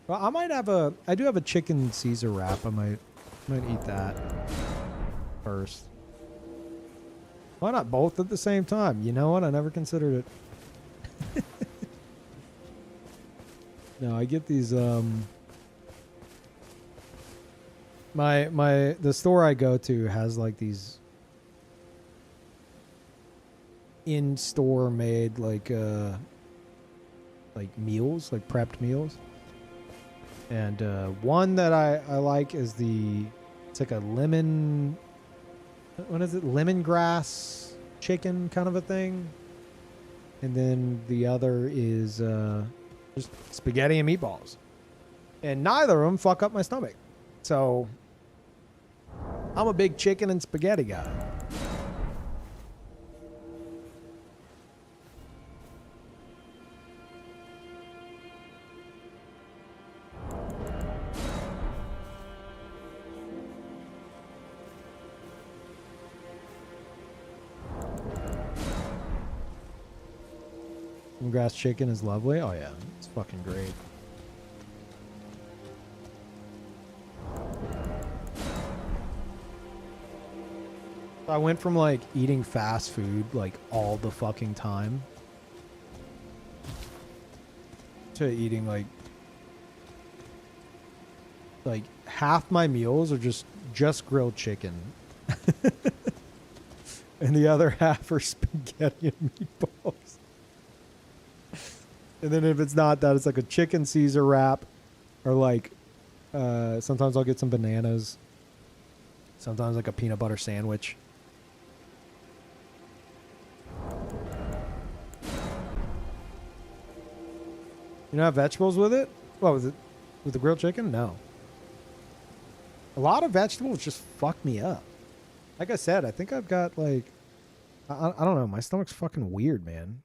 Well, I do have a chicken Caesar wrap. I might eat that first. Why not both at the same time? You know what? I never considered it. No, I get these the store I go to has like these in-store made like meals, like prepped meals. And one that I like is it's like a lemon, what is it? Lemongrass chicken kind of a thing. And then the other is just spaghetti and meatballs. And neither of them fuck up my stomach. So I'm a big chicken and spaghetti guy. Grass chicken is lovely. Oh yeah, it's fucking great. I went from like eating fast food like all the fucking time to eating like half my meals are just grilled chicken. And the other half are spaghetti and meatballs. And then if it's not that, it's like a chicken Caesar wrap, or like sometimes I'll get some bananas. Sometimes like a peanut butter sandwich. You don't have vegetables with it? What was it? With the grilled chicken? No. A lot of vegetables just fuck me up. Like I said, I think I've got like, I don't know. My stomach's fucking weird, man.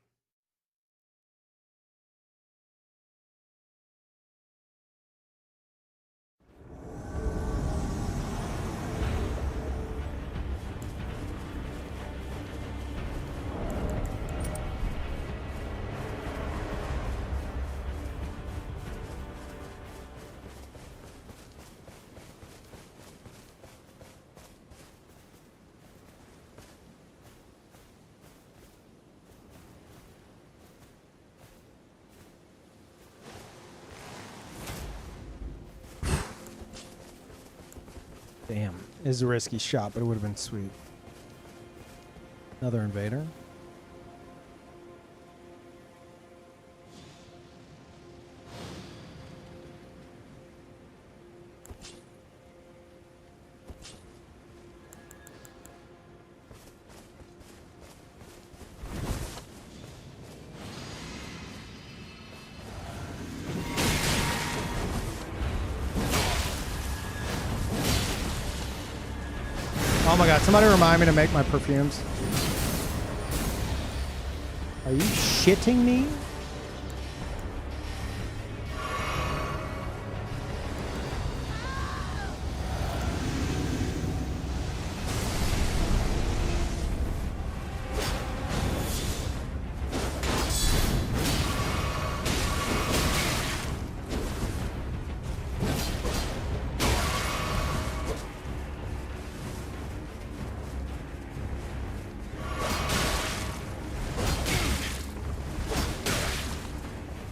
Damn. It is a risky shot, but it would have been sweet. Another invader. Oh my god, somebody remind me to make my perfumes. Are you shitting me?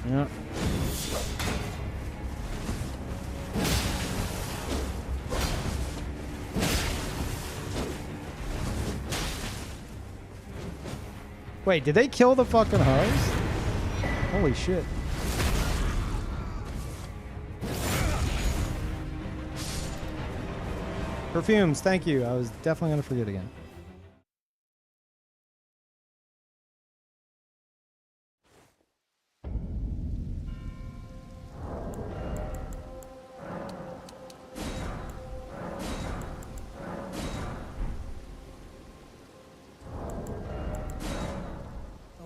Yeah. Wait, did they kill the fucking host? Holy shit. Perfumes, thank you. I was definitely gonna forget again.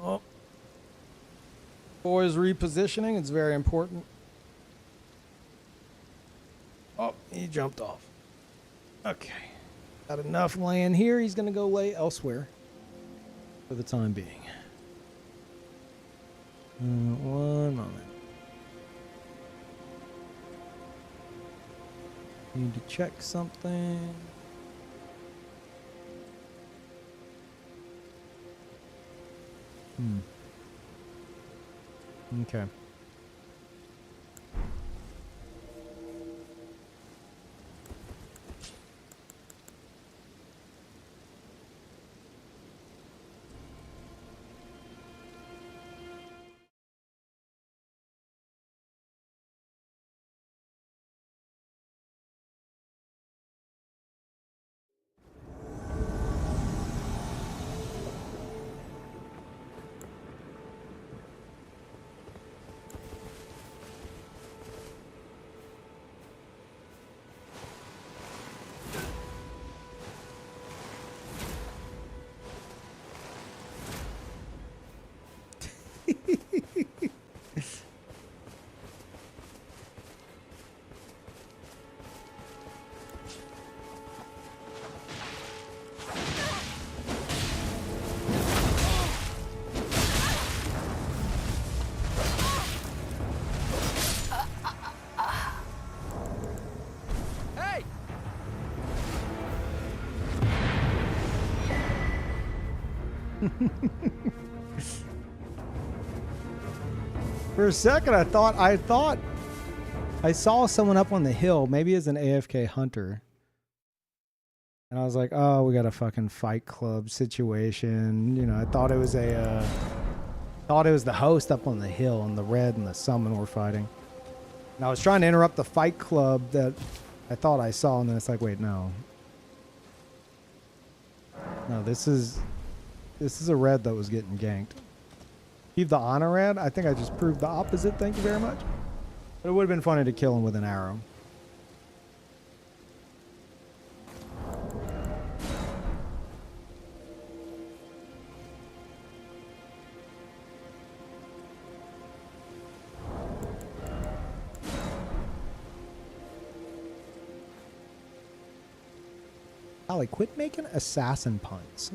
Oh. Boys repositioning, it's very important. Oh, he jumped off. Okay. Got enough laying here. He's going to go lay elsewhere for the time being. One moment. Need to check something. Okay. Hey! For a second, I thought I saw someone up on the hill, maybe as an AFK hunter. And I was like, oh, we got a fucking fight club situation. You know, I thought it was the host up on the hill and the red and the summon were fighting. And I was trying to interrupt the fight club that I thought I saw, and then it's like, wait, no. No, this is a red that was getting ganked. Keep the honor red? I think I just proved the opposite, thank you very much. But it would have been funny to kill him with an arrow. Golly, quit making assassin puns.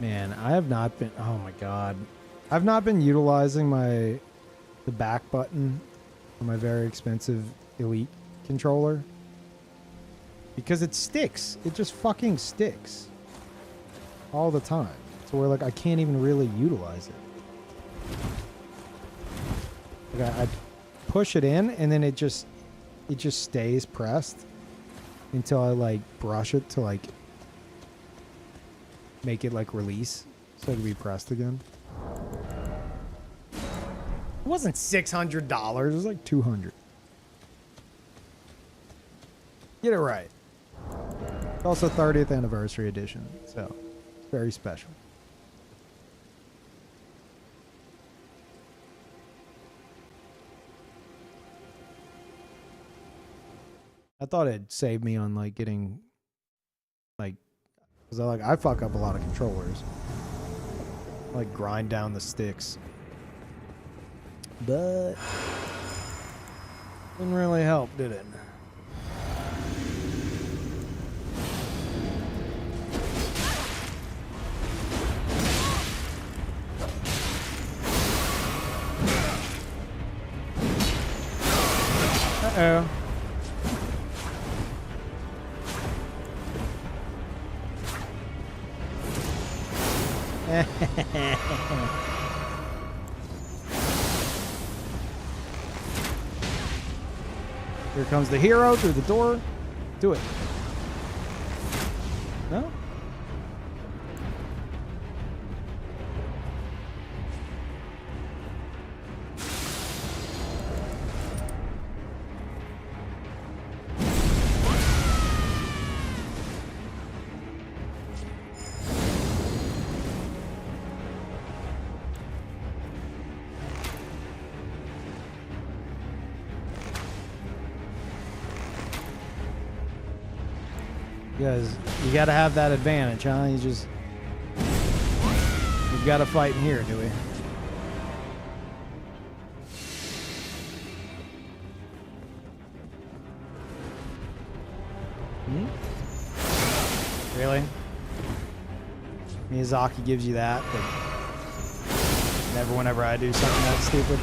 Man, I have not been, oh my god. I've not been utilizing the back button on my very expensive Elite controller. Because it sticks. It just fucking sticks. All the time. So where like I can't even really utilize it. Like I push it in and then it just stays pressed until I like brush it to like make it like release so it can be pressed again. It wasn't $600, it was like $200. Get it right. It's also 30th anniversary edition, so it's very special. I thought it'd save me on like getting like, because I fuck up a lot of controllers. I, like grind down the sticks. But didn't really help, did it? Uh-oh. Here comes the hero through the door. Do it. No? Because you got to have that advantage, huh? We've got to fight in here, do we? Really? Miyazaki gives you that, but never whenever I do something that stupid.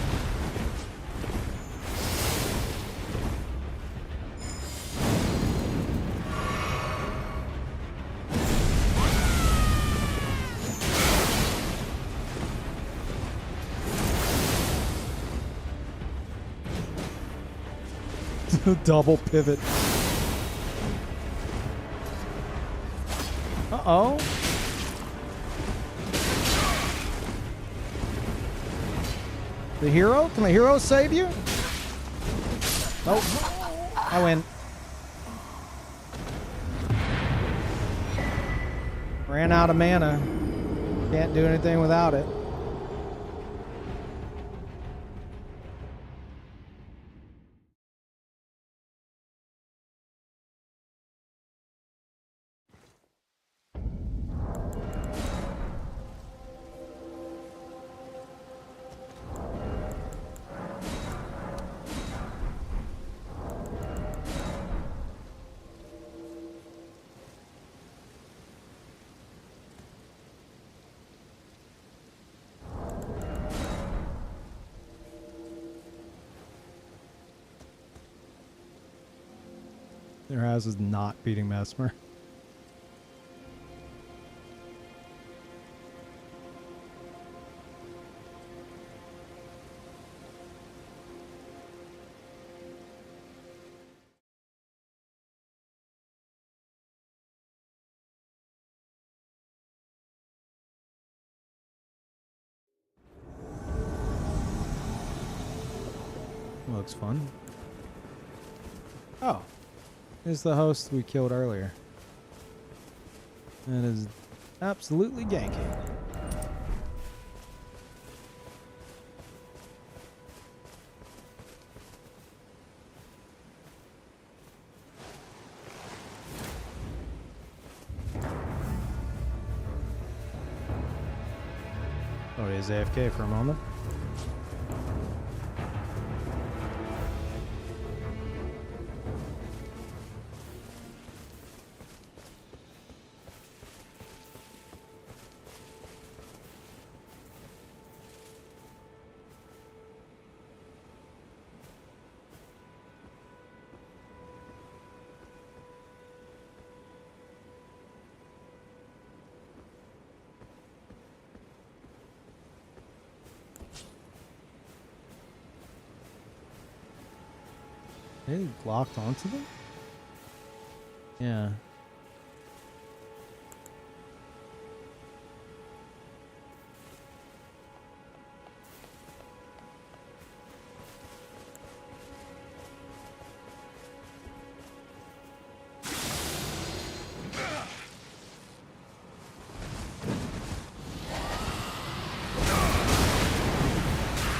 Double pivot. Uh-oh. The hero? Can the hero save you? Nope. I win. Ran out of mana. Can't do anything without it. Their house is not beating Mesmer. Looks fun. Oh. Is the host we killed earlier. That is absolutely ganky. Oh, he is AFK for a moment. They locked onto them? Yeah.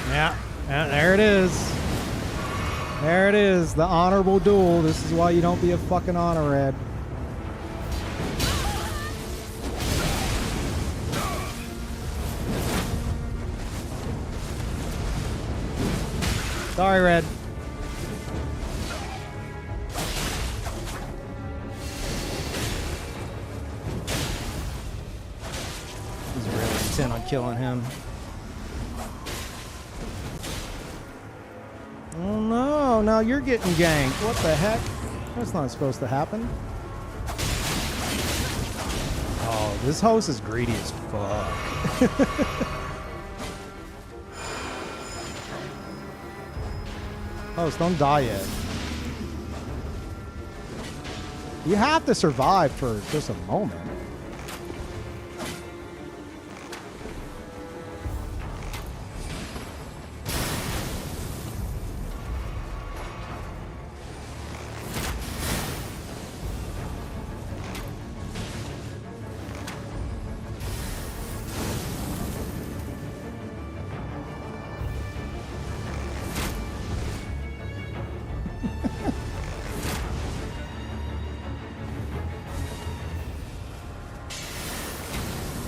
Yeah, there it is. There it is, the honorable duel. This is why you don't be a fucking honor red. Sorry, Red. He's really intent on killing him. Oh no, now you're getting ganked. What the heck? That's not supposed to happen. Oh, this host is greedy as fuck. Host, don't die yet. You have to survive for just a moment.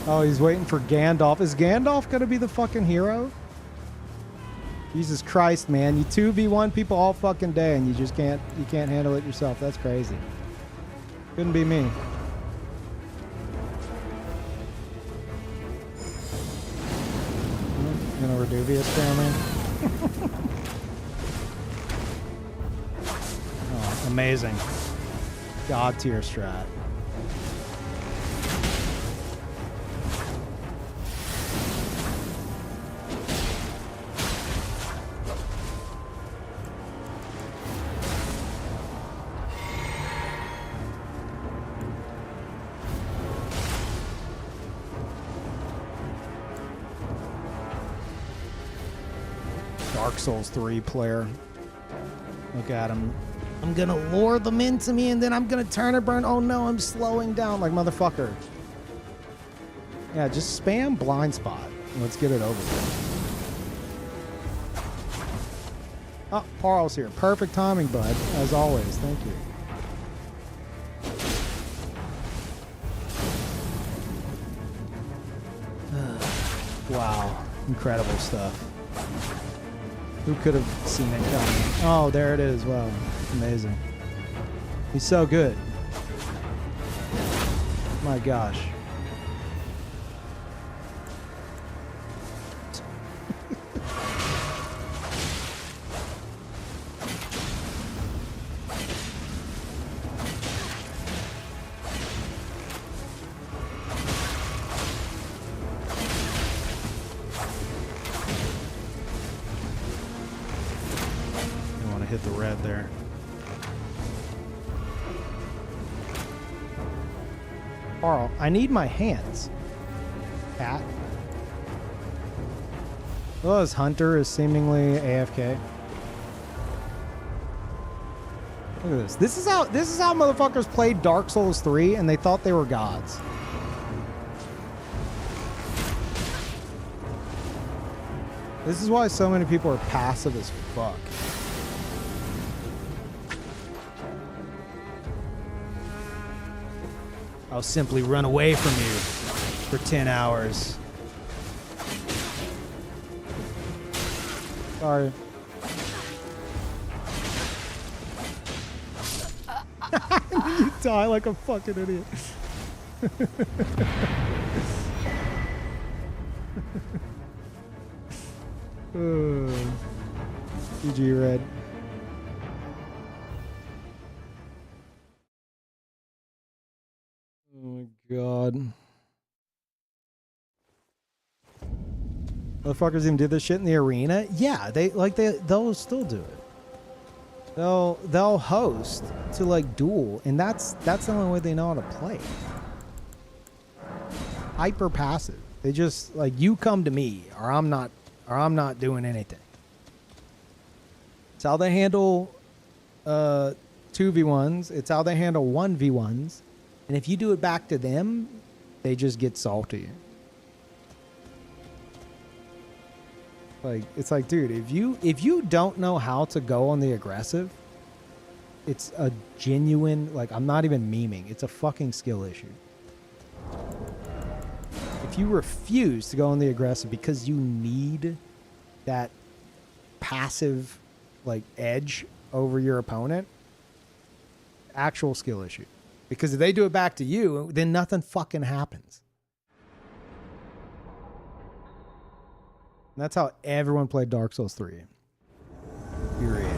Oh, he's waiting for Gandalf. Is Gandalf gonna be the fucking hero? Jesus Christ, man. You 2v1 people all fucking day and you can't handle it yourself. That's crazy. Couldn't be me. You know, Reduvius family. Oh, amazing. God tier strat. Dark Souls 3 player. Look at him. I'm gonna lure them into me and then I'm gonna turn and burn. Oh no, I'm slowing down like motherfucker. Yeah, just spam blind spot. Let's get it over with. Oh, Parl's here. Perfect timing, bud. As always. Thank you. Wow. Incredible stuff. Who could have seen it coming? Oh, there it is. Wow. Amazing. He's so good. My gosh. Hit the red there. Carl, I need my hands. Cat. Well, his hunter is seemingly AFK. Look at this. This is how motherfuckers played Dark Souls 3 and they thought they were gods. This is why so many people are passive as fuck. I'll simply run away from you for 10 hours. Sorry. You die like a fucking idiot. GG Red. Oh my god. Motherfuckers even do this shit in the arena? Yeah, they'll still do it. They'll host to like duel, and that's the only way they know how to play. Hyper passive. They just like, you come to me or I'm not doing anything. It's how they handle 2v1s. It's how they handle 1v1s. And if you do it back to them, they just get salty. Like, it's like, dude, if you don't know how to go on the aggressive, it's a genuine, like, I'm not even memeing. It's a fucking skill issue. If you refuse to go on the aggressive because you need that passive, like, edge over your opponent, actual skill issue. Because if they do it back to you, then nothing fucking happens. And that's how everyone played Dark Souls 3. Infuriating.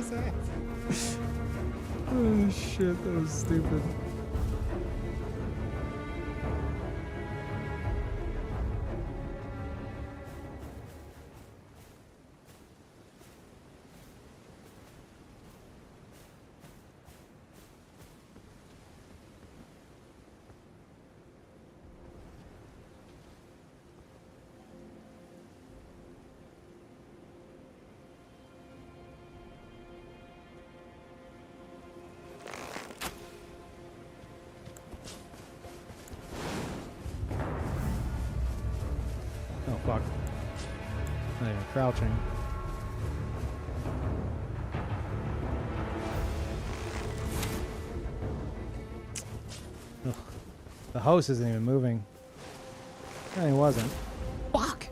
his ass. Oh shit, that was stupid. Oh fuck. Not even crouching. Ugh. The host isn't even moving. No, he wasn't. Fuck!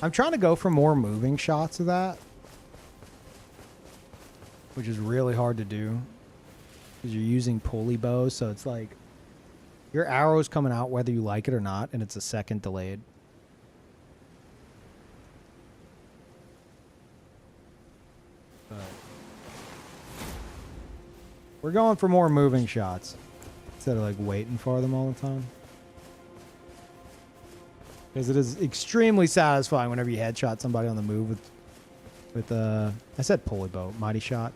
I'm trying to go for more moving shots of that, which is really hard to do because you're using pulley bows, so it's like your arrow's coming out whether you like it or not, and it's a second delayed. But we're going for more moving shots instead of like waiting for them all the time. Because it is extremely satisfying whenever you headshot somebody on the move with I said pulley bow, mighty shot.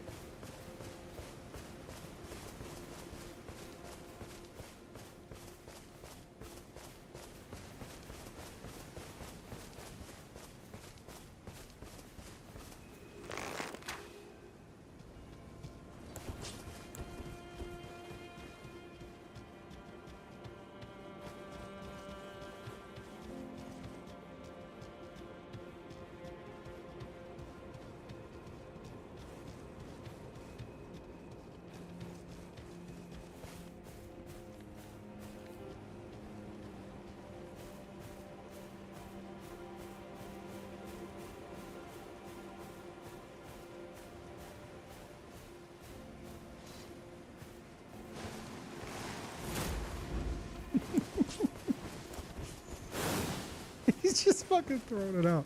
He's just fucking throwing it out.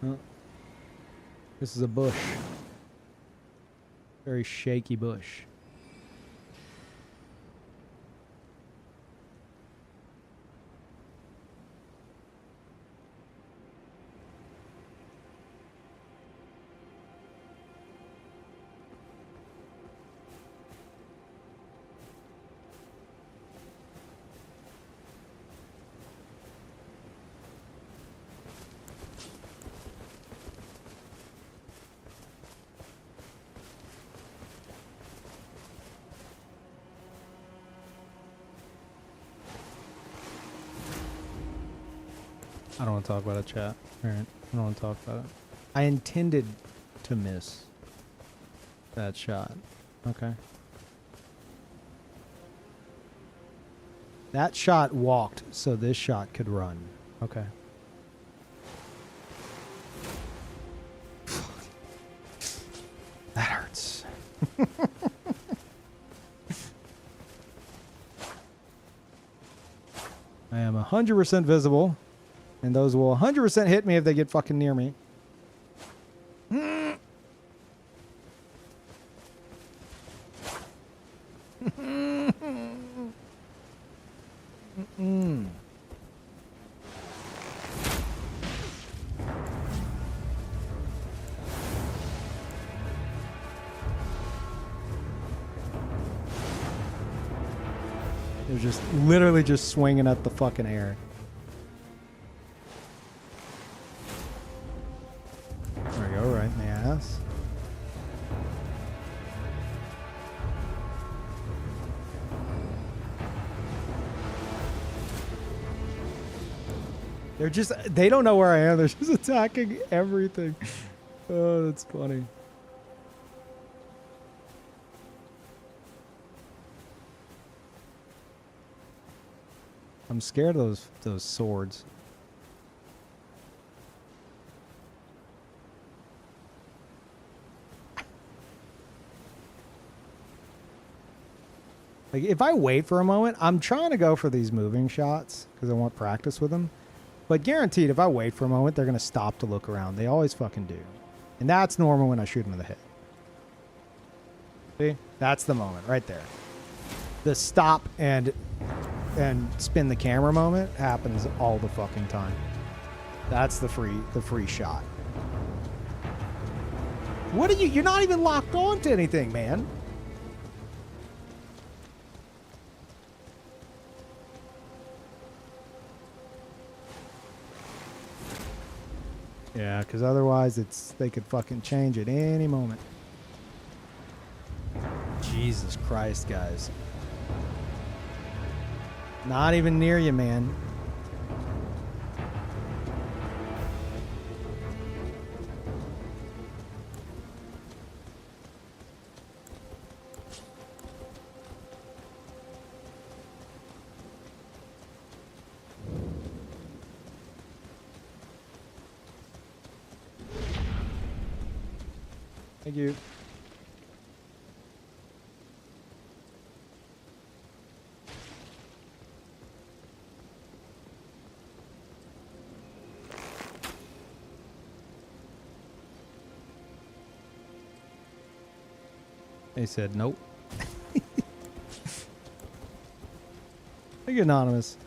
Oh. This is a bush. Very shaky bush. I don't want to talk about it, chat. Alright, I don't want to talk about it. I intended to miss that shot. Okay. That shot walked, so this shot could run. Okay. That hurts. I am 100% visible. And those will 100% hit me if they get fucking near me. They're just literally just swinging at the fucking air. There we go, right in the ass. They don't know where I am. They're just attacking everything. Oh, that's funny. I'm scared of those swords. Like, if I wait for a moment, I'm trying to go for these moving shots because I want practice with them. But guaranteed, if I wait for a moment, they're going to stop to look around. They always fucking do. And that's normal when I shoot him in the head. See? That's the moment right there. The stop and spin the camera moment happens all the fucking time. That's the free shot. What are you? You're not even locked on to anything, man. Yeah, because otherwise they could fucking change at any moment. Jesus Christ, guys. Not even near you, man. Thank you. They said nope. Thank you, Anonymous.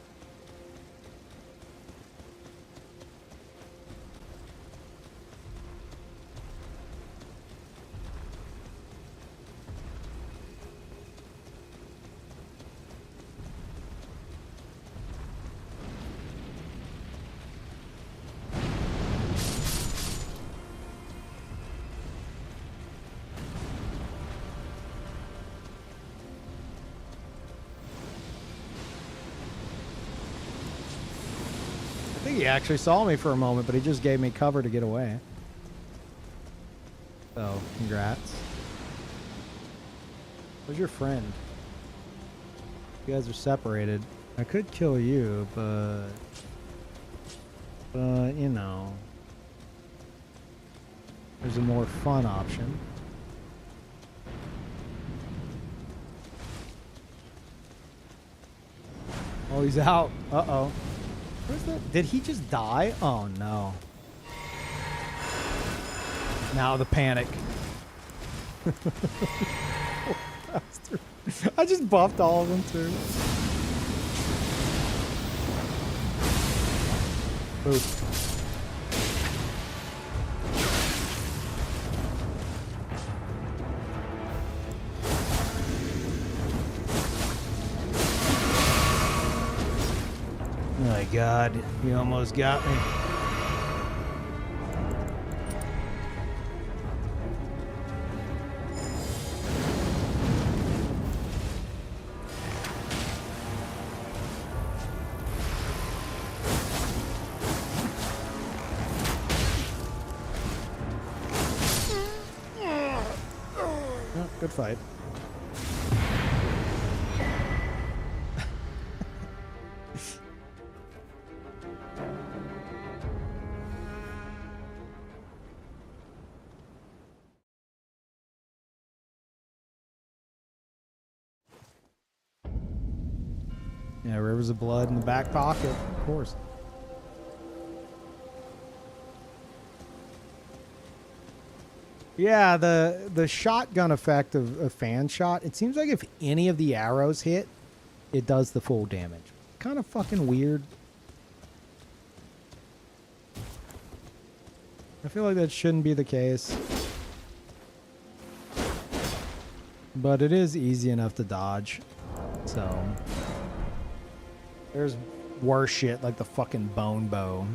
He actually saw me for a moment, but he just gave me cover to get away. So, congrats. Where's your friend? You guys are separated. I could kill you, but you know, there's a more fun option. Oh, he's out. Uh-oh. Where's that? Did he just die? Oh, no. Now the panic. I just buffed all of them, too. Oof. Oh my God, you almost got me. Oh, good fight. Yeah, rivers of blood in the back pocket, of course. Yeah, the shotgun effect of a fan shot, it seems like if any of the arrows hit, it does the full damage. Kind of fucking weird. I feel like that shouldn't be the case. But it is easy enough to dodge, so... There's worse shit like the fucking bone bow.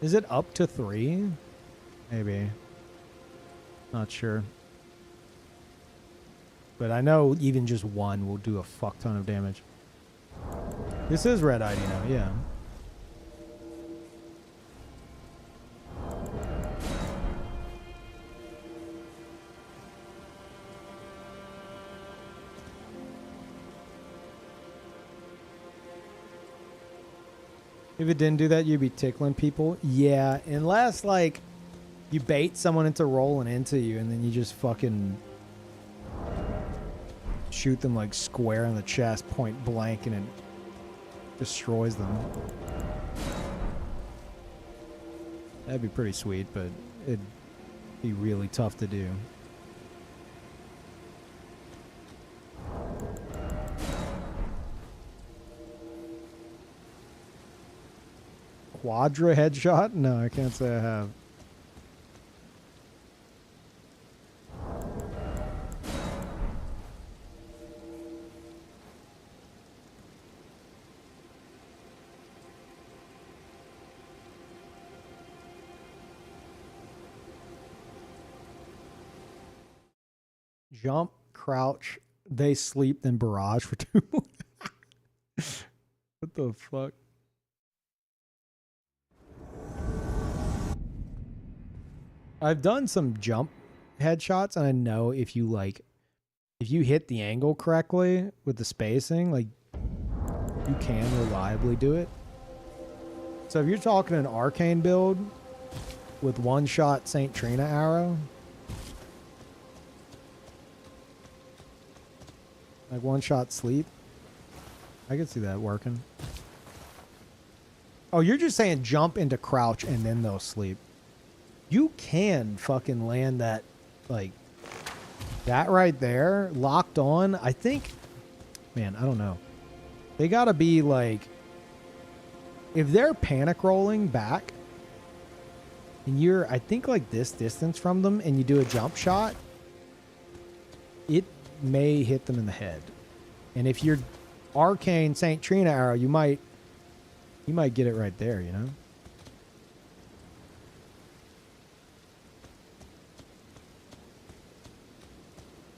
Is it up to 3? Maybe. Not sure. But I know even just 1 will do a fuck ton of damage. This is red ID now, yeah. If it didn't do that, you'd be tickling people. Yeah, unless, like, you bait someone into rolling into you and then you just fucking shoot them, like, square in the chest, point blank, and destroys them. That'd be pretty sweet, but it'd be really tough to do. Quadra headshot? No, I can't say I have. Jump, crouch, they sleep, then barrage for 2 more. What the fuck? I've done some jump headshots, and I know if you hit the angle correctly with the spacing, like, you can reliably do it. So if you're talking an arcane build with one-shot St. Trina arrow, like one-shot sleep, I could see that working. Oh, you're just saying jump into crouch and then they'll sleep. You can fucking land that, like, that right there, locked on. I think, man, I don't know. They gotta be, like, if they're panic rolling back, and you're, I think, like this distance from them, and you do a jump shot, it may hit them in the head. And if you're arcane St. Trina arrow, you might get it right there, you know?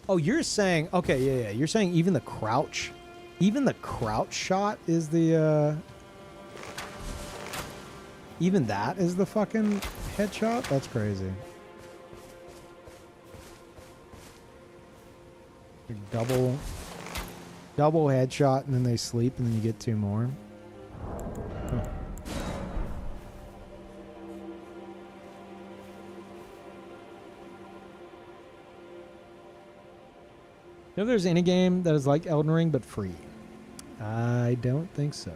Oh, you're saying, okay, yeah. You're saying even the crouch shot is the, even that is the fucking headshot? That's crazy. Double headshot, and then they sleep, and then you get 2 more. Huh. You know if there's any game that is like Elden Ring but free? I don't think so.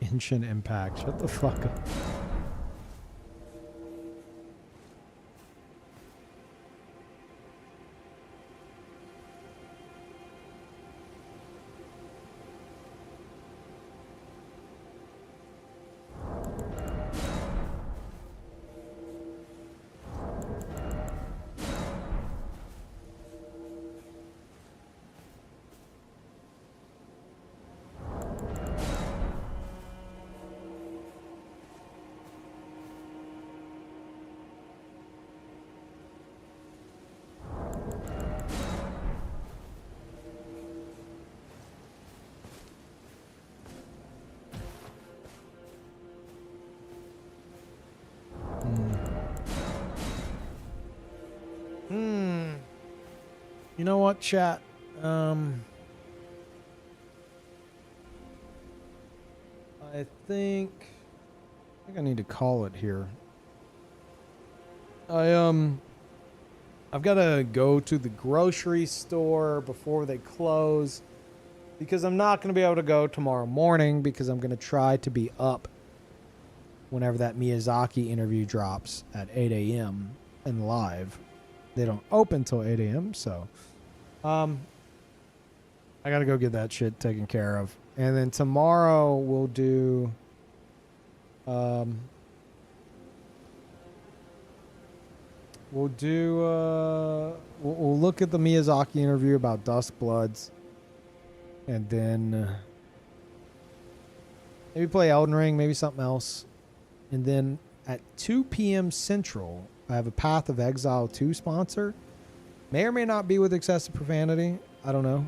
Genshin Impact. Shut the fuck up. You know what, chat? I think I need to call it here. I've got to go to the grocery store before they close because I'm not going to be able to go tomorrow morning because I'm going to try to be up whenever that Miyazaki interview drops at 8 a.m. and live. They don't open till 8 a.m. So I got to go get that shit taken care of. And then tomorrow we'll do we'll look at the Miyazaki interview about Duskbloods, and then maybe play Elden Ring, maybe something else. And then at 2 p.m. Central, I have a Path of Exile 2 sponsor. May or may not be with excessive profanity. I don't know.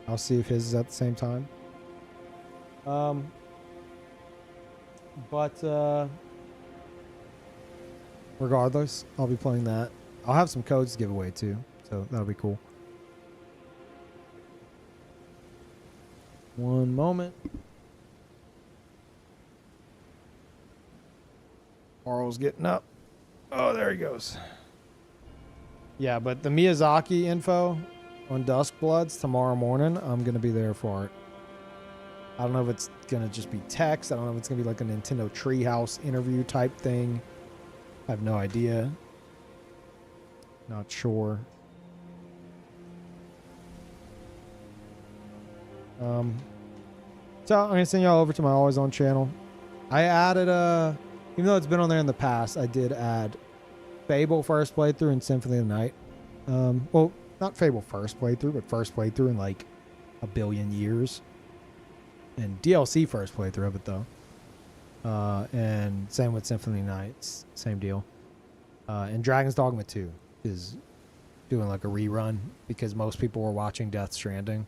I'll see if his is at the same time. But regardless, I'll be playing that. I'll have some codes to give away too, so that'll be cool. One moment. Carl's getting up. Oh, there he goes. Yeah, but the Miyazaki info on Duskbloods tomorrow morning, I'm going to be there for it. I don't know if it's going to just be text. I don't know if it's going to be like a Nintendo Treehouse interview type thing. I have no idea. Not sure. So I'm going to send y'all over to my Always On channel. I added, even though it's been on there in the past, I did add Fable first playthrough and Symphony of the Night. Well, not Fable first playthrough, but first playthrough in like a billion years. And DLC first playthrough of it though. And same with Symphony of the Night, same deal. And Dragon's Dogma 2 is doing like a rerun because most people were watching Death Stranding.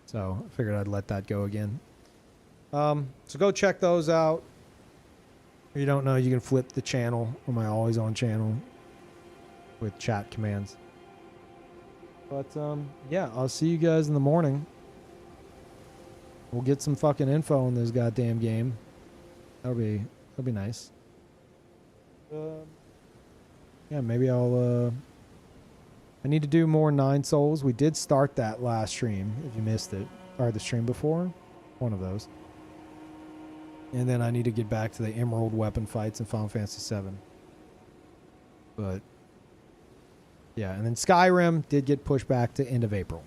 So I figured I'd let that go again. So go check those out. If you don't know, you can flip the channel on my Always On channel with chat commands. But yeah, I'll see you guys in the morning. We'll get some fucking info on this goddamn game. That'll be nice. Yeah, maybe I'll I need to do more 9 Souls. We did start that last stream, if you missed it. Or the stream before. One of those. And then I need to get back to the Emerald weapon fights in Final Fantasy VII. But yeah, and then Skyrim did get pushed back to end of April.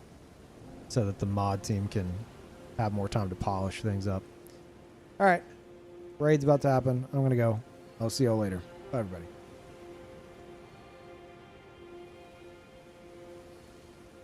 So that the mod team can have more time to polish things up. Alright. Raid's about to happen. I'm going to go. I'll see y'all later. Bye, everybody.